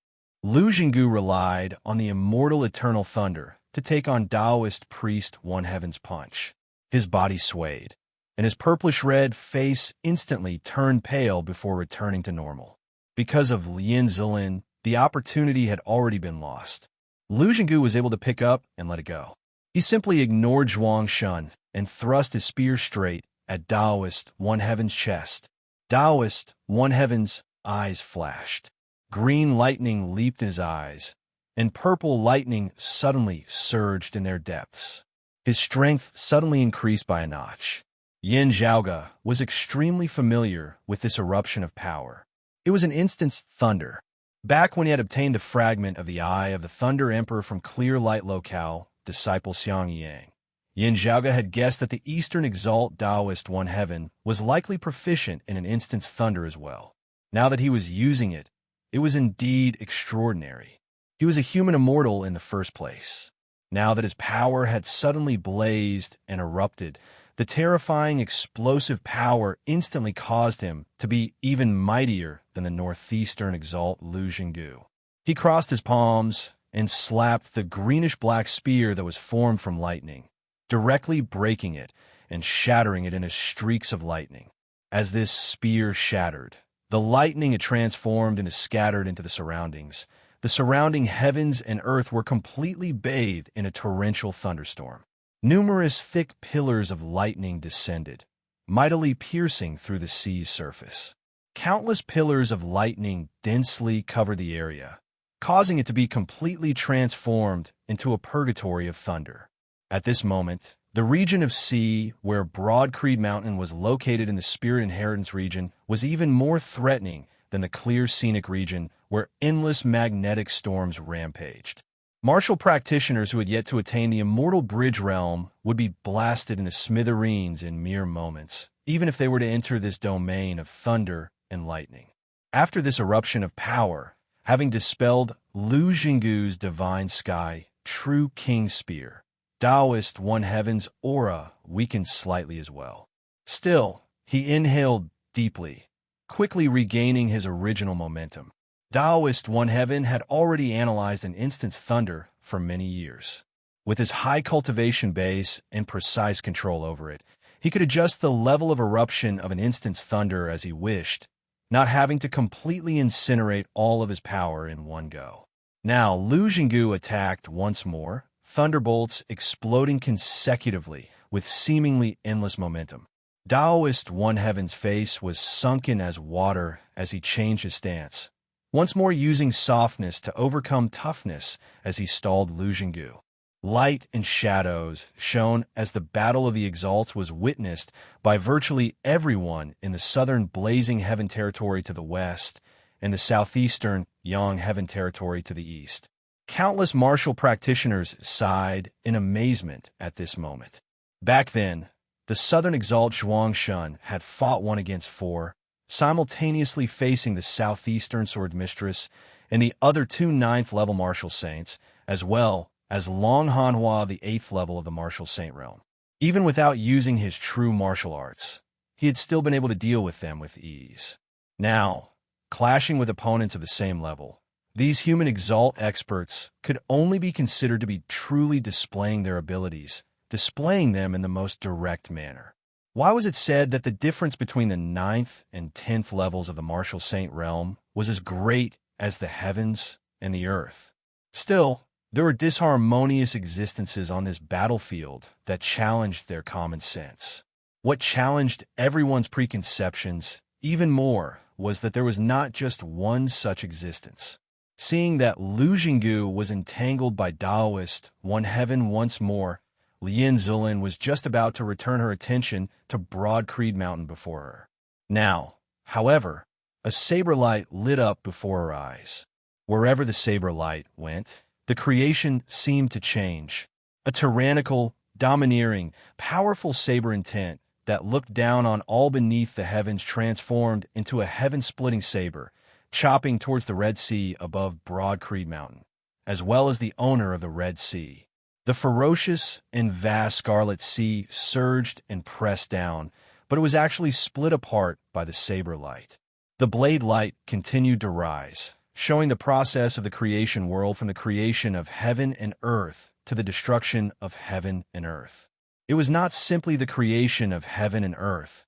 Lu Jinggu relied on the immortal eternal thunder to take on Taoist priest One Heaven's punch. His body swayed, and his purplish-red face instantly turned pale before returning to normal. Because of Lin Zilin, the opportunity had already been lost. Lu Jinggu was able to pick up and let it go. He simply ignored Zhuang Shun and thrust his spear straight at Taoist One Heaven's chest. Taoist One Heaven's eyes flashed. Green lightning leaped in his eyes, and purple lightning suddenly surged in their depths. His strength suddenly increased by a notch. Yin Zhaoge was extremely familiar with this eruption of power. It was an instant's thunder. Back when he had obtained the fragment of the Eye of the Thunder Emperor from Clear Light Locale, disciple Xiang Yang, Yin Zhaoge had guessed that the Eastern Exalt Taoist One Heaven was likely proficient in an instant's thunder as well. Now that he was using it, it was indeed extraordinary. He was a human immortal in the first place. Now that his power had suddenly blazed and erupted, the terrifying explosive power instantly caused him to be even mightier than the northeastern exalt Lu Jinggu. He crossed his palms and slapped the greenish-black spear that was formed from lightning, directly breaking it and shattering it into streaks of lightning. As this spear shattered, the lightning it transformed and scattered into the surroundings. The surrounding heavens and earth were completely bathed in a torrential thunderstorm. Numerous thick pillars of lightning descended, mightily piercing through the sea's surface. Countless pillars of lightning densely covered the area, causing it to be completely transformed into a purgatory of thunder. At this moment, the region of sea where Broad Creed Mountain was located in the Spirit Inheritance region was even more threatening than the clear scenic region where endless magnetic storms rampaged. Martial practitioners who had yet to attain the immortal bridge realm would be blasted into smithereens in mere moments, even if they were to enter this domain of thunder and lightning. After this eruption of power, having dispelled Lu Jinggu's divine sky, true king spear, Taoist One Heaven's aura weakened slightly as well. Still, he inhaled deeply, quickly regaining his original momentum. Taoist One Heaven had already analyzed an instant's thunder for many years. With his high cultivation base and precise control over it, he could adjust the level of eruption of an instant's thunder as he wished, not having to completely incinerate all of his power in one go. Now, Lu Jinggu attacked once more, thunderbolts exploding consecutively with seemingly endless momentum. Taoist One Heaven's face was sunken as water as he changed his stance, once more using softness to overcome toughness as he stalled Lu Jinggu. Light and shadows shone as the Battle of the Exalts was witnessed by virtually everyone in the southern Blazing Heaven territory to the west and the southeastern Yang Heaven territory to the east. Countless martial practitioners sighed in amazement at this moment. Back then, the southern Exalt Zhuangshun had fought 1 against 4, simultaneously facing the southeastern Sword Mistress and the other 2 9th-level martial saints, as well as Long Hanhua, the 8th level of the martial saint realm. Even without using his true martial arts, he had still been able to deal with them with ease. Now, clashing with opponents of the same level, these human Exalt experts could only be considered to be truly displaying their abilities, displaying them in the most direct manner. Why was it said that the difference between the 9th and 10th levels of the martial saint realm was as great as the heavens and the earth? Still, there were disharmonious existences on this battlefield that challenged their common sense. What challenged everyone's preconceptions even more was that there was not just one such existence. Seeing that Lu Jinggu was entangled by Daoist, one heaven once more, Lien Zulin was just about to return her attention to Broad Creed Mountain before her. Now, however, a saber light lit up before her eyes. Wherever the saber light went, the creation seemed to change. A tyrannical, domineering, powerful saber intent that looked down on all beneath the heavens transformed into a heaven-splitting saber, chopping towards the Red Sea above Broad Creed Mountain, as well as the owner of the Red Sea. The ferocious and vast Scarlet Sea surged and pressed down, but it was actually split apart by the saber light. The blade light continued to rise, showing the process of the creation world from the creation of heaven and earth to the destruction of heaven and earth. It was not simply the creation of heaven and earth,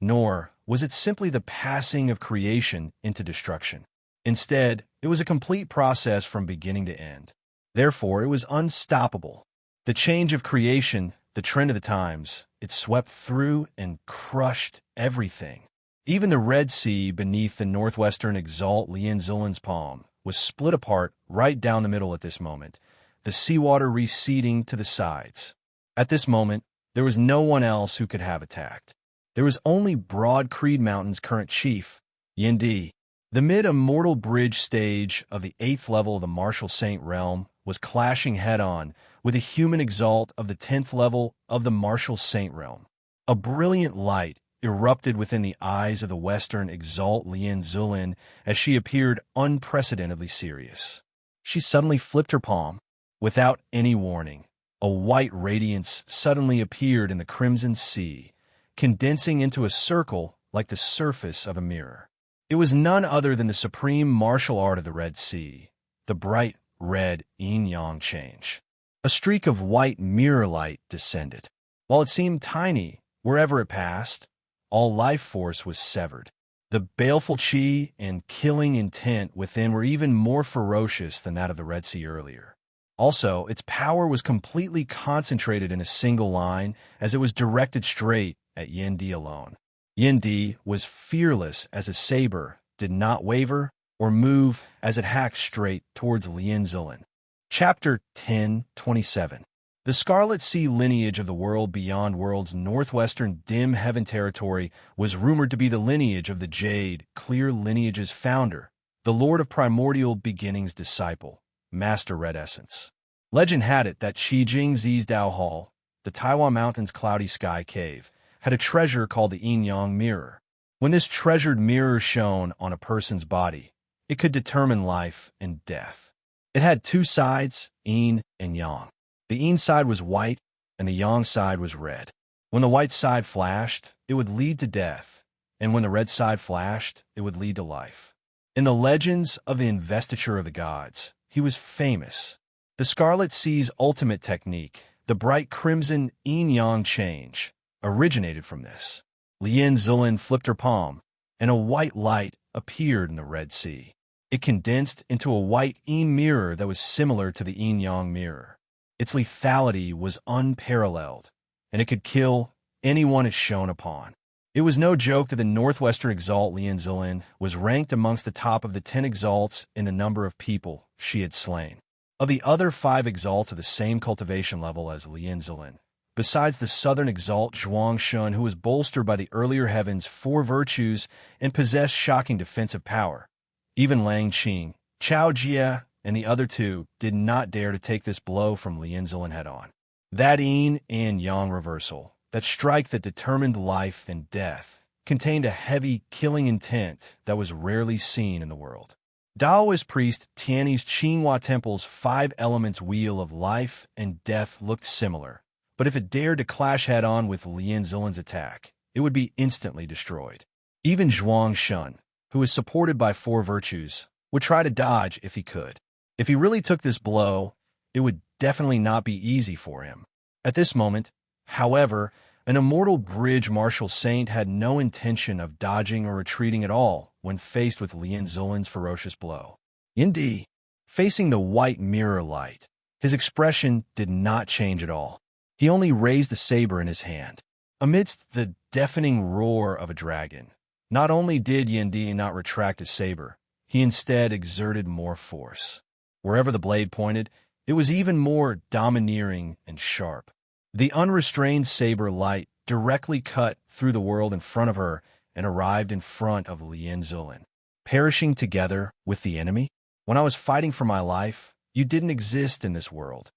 nor was it simply the passing of creation into destruction. Instead, it was a complete process from beginning to end. Therefore, it was unstoppable. The change of creation, the trend of the times, it swept through and crushed everything. Even the Red Sea beneath the northwestern Exalt Lien Zulin's palm was split apart right down the middle at this moment, the seawater receding to the sides. At this moment, there was no one else who could have attacked. There was only Broad Creed Mountain's current chief, Yin Di. The mid-immortal bridge stage of the 8th level of the Martial Saint realm was clashing head-on with a human Exalt of the 10th level of the Martial Saint realm. A brilliant light erupted within the eyes of the Western Exalt Lien Zulin as she appeared unprecedentedly serious. She suddenly flipped her palm. Without any warning, a white radiance suddenly appeared in the crimson sea, condensing into a circle like the surface of a mirror. It was none other than the supreme martial art of the Red Sea, the bright red yin-yang change. A streak of white mirror light descended. While it seemed tiny, wherever it passed, all life force was severed. The baleful chi and killing intent within were even more ferocious than that of the Red Sea earlier. Also, its power was completely concentrated in a single line as it was directed straight at Yin Di alone. Yin Di was fearless as a saber, did not waver or move as it hacked straight towards Lien Zulin. Chapter 10:27. The Scarlet Sea lineage of the world beyond world's northwestern dim heaven territory was rumored to be the lineage of the Jade, clear lineage's founder, the Lord of Primordial Beginning's disciple, Master Red Essence. Legend had it that Qijing Zidao Hall, the Taiwan Mountains' cloudy sky cave, had a treasure called the Yin-Yang Mirror. When this treasured mirror shone on a person's body, it could determine life and death. It had 2 sides, Yin and Yang. The Yin side was white, and the Yang side was red. When the white side flashed, it would lead to death, and when the red side flashed, it would lead to life. In the legends of the investiture of the gods, he was famous. The Scarlet Sea's ultimate technique, the bright crimson yin-yang change, originated from this. Lien Zulin flipped her palm, and a white light appeared in the Red Sea. It condensed into a white yin mirror that was similar to the yin-yang mirror. Its lethality was unparalleled, and it could kill anyone it shone upon. It was no joke that the Northwestern Exalt Lien Zilin was ranked amongst the top of the 10 Exalts in the number of people she had slain. Of the other 5 Exalts of the same cultivation level as Lien Zilin, besides the Southern Exalt Zhuang Shun, who was bolstered by the earlier heaven's 4 virtues and possessed shocking defensive power, even Lang Qing, Chao Jia, and the other 2 did not dare to take this blow from Lien Zilin head-on. That yin and yang reversal, that strike that determined life and death, contained a heavy, killing intent that was rarely seen in the world. Daoist priest Tianyi's Qinghua Temple's 5 elements wheel of life and death looked similar, but if it dared to clash head-on with Lien Zilin's attack, it would be instantly destroyed. Even Zhuang Shun, who was supported by 4 virtues, would try to dodge if he could. If he really took this blow, it would definitely not be easy for him. At this moment, however, an immortal bridge martial saint had no intention of dodging or retreating at all when faced with Lien Zilin's ferocious blow. Indeed, facing the white mirror light, his expression did not change at all. He only raised the saber in his hand. Amidst the deafening roar of a dragon, not only did Yendi not retract his saber, he instead exerted more force. Wherever the blade pointed, it was even more domineering and sharp. The unrestrained saber light directly cut through the world in front of her and arrived in front of Lien Zilin. Perishing together with the enemy? When I was fighting for my life, you didn't exist in this world.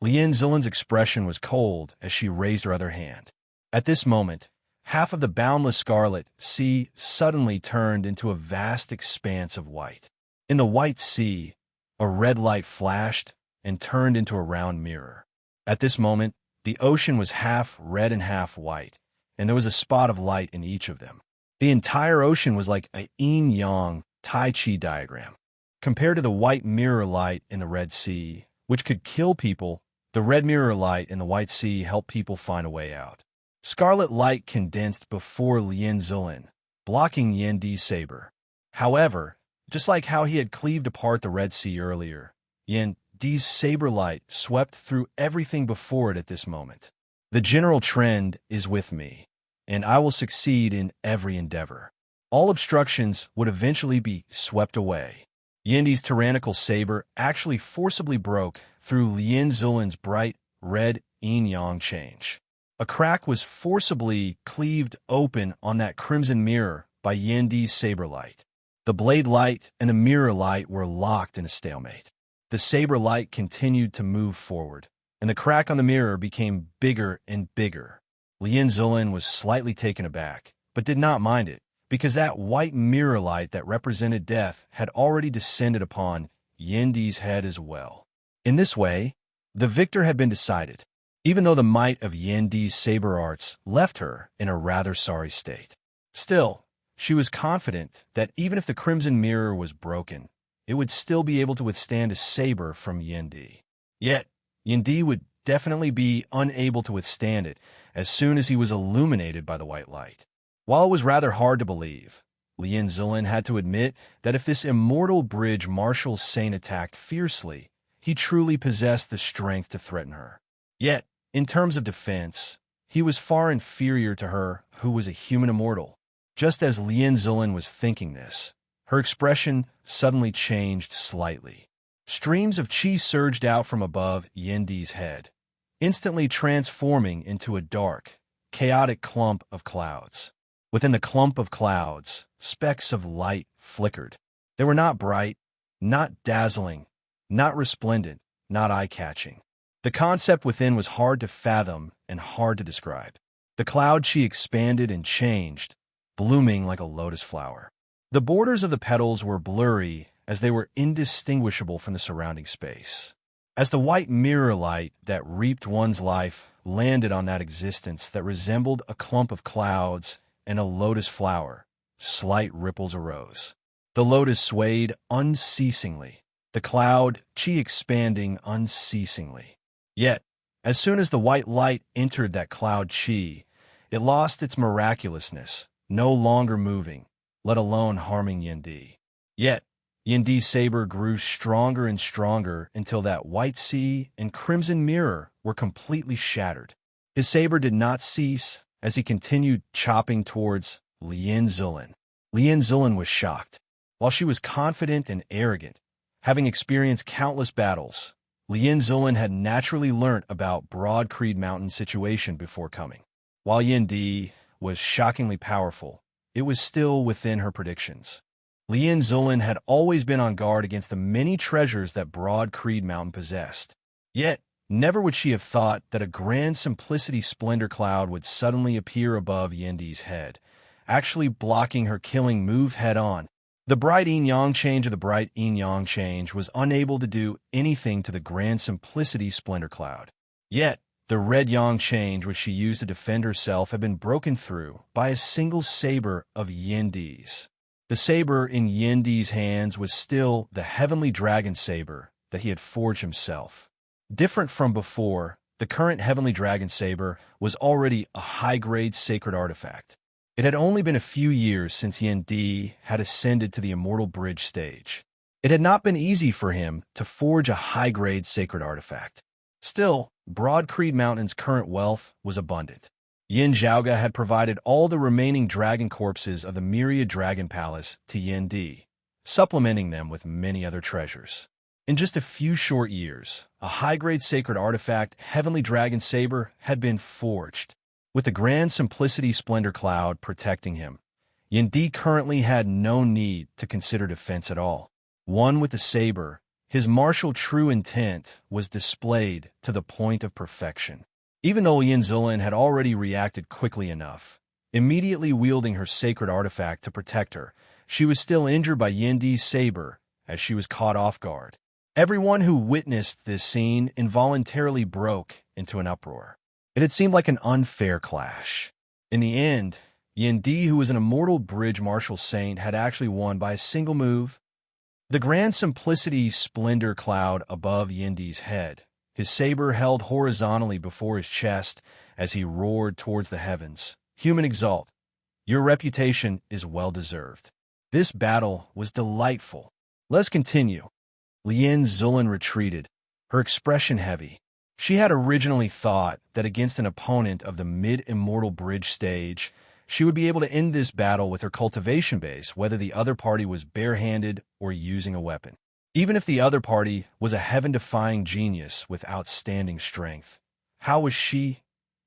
Lien Zilin's expression was cold as she raised her other hand. At this moment, half of the boundless scarlet sea suddenly turned into a vast expanse of white. In the white sea, a red light flashed and turned into a round mirror. At this moment, the ocean was half red and half white, and there was a spot of light in each of them. The entire ocean was like a yin-yang Tai Chi diagram. Compared to the white mirror light in the Red Sea, which could kill people, the red mirror light in the White Sea helped people find a way out. Scarlet light condensed before Lien Zilin, blocking Yendi's saber. However, just like how he had cleaved apart the Red Sea earlier, Yendi's saber light swept through everything before it at this moment. The general trend is with me, and I will succeed in every endeavor. All obstructions would eventually be swept away. Yendi's tyrannical saber actually forcibly broke through Lien Zilin's bright red yin-yang change. A crack was forcibly cleaved open on that crimson mirror by Yendi's saber light. The blade light and the mirror light were locked in a stalemate. The saber light continued to move forward, and the crack on the mirror became bigger and bigger. Lien Zilin was slightly taken aback, but did not mind it, because that white mirror light that represented death had already descended upon Yendi's head as well. In this way, the victor had been decided, even though the might of Yendi's saber arts left her in a rather sorry state. Still, she was confident that even if the crimson mirror was broken, it would still be able to withstand a saber from Yendi. Yet, Yendi would definitely be unable to withstand it as soon as he was illuminated by the white light. While it was rather hard to believe, Lien Zilin had to admit that if this immortal bridge martial saint attacked fiercely, he truly possessed the strength to threaten her. Yet, in terms of defense, he was far inferior to her who was a human immortal. Just as Lien Zilin was thinking this, her expression suddenly changed slightly. Streams of qi surged out from above Yendi's head, instantly transforming into a dark, chaotic clump of clouds. Within the clump of clouds, specks of light flickered. They were not bright, not dazzling, not resplendent, not eye-catching. The concept within was hard to fathom and hard to describe. The cloud qi expanded and changed, blooming like a lotus flower. The borders of the petals were blurry as they were indistinguishable from the surrounding space. As the white mirror light that reaped one's life landed on that existence that resembled a clump of clouds and a lotus flower, slight ripples arose. The lotus swayed unceasingly, the cloud qi expanding unceasingly. Yet, as soon as the white light entered that cloud qi, it lost its miraculousness, no longer moving, let alone harming Yendi. Yet, Yendi's saber grew stronger and stronger until that white sea and crimson mirror were completely shattered. His saber did not cease as he continued chopping towards Lien Zulin. Lien Zulin was shocked. While she was confident and arrogant, having experienced countless battles, Lien Zulin had naturally learnt about Broad Creed Mountain situation before coming. While Yin Di was shockingly powerful, it was still within her predictions. Lien Zulin had always been on guard against the many treasures that Broad Creed Mountain possessed. Yet, never would she have thought that a grand simplicity splendor cloud would suddenly appear above Yendi's head, actually blocking her killing move head-on. The bright yin-yang change of the bright yin-yang change was unable to do anything to the grand simplicity splendor cloud. Yet, the red yang change which she used to defend herself had been broken through by a single saber of Yendi's. The saber in Yendi's hands was still the heavenly dragon saber that he had forged himself. Different from before, the current heavenly dragon saber was already a high-grade sacred artifact. It had only been a few years since Yin Di had ascended to the Immortal Bridge stage. It had not been easy for him to forge a high-grade sacred artifact. Still, Broad Creed Mountain's current wealth was abundant. Yin Zhaoga had provided all the remaining dragon corpses of the Myriad Dragon Palace to Yin Di, supplementing them with many other treasures. In just a few short years, a high-grade sacred artifact, Heavenly Dragon Saber, had been forged. With the grand simplicity splendor cloud protecting him, Yin Di currently had no need to consider defense at all. One with the saber, his martial true intent was displayed to the point of perfection. Even though Yin Zulin had already reacted quickly enough, immediately wielding her sacred artifact to protect her, she was still injured by Yin Di's saber as she was caught off guard. Everyone who witnessed this scene involuntarily broke into an uproar. It had seemed like an unfair clash. In the end, Yin Di, who was an immortal bridge martial saint, had actually won by a single move. The grand simplicity splendor cloud above Yin Di's head, his saber held horizontally before his chest as he roared towards the heavens. Human exalt, your reputation is well-deserved. This battle was delightful. Let's continue. Lien Zulin retreated, her expression heavy. She had originally thought that against an opponent of the mid-immortal bridge stage, she would be able to end this battle with her cultivation base, whether the other party was barehanded or using a weapon. Even if the other party was a heaven-defying genius with outstanding strength. How was she,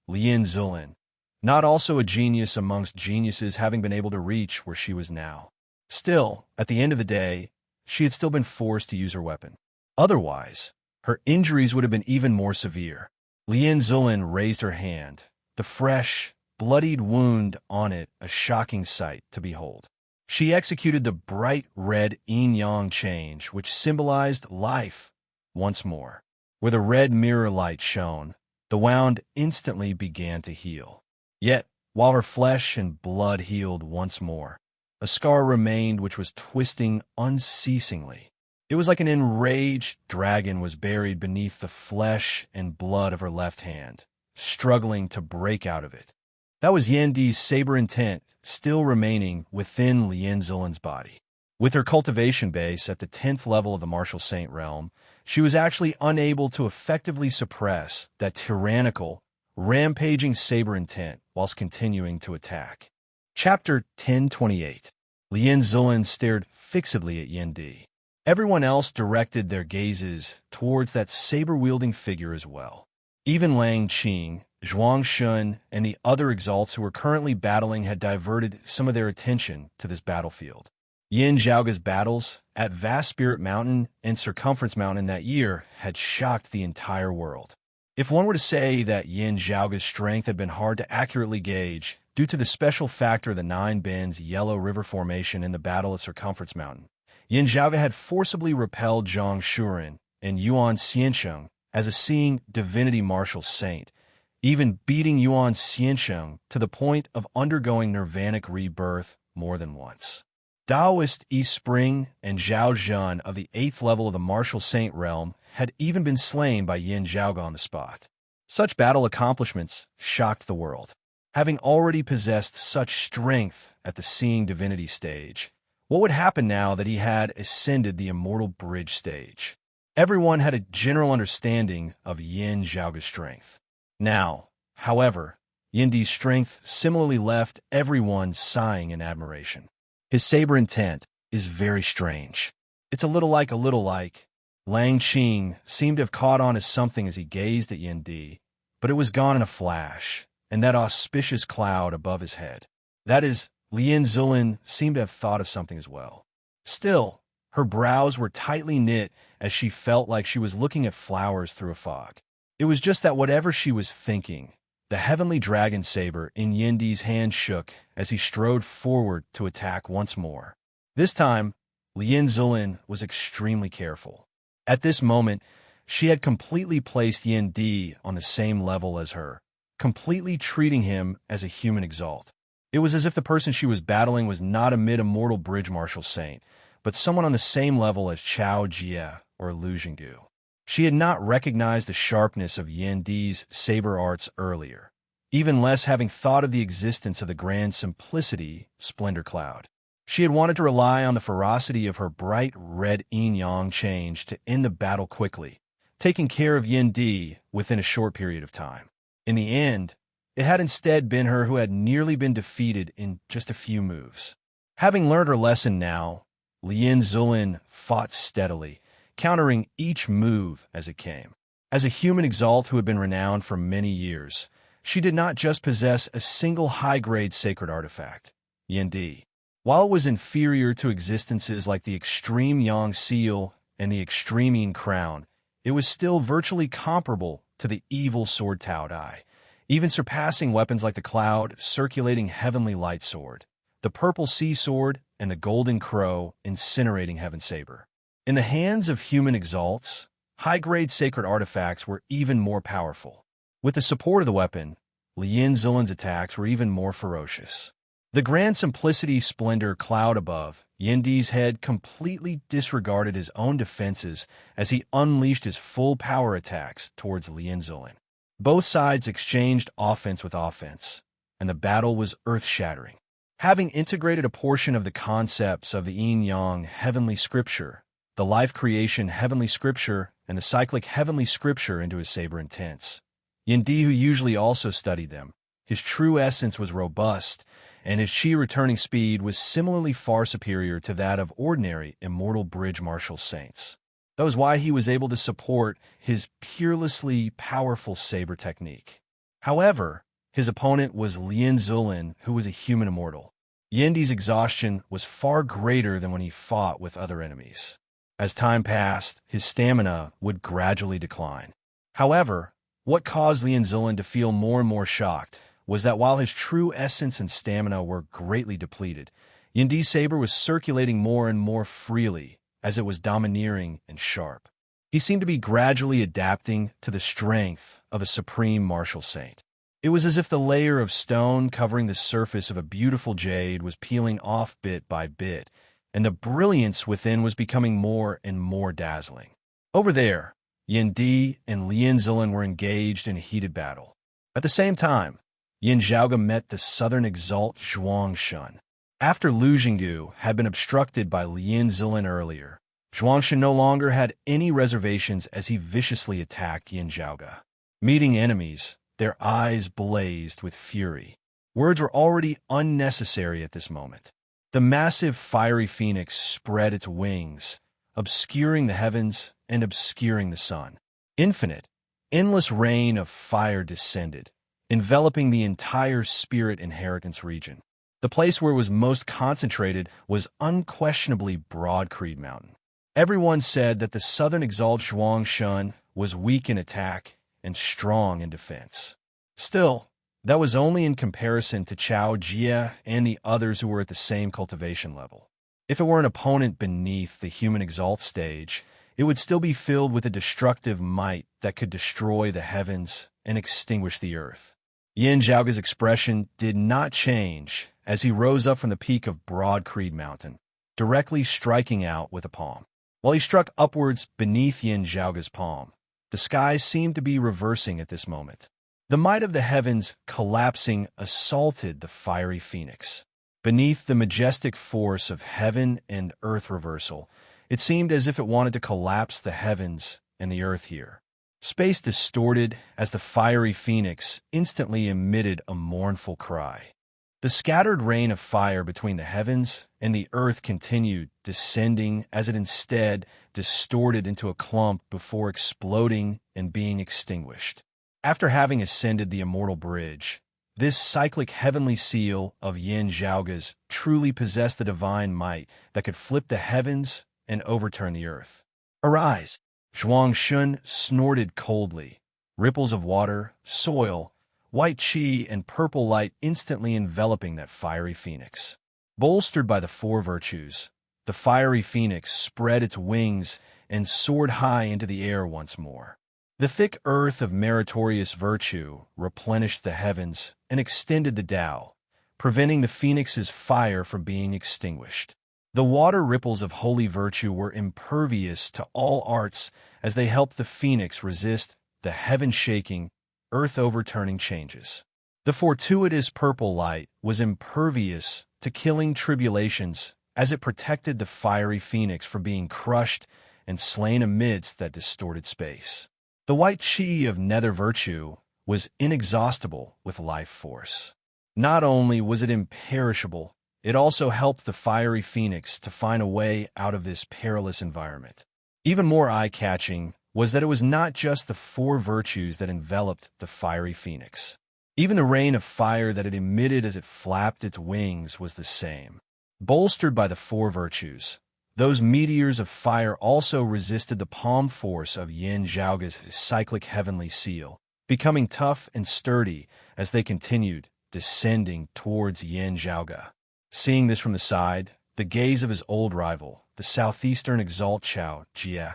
Lien Zulin, not also a genius amongst geniuses, having been able to reach where she was now? Still, at the end of the day, she had still been forced to use her weapon. Otherwise, her injuries would have been even more severe. Lien Zulin raised her hand, the fresh, bloodied wound on it a shocking sight to behold. She executed the bright red yin-yang change, which symbolized life once more. Where the red mirror light shone, the wound instantly began to heal. Yet, while her flesh and blood healed once more, a scar remained which was twisting unceasingly. It was like an enraged dragon was buried beneath the flesh and blood of her left hand, struggling to break out of it. That was Yin Di's saber intent still remaining within Lien Zulin's body. With her cultivation base at the 10th level of the Martial Saint realm, she was actually unable to effectively suppress that tyrannical, rampaging saber intent whilst continuing to attack. Chapter 1028. Lien Zulin stared fixedly at Yin Di. Everyone else directed their gazes towards that saber-wielding figure as well. Even Lang Qing, Zhuang Shun, and the other exalts who were currently battling had diverted some of their attention to this battlefield. Yin Zhaoga's battles at Vast Spirit Mountain and Circumference Mountain that year had shocked the entire world. If one were to say that Yin Zhaoga's strength had been hard to accurately gauge due to the special factor of the Nine Bends Yellow River Formation in the Battle of Circumference Mountain, Yin Zhaoga had forcibly repelled Zhang Shuren and Yuan Xiansheng as a seeing divinity martial saint, even beating Yuan Xiansheng to the point of undergoing nirvanic rebirth more than once. Taoist Yi Spring and Zhao Zhan of the 8th level of the Martial Saint realm had even been slain by Yin Zhaoga on the spot. Such battle accomplishments shocked the world. Having already possessed such strength at the seeing divinity stage, what would happen now that he had ascended the immortal bridge stage? Everyone had a general understanding of Yin Zhaoga's strength. Now, however, Yindi's strength similarly left everyone sighing in admiration. His saber intent is very strange. It's a little like. Lang Qing seemed to have caught on as something as he gazed at Yindi, but it was gone in a flash, and that auspicious cloud above his head. That is, Lien Zulin seemed to have thought of something as well. Still, her brows were tightly knit as she felt like she was looking at flowers through a fog. It was just that whatever she was thinking, the heavenly dragon saber in Yindi's hand shook as he strode forward to attack once more. This time, Lien Zulin was extremely careful. At this moment, she had completely placed Yindi on the same level as her, completely treating him as a human exalt. It was as if the person she was battling was not a mid-immortal bridge marshal saint, but someone on the same level as Chao Jie or Lu Jinggu. She had not recognized the sharpness of Yindi's saber arts earlier, even less having thought of the existence of the grand simplicity splendor cloud. She had wanted to rely on the ferocity of her bright red yin-yang change to end the battle quickly, taking care of Yindi within a short period of time. In the end, it had instead been her who had nearly been defeated in just a few moves. Having learned her lesson now, Lien Zulin fought steadily, countering each move as it came. As a human exalt who had been renowned for many years, she did not just possess a single high-grade sacred artifact, Yindi. While it was inferior to existences like the Extreme Yang Seal and the Extreme Yin Crown, it was still virtually comparable to the evil sword Tao Dai, even surpassing weapons like the Cloud Circulating Heavenly Light Sword, the Purple Sea Sword, and the Golden Crow Incinerating Heaven Saber. In the hands of human exalts, high-grade sacred artifacts were even more powerful. With the support of the weapon, Lien Zulin's attacks were even more ferocious. The grand simplicity splendor cloud above Yindi's head completely disregarded his own defenses as he unleashed his full power attacks towards Lien Zulin. Both sides exchanged offense with offense, and the battle was earth-shattering. Having integrated a portion of the concepts of the yin-yang heavenly scripture, the life creation heavenly scripture, and the cyclic heavenly scripture into his saber intents, Yindi, who usually also studied them, his true essence was robust, and his chi returning speed was similarly far superior to that of ordinary immortal bridge marshal saints. That was why he was able to support his peerlessly powerful saber technique. However, his opponent was Lien Zulin, who was a human immortal. Yindi's exhaustion was far greater than when he fought with other enemies. As time passed, his stamina would gradually decline. However, what caused Lien Zulin to feel more and more shocked was that while his true essence and stamina were greatly depleted, Yindi's saber was circulating more and more freely as it was domineering and sharp. He seemed to be gradually adapting to the strength of a supreme martial saint. It was as if the layer of stone covering the surface of a beautiful jade was peeling off bit by bit, and the brilliance within was becoming more and more dazzling. Over there, Yindi and Lien Zulin were engaged in a heated battle. At the same time, Yin Zhaoge met the southern exalt Zhuangshun. After Lu Jinggu had been obstructed by Lien Zulin earlier, Zhuangshun no longer had any reservations as he viciously attacked Yin Zhaoge. Meeting enemies, their eyes blazed with fury. Words were already unnecessary at this moment. The massive fiery phoenix spread its wings, obscuring the heavens and obscuring the sun. Infinite, endless rain of fire descended, enveloping the entire spirit inheritance region. The place where it was most concentrated was unquestionably Broad Creed Mountain. Everyone said that the southern exalt Zhuangshun was weak in attack and strong in defense. Still, that was only in comparison to Chao Jie and the others who were at the same cultivation level. If it were an opponent beneath the human exalt stage, it would still be filled with a destructive might that could destroy the heavens and extinguish the earth. Yin Zhaoge's expression did not change as he rose up from the peak of Broad Creed Mountain, directly striking out with a palm. While he struck upwards beneath Yin Zhaoge's palm, the skies seemed to be reversing at this moment. The might of the heavens collapsing assaulted the fiery phoenix. Beneath the majestic force of heaven and earth reversal, it seemed as if it wanted to collapse the heavens and the earth here. Space distorted as the fiery phoenix instantly emitted a mournful cry. The scattered rain of fire between the heavens and the earth continued, descending as it instead distorted into a clump before exploding and being extinguished. After having ascended the immortal bridge, this cyclic heavenly seal of Yin Zhaoge's truly possessed the divine might that could flip the heavens and overturn the earth. Arise! Zhuang Shun snorted coldly. Ripples of water, soil, white qi, and purple light instantly enveloping that fiery phoenix. Bolstered by the four virtues, the fiery phoenix spread its wings and soared high into the air once more. The thick earth of meritorious virtue replenished the heavens and extended the Tao, preventing the phoenix's fire from being extinguished. The water ripples of holy virtue were impervious to all arts as they helped the phoenix resist the heaven-shaking, earth-overturning changes. The fortuitous purple light was impervious to killing tribulations as it protected the fiery phoenix from being crushed and slain amidst that distorted space. The white qi of nether virtue was inexhaustible with life force. Not only was it imperishable, it also helped the fiery phoenix to find a way out of this perilous environment. Even more eye-catching was that it was not just the four virtues that enveloped the fiery phoenix. Even the rain of fire that it emitted as it flapped its wings was the same. Bolstered by the four virtues, those meteors of fire also resisted the palm force of Yin Zhaoge's cyclic heavenly seal, becoming tough and sturdy as they continued descending towards Yin Zhaoge. Seeing this from the side, the gaze of his old rival, the southeastern exalt Chao Jie,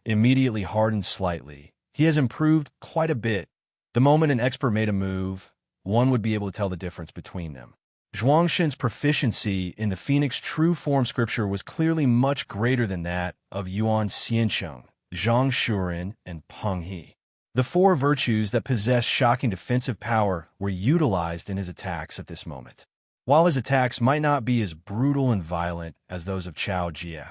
immediately hardened slightly. He has improved quite a bit. The moment an expert made a move, one would be able to tell the difference between them. Zhuangshen's proficiency in the Phoenix true form scripture was clearly much greater than that of Yuan Xiancheng, Zhang Shuren, and Peng He. The four virtues that possess shocking defensive power were utilized in his attacks at this moment. While his attacks might not be as brutal and violent as those of Chao Jie,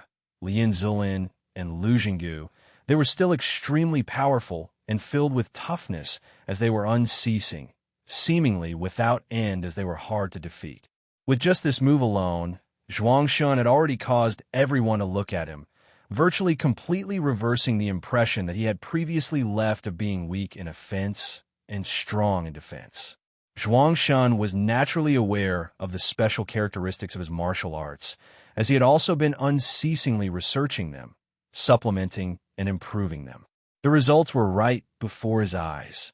Lin Zulin, and Lu Jinggu, they were still extremely powerful and filled with toughness as they were unceasing, seemingly without end as they were hard to defeat. With just this move alone, Zhuangshan had already caused everyone to look at him, virtually completely reversing the impression that he had previously left of being weak in offense and strong in defense. Zhuangshan was naturally aware of the special characteristics of his martial arts, as he had also been unceasingly researching them, supplementing and improving them. The results were right before his eyes.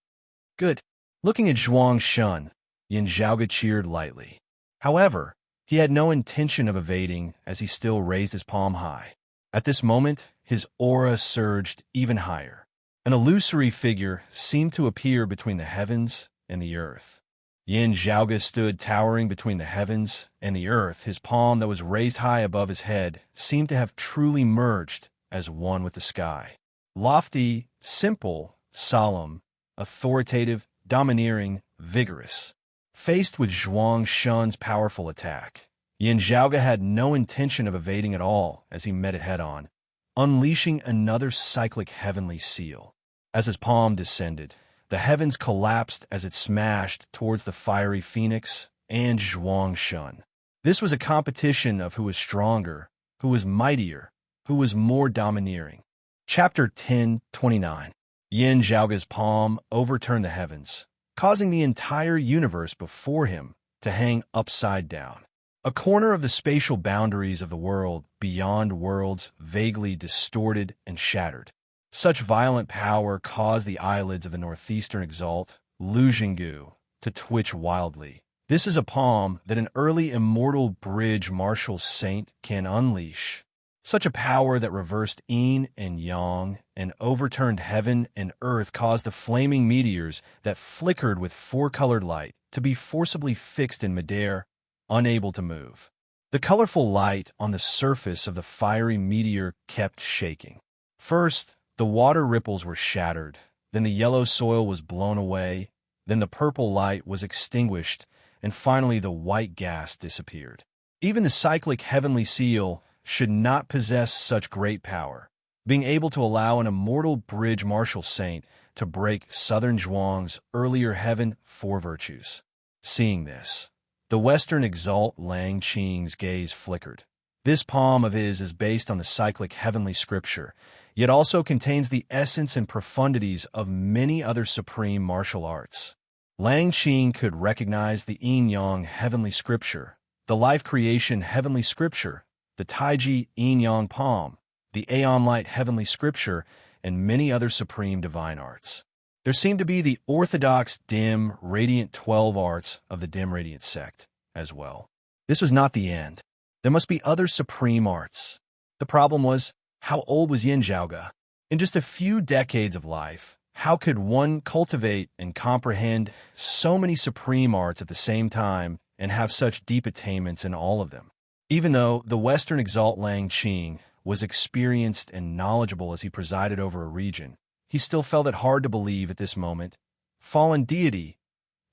Good. Looking at Zhuangshan, Yin Zhaoge cheered lightly. However, he had no intention of evading as he still raised his palm high. At this moment, his aura surged even higher. An illusory figure seemed to appear between the heavens and the earth. Yin Zhaoge stood towering between the heavens and the earth. His palm that was raised high above his head seemed to have truly merged as one with the sky. Lofty, simple, solemn, authoritative, domineering, vigorous. Faced with Zhuangshan's powerful attack, Yin Zhaoge had no intention of evading at all as he met it head-on, unleashing another cyclic heavenly seal. As his palm descended, the heavens collapsed as it smashed towards the fiery phoenix and Zhuangshan. This was a competition of who was stronger, who was mightier, who was more domineering. Chapter 10:29. Yin Zhaoge's palm overturned the heavens, causing the entire universe before him to hang upside down. A corner of the spatial boundaries of the world beyond worlds vaguely distorted and shattered. Such violent power caused the eyelids of the northeastern exalt, Lu Jinggu, to twitch wildly. This is a palm that an early immortal bridge martial saint can unleash. Such a power that reversed yin and yang and overturned heaven and earth caused the flaming meteors that flickered with four-colored light to be forcibly fixed in midair, unable to move. The colorful light on the surface of the fiery meteor kept shaking. First, the water ripples were shattered, then the yellow soil was blown away, then the purple light was extinguished, and finally the white gas disappeared. Even the cyclic heavenly seal should not possess such great power. being able to allow an immortal bridge martial saint to break Southern Zhuang's earlier Heaven 4 virtues. Seeing this, the Western exalt Lang Qing's gaze flickered. This poem of his is based on the cyclic heavenly scripture, yet also contains the essence and profundities of many other supreme martial arts. Lang Qing could recognize the yin-yang heavenly scripture, the life creation heavenly scripture, the Taiji yin-yang palm, the Aeon light heavenly scripture, and many other supreme divine arts. There seemed to be the orthodox dim, radiant 12 arts of the dim radiant sect as well. This was not the end. There must be other supreme arts. The problem was, how old was Yin Zhaoge? In just a few decades of life, how could one cultivate and comprehend so many supreme arts at the same time and have such deep attainments in all of them? Even though the Western exalt Lang Qing was experienced and knowledgeable as he presided over a region, he still felt it hard to believe at this moment. Fallen deity,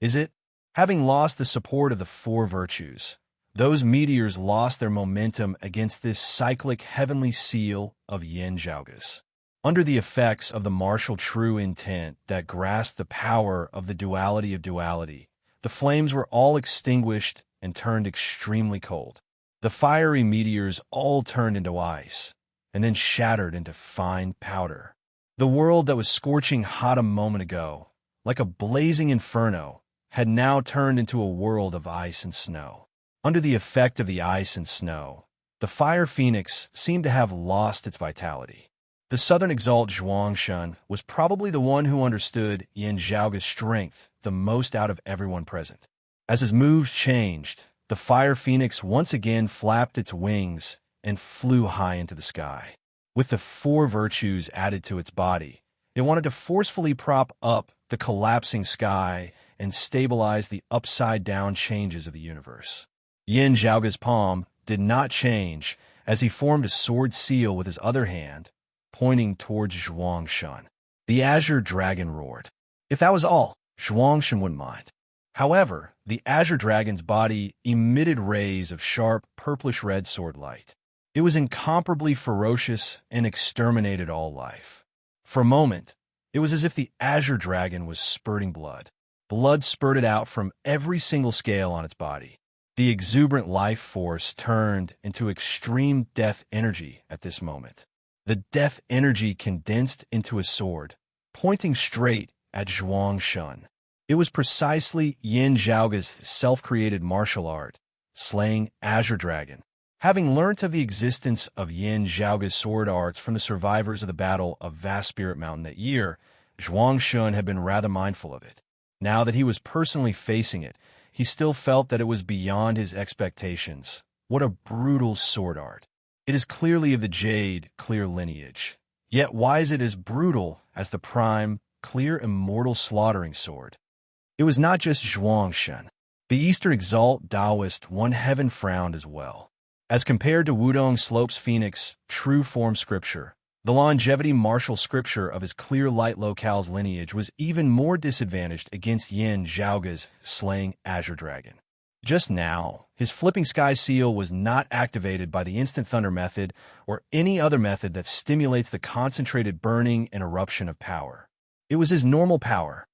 is it? Having lost the support of the 4 virtues, those meteors lost their momentum against this cyclic heavenly seal of Yin Zhaoge's. Under the effects of the martial true intent that grasped the power of the duality of duality, the flames were all extinguished and turned extremely cold. The fiery meteors all turned into ice, and then shattered into fine powder. The world that was scorching hot a moment ago, like a blazing inferno, had now turned into a world of ice and snow. Under the effect of the ice and snow, the fire phoenix seemed to have lost its vitality. The Southern Exalt Zhuangshan was probably the one who understood Yin Zhaoge's strength the most out of everyone present. As his moves changed, the fire phoenix once again flapped its wings and flew high into the sky. With the 4 virtues added to its body, it wanted to forcefully prop up the collapsing sky and stabilize the upside-down changes of the universe. Yin Zhaoge's palm did not change as he formed a sword seal with his other hand, pointing towards Zhuangshan. The azure dragon roared. If that was all, Zhuangshan wouldn't mind. However, the azure dragon's body emitted rays of sharp, purplish-red sword light. It was incomparably ferocious and exterminated all life. For a moment, it was as if the azure dragon was spurting blood. Blood spurted out from every single scale on its body. The exuberant life force turned into extreme death energy at this moment. The death energy condensed into a sword, pointing straight at Zhuangshan. It was precisely Yin Zhaoge's self-created martial art, slaying Azure Dragon. Having learnt of the existence of Yin Zhaoge's sword arts from the survivors of the Battle of Vast Spirit Mountain that year, Zhuangshan had been rather mindful of it. Now that he was personally facing it, he still felt that it was beyond his expectations. What a brutal sword art. It is clearly of the Jade, clear lineage. Yet why is it as brutal as the prime, clear immortal slaughtering sword? It was not just Zhuangshan. The Eastern Exalt Taoist One Heaven frowned as well. As compared to Wudong Slope's Phoenix, true form scripture, the longevity martial scripture of his clear light locale's lineage was even more disadvantaged against Yin Zhaoge's slaying Azure Dragon. Just now, his flipping sky seal was not activated by the instant thunder method or any other method that stimulates the concentrated burning and eruption of power. It was his normal power.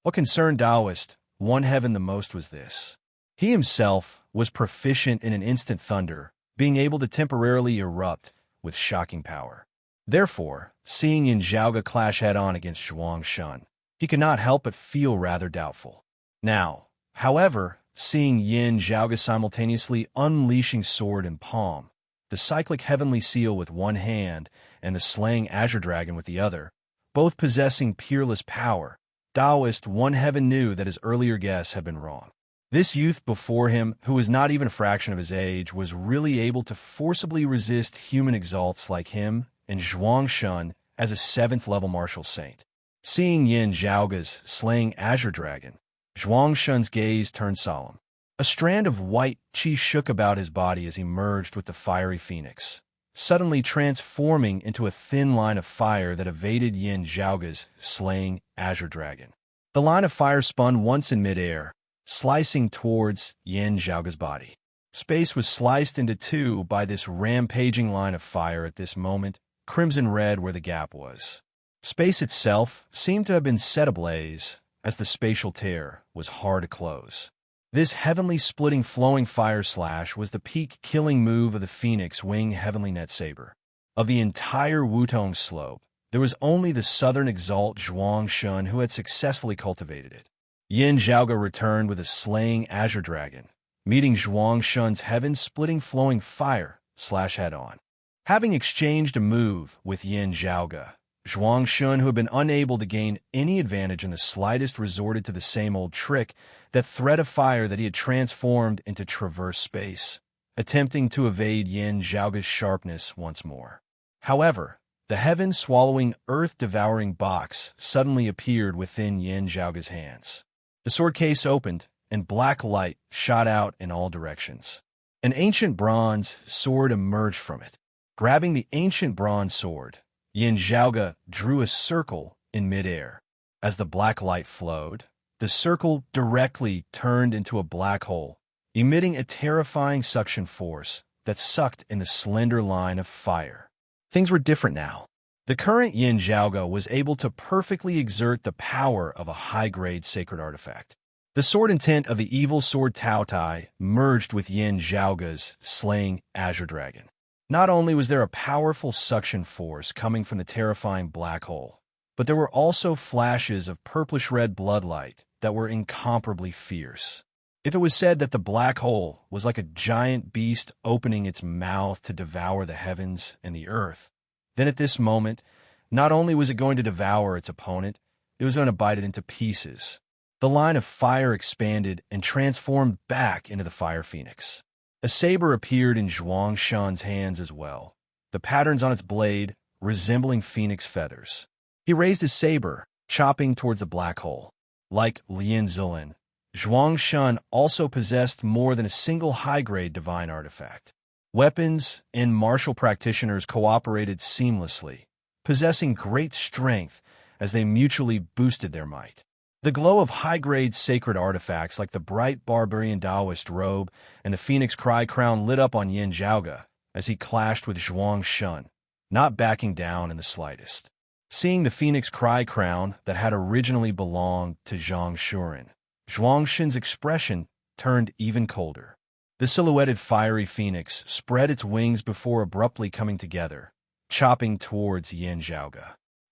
What concerned Taoist One Heaven the most was this. He himself was proficient in an instant thunder, being able to temporarily erupt with shocking power. Therefore, seeing Yin Zhaoge clash head-on against Zhuangshan, he could not help but feel rather doubtful. Now, however, seeing Yin Zhaoge simultaneously unleashing sword and palm, the cyclic heavenly seal with one hand and the slaying Azure Dragon with the other, both possessing peerless power, Taoist One Heaven knew that his earlier guess had been wrong. This youth before him, who was not even a fraction of his age, was really able to forcibly resist human exalts like him and Zhuangshan as a 7th-level martial saint. Seeing Yin Zhaoge's slaying Azure Dragon, Zhuangshan's gaze turned solemn. A strand of white qi shook about his body as he merged with the fiery phoenix, suddenly transforming into a thin line of fire that evaded Yin Zhaoge's slaying Azure Dragon. The line of fire spun once in midair, slicing towards Yin Zhaoge's body. Space was sliced into two by this rampaging line of fire at this moment, crimson red where the gap was. Space itself seemed to have been set ablaze, as the spatial tear was hard to close. This heavenly splitting flowing fire slash was the peak killing move of the Phoenix Wing Heavenly Net Saber. Of the entire Wutong slope, there was only the southern exalt Zhuang Shun who had successfully cultivated it. Yin Zhaoge returned with a slaying azure dragon, meeting Zhuang Shun's heaven-splitting flowing fire slash head-on. Having exchanged a move with Yin Zhaoge, Zhuang Shun, who had been unable to gain any advantage in the slightest, resorted to the same old trick, that thread of fire that he had transformed into traverse space, attempting to evade Yin Zhaoge's sharpness once more. However, the heaven-swallowing, earth-devouring box suddenly appeared within Yin Zhaoge's hands. The sword case opened, and black light shot out in all directions. An ancient bronze sword emerged from it. Grabbing the ancient bronze sword, Yin Zhaoge drew a circle in midair. As the black light flowed, the circle directly turned into a black hole, emitting a terrifying suction force that sucked in the slender line of fire. Things were different now. The current Yin Zhaoge was able to perfectly exert the power of a high-grade sacred artifact. The sword intent of the evil sword Tao Tai merged with Yin Zhaoge's slaying azure dragon. Not only was there a powerful suction force coming from the terrifying black hole, but there were also flashes of purplish-red bloodlight that were incomparably fierce. If it was said that the black hole was like a giant beast opening its mouth to devour the heavens and the earth, then at this moment, not only was it going to devour its opponent, it was going to bite it into pieces. The line of fire expanded and transformed back into the Fire Phoenix. A saber appeared in Zhuang Shun's hands as well, the patterns on its blade resembling phoenix feathers. He raised his saber, chopping towards the black hole. Like Lien Zilin, Zhuang Shun also possessed more than a single high-grade divine artifact. Weapons and martial practitioners cooperated seamlessly, possessing great strength as they mutually boosted their might. The glow of high-grade sacred artifacts like the bright barbarian Taoist robe and the Phoenix Cry crown lit up on Yin Zhaoge as he clashed with Zhuang Shun, not backing down in the slightest. Seeing the Phoenix Cry crown that had originally belonged to Zhang Shuren, Zhuang Shun's expression turned even colder. The silhouetted fiery phoenix spread its wings before abruptly coming together, chopping towards Yin Zhaoge.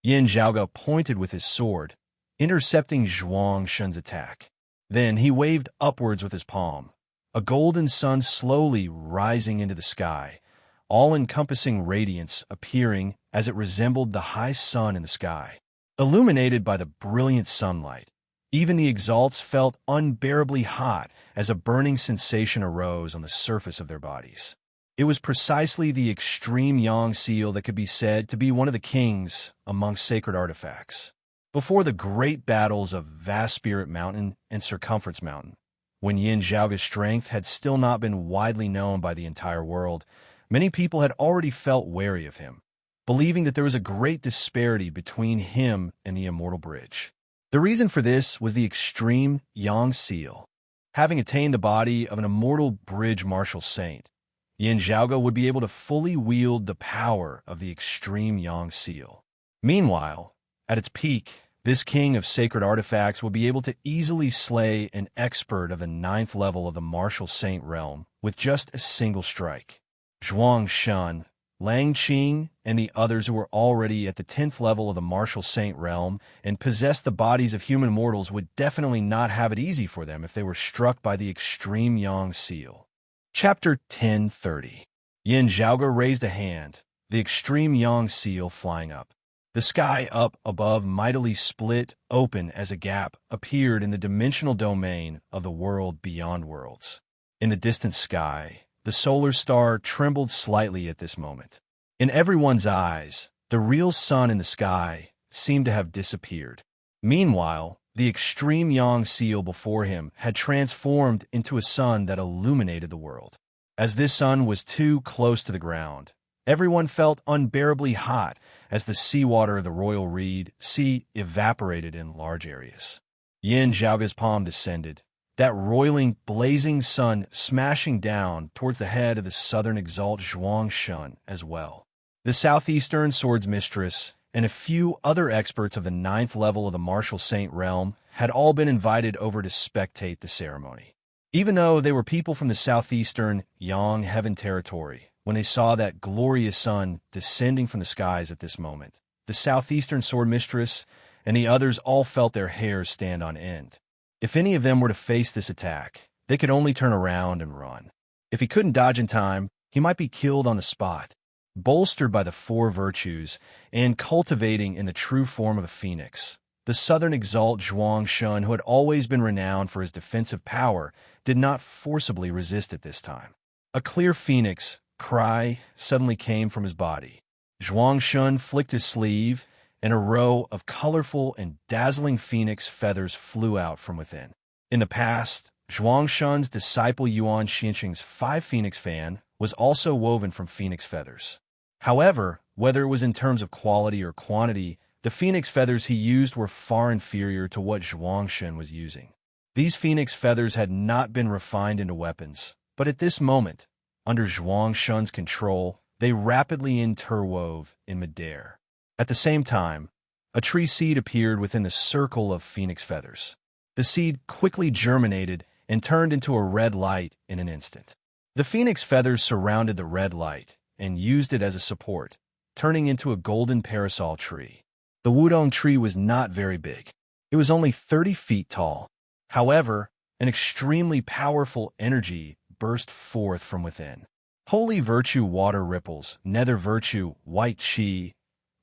Yin Zhaoge pointed with his sword, intercepting Zhuang Shun's attack. Then he waved upwards with his palm, a golden sun slowly rising into the sky, all-encompassing radiance appearing as it resembled the high sun in the sky. Illuminated by the brilliant sunlight, even the exalts felt unbearably hot as a burning sensation arose on the surface of their bodies. It was precisely the extreme Yang seal that could be said to be one of the kings amongst sacred artifacts. Before the great battles of Vast Spirit Mountain and Circumference Mountain, when Yin Zhaoge's strength had still not been widely known by the entire world, many people had already felt wary of him, believing that there was a great disparity between him and the Immortal Bridge. The reason for this was the extreme Yang seal. Having attained the body of an Immortal Bridge martial saint, Yin Zhaoge would be able to fully wield the power of the extreme Yang seal. Meanwhile, at its peak, this king of sacred artifacts would be able to easily slay an expert of the 9th level of the martial saint realm with just a single strike. Zhuang Shun, Lang Qing, and the others who were already at the 10th level of the martial saint realm and possessed the bodies of human mortals would definitely not have it easy for them if they were struck by the extreme Yang seal. Chapter 1030. Yin Zhaoge raised a hand, the extreme Yang seal flying up. The sky up above mightily split open as a gap appeared in the dimensional domain of the world beyond worlds. In the distant sky, the solar star trembled slightly at this moment. In everyone's eyes, the real sun in the sky seemed to have disappeared. Meanwhile, the extreme Yang seal before him had transformed into a sun that illuminated the world. As this sun was too close to the ground, everyone felt unbearably hot as the seawater of the royal reed sea evaporated in large areas. Yin Zhaoge's palm descended, that roiling, blazing sun smashing down towards the head of the southern exalt Zhuang Shun as well. The Southeastern Sword's Mistress and a few other experts of the 9th level of the Martial Saint realm had all been invited over to spectate the ceremony. Even though they were people from the Southeastern Yang Heaven territory, when they saw that glorious sun descending from the skies at this moment, the Southeastern Sword Mistress and the others all felt their hairs stand on end. If any of them were to face this attack, they could only turn around and run. If he couldn't dodge in time, he might be killed on the spot. Bolstered by the 4 virtues and cultivating in the true form of a phoenix, the Southern Exalt Zhuang Shun, who had always been renowned for his defensive power, did not forcibly resist at this time. A clear phoenix cry suddenly came from his body. Zhuang Shun flicked his sleeve, and a row of colorful and dazzling phoenix feathers flew out from within. In the past, Zhuang Shun's disciple Yuan Xinqing's 5 phoenix fan was also woven from phoenix feathers. However, whether it was in terms of quality or quantity, the phoenix feathers he used were far inferior to what Zhuang Shun was using. These phoenix feathers had not been refined into weapons, but at this moment, under Zhuang Shun's control, they rapidly interwove in midair. At the same time, a tree seed appeared within the circle of phoenix feathers. The seed quickly germinated and turned into a red light in an instant. The phoenix feathers surrounded the red light and used it as a support, turning into a golden parasol tree. The Wudong tree was not very big. It was only 30 feet tall. However, an extremely powerful energy burst forth from within. Holy virtue water ripples, nether virtue white chi,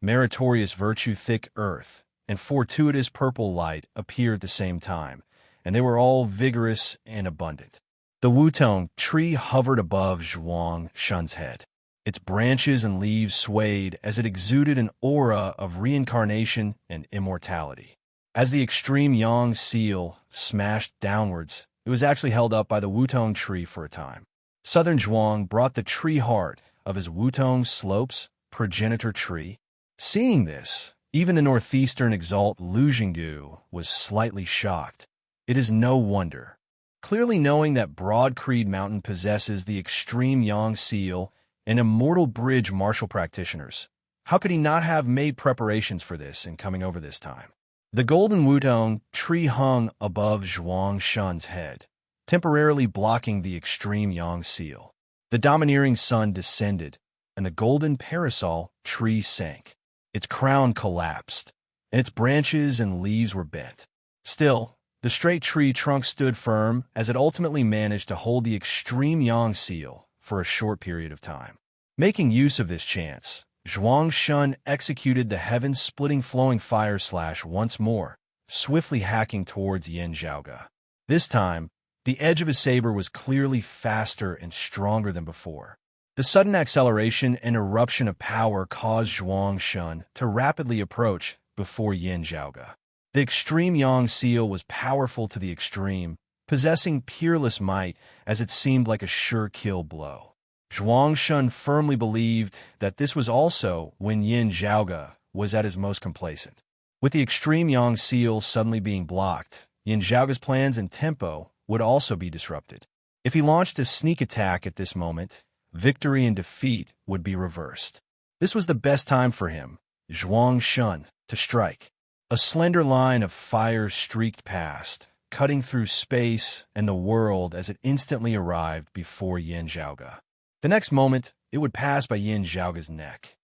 meritorious virtue thick earth, and fortuitous purple light appeared at the same time, and they were all vigorous and abundant. The Wutong tree hovered above Zhuang Shun's head. Its branches and leaves swayed as it exuded an aura of reincarnation and immortality. As the extreme Yang seal smashed downwards, it was actually held up by the Wutong tree for a time. Southern Zhuang brought the tree heart of his Wutong slopes progenitor tree. Seeing this, even the northeastern exalt Lu Jinggu was slightly shocked. It is no wonder. Clearly knowing that Broad Creed Mountain possesses the extreme Yang seal and immortal bridge martial practitioners, how could he not have made preparations for this in coming over this time? The golden Wutong tree hung above Zhuang Shun's head, temporarily blocking the extreme Yang seal. The domineering sun descended, and the golden parasol tree sank. Its crown collapsed, and its branches and leaves were bent. Still, the straight tree trunk stood firm as it ultimately managed to hold the extreme Yang seal for a short period of time. Making use of this chance, Zhuang Shun executed the heaven-splitting flowing fire slash once more, swiftly hacking towards Yin Zhaoge. This time, the edge of his saber was clearly faster and stronger than before. The sudden acceleration and eruption of power caused Zhuang Shun to rapidly approach before Yin Zhaoge. The extreme Yang seal was powerful to the extreme, possessing peerless might as it seemed like a sure kill blow. Zhuang Shun firmly believed that this was also when Yin Zhaoge was at his most complacent. With the extreme Yang seal suddenly being blocked, Yin Zhaoge's plans and tempo would also be disrupted. If he launched a sneak attack at this moment, victory and defeat would be reversed. This was the best time for him, Zhuang Shun, to strike. A slender line of fire streaked past, cutting through space and the world as it instantly arrived before Yin Zhaoge. The next moment, it would pass by Yin Zhaoge's neck.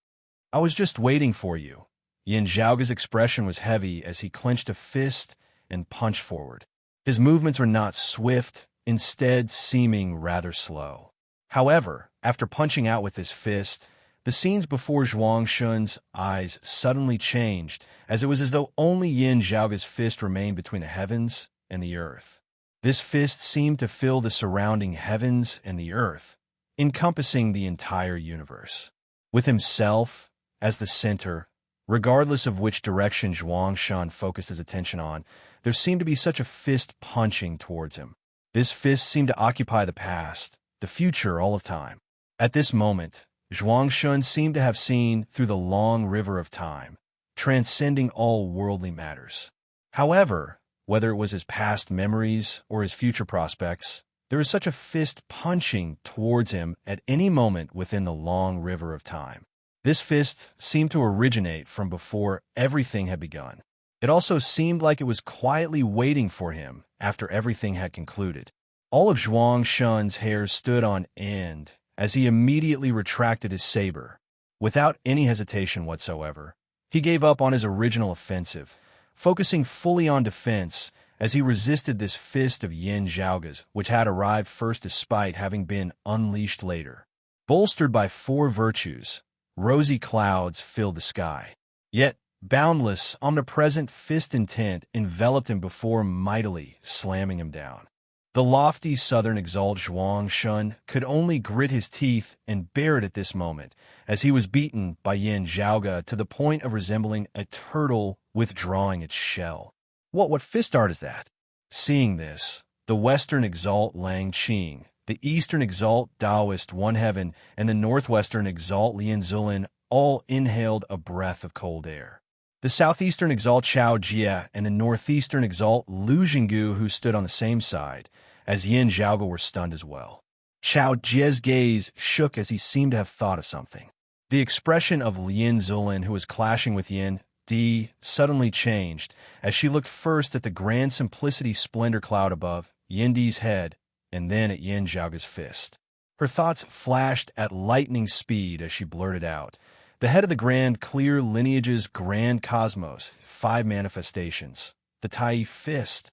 "I was just waiting for you." Yin Zhaoge's expression was heavy as he clenched a fist and punched forward. His movements were not swift, instead seeming rather slow. However, after punching out with his fist, the scenes before Zhuang Shun's eyes suddenly changed, as it was as though only Yin Zhaoge's fist remained between the heavens and the earth. This fist seemed to fill the surrounding heavens and the earth, encompassing the entire universe. With himself as the center, regardless of which direction Zhuang Shun focused his attention on, there seemed to be such a fist punching towards him. This fist seemed to occupy the past, the future, all of time. At this moment, Zhuang Shun seemed to have seen through the long river of time, transcending all worldly matters. However, whether it was his past memories or his future prospects, there was such a fist punching towards him at any moment within the long river of time. This fist seemed to originate from before everything had begun. It also seemed like it was quietly waiting for him after everything had concluded. All of Zhuang Shun's hair stood on end as he immediately retracted his saber. Without any hesitation whatsoever, he gave up on his original offensive, focusing fully on defense as he resisted this fist of Yin Zhaoge's, which had arrived first despite having been unleashed later. Bolstered by 4 virtues, rosy clouds filled the sky. Yet, boundless, omnipresent fist intent enveloped him before mightily slamming him down. The lofty southern exalt Zhuang Shun could only grit his teeth and bear it at this moment, as he was beaten by Yin Zhaoge to the point of resembling a turtle withdrawing its shell. What fist art is that? Seeing this, the western exalt Lang Qing, the eastern exalt Taoist One Heaven, and the northwestern exalt Lian Zulin all inhaled a breath of cold air. The southeastern exalt Chao Jie and the northeastern exalt Lu Jinggu, who stood on the same side as Yin Zhaoge, were stunned as well. Chao Jie's gaze shook as he seemed to have thought of something. The expression of Lian Zulin, who was clashing with Yin Di, suddenly changed as she looked first at the grand simplicity splendor cloud above Yin Di's head and then at Yin Zhaoge's fist. Her thoughts flashed at lightning speed as she blurted out, "The head of the grand clear lineage's grand cosmos, 5 manifestations, the Tai fist."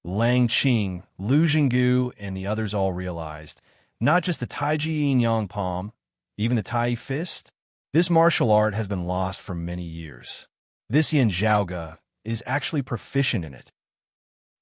Lang Qing, Lu Jinggu, and the others all realized, not just the Taiji Yin Yang palm, even the Tai fist? This martial art has been lost for many years. This Yin Zhaoge is actually proficient in it.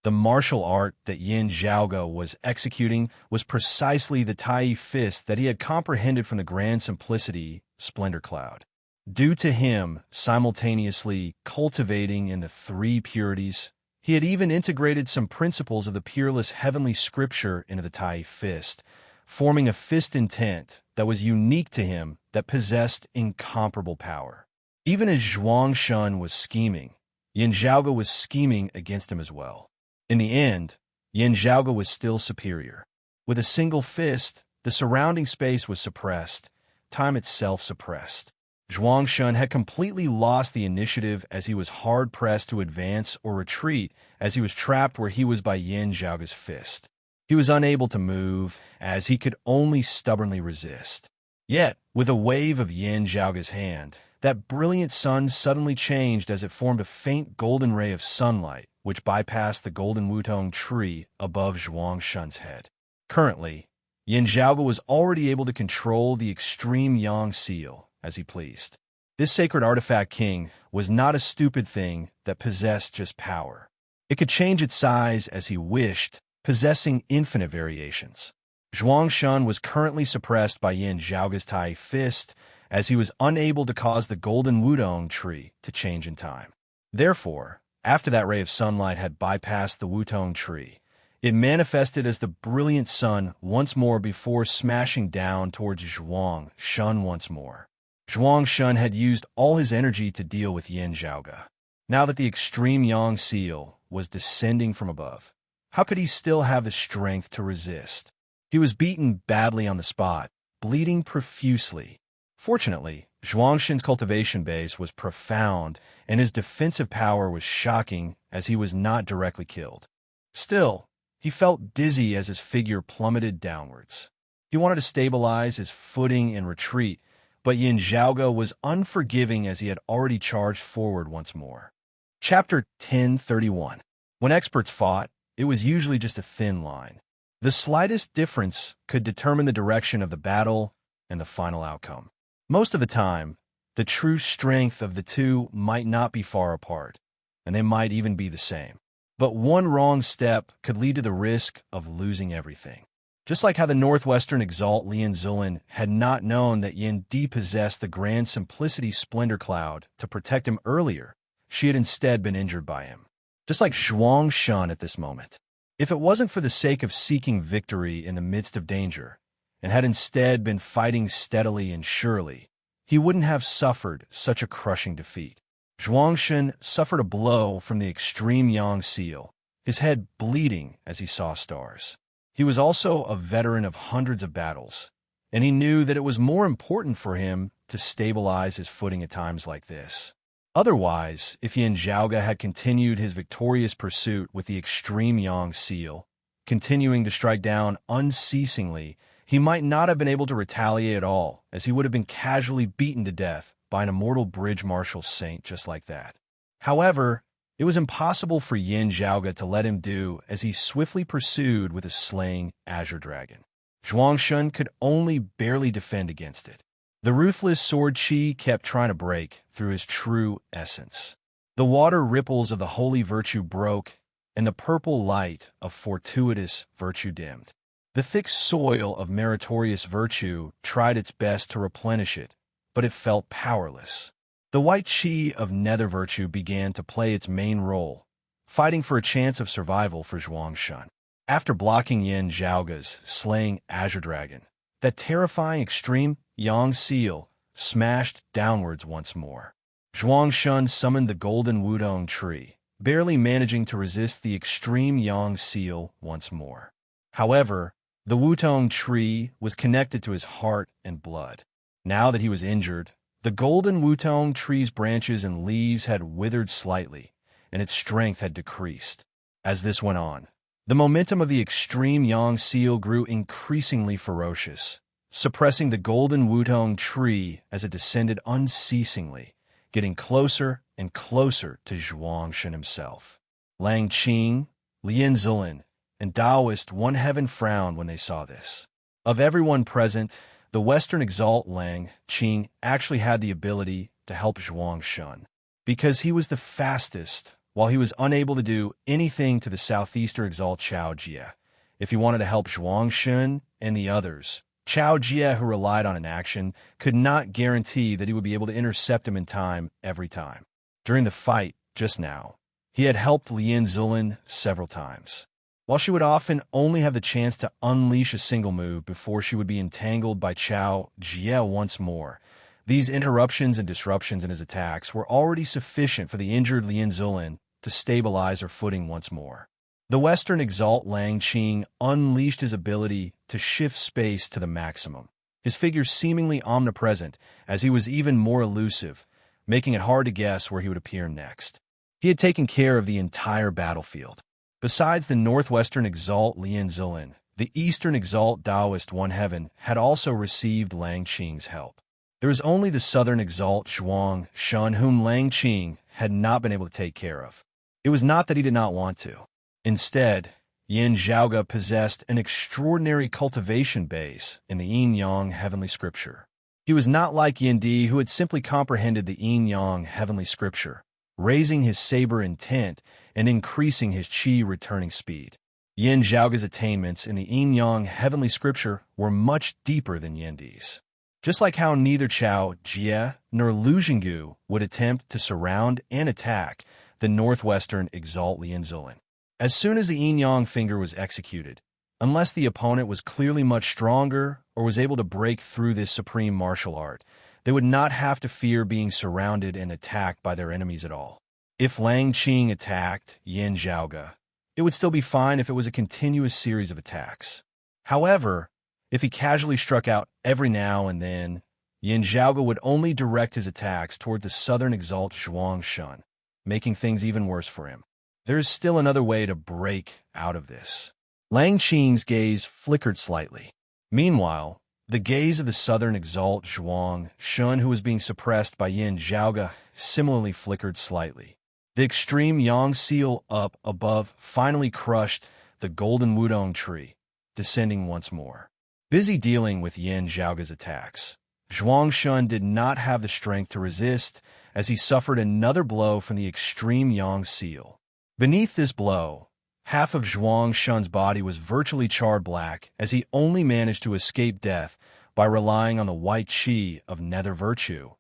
The martial art that Yin Zhaoge was executing was precisely the Tai fist that he had comprehended from the grand simplicity splendor cloud. Due to him simultaneously cultivating in the 3 purities, he had even integrated some principles of the peerless heavenly scripture into the Tai fist, forming a fist intent that was unique to him that possessed incomparable power. Even as Zhuang Shun was scheming, Yin Zhaoge was scheming against him as well. In the end, Yin Zhaoge was still superior. With a single fist, the surrounding space was suppressed, time itself suppressed. Zhuang Shun had completely lost the initiative as he was hard-pressed to advance or retreat as he was trapped where he was by Yin Zhaoge's fist. He was unable to move as he could only stubbornly resist. Yet, with a wave of Yin Zhaoge's hand, that brilliant sun suddenly changed as it formed a faint golden ray of sunlight, which bypassed the golden wutong tree above Zhuang Shun's head. Currently, Yin Zhaoge was already able to control the extreme yang seal as he pleased. This sacred artifact king was not a stupid thing that possessed just power. It could change its size as he wished, possessing infinite variations. Zhuang Shun was currently suppressed by Yin Zhaoge's Tai fist, as he was unable to cause the golden wudong tree to change in time. Therefore, after that ray of sunlight had bypassed the wutong tree, it manifested as the brilliant sun once more before smashing down towards Zhuang Shun once more. Zhuang Shun had used all his energy to deal with Yin Zhaoge. Now that the extreme yang seal was descending from above, how could he still have the strength to resist? He was beaten badly on the spot, bleeding profusely. Fortunately, Zhuang Shun's cultivation base was profound, and his defensive power was shocking as he was not directly killed. Still, he felt dizzy as his figure plummeted downwards. He wanted to stabilize his footing and retreat, but Yin Zhaoge was unforgiving as he had already charged forward once more. Chapter 1031. When experts fought, it was usually just a thin line. The slightest difference could determine the direction of the battle and the final outcome. Most of the time, the true strength of the two might not be far apart, and they might even be the same. But one wrong step could lead to the risk of losing everything. Just like how the Northwestern Exalt Lian Zulin had not known that Yin Di possessed the grand simplicity splendor cloud to protect him earlier, she had instead been injured by him. Just like Zhuang Shun at this moment. If it wasn't for the sake of seeking victory in the midst of danger, and had instead been fighting steadily and surely, he wouldn't have suffered such a crushing defeat. Zhuang Shun suffered a blow from the extreme yang seal, his head bleeding as he saw stars. He was also a veteran of hundreds of battles, and he knew that it was more important for him to stabilize his footing at times like this. Otherwise, if Yin Zhaoge had continued his victorious pursuit with the extreme Yang seal, continuing to strike down unceasingly, he might not have been able to retaliate at all, as he would have been casually beaten to death by an immortal bridge marshal saint just like that. However, it was impossible for Yin Zhaoge to let him do as he swiftly pursued with his slaying azure dragon. Zhuangshun could only barely defend against it. The ruthless sword chi kept trying to break through his true essence. The water ripples of the holy virtue broke, and the purple light of fortuitous virtue dimmed. The thick soil of meritorious virtue tried its best to replenish it, but it felt powerless. The white chi of nether virtue began to play its main role, fighting for a chance of survival for Zhuangshun. After blocking Yin Zhaoge's slaying azure dragon, that terrifying extreme Yang seal smashed downwards once more. Zhuangshun summoned the golden wudong tree, barely managing to resist the extreme Yang seal once more. However, the wudong tree was connected to his heart and blood. Now that he was injured, the golden wudong tree's branches and leaves had withered slightly, and its strength had decreased. As this went on, the momentum of the extreme Yang seal grew increasingly ferocious, suppressing the golden wudong tree as it descended unceasingly, getting closer and closer to Zhuangshun himself. Lang Qing, Lien Zilin, and Taoist One Heaven frowned when they saw this. Of everyone present, the Western Exalt Lang Qing actually had the ability to help Zhuangshun, because he was the fastest, while he was unable to do anything to the Southeastern Exalt Chao Jie. If he wanted to help Zhuangshun and the others, Chao Jie, who relied on an action, could not guarantee that he would be able to intercept him in time every time. During the fight, just now, he had helped Lien Zilin several times. While she would often only have the chance to unleash a single move before she would be entangled by Chao Jie once more, these interruptions and disruptions in his attacks were already sufficient for the injured Lien Zilin to stabilize her footing once more. The Western Exalt Lang Qing unleashed his ability to shift space to the maximum, his figure seemingly omnipresent as he was even more elusive, making it hard to guess where he would appear next. He had taken care of the entire battlefield. Besides the Northwestern Exalt Lien Zilin, the Eastern Exalt Taoist One Heaven had also received Lang Qing's help. There was only the Southern Exalt Zhuangshun whom Lang Qing had not been able to take care of. It was not that he did not want to. Instead, Yin Zhaoge possessed an extraordinary cultivation base in the Yin-Yang heavenly scripture. He was not like Yin Di, who had simply comprehended the Yin-Yang heavenly scripture, raising his saber intent and increasing his qi returning speed. Yin Zhaoge's attainments in the Yin-Yang heavenly scripture were much deeper than Yin Di's. Just like how neither Chao Jie nor Lu Jinggu would attempt to surround and attack the Northwestern Exalt Lien Zilin. As soon as the Yin-Yang finger was executed, unless the opponent was clearly much stronger or was able to break through this supreme martial art, they would not have to fear being surrounded and attacked by their enemies at all. If Lang Qing attacked Yin Zhaoge, it would still be fine if it was a continuous series of attacks. However, if he casually struck out every now and then, Yin Zhaoge would only direct his attacks toward the Southern Exalt Zhuangshun, making things even worse for him. There is still another way to break out of this. Lang Qing's gaze flickered slightly. Meanwhile, the gaze of the Southern Exalt Zhuangshun, who was being suppressed by Yin Zhaoge, similarly flickered slightly. The extreme Yang seal up above finally crushed the golden wudong tree, descending once more. Busy dealing with Yin Zhaoge's attacks, Zhuangshun did not have the strength to resist as he suffered another blow from the extreme Yang seal. Beneath this blow, half of Zhuangshun's body was virtually charred black as he only managed to escape death by relying on the white qi of nether virtue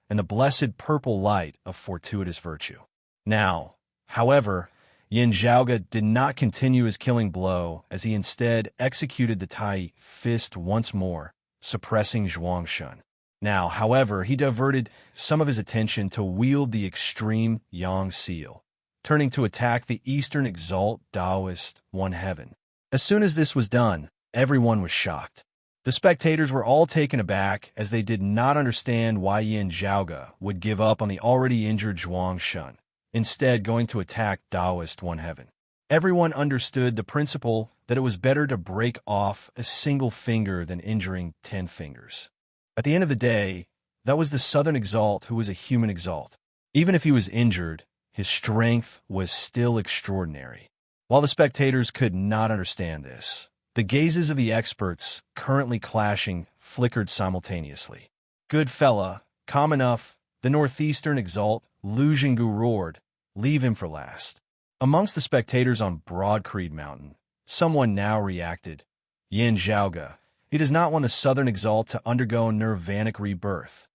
and the blessed purple light of fortuitous virtue. Now, however, Yin Zhaoge did not continue his killing blow as he instead executed the Tai fist once more, suppressing Zhuangshun. Now, however, he diverted some of his attention to wield the extreme Yang seal, turning to attack the Eastern Exalt Taoist One Heaven. As soon as this was done, everyone was shocked. The spectators were all taken aback as they did not understand why Yin Zhaoge would give up on the already injured Zhuang Shun, instead going to attack Taoist One Heaven. Everyone understood the principle that it was better to break off a single finger than injuring 10 fingers. At the end of the day, that was the Southern Exalt who was a human Exalt. Even if he was injured, his strength was still extraordinary. While the spectators could not understand this, the gazes of the experts, currently clashing, flickered simultaneously. "Good fella, calm enough," the Northeastern Exalt, Lu Jinggu, roared. "Leave him for last." Amongst the spectators on Broad Creed Mountain, someone now reacted. "Yin Zhaoge, he does not want the Southern Exalt to undergo nirvanic rebirth."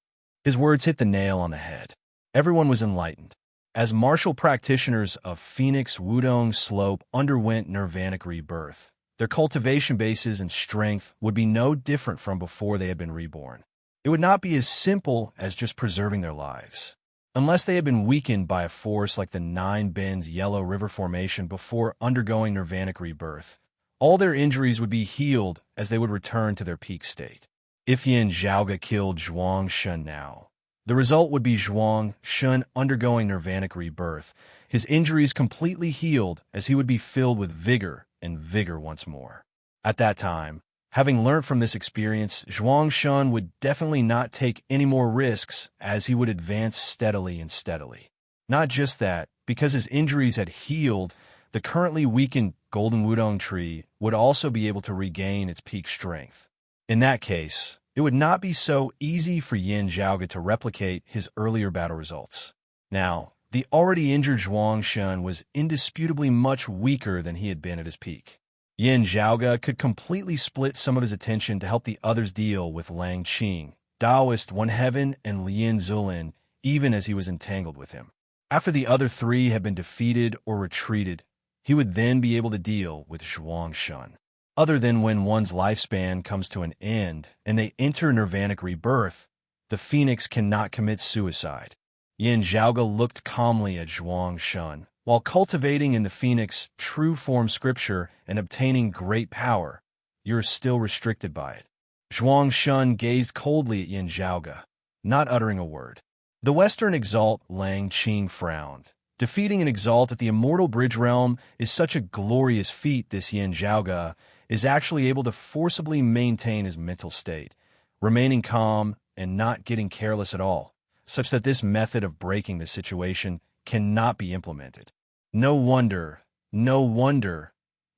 His words hit the nail on the head. Everyone was enlightened. As martial practitioners of Phoenix Wudong Slope underwent nirvanic rebirth, their cultivation bases and strength would be no different from before they had been reborn. It would not be as simple as just preserving their lives. Unless they had been weakened by a force like the Nine Bends Yellow River Formation before undergoing nirvanic rebirth, all their injuries would be healed as they would return to their peak state. If Yin Zhaoge killed Zhuang Shun now, the result would be Zhuang Shun undergoing nirvanic rebirth, his injuries completely healed as he would be filled with vigor and vigor once more. At that time, having learned from this experience, Zhuang Shun would definitely not take any more risks as he would advance steadily and steadily. Not just that, because his injuries had healed, the currently weakened Golden Wudong tree would also be able to regain its peak strength. In that case, it would not be so easy for Yin Zhaoge to replicate his earlier battle results. Now, the already injured Zhuang Shun was indisputably much weaker than he had been at his peak. Yin Zhaoge could completely split some of his attention to help the others deal with Lang Qing, Taoist One Heaven, and Lin Zulin, even as he was entangled with him. After the other three had been defeated or retreated, he would then be able to deal with Zhuang Shun. Other than when one's lifespan comes to an end and they enter nirvanic rebirth, the Phoenix cannot commit suicide. Yin Zhaoge looked calmly at Zhuang Shun. While cultivating in the Phoenix true form scripture and obtaining great power, you're still restricted by it. Zhuang Shun gazed coldly at Yin Zhaoge, not uttering a word. The Western Exalt Lang Qing frowned. Defeating an Exalt at the Immortal Bridge Realm is such a glorious feat. This Yin Zhaoge is actually able to forcibly maintain his mental state, remaining calm and not getting careless at all, such that this method of breaking the situation cannot be implemented. No wonder,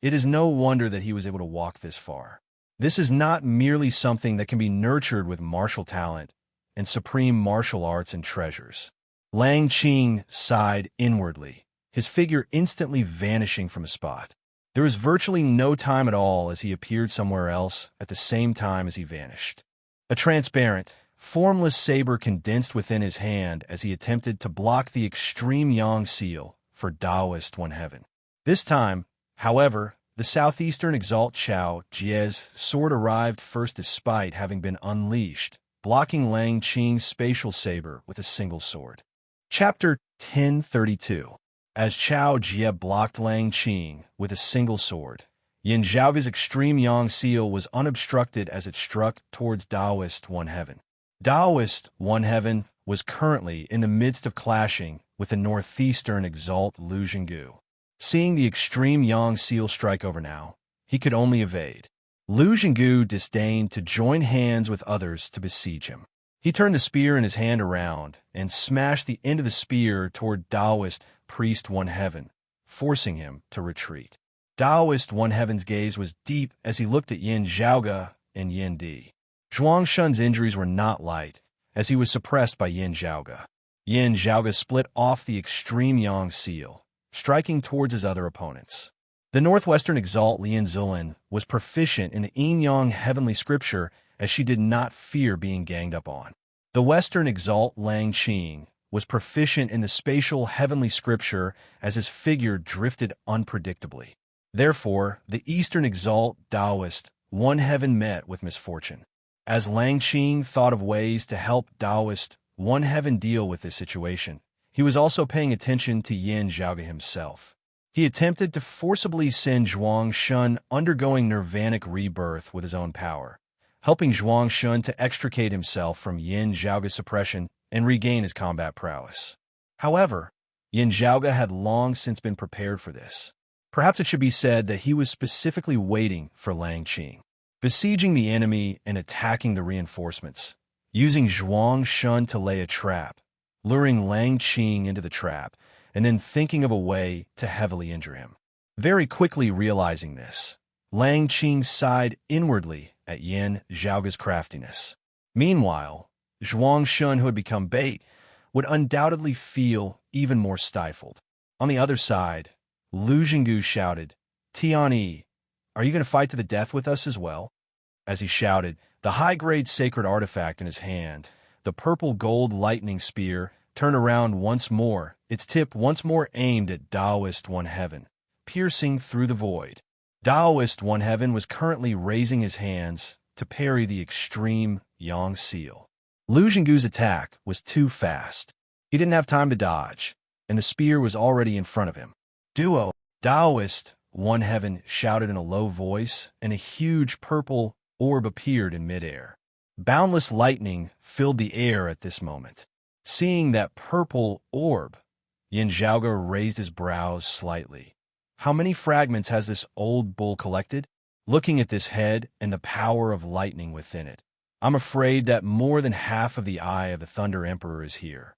it is no wonder that he was able to walk this far. This is not merely something that can be nurtured with martial talent and supreme martial arts and treasures. Lang Qing sighed inwardly, his figure instantly vanishing from a spot. There was virtually no time at all as he appeared somewhere else at the same time as he vanished. A transparent, formless saber condensed within his hand as he attempted to block the extreme Yang seal for Taoist One Heaven. This time, however, the Southeastern Exalt Chao Jie's sword arrived first despite having been unleashed, blocking Lang Qing's spatial saber with a single sword. Chapter 1032. As Chao Jie blocked Lang Qing with a single sword, Yin Zhaoge's extreme Yang seal was unobstructed as it struck towards Taoist One Heaven. Taoist One Heaven was currently in the midst of clashing with the Northeastern Exalt Lu Jinggu. Seeing the extreme Yang seal strike over now, he could only evade. Lu Jinggu disdained to join hands with others to besiege him. He turned the spear in his hand around and smashed the end of the spear toward Taoist Priest One Heaven, forcing him to retreat. Taoist One Heaven's gaze was deep as he looked at Yin Zhaoge and Yin Di. Zhuang Shun's injuries were not light, as he was suppressed by Yin Zhaoge. Yin Zhaoge split off the extreme Yang seal, striking towards his other opponents. The Northwestern Exalt Lin Zulin was proficient in the Yin-Yang heavenly scripture as she did not fear being ganged up on. The Western Exalt Lang Qing was proficient in the spatial heavenly scripture as his figure drifted unpredictably. Therefore, the Eastern Exalt Taoist One Heaven met with misfortune. As Lang Qing thought of ways to help Taoist One Heaven deal with this situation, he was also paying attention to Yin Zhaoge himself. He attempted to forcibly send Zhuang Shun undergoing nirvanic rebirth with his own power, helping Zhuang Shun to extricate himself from Yin Zhaoga's suppression and regain his combat prowess. However, Yin Zhaoga had long since been prepared for this. Perhaps it should be said that he was specifically waiting for Lang Qing, besieging the enemy and attacking the reinforcements, using Zhuang Shun to lay a trap, luring Lang Qing into the trap, and then thinking of a way to heavily injure him. Very quickly realizing this, Lang Qing sighed inwardly at Yin Zhaoga's craftiness. Meanwhile, Zhuang Shun, who had become bait, would undoubtedly feel even more stifled. On the other side, Lu Jinggu shouted, "Tianyi, are you going to fight to the death with us as well?" As he shouted, the high-grade sacred artifact in his hand, the purple-gold lightning spear, turned around once more, its tip once more aimed at Taoist One Heaven, piercing through the void. Taoist One Heaven was currently raising his hands to parry the extreme Yang seal. Lu Jinggu's attack was too fast. He didn't have time to dodge, and the spear was already in front of him. "Duo!" Taoist One Heaven shouted in a low voice, and a huge purple orb appeared in midair. Boundless lightning filled the air at this moment. Seeing that purple orb, Yin Zhaoga raised his brows slightly. How many fragments has this old bull collected? Looking at this head and the power of lightning within it, I'm afraid that more than half of the eye of the Thunder Emperor is here.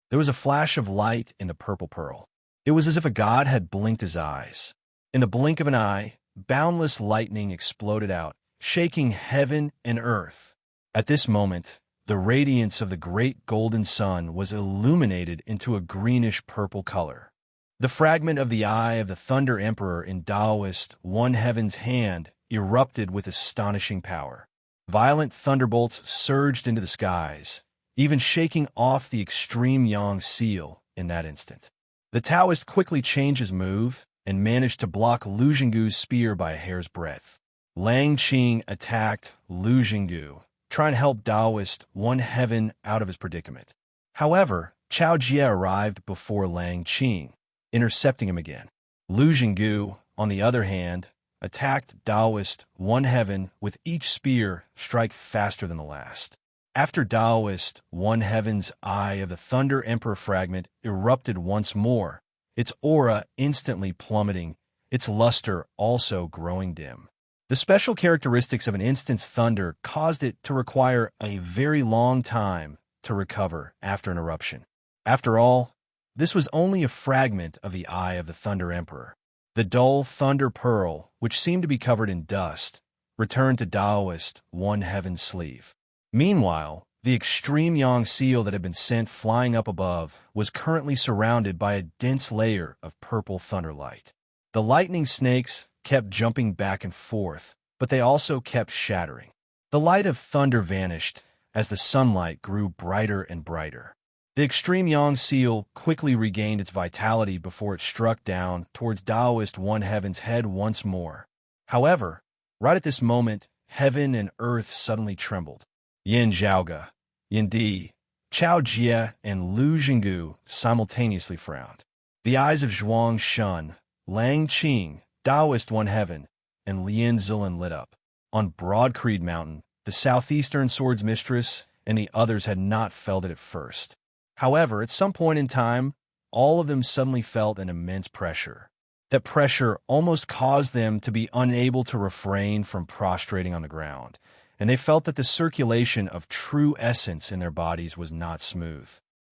There was a flash of light in the purple pearl. It was as if a god had blinked his eyes. In the blink of an eye, boundless lightning exploded out, shaking heaven and earth. At this moment, the radiance of the great golden sun was illuminated into a greenish-purple color. The fragment of the eye of the Thunder Emperor in Taoist One Heaven's hand erupted with astonishing power. Violent thunderbolts surged into the skies, even shaking off the extreme Yang seal in that instant. The Taoist quickly changed his move and managed to block Lu Jinggu's spear by a hair's breadth. Lang Qing attacked Lu Jinggu, trying to help Taoist One Heaven out of his predicament. However, Chao Jie arrived before Lang Qing, intercepting him again. Lu Jinggu, on the other hand, attacked Taoist One Heaven with each spear strike faster than the last. After Taoist One Heaven's eye of the Thunder Emperor fragment erupted once more, its aura instantly plummeting, its luster also growing dim. The special characteristics of an instant's thunder caused it to require a very long time to recover after an eruption. After all, this was only a fragment of the eye of the Thunder Emperor. The dull thunder pearl, which seemed to be covered in dust, returned to Taoist One Heaven's sleeve. Meanwhile, the extreme Yang seal that had been sent flying up above was currently surrounded by a dense layer of purple thunderlight. The lightning snakes kept jumping back and forth, but they also kept shattering. The light of thunder vanished as the sunlight grew brighter and brighter. The extreme Yang seal quickly regained its vitality before it struck down towards Taoist One Heaven's head once more. However, right at this moment, heaven and earth suddenly trembled. Yin Zhaoga, Yin Di, Chao Jie, and Lu Jinggu simultaneously frowned. The eyes of Zhuang Shun, Lang Qing, Taoist One Heaven, and Lien Zilin lit up. On Broad Creed Mountain, the southeastern sword's mistress and the others had not felt it at first. However, at some point in time, all of them suddenly felt an immense pressure. That pressure almost caused them to be unable to refrain from prostrating on the ground, and they felt that the circulation of true essence in their bodies was not smooth.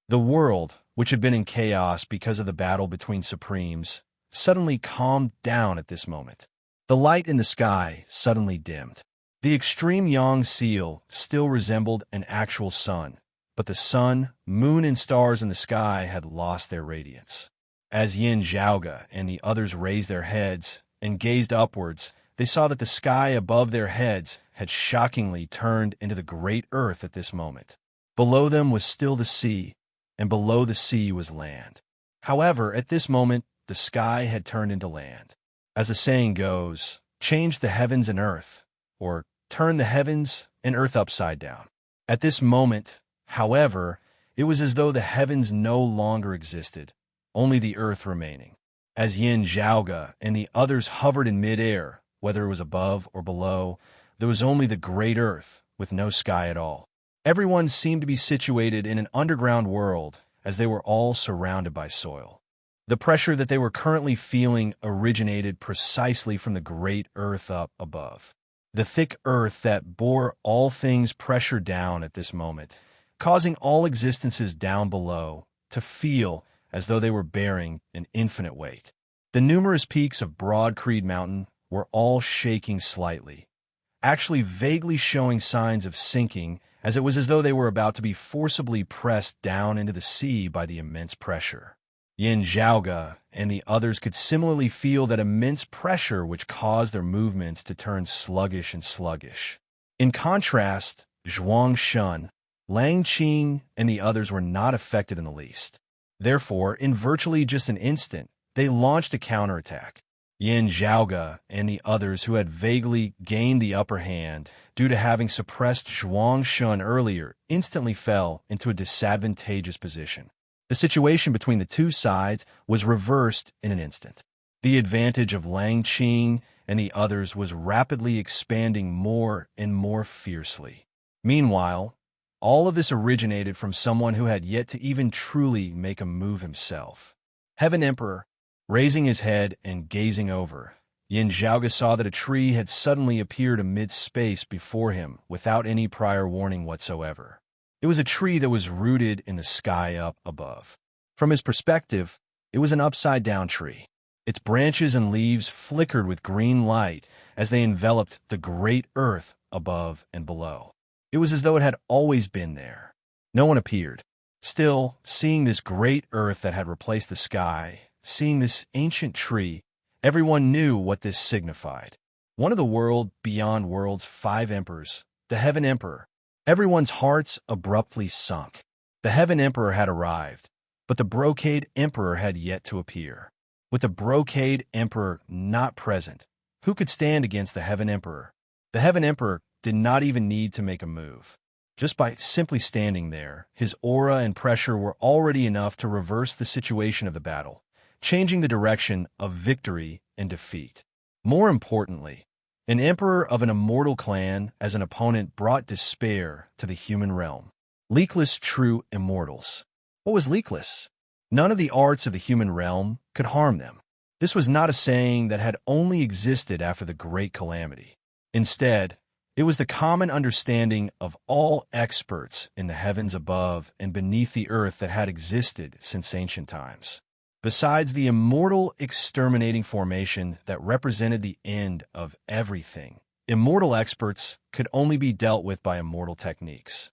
The world, which had been in chaos because of the battle between supremes, suddenly calmed down at this moment. The light in the sky suddenly dimmed. The extreme Yang seal still resembled an actual sun, but the sun, moon, and stars in the sky had lost their radiance. As Yin Zhaoga and the others raised their heads and gazed upwards, they saw that the sky above their heads had shockingly turned into the great earth at this moment. Below them was still the sea, and below the sea was land. However, at this moment, the sky had turned into land. As the saying goes, change the heavens and earth, or turn the heavens and earth upside down. At this moment, however, it was as though the heavens no longer existed, only the earth remaining. As Yin Zhaoga and the others hovered in midair, whether it was above or below, there was only the great earth with no sky at all. Everyone seemed to be situated in an underground world, as they were all surrounded by soil. The pressure that they were currently feeling originated precisely from the great earth up above. The thick earth that bore all things pressure down at this moment, causing all existences down below to feel as though they were bearing an infinite weight. The numerous peaks of Broad Creed Mountain were all shaking slightly, actually vaguely showing signs of sinking, as it was as though they were about to be forcibly pressed down into the sea by the immense pressure. Yin Zhaoge and the others could similarly feel that immense pressure which caused their movements to turn sluggish and sluggish. In contrast, Zhuang Shun, Lang Qing, and the others were not affected in the least. Therefore, in virtually just an instant, they launched a counterattack. Yin Zhaoge and the others who had vaguely gained the upper hand due to having suppressed Zhuang Shun earlier instantly fell into a disadvantageous position. The situation between the two sides was reversed in an instant. The advantage of Lang Qing and the others was rapidly expanding more and more fiercely. Meanwhile, all of this originated from someone who had yet to even truly make a move himself. Heaven Emperor, raising his head and gazing over, Yin Zhaoge saw that a tree had suddenly appeared amid space before him without any prior warning whatsoever. It was a tree that was rooted in the sky up above. From his perspective, it was an upside-down tree. Its branches and leaves flickered with green light as they enveloped the great earth above and below. It was as though it had always been there. No one appeared. Still, seeing this great earth that had replaced the sky, seeing this ancient tree, everyone knew what this signified. One of the world beyond world's 5 emperors, the Heaven Emperor. Everyone's hearts abruptly sunk. The Heaven Emperor had arrived, but the Brocade Emperor had yet to appear. With the Brocade Emperor not present, who could stand against the Heaven Emperor? The Heaven Emperor did not even need to make a move. Just by simply standing there, his aura and pressure were already enough to reverse the situation of the battle, changing the direction of victory and defeat. More importantly, an emperor of an immortal clan as an opponent brought despair to the human realm. Leakless true immortals. What was leakless? None of the arts of the human realm could harm them. This was not a saying that had only existed after the great calamity. Instead, it was the common understanding of all experts in the heavens above and beneath the earth that had existed since ancient times. Besides the immortal exterminating formation that represented the end of everything, immortal experts could only be dealt with by immortal techniques.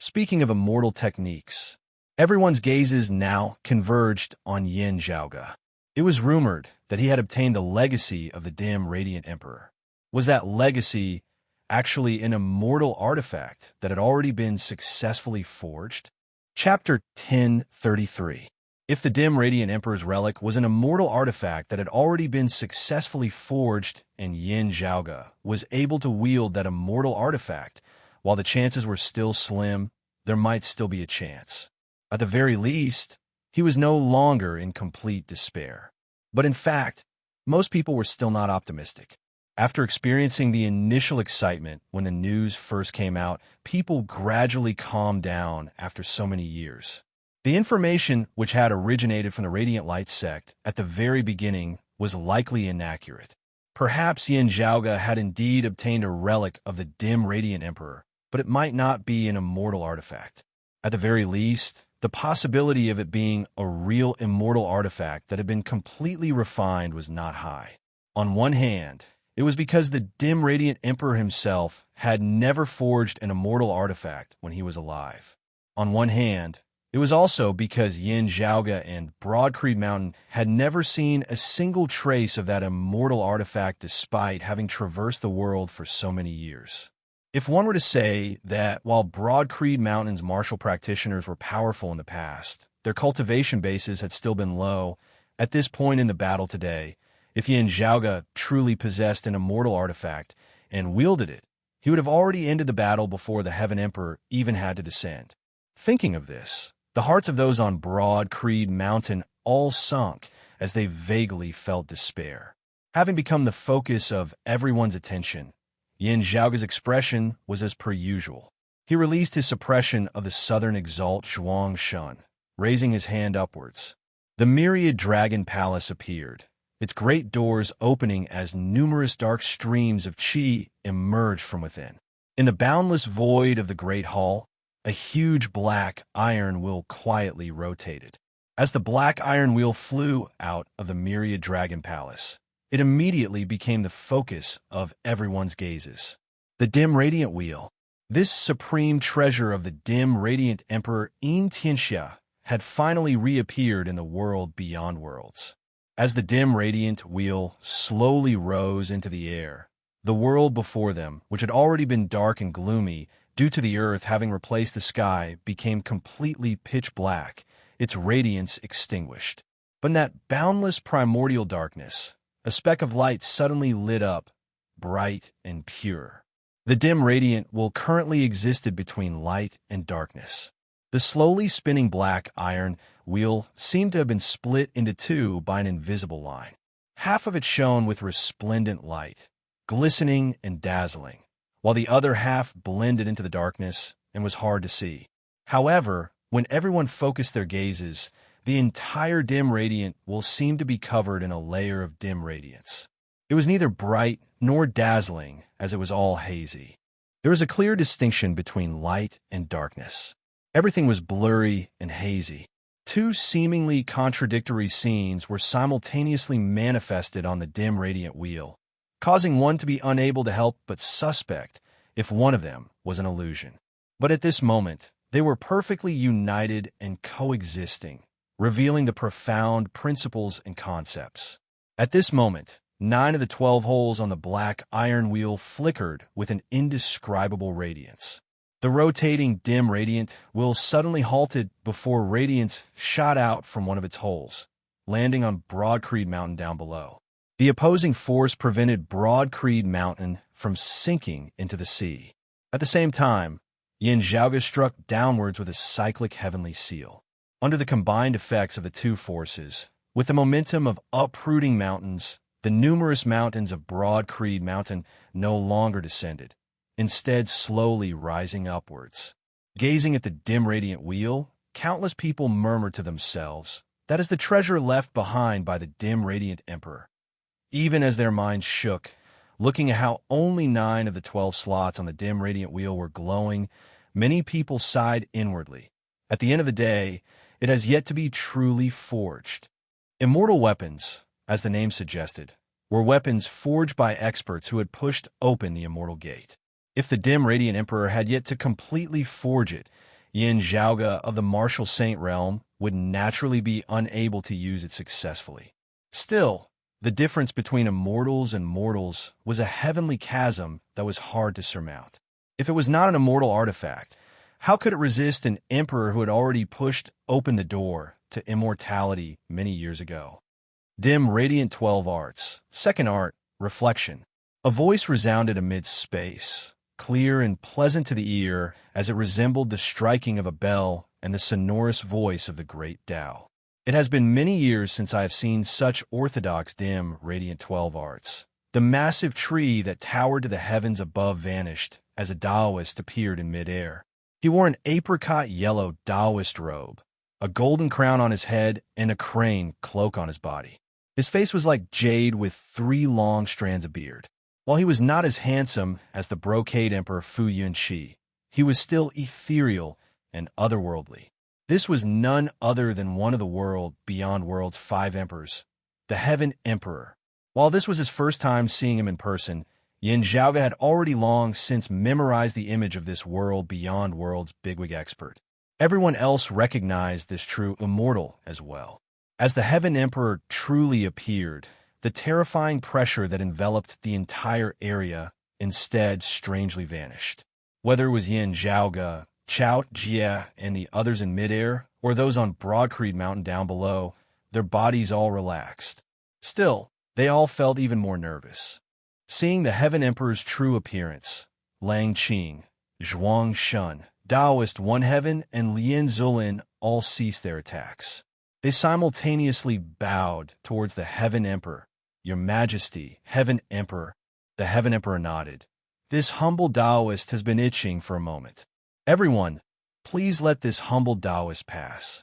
Speaking of immortal techniques, everyone's gazes now converged on Yin Zhaoge. It was rumored that he had obtained the legacy of the dim Radiant Emperor. Was that legacy actually an immortal artifact that had already been successfully forged? Chapter 1033. If the dim Radiant Emperor's relic was an immortal artifact that had already been successfully forged and Yin Zhaoge was able to wield that immortal artifact, while the chances were still slim, there might still be a chance. At the very least, he was no longer in complete despair. But in fact, most people were still not optimistic. After experiencing the initial excitement when the news first came out, people gradually calmed down after so many years. The information which had originated from the Radiant Light sect at the very beginning was likely inaccurate. Perhaps Yin Zhaoge had indeed obtained a relic of the dim Radiant Emperor, but it might not be an immortal artifact. At the very least, the possibility of it being a real immortal artifact that had been completely refined was not high. On one hand, it was because the dim Radiant Emperor himself had never forged an immortal artifact when he was alive. On one hand, it was also because Yin Zhaoge and Broad Creed Mountain had never seen a single trace of that immortal artifact despite having traversed the world for so many years. If one were to say that while Broad Creed Mountain's martial practitioners were powerful in the past, their cultivation bases had still been low, at this point in the battle today, if Yin Zhaoge truly possessed an immortal artifact and wielded it, he would have already ended the battle before the Heaven Emperor even had to descend. Thinking of this, the hearts of those on Broad Creed Mountain all sunk as they vaguely felt despair. Having become the focus of everyone's attention, Yin Zhaoge's expression was as per usual. He released his suppression of the southern exalt Zhuang Shun, raising his hand upwards. The myriad dragon palace appeared, its great doors opening as numerous dark streams of qi emerged from within. In the boundless void of the great hall, a huge black iron wheel quietly rotated. As the black iron wheel flew out of the myriad dragon palace, it immediately became the focus of everyone's gazes. The dim radiant wheel. This supreme treasure of the dim radiant emperor Yin Tianxia had finally reappeared in the world beyond worlds. As the dim radiant wheel slowly rose into the air, the world before them, which had already been dark and gloomy due to the earth having replaced the sky, became completely pitch black, its radiance extinguished. But in that boundless primordial darkness, a speck of light suddenly lit up, bright and pure. The dim radiant wheel currently existed between light and darkness. The slowly spinning black iron wheel seemed to have been split into two by an invisible line. Half of it shone with resplendent light, glistening and dazzling, while the other half blended into the darkness and was hard to see. However, when everyone focused their gazes, the entire dim radiant wheel seemed to be covered in a layer of dim radiance. It was neither bright nor dazzling, as it was all hazy. There was a clear distinction between light and darkness. Everything was blurry and hazy. Two seemingly contradictory scenes were simultaneously manifested on the dim radiant wheel, causing one to be unable to help but suspect if one of them was an illusion. But at this moment, they were perfectly united and coexisting, revealing the profound principles and concepts. At this moment, 9 of the 12 holes on the black iron wheel flickered with an indescribable radiance. The rotating dim radiant wheel suddenly halted before radiance shot out from one of its holes, landing on Broad Creed Mountain down below. The opposing force prevented Broad Creed Mountain from sinking into the sea. At the same time, Yin Zhaoge struck downwards with a cyclic heavenly seal. Under the combined effects of the two forces, with the momentum of uprooting mountains, the numerous mountains of Broad Creed Mountain no longer descended, instead slowly rising upwards. Gazing at the dim radiant wheel, countless people murmured to themselves, "That is the treasure left behind by the dim radiant emperor." Even as their minds shook, looking at how only 9 of the 12 slots on the dim radiant wheel were glowing, many people sighed inwardly. At the end of the day, it has yet to be truly forged. Immortal weapons, as the name suggested, were weapons forged by experts who had pushed open the immortal gate. If the dim radiant emperor had yet to completely forge it, Yin Zhaoge of the martial saint realm would naturally be unable to use it successfully. Still, the difference between immortals and mortals was a heavenly chasm that was hard to surmount. If it was not an immortal artifact, how could it resist an emperor who had already pushed open the door to immortality many years ago? Dim radiant 12 arts. Second art, reflection. A voice resounded amidst space, clear and pleasant to the ear, as it resembled the striking of a bell and the sonorous voice of the great Tao. It has been many years since I have seen such orthodox dim radiant 12 arts. The massive tree that towered to the heavens above vanished as a Taoist appeared in midair. He wore an apricot yellow Taoist robe, a golden crown on his head, and a crane cloak on his body. His face was like jade with 3 long strands of beard. While he was not as handsome as the brocade emperor Fu Yunqi, he was still ethereal and otherworldly. This was none other than one of the world beyond worlds 5 emperors, the Heaven Emperor. While this was his first time seeing him in person, Yin Zhaoge had already long since memorized the image of this world beyond worlds bigwig expert. Everyone else recognized this true immortal as well. As the Heaven Emperor truly appeared, the terrifying pressure that enveloped the entire area instead strangely vanished. Whether it was Yin Zhaoge, Chao Jie, and the others in midair, or those on Broad Creed Mountain down below, their bodies all relaxed. Still, they all felt even more nervous. Seeing the Heaven Emperor's true appearance, Lang Qing, Zhuang Shun, Taoist One Heaven, and Lien Zulin all ceased their attacks. They simultaneously bowed towards the Heaven Emperor. "Your Majesty, Heaven Emperor." The Heaven Emperor nodded. This humble Taoist has been itching for a moment. Everyone, please let this humble Taoist pass.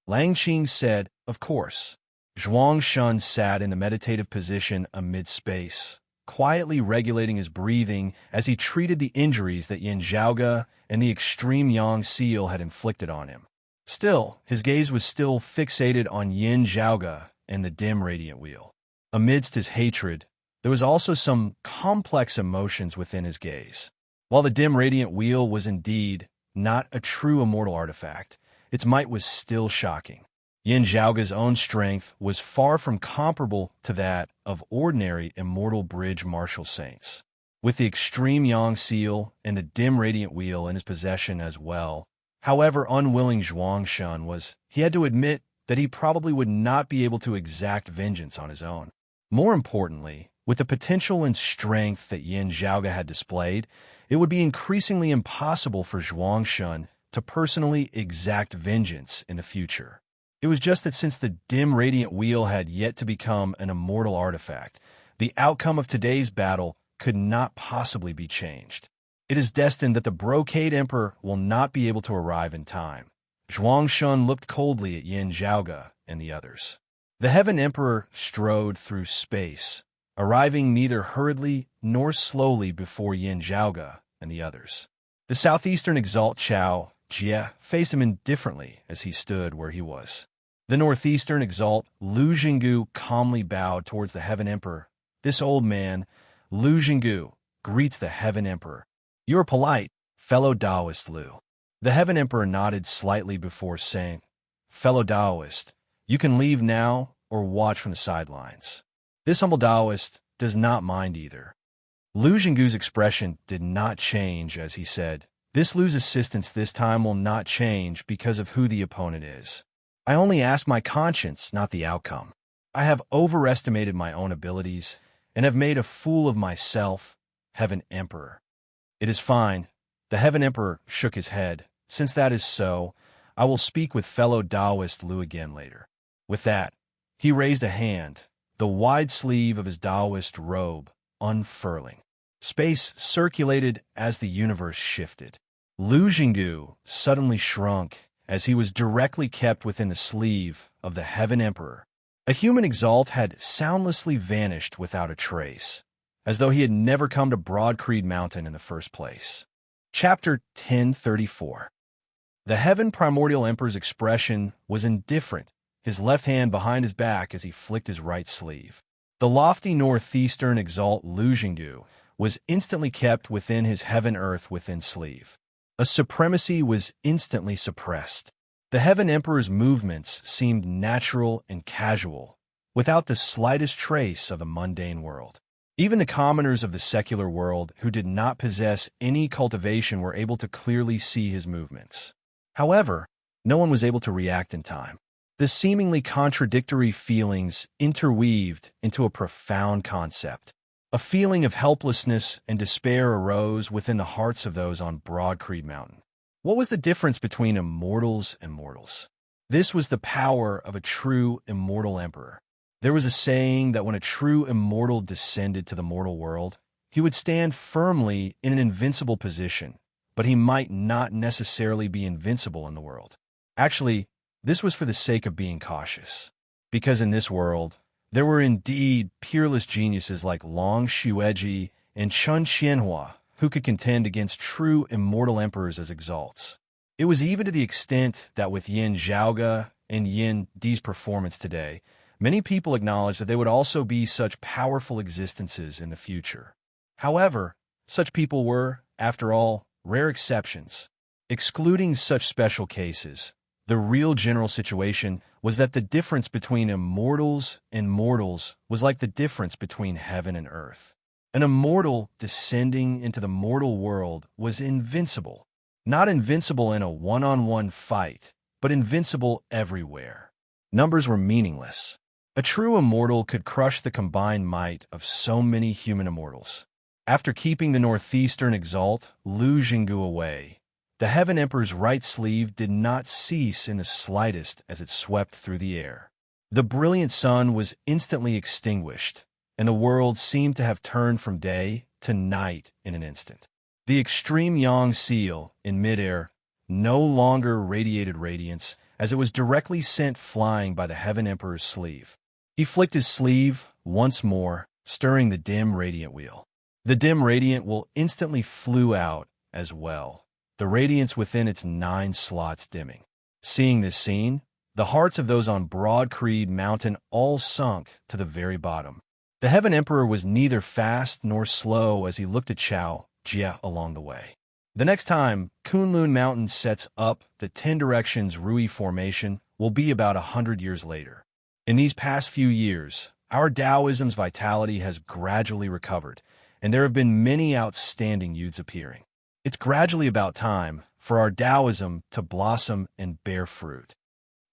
Lang Qing said, of course. Zhuang Shun sat in the meditative position amid space, quietly regulating his breathing as he treated the injuries that Yin Zhaoge and the extreme Yang seal had inflicted on him. Still, his gaze was still fixated on Yin Zhaoge and the dim radiant wheel. Amidst his hatred, there was also some complex emotions within his gaze. While the dim radiant wheel was indeed not a true immortal artifact, its might was still shocking. Yin Zhaoge's own strength was far from comparable to that of ordinary immortal bridge martial saints. With the extreme Yang seal and the dim radiant wheel in his possession as well, however unwilling Zhuang Shun was, he had to admit that he probably would not be able to exact vengeance on his own. More importantly, with the potential and strength that Yin Zhaoge had displayed, it would be increasingly impossible for Zhuang Shun to personally exact vengeance in the future. It was just that since the dim radiant wheel had yet to become an immortal artifact, the outcome of today's battle could not possibly be changed. It is destined that the Brocade Emperor will not be able to arrive in time. Zhuang Shun looked coldly at Yin Zhaoge and the others. The Heaven Emperor strode through space, arriving neither hurriedly nor slowly before Yin Zhaoge and the others. The southeastern exalt Chao Jie faced him indifferently as he stood where he was. The northeastern exalt Lu Jinggu calmly bowed towards the Heaven Emperor. This old man, Lu Jinggu, greets the Heaven Emperor. You are polite, fellow Taoist Lu. The Heaven Emperor nodded slightly before saying, fellow Taoist, you can leave now or watch from the sidelines. This humble Taoist does not mind either. Lu Jinggu's expression did not change as he said, this Lu's assistance this time will not change because of who the opponent is. I only ask my conscience, not the outcome. I have overestimated my own abilities and have made a fool of myself, Heaven Emperor. It is fine. The Heaven Emperor shook his head. Since that is so, I will speak with fellow Taoist Lu again later. With that, he raised a hand, the wide sleeve of his Taoist robe unfurling. Space circulated as the universe shifted. Lu Jinggu suddenly shrunk as he was directly kept within the sleeve of the Heaven Emperor. A human exalt had soundlessly vanished without a trace, as though he had never come to Broad Creed Mountain in the first place. Chapter 1034. The Heaven Primordial Emperor's expression was indifferent, his left hand behind his back as he flicked his right sleeve. The lofty northeastern exalt Lu Jinggu was instantly kept within his heaven-earth within sleeve. A supremacy was instantly suppressed. The Heaven Emperor's movements seemed natural and casual, without the slightest trace of the mundane world. Even the commoners of the secular world who did not possess any cultivation were able to clearly see his movements. However, no one was able to react in time. The seemingly contradictory feelings interweaved into a profound concept. A feeling of helplessness and despair arose within the hearts of those on Broad Creed Mountain. What was the difference between immortals and mortals? This was the power of a true immortal emperor. There was a saying that when a true immortal descended to the mortal world, he would stand firmly in an invincible position, but he might not necessarily be invincible in the world. Actually, this was for the sake of being cautious, because in this world, there were indeed peerless geniuses like Long Xueji and Chun Xianhua who could contend against true immortal emperors as exalts. It was even to the extent that with Yin Zhaoge and Yin Di's performance today, many people acknowledged that they would also be such powerful existences in the future. However, such people were, after all, rare exceptions. Excluding such special cases, the real general situation was that the difference between immortals and mortals was like the difference between heaven and earth. An immortal descending into the mortal world was invincible. Not invincible in a one-on-one fight, but invincible everywhere. Numbers were meaningless. A true immortal could crush the combined might of so many human immortals. After keeping the northeastern exalt Lu Jinggu away, the Heaven Emperor's right sleeve did not cease in the slightest as it swept through the air. The brilliant sun was instantly extinguished, and the world seemed to have turned from day to night in an instant. The extreme yang seal, in midair, no longer radiated radiance, as it was directly sent flying by the Heaven Emperor's sleeve. He flicked his sleeve once more, stirring the dim radiant wheel. The dim radiant wheel instantly flew out as well, the radiance within its 9 slots dimming. Seeing this scene, the hearts of those on Broad Creed Mountain all sunk to the very bottom. The Heaven Emperor was neither fast nor slow as he looked at Chao Jie along the way. The next time Kunlun Mountain sets up the 10 Directions Rui Formation will be about 100 years later. In these past few years, our Taoism's vitality has gradually recovered, and there have been many outstanding youths appearing. It's gradually about time for our Taoism to blossom and bear fruit.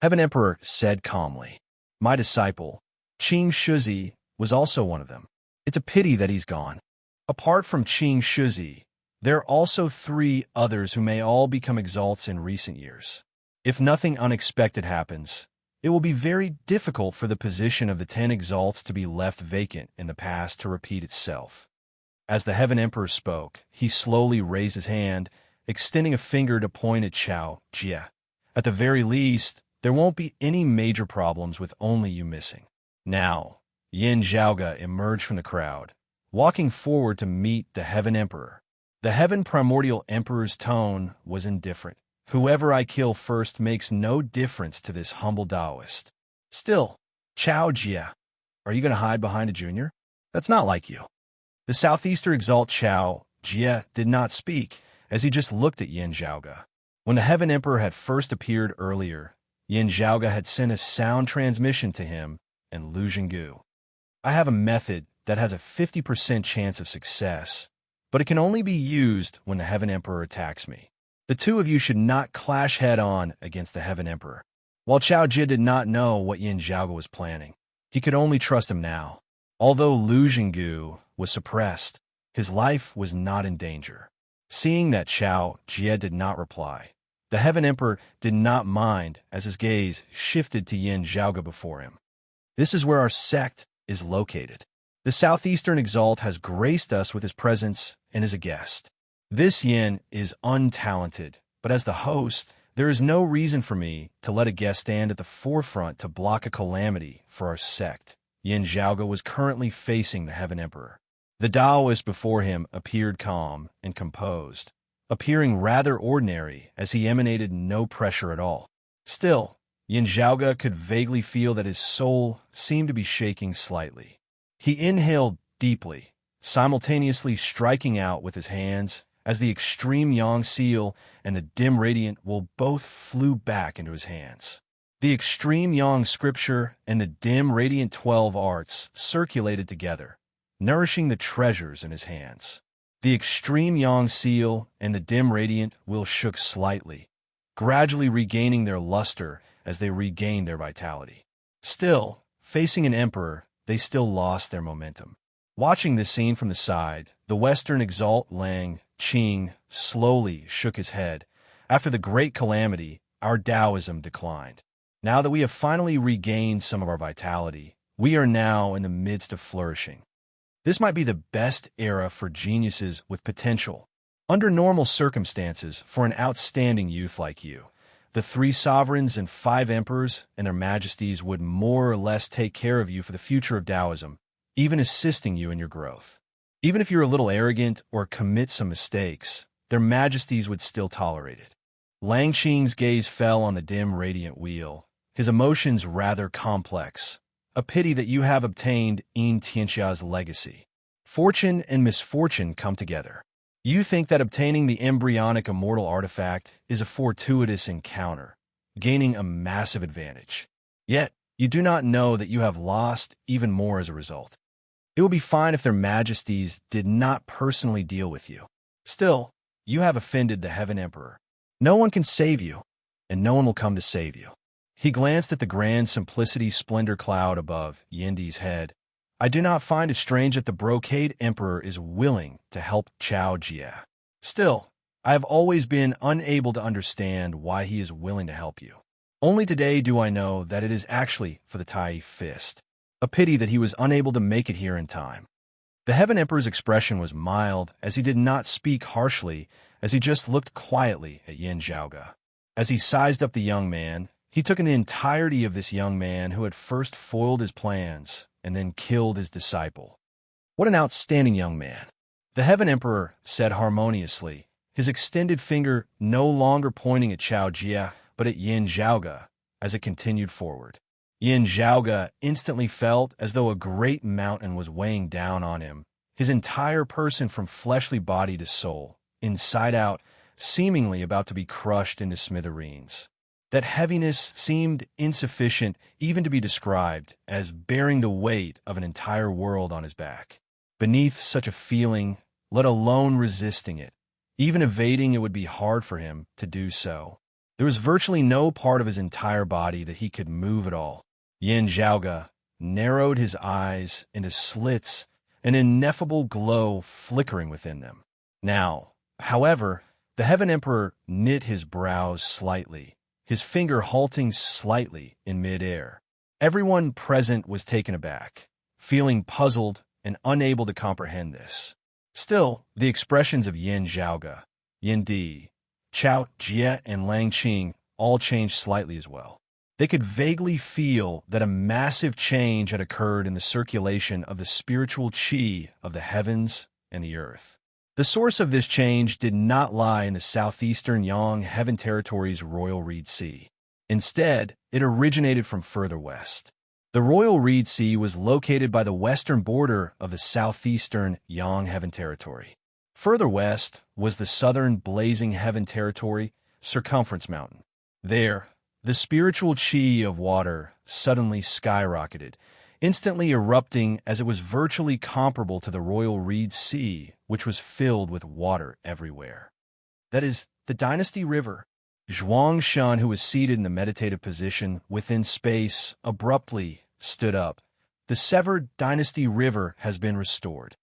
Heaven Emperor said calmly. My disciple, Qing Shuzi, was also one of them. It's a pity that he's gone. Apart from Qing Shuzi, there are also 3 others who may all become exalts in recent years. If nothing unexpected happens, it will be very difficult for the position of the 10 exalts to be left vacant in the past to repeat itself. As the Heaven Emperor spoke, he slowly raised his hand, extending a finger to point at Chao Jie. At the very least, there won't be any major problems with only you missing. Now, Yin Zhaoge emerged from the crowd, walking forward to meet the Heaven Emperor. The Heaven Primordial Emperor's tone was indifferent. Whoever I kill first makes no difference to this humble Taoist. Still, Chao Jie, are you going to hide behind a junior? That's not like you. The Southeastern Exalt Chao Jie did not speak, as he just looked at Yin Zhaoge. When the Heaven Emperor had first appeared earlier, Yin Zhaoge had sent a sound transmission to him and Lu Jinggu. I have a method that has a 50% chance of success, but it can only be used when the Heaven Emperor attacks me. The 2 of you should not clash head-on against the Heaven Emperor. While Chao Jie did not know what Yin Zhaoge was planning, he could only trust him now. Although Lu Jinggu was suppressed, his life was not in danger. Seeing that Chao Jie did not reply, the Heaven Emperor did not mind as his gaze shifted to Yin Zhaoge before him. This is where our sect is located. The Southeastern Exalt has graced us with his presence and is a guest. This Yin is untalented, but as the host, there is no reason for me to let a guest stand at the forefront to block a calamity for our sect. Yin Zhaoge was currently facing the Heaven Emperor. The Taoist before him appeared calm and composed, appearing rather ordinary as he emanated no pressure at all. Still, Yin Zhaoge could vaguely feel that his soul seemed to be shaking slightly. He inhaled deeply, simultaneously striking out with his hands as the extreme yang seal and the dim radiant will both flew back into his hands. The extreme yang scripture and the dim radiant 12 arts circulated together, nourishing the treasures in his hands. The extreme yang seal and the dim radiant will shook slightly, gradually regaining their luster as they regained their vitality. Still, facing an emperor, they still lost their momentum. Watching this scene from the side, the Western Exalt Lang Qing slowly shook his head. After the great calamity, our Taoism declined. Now that we have finally regained some of our vitality, we are now in the midst of flourishing. This might be the best era for geniuses with potential. Under normal circumstances, for an outstanding youth like you, the 3 sovereigns and 5 emperors and their majesties would more or less take care of you for the future of Taoism, even assisting you in your growth. Even if you're a little arrogant or commit some mistakes, their majesties would still tolerate it. Lang Qing's gaze fell on the dim radiant wheel, his emotions rather complex. A pity that you have obtained Yin Tianxia's legacy. Fortune and misfortune come together. You think that obtaining the embryonic immortal artifact is a fortuitous encounter, gaining a massive advantage. Yet, you do not know that you have lost even more as a result. It would be fine if their majesties did not personally deal with you. Still, you have offended the Heaven Emperor. No one can save you, and no one will come to save you. He glanced at the grand simplicity splendor cloud above Yindi's head. I do not find it strange that the Brocade Emperor is willing to help Chao Jie. Still, I have always been unable to understand why he is willing to help you. Only today do I know that it is actually for the Tai Fist. A pity that he was unable to make it here in time. The Heaven Emperor's expression was mild, as he did not speak harshly, as he just looked quietly at Yin Zhaoge. As he sized up the young man, he took in the entirety of this young man who had first foiled his plans and then killed his disciple. What an outstanding young man! The Heaven Emperor said harmoniously, his extended finger no longer pointing at Chao Jie, but at Yin Zhaoge, as it continued forward. Yin Zhaoge instantly felt as though a great mountain was weighing down on him, his entire person from fleshly body to soul, inside out, seemingly about to be crushed into smithereens. That heaviness seemed insufficient even to be described as bearing the weight of an entire world on his back. Beneath such a feeling, let alone resisting it, even evading it would be hard for him to do so. There was virtually no part of his entire body that he could move at all. Yin Zhaoge narrowed his eyes into slits, an ineffable glow flickering within them. Now, however, the Heaven Emperor knit his brows slightly, his finger halting slightly in mid-air. Everyone present was taken aback, feeling puzzled and unable to comprehend this. Still, the expressions of Yin Zhaoge, Yin Di, Chao Jie, and Lang Qing all changed slightly as well. They could vaguely feel that a massive change had occurred in the circulation of the spiritual qi of the heavens and the earth. The source of this change did not lie in the southeastern Yang Heaven Territory's Royal Reed Sea. Instead, it originated from further west. The Royal Reed Sea was located by the western border of the southeastern Yang Heaven Territory. Further west was the southern Blazing Heaven Territory, Circumference Mountain. There, the spiritual qi of water suddenly skyrocketed, instantly erupting as it was virtually comparable to the Royal Reed Sea, which was filled with water everywhere. That is, the Dynasty River. Zhuang Shun, who was seated in the meditative position within space, abruptly stood up. The severed Dynasty River has been restored.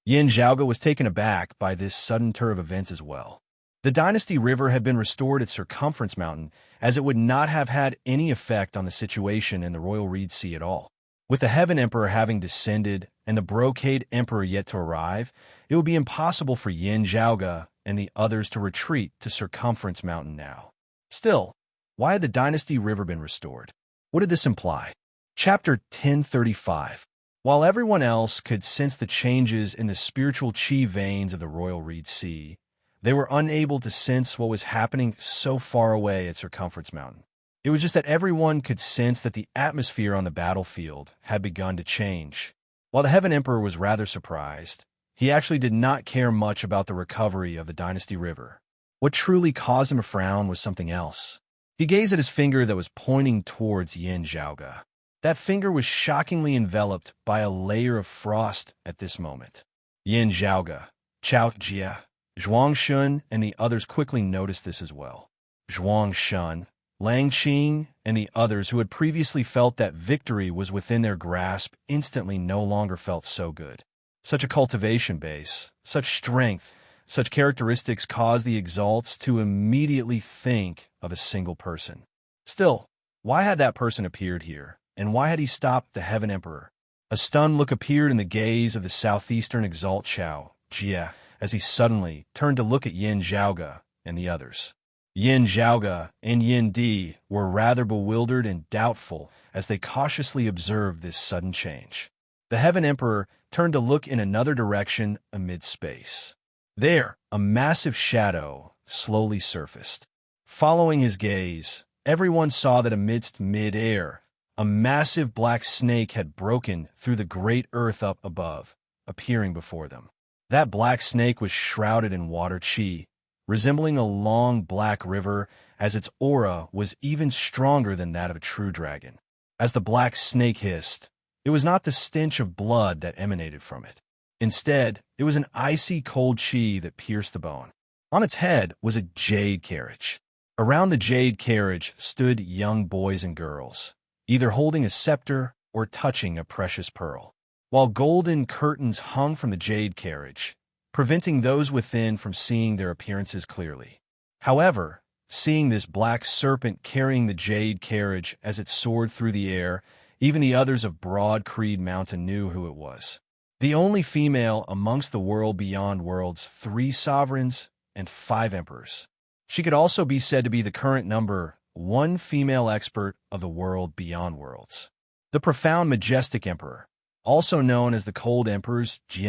Yin Zhaoge was taken aback by this sudden turn of events as well. The Dynasty River had been restored at Circumference Mountain, as it would not have had any effect on the situation in the Royal Reed Sea at all. With the Heaven Emperor having descended and the Brocade Emperor yet to arrive, it would be impossible for Yin Zhaoge and the others to retreat to Circumference Mountain now. Still, why had the Dynasty River been restored? What did this imply? Chapter 1035. While everyone else could sense the changes in the spiritual qi veins of the Royal Reed Sea, they were unable to sense what was happening so far away at Circumference Mountain. It was just that everyone could sense that the atmosphere on the battlefield had begun to change. While the Heaven Emperor was rather surprised, he actually did not care much about the recovery of the Dynasty River. What truly caused him a frown was something else. He gazed at his finger that was pointing towards Yin Zhaoge. That finger was shockingly enveloped by a layer of frost at this moment. Yin Zhaoge, Chao Jie, Zhuang Shun, and the others quickly noticed this as well. Zhuang Shun, Lang Qing, and the others who had previously felt that victory was within their grasp instantly no longer felt so good. Such a cultivation base, such strength, such characteristics caused the exalts to immediately think of a single person. Still, why had that person appeared here, and why had he stopped the Heaven Emperor? A stunned look appeared in the gaze of the southeastern exalt Chao Jie, as he suddenly turned to look at Yin Zhaoge and the others. Yin Zhaoge and Yin Di were rather bewildered and doubtful as they cautiously observed this sudden change. The Heaven Emperor turned to look in another direction amid space. There, a massive shadow slowly surfaced. Following his gaze, everyone saw that amidst mid-air, a massive black snake had broken through the great earth up above, appearing before them. That black snake was shrouded in water qi, resembling a long black river, as its aura was even stronger than that of a true dragon. As the black snake hissed, it was not the stench of blood that emanated from it. Instead, it was an icy cold qi that pierced the bone. On its head was a jade carriage. Around the jade carriage stood young boys and girls, either holding a scepter or touching a precious pearl, while golden curtains hung from the jade carriage, preventing those within from seeing their appearances clearly. However, seeing this black serpent carrying the jade carriage as it soared through the air, even the others of Broad Creed Mountain knew who it was. the only female amongst the world beyond worlds, 3 sovereigns, and 5 emperors. She could also be said to be the current number 1 female expert of the world beyond worlds. The profound, majestic emperor, also known as the cold emperors Jie.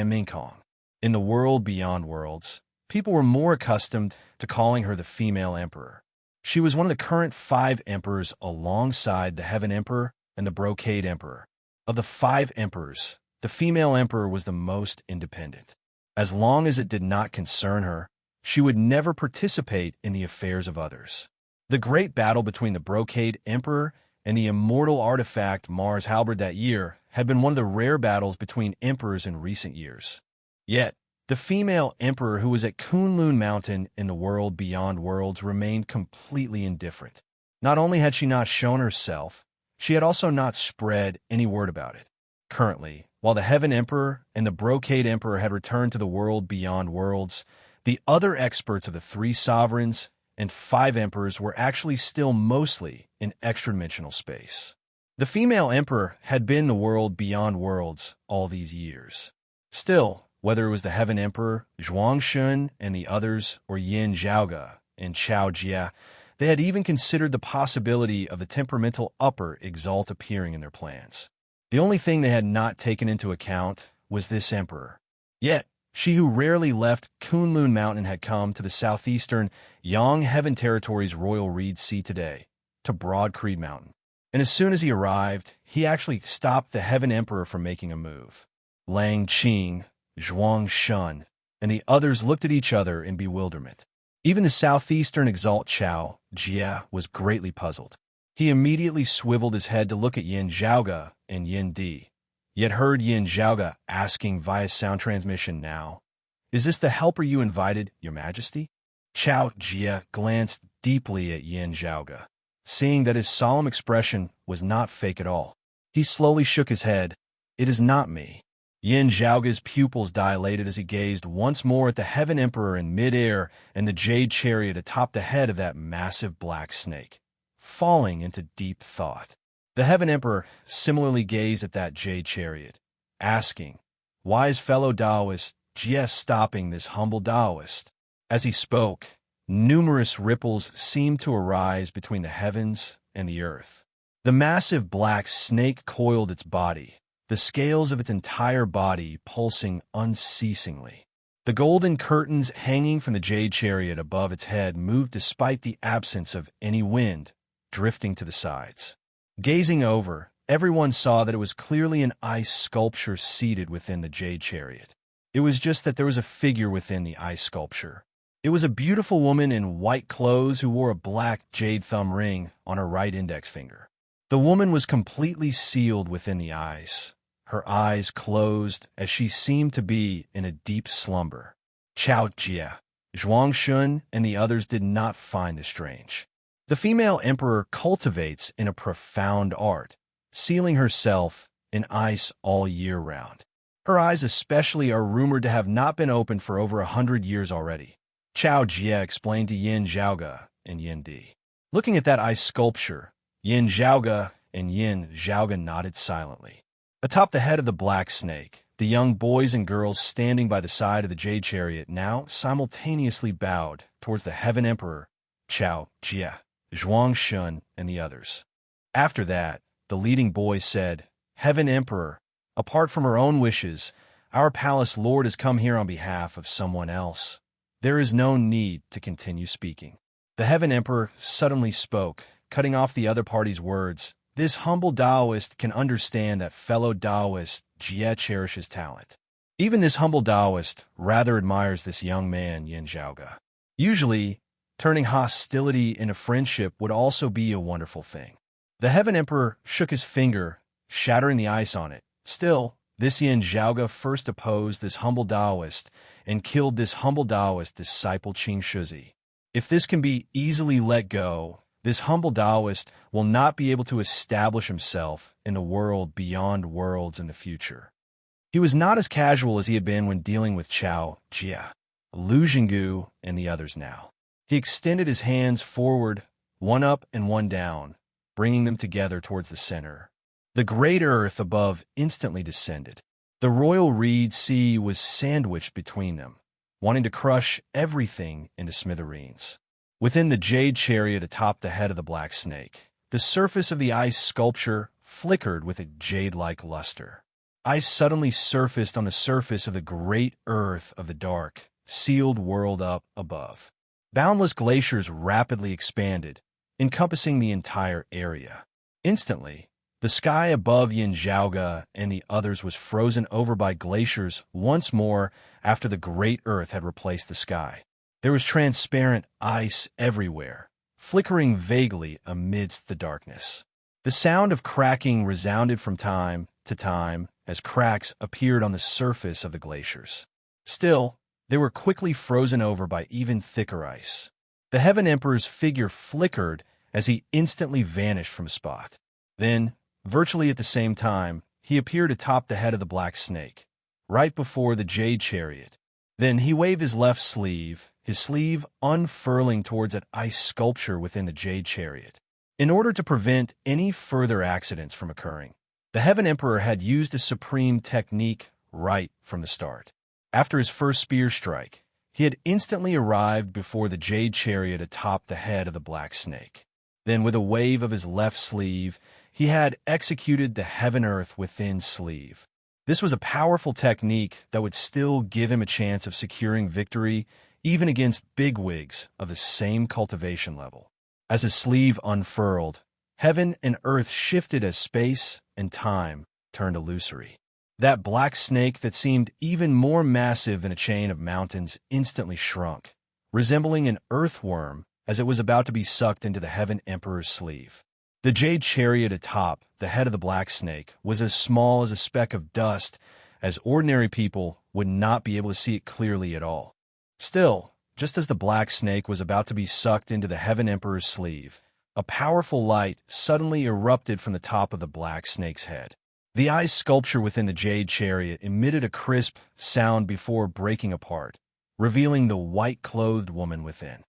In the world beyond worlds, people were more accustomed to calling her the female emperor. She was one of the current 5 emperors alongside the Heaven Emperor and the Brocade Emperor. Of the 5 emperors, the female emperor was the most independent. As long as it did not concern her, she would never participate in the affairs of others. The great battle between the Brocade Emperor and the immortal artifact Mars Halberd that year had been one of the rare battles between emperors in recent years. Yet, the female emperor who was at Kunlun Mountain in the world beyond worlds remained completely indifferent. Not only had she not shown herself, she had also not spread any word about it. Currently, while the Heaven Emperor and the Brocade Emperor had returned to the world beyond worlds, the other experts of the 3 sovereigns and 5 emperors were actually still mostly in extra-dimensional space. The female emperor had been the world beyond worlds all these years. Still, whether it was the Heaven Emperor, Zhuangshun, and the others, or Yin Zhaoge and Chao Jia, they had even considered the possibility of the temperamental upper Exalt appearing in their plans. The only thing they had not taken into account was this emperor. Yet, she who rarely left Kunlun Mountain had come to the southeastern Yang Heaven Territory's Royal Reed Sea today, to Broad Creed Mountain. And as soon as he arrived, he actually stopped the Heaven Emperor from making a move. Lang Qing, Zhuangshun, and the others looked at each other in bewilderment. Even the southeastern Exalt Chao Jia was greatly puzzled. He immediately swiveled his head to look at Yin Zhaoge and Yin Di, yet heard Yin Zhaoge asking via sound transmission now, "Is this the helper you invited, Your Majesty?" Chao Jia glanced deeply at Yin Zhaoge, seeing that his solemn expression was not fake at all. He slowly shook his head. "It is not me." Yin Zhaoge's pupils dilated as he gazed once more at the Heaven Emperor in midair and the jade chariot atop the head of that massive black snake, falling into deep thought. The Heaven Emperor similarly gazed at that jade chariot, asking, "Why is fellow Taoist Jie stopping this humble Taoist?" As he spoke, numerous ripples seemed to arise between the heavens and the earth. The massive black snake coiled its body, the scales of its entire body pulsing unceasingly. The golden curtains hanging from the jade chariot above its head moved despite the absence of any wind, drifting to the sides. Gazing over, everyone saw that it was clearly an ice sculpture seated within the jade chariot. It was just that there was a figure within the ice sculpture. It was a beautiful woman in white clothes who wore a black jade thumb ring on her right index finger. The woman was completely sealed within the ice, her eyes closed as she seemed to be in a deep slumber. Chao Jia, Zhuangshun, and the others did not find this strange. The female emperor cultivates in a profound art, sealing herself in ice all year round. Her eyes especially are rumored to have not been opened for over 100 years already. Chao Jia explained to Yin Zhaoge and Yin Di. Looking at that ice sculpture, Yin Zhaoge and Yin Zhaoge nodded silently. Atop the head of the black snake, the young boys and girls standing by the side of the jade chariot now simultaneously bowed towards the Heaven Emperor, Chao Jia, Zhuangshun, and the others. After that, the leading boy said, "Heaven Emperor, apart from our own wishes, our palace lord has come here on behalf of someone else. There is no need to continue speaking." The Heaven Emperor suddenly spoke, cutting off the other party's words. "This humble Taoist can understand that fellow Taoist Jie cherishes talent. Even this humble Taoist rather admires this young man, Yin Zhaoge. Usually, turning hostility into friendship would also be a wonderful thing." The Heaven Emperor shook his finger, shattering the ice on it. Still, this Yin Zhaoge first opposed this humble Taoist and killed this humble Taoist disciple Qing Shuzi. If this can be easily let go, this humble Taoist will not be able to establish himself in the world beyond worlds in the future. He was not as casual as he had been when dealing with Chao Jia, Lu Jinggu, and the others now. He extended his hands forward, one up and one down, bringing them together towards the center. The great earth above instantly descended. The royal reed sea was sandwiched between them, wanting to crush everything into smithereens. Within the jade chariot atop the head of the black snake, the surface of the ice sculpture flickered with a jade-like luster. Ice suddenly surfaced on the surface of the great earth of the dark, sealed world up above. Boundless glaciers rapidly expanded, encompassing the entire area. Instantly, the sky above Yinjiaoga and the others was frozen over by glaciers once more after the great earth had replaced the sky. There was transparent ice everywhere, flickering vaguely amidst the darkness. The sound of cracking resounded from time to time as cracks appeared on the surface of the glaciers. Still, they were quickly frozen over by even thicker ice. The Heaven Emperor's figure flickered as he instantly vanished from a spot. Then, virtually at the same time, he appeared atop the head of the black snake, right before the jade chariot. Then he waved his left sleeve, his sleeve unfurling towards an ice sculpture within the jade chariot. In order to prevent any further accidents from occurring, the Heaven Emperor had used a supreme technique right from the start. After his first spear strike, he had instantly arrived before the jade chariot atop the head of the black snake. Then, with a wave of his left sleeve, he had executed the heaven-earth within sleeve. This was a powerful technique that would still give him a chance of securing victory even against bigwigs of the same cultivation level. As his sleeve unfurled, heaven and earth shifted as space and time turned illusory. That black snake that seemed even more massive than a chain of mountains instantly shrunk, resembling an earthworm as it was about to be sucked into the Heaven Emperor's sleeve. The jade chariot atop the head of the black snake was as small as a speck of dust, as ordinary people would not be able to see it clearly at all. Still, just as the black snake was about to be sucked into the Heaven Emperor's sleeve, a powerful light suddenly erupted from the top of the black snake's head. The ice sculpture within the jade chariot emitted a crisp sound before breaking apart, revealing the white-clothed woman within.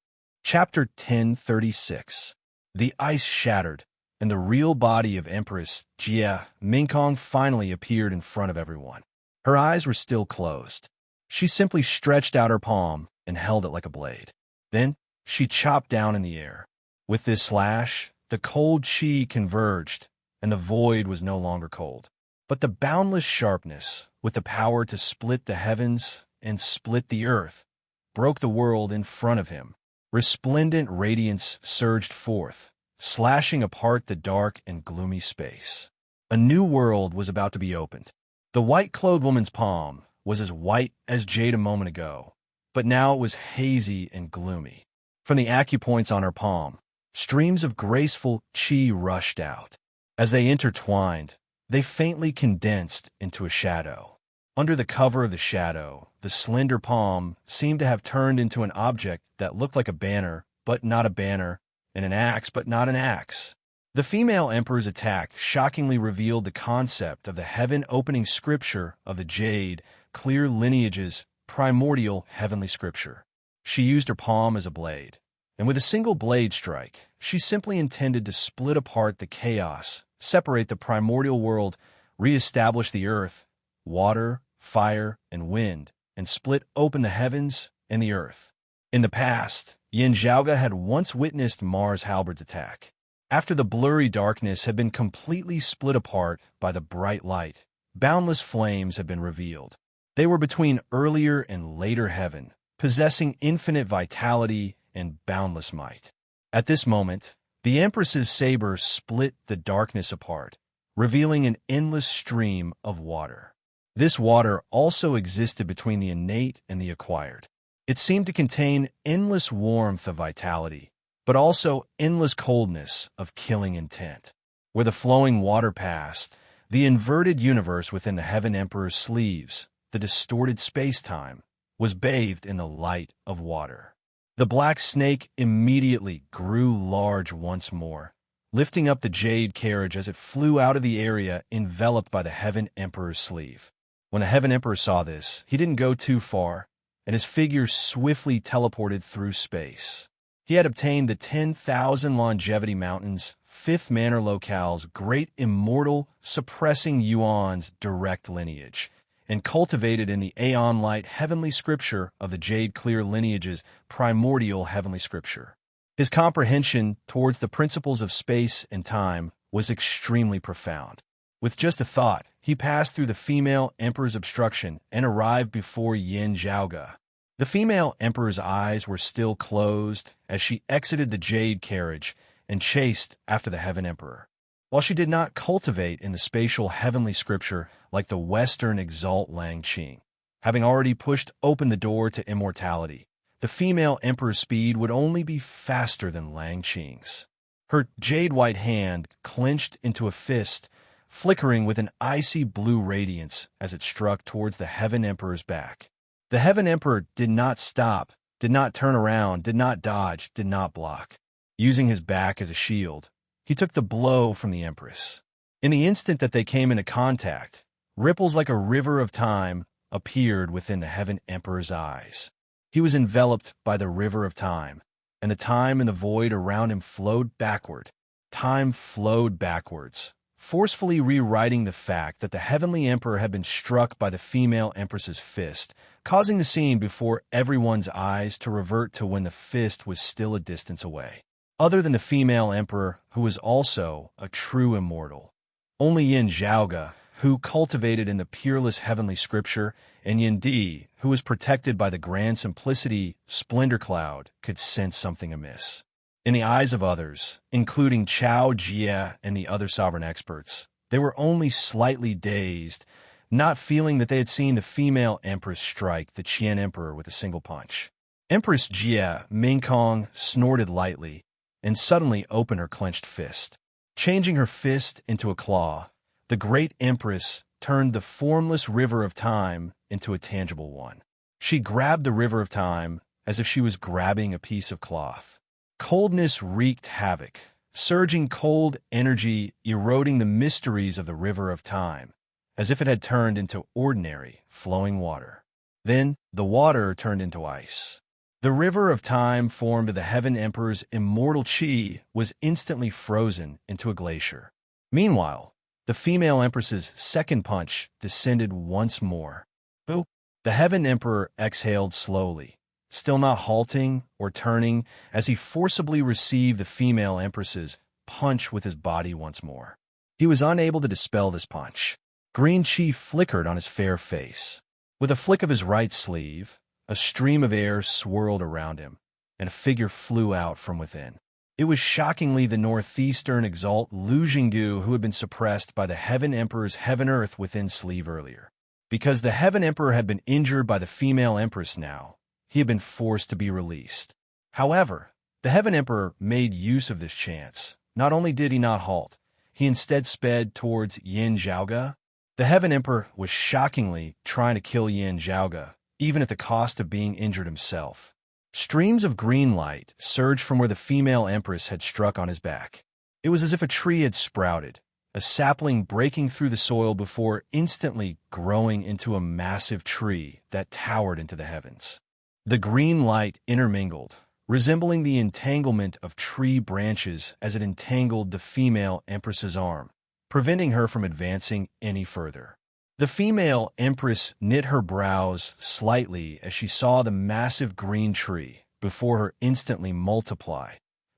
Chapter 1036. The ice shattered, and the real body of Empress Jia Mingkong finally appeared in front of everyone. Her eyes were still closed. She simply stretched out her palm and held it like a blade. Then she chopped down in the air. With this slash, the cold chi converged, and the void was no longer cold. But the boundless sharpness, with the power to split the heavens and split the earth, broke the world in front of him. Resplendent radiance surged forth, slashing apart the dark and gloomy space. A new world was about to be opened. The white-clothed woman's palm was as white as jade a moment ago, but now it was hazy and gloomy. From the acupoints on her palm, streams of graceful chi rushed out. As they intertwined, they faintly condensed into a shadow. Under the cover of the shadow, the slender palm seemed to have turned into an object that looked like a banner, but not a banner, and an axe, but not an axe. The female emperor's attack shockingly revealed the concept of the heaven-opening scripture of the jade, clear lineage's primordial heavenly scripture. She used her palm as a blade, and with a single blade strike, she simply intended to split apart the chaos, separate the primordial world, re-establish the earth, water, fire, and wind, and split open the heavens and the earth. In the past, Yinjiaoga had once witnessed Mars Halberd's attack. After the blurry darkness had been completely split apart by the bright light, boundless flames had been revealed. They were between earlier and later heaven, possessing infinite vitality and boundless might. At this moment, the Empress's saber split the darkness apart, revealing an endless stream of water. This water also existed between the innate and the acquired. It seemed to contain endless warmth of vitality, but also endless coldness of killing intent. Where the flowing water passed, the inverted universe within the Heaven Emperor's sleeves, the distorted space-time, was bathed in the light of water. The black snake immediately grew large once more, lifting up the jade carriage as it flew out of the area enveloped by the Heaven Emperor's sleeve. When the Heaven Emperor saw this, he didn't go too far, and his figure swiftly teleported through space. He had obtained the 10,000 Longevity Mountain's fifth manor locale's great immortal, suppressing Yuan's direct lineage, and cultivated in the aeon-light heavenly scripture of the jade-clear lineage's primordial heavenly scripture. His comprehension towards the principles of space and time was extremely profound. With just a thought, he passed through the female emperor's obstruction and arrived before Yin Zhaoge. The female emperor's eyes were still closed as she exited the jade carriage and chased after the heaven emperor. While she did not cultivate in the spatial heavenly scripture like the Western exalt Lang Qing, having already pushed open the door to immortality, the female emperor's speed would only be faster than Lang Qing's. Her jade-white hand clenched into a fist, flickering with an icy blue radiance as it struck towards the heaven emperor's back. The heaven emperor did not stop, did not turn around, did not dodge, did not block. Using his back as a shield, he took the blow from the empress. In the instant that they came into contact, ripples like a river of time appeared within the heaven emperor's eyes. He was enveloped by the river of time, and the time and the void around him flowed backward. Time flowed backwards, forcefully rewriting the fact that the heavenly emperor had been struck by the female empress's fist, causing the scene before everyone's eyes to revert to when the fist was still a distance away. Other than the female emperor, who was also a true immortal, only Yin Zhaoge, who cultivated in the peerless heavenly scripture, and Yin Di, who was protected by the grand simplicity splendor cloud, could sense something amiss. In the eyes of others, including Chao Jie and the other sovereign experts, they were only slightly dazed, not feeling that they had seen the female empress strike the Qian emperor with a single punch. Empress Jie Mingkong snorted lightly and suddenly opened her clenched fist. Changing her fist into a claw, the great empress turned the formless river of time into a tangible one. She grabbed the river of time as if she was grabbing a piece of cloth. Coldness wreaked havoc, surging cold energy eroding the mysteries of the river of time, as if it had turned into ordinary, flowing water. Then the water turned into ice. The river of time formed of the heaven emperor's immortal qi was instantly frozen into a glacier. Meanwhile, the female empress's second punch descended once more. Boop! The heaven emperor exhaled slowly, still not halting or turning as he forcibly received the female empress's punch with his body once more. He was unable to dispel this punch. Green qi flickered on his fair face. With a flick of his right sleeve, a stream of air swirled around him, and a figure flew out from within. It was shockingly the northeastern exalt Lu Jinggu who had been suppressed by the heaven emperor's heaven-earth within sleeve earlier. Because the heaven emperor had been injured by the female empress now, he had been forced to be released. However, the heaven emperor made use of this chance. Not only did he not halt, he instead sped towards Yin Zhaoge. The heaven emperor was shockingly trying to kill Yin Zhaoge, even at the cost of being injured himself. Streams of green light surged from where the female empress had struck on his back. It was as if a tree had sprouted, a sapling breaking through the soil before instantly growing into a massive tree that towered into the heavens. The green light intermingled, resembling the entanglement of tree branches as it entangled the female empress's arm, preventing her from advancing any further. The female empress knit her brows slightly as she saw the massive green tree before her instantly multiply,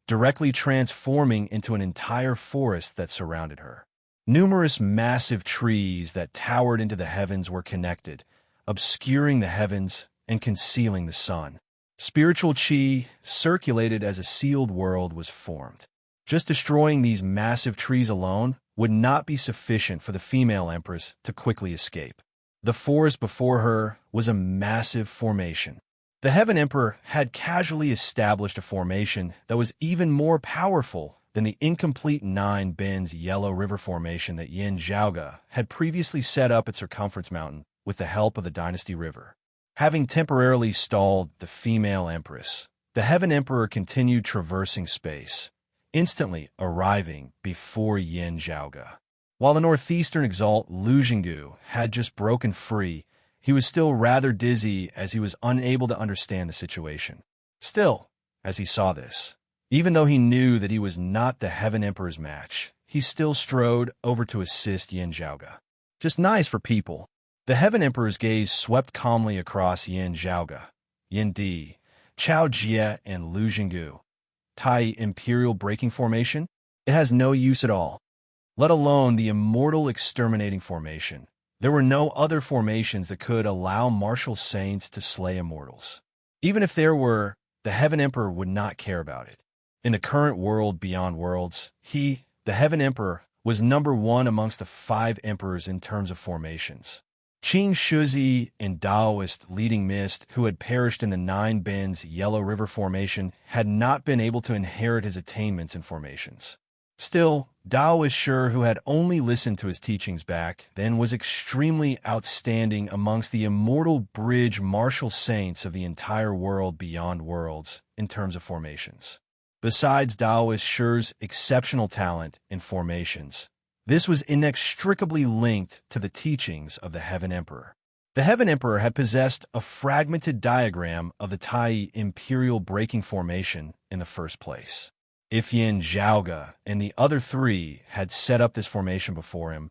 directly transforming into an entire forest that surrounded her. Numerous massive trees that towered into the heavens were connected, obscuring the heavens and concealing the sun. Spiritual qi circulated as a sealed world was formed. Just destroying these massive trees alone would not be sufficient for the female empress to quickly escape. The forest before her was a massive formation. The heaven emperor had casually established a formation that was even more powerful than the incomplete 9 bends yellow river formation that Yin Zhaoge had previously set up at Circumference Mountain with the help of the Dynasty River. Having temporarily stalled the female empress, the heaven emperor continued traversing space, instantly arriving before Yin Zhaoge. While the northeastern exalt Lu Jinggu had just broken free, he was still rather dizzy as he was unable to understand the situation. Still, as he saw this, even though he knew that he was not the heaven emperor's match, he still strode over to assist Yin Zhaoge. Just nice for people. The Heaven Emperor's gaze swept calmly across Yin Zhaoge, Yin Di, Chao Jie, and Lu Jinggu. Tai Imperial Breaking Formation? It has no use at all, let alone the Immortal Exterminating Formation. There were no other formations that could allow martial saints to slay immortals. Even if there were, the Heaven Emperor would not care about it. In the current world beyond worlds, he, the Heaven Emperor, was number one amongst the 5 emperors in terms of formations. Qing Shuzi and Daoist leading Mist, who had perished in the 9 Bends Yellow River Formation, had not been able to inherit his attainments in formations. Still, Daoist Sure, who had only listened to his teachings back then, was extremely outstanding amongst the immortal bridge martial saints of the entire world beyond worlds in terms of formations. Besides Daoist Sure's exceptional talent in formations, this was inextricably linked to the teachings of the Heaven Emperor. The Heaven Emperor had possessed a fragmented diagram of the Tai Imperial Breaking Formation in the first place. If Yin Zhaoge and the other 3 had set up this formation before him,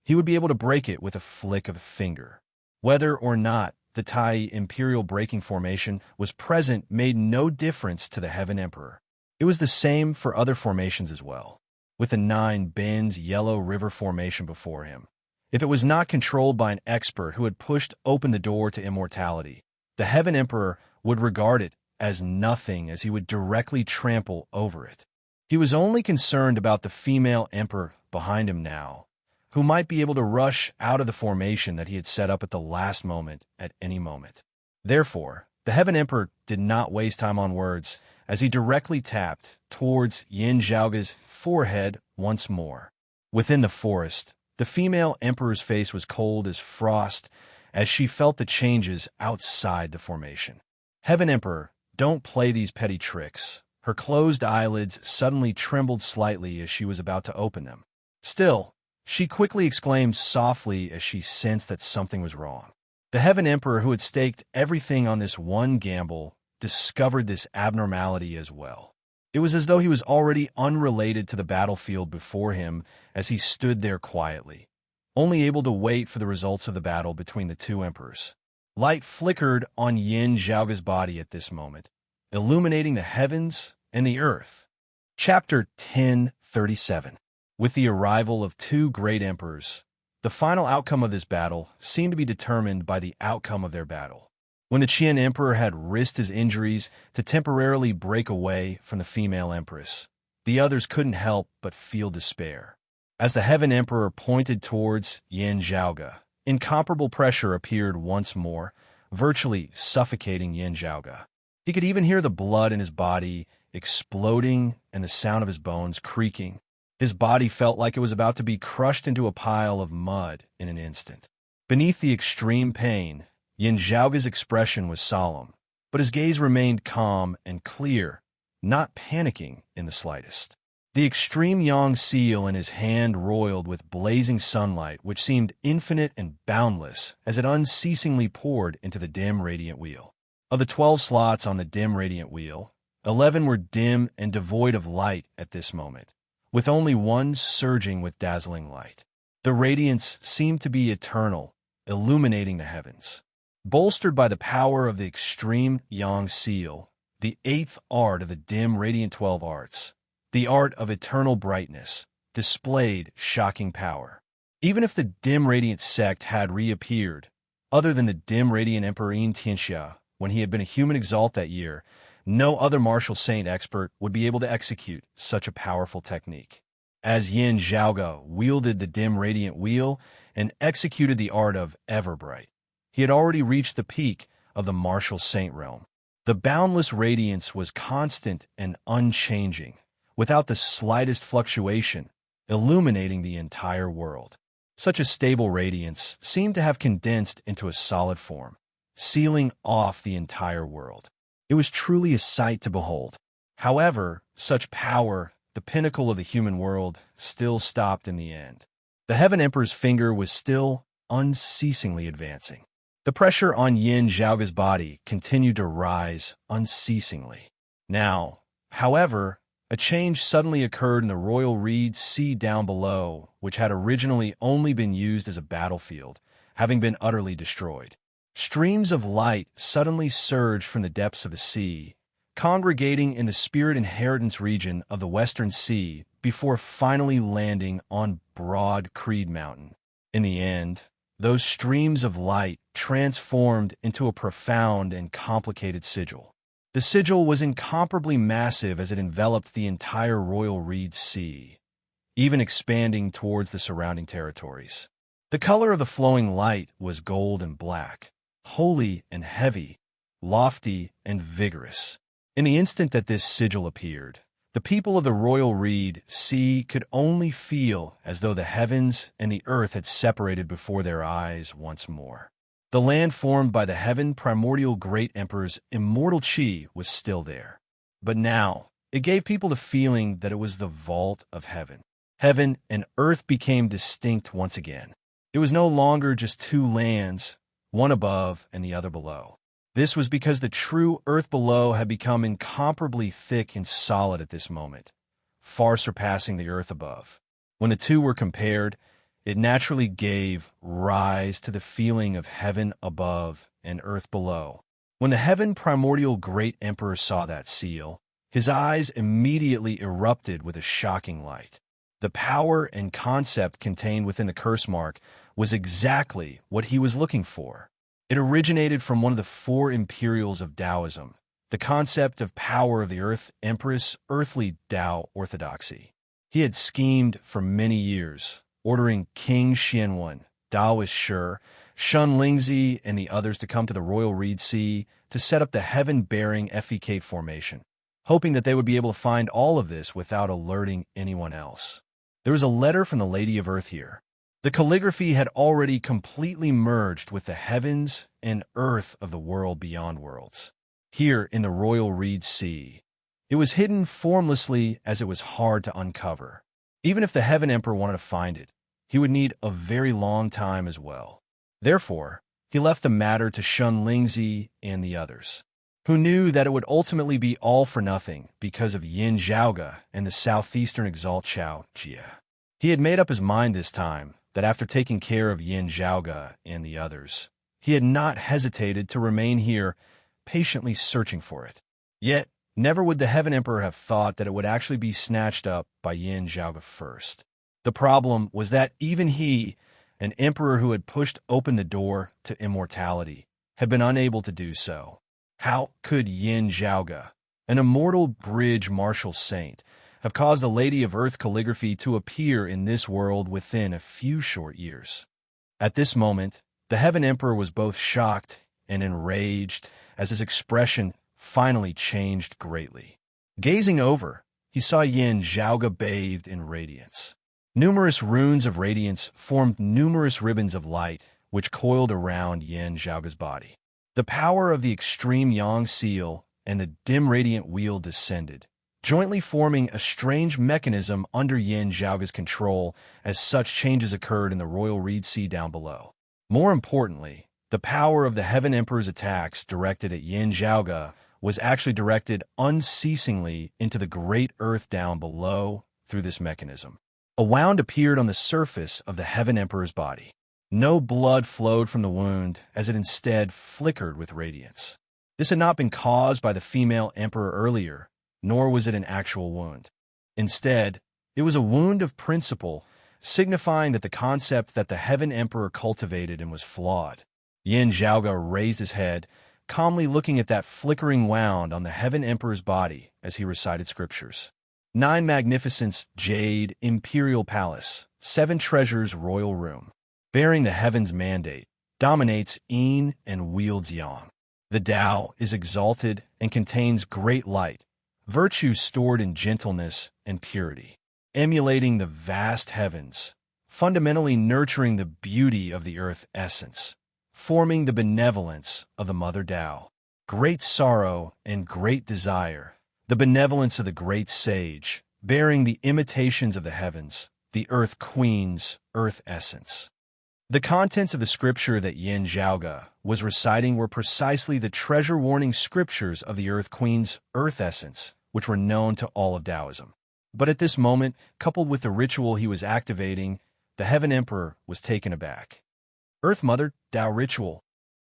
he would be able to break it with a flick of a finger. Whether or not the Tai Imperial Breaking Formation was present made no difference to the Heaven Emperor. It was the same for other formations as well. With the 9 Bends Yellow River Formation before him, if it was not controlled by an expert who had pushed open the door to immortality, the Heaven Emperor would regard it as nothing, as he would directly trample over it. He was only concerned about the female emperor behind him now, who might be able to rush out of the formation that he had set up at the last moment at any moment. Therefore, the Heaven Emperor did not waste time on words as he directly tapped towards Yin Zhaoge's forehead once more. Within the forest, the female emperor's face was cold as frost as she felt the changes outside the formation. Heaven Emperor, don't play these petty tricks. Her closed eyelids suddenly trembled slightly as she was about to open them. Still, she quickly exclaimed softly as she sensed that something was wrong. The Heaven Emperor, who had staked everything on this one gamble, discovered this abnormality as well. It was as though he was already unrelated to the battlefield before him as he stood there quietly, only able to wait for the results of the battle between the 2 emperors. Light flickered on Yin Zhaoge's body at this moment, illuminating the heavens and the earth. Chapter 1037. With the arrival of 2 great emperors, the final outcome of this battle seemed to be determined by the outcome of their battle. When the Qian Emperor had risked his injuries to temporarily break away from the female empress, the others couldn't help but feel despair. As the Heaven Emperor pointed towards Yin Zhaoge, incomparable pressure appeared once more, virtually suffocating Yin Zhaoge. He could even hear the blood in his body exploding and the sound of his bones creaking. His body felt like it was about to be crushed into a pile of mud in an instant. Beneath the extreme pain, Yin Zhaoge's expression was solemn, but his gaze remained calm and clear, not panicking in the slightest. The extreme yang seal in his hand roiled with blazing sunlight, which seemed infinite and boundless as it unceasingly poured into the dim radiant wheel. Of the 12 slots on the dim radiant wheel, 11 were dim and devoid of light at this moment, with only one surging with dazzling light. The radiance seemed to be eternal, illuminating the heavens. Bolstered by the power of the extreme yang seal, the 8th art of the dim radiant 12 arts, the art of eternal brightness, displayed shocking power. Even if the dim radiant sect had reappeared, other than the dim radiant Emperor Yin Tianxia, when he had been a human exalt that year, no other martial saint expert would be able to execute such a powerful technique. As Yin Zhaoge wielded the dim radiant wheel and executed the art of Everbright, he had already reached the peak of the martial saint realm. The boundless radiance was constant and unchanging, without the slightest fluctuation, illuminating the entire world. Such a stable radiance seemed to have condensed into a solid form, sealing off the entire world. It was truly a sight to behold. However, such power, the pinnacle of the human world, still stopped in the end. The Heaven Emperor's finger was still unceasingly advancing. The pressure on Yin Zhaoge's body continued to rise unceasingly. Now, however, a change suddenly occurred in the royal reed sea down below, which had originally only been used as a battlefield, having been utterly destroyed. Streams of light suddenly surged from the depths of the sea, congregating in the spirit inheritance region of the Western Sea before finally landing on broad Creed Mountain. In the end, those streams of light transformed into a profound and complicated sigil. The sigil was incomparably massive as it enveloped the entire Royal Reed Sea, even expanding towards the surrounding territories. The color of the flowing light was gold and black, holy and heavy, lofty and vigorous. In the instant that this sigil appeared, the people of the Royal Reed Sea could only feel as though the heavens and the earth had separated before their eyes once more. The land formed by the heaven primordial great emperor's immortal chi was still there. But now, it gave people the feeling that it was the vault of heaven. Heaven and earth became distinct once again. It was no longer just two lands, one above and the other below. This was because the true earth below had become incomparably thick and solid at this moment, far surpassing the earth above. When the two were compared, it naturally gave rise to the feeling of heaven above and earth below. When the heaven primordial great emperor saw that seal, his eyes immediately erupted with a shocking light. The power and concept contained within the curse mark was exactly what he was looking for. It originated from one of the four imperials of Taoism, the concept of power of the Earth Empress, earthly Tao orthodoxy. He had schemed for many years, ordering King Xianwen, Taoist Shi, Shun Lingzi, and the others to come to the Royal Reed Sea to set up the heaven-bearing Fek formation, hoping that they would be able to find all of this without alerting anyone else. There was a letter from the Lady of Earth here. The calligraphy had already completely merged with the heavens and earth of the world beyond worlds. Here in the Royal Reed Sea, it was hidden formlessly as it was hard to uncover. Even if the Heaven Emperor wanted to find it, he would need a very long time as well. Therefore, he left the matter to Shun Lingzi and the others, who knew that it would ultimately be all for nothing because of Yin Zhaoge and the southeastern Exalt Chao Jia. He had made up his mind this time that after taking care of Yin Zhaoge and the others, he had not hesitated to remain here, patiently searching for it. Yet, never would the Heaven Emperor have thought that it would actually be snatched up by Yin Zhaoge first. The problem was that even he, an emperor who had pushed open the door to immortality, had been unable to do so. How could Yin Zhaoge, an immortal bridge martial saint, have caused the Lady of Earth calligraphy to appear in this world within a few short years? At this moment, the Heaven Emperor was both shocked and enraged as his expression finally changed greatly. Gazing over, he saw Yin Zhaoge bathed in radiance. Numerous runes of radiance formed numerous ribbons of light which coiled around Yin Zhaoge's body. The power of the extreme Yang seal and the dim radiant wheel descended, jointly forming a strange mechanism under Yin Zhaoge's control as such changes occurred in the Royal Reed Sea down below. More importantly, the power of the Heaven Emperor's attacks directed at Yin Zhaoge was actually directed unceasingly into the great earth down below through this mechanism. A wound appeared on the surface of the Heaven Emperor's body. No blood flowed from the wound, as it instead flickered with radiance. This had not been caused by the female emperor earlier, nor was it an actual wound. Instead, it was a wound of principle, signifying that the concept that the Heaven Emperor cultivated and was flawed. Yin Zhaoge raised his head, calmly looking at that flickering wound on the Heaven Emperor's body as he recited scriptures. 9 Magnificence Jade Imperial Palace, 7 Treasures Royal Room, bearing the heaven's mandate, dominates Yin and wields Yang. The Tao is exalted and contains great light, virtue stored in gentleness and purity, emulating the vast heavens, fundamentally nurturing the beauty of the earth essence, forming the benevolence of the Mother Tao, great sorrow and great desire, the benevolence of the great sage, bearing the imitations of the heavens, the Earth Queen's earth essence. The contents of the scripture that Yin Zhaoge was reciting were precisely the treasure-warning scriptures of the Earth Queen's earth essence, which were known to all of Taoism. But at this moment, coupled with the ritual he was activating, the Heaven Emperor was taken aback. Earth Mother Tao Ritual.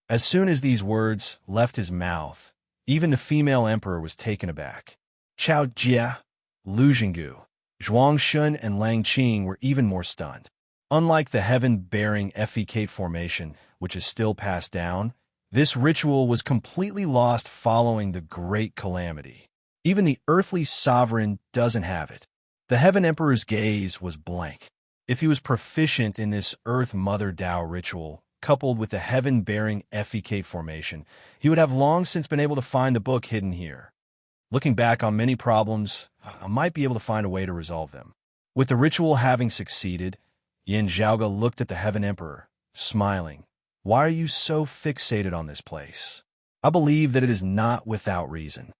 As soon as these words left his mouth, even the female emperor was taken aback. Chao Jia, Lu Jinggu, Zhuang Shun, and Lang Qing were even more stunned. Unlike the heaven-bearing effecate formation, which is still passed down, this ritual was completely lost following the Great Calamity. Even the earthly sovereign doesn't have it. The Heaven Emperor's gaze was blank. If he was proficient in this Earth Mother Tao ritual, coupled with the heaven-bearing effecate formation, he would have long since been able to find the book hidden here. Looking back on many problems, I might be able to find a way to resolve them. With the ritual having succeeded, Yin Zhaoge looked at the Heaven Emperor, smiling. Why are you so fixated on this place? I believe that it is not without reason.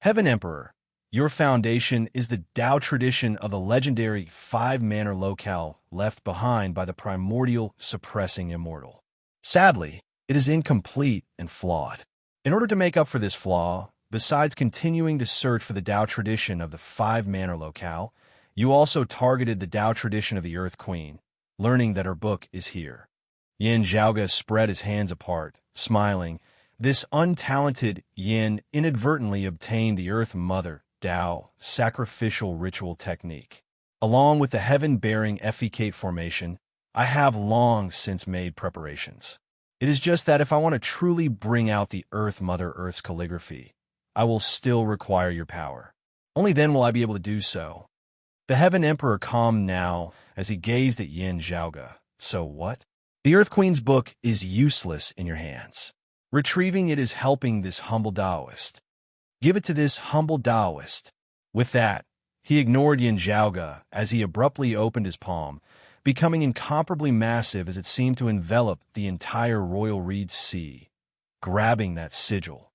Heaven Emperor, your foundation is the Tao tradition of the legendary five-manner locale left behind by the primordial suppressing immortal. Sadly, it is incomplete and flawed. In order to make up for this flaw, besides continuing to search for the Tao tradition of the five-manner locale, you also targeted the Tao tradition of the Earth Queen, learning that her book is here. Yin Zhaoge spread his hands apart, smiling. This untalented Yin inadvertently obtained the Earth Mother Tao sacrificial ritual technique. Along with the heaven-bearing effecate formation, I have long since made preparations. It is just that if I want to truly bring out the Earth Mother Earth's calligraphy, I will still require your power. Only then will I be able to do so. The Heaven Emperor calmed now as he gazed at Yin Zhaoge. So what? The Earth Queen's book is useless in your hands. Retrieving it is helping this humble Taoist. Give it to this humble Taoist. With that, he ignored Yin Zhaoge as he abruptly opened his palm, becoming incomparably massive as it seemed to envelop the entire royal reed sea. Grabbing that sigil,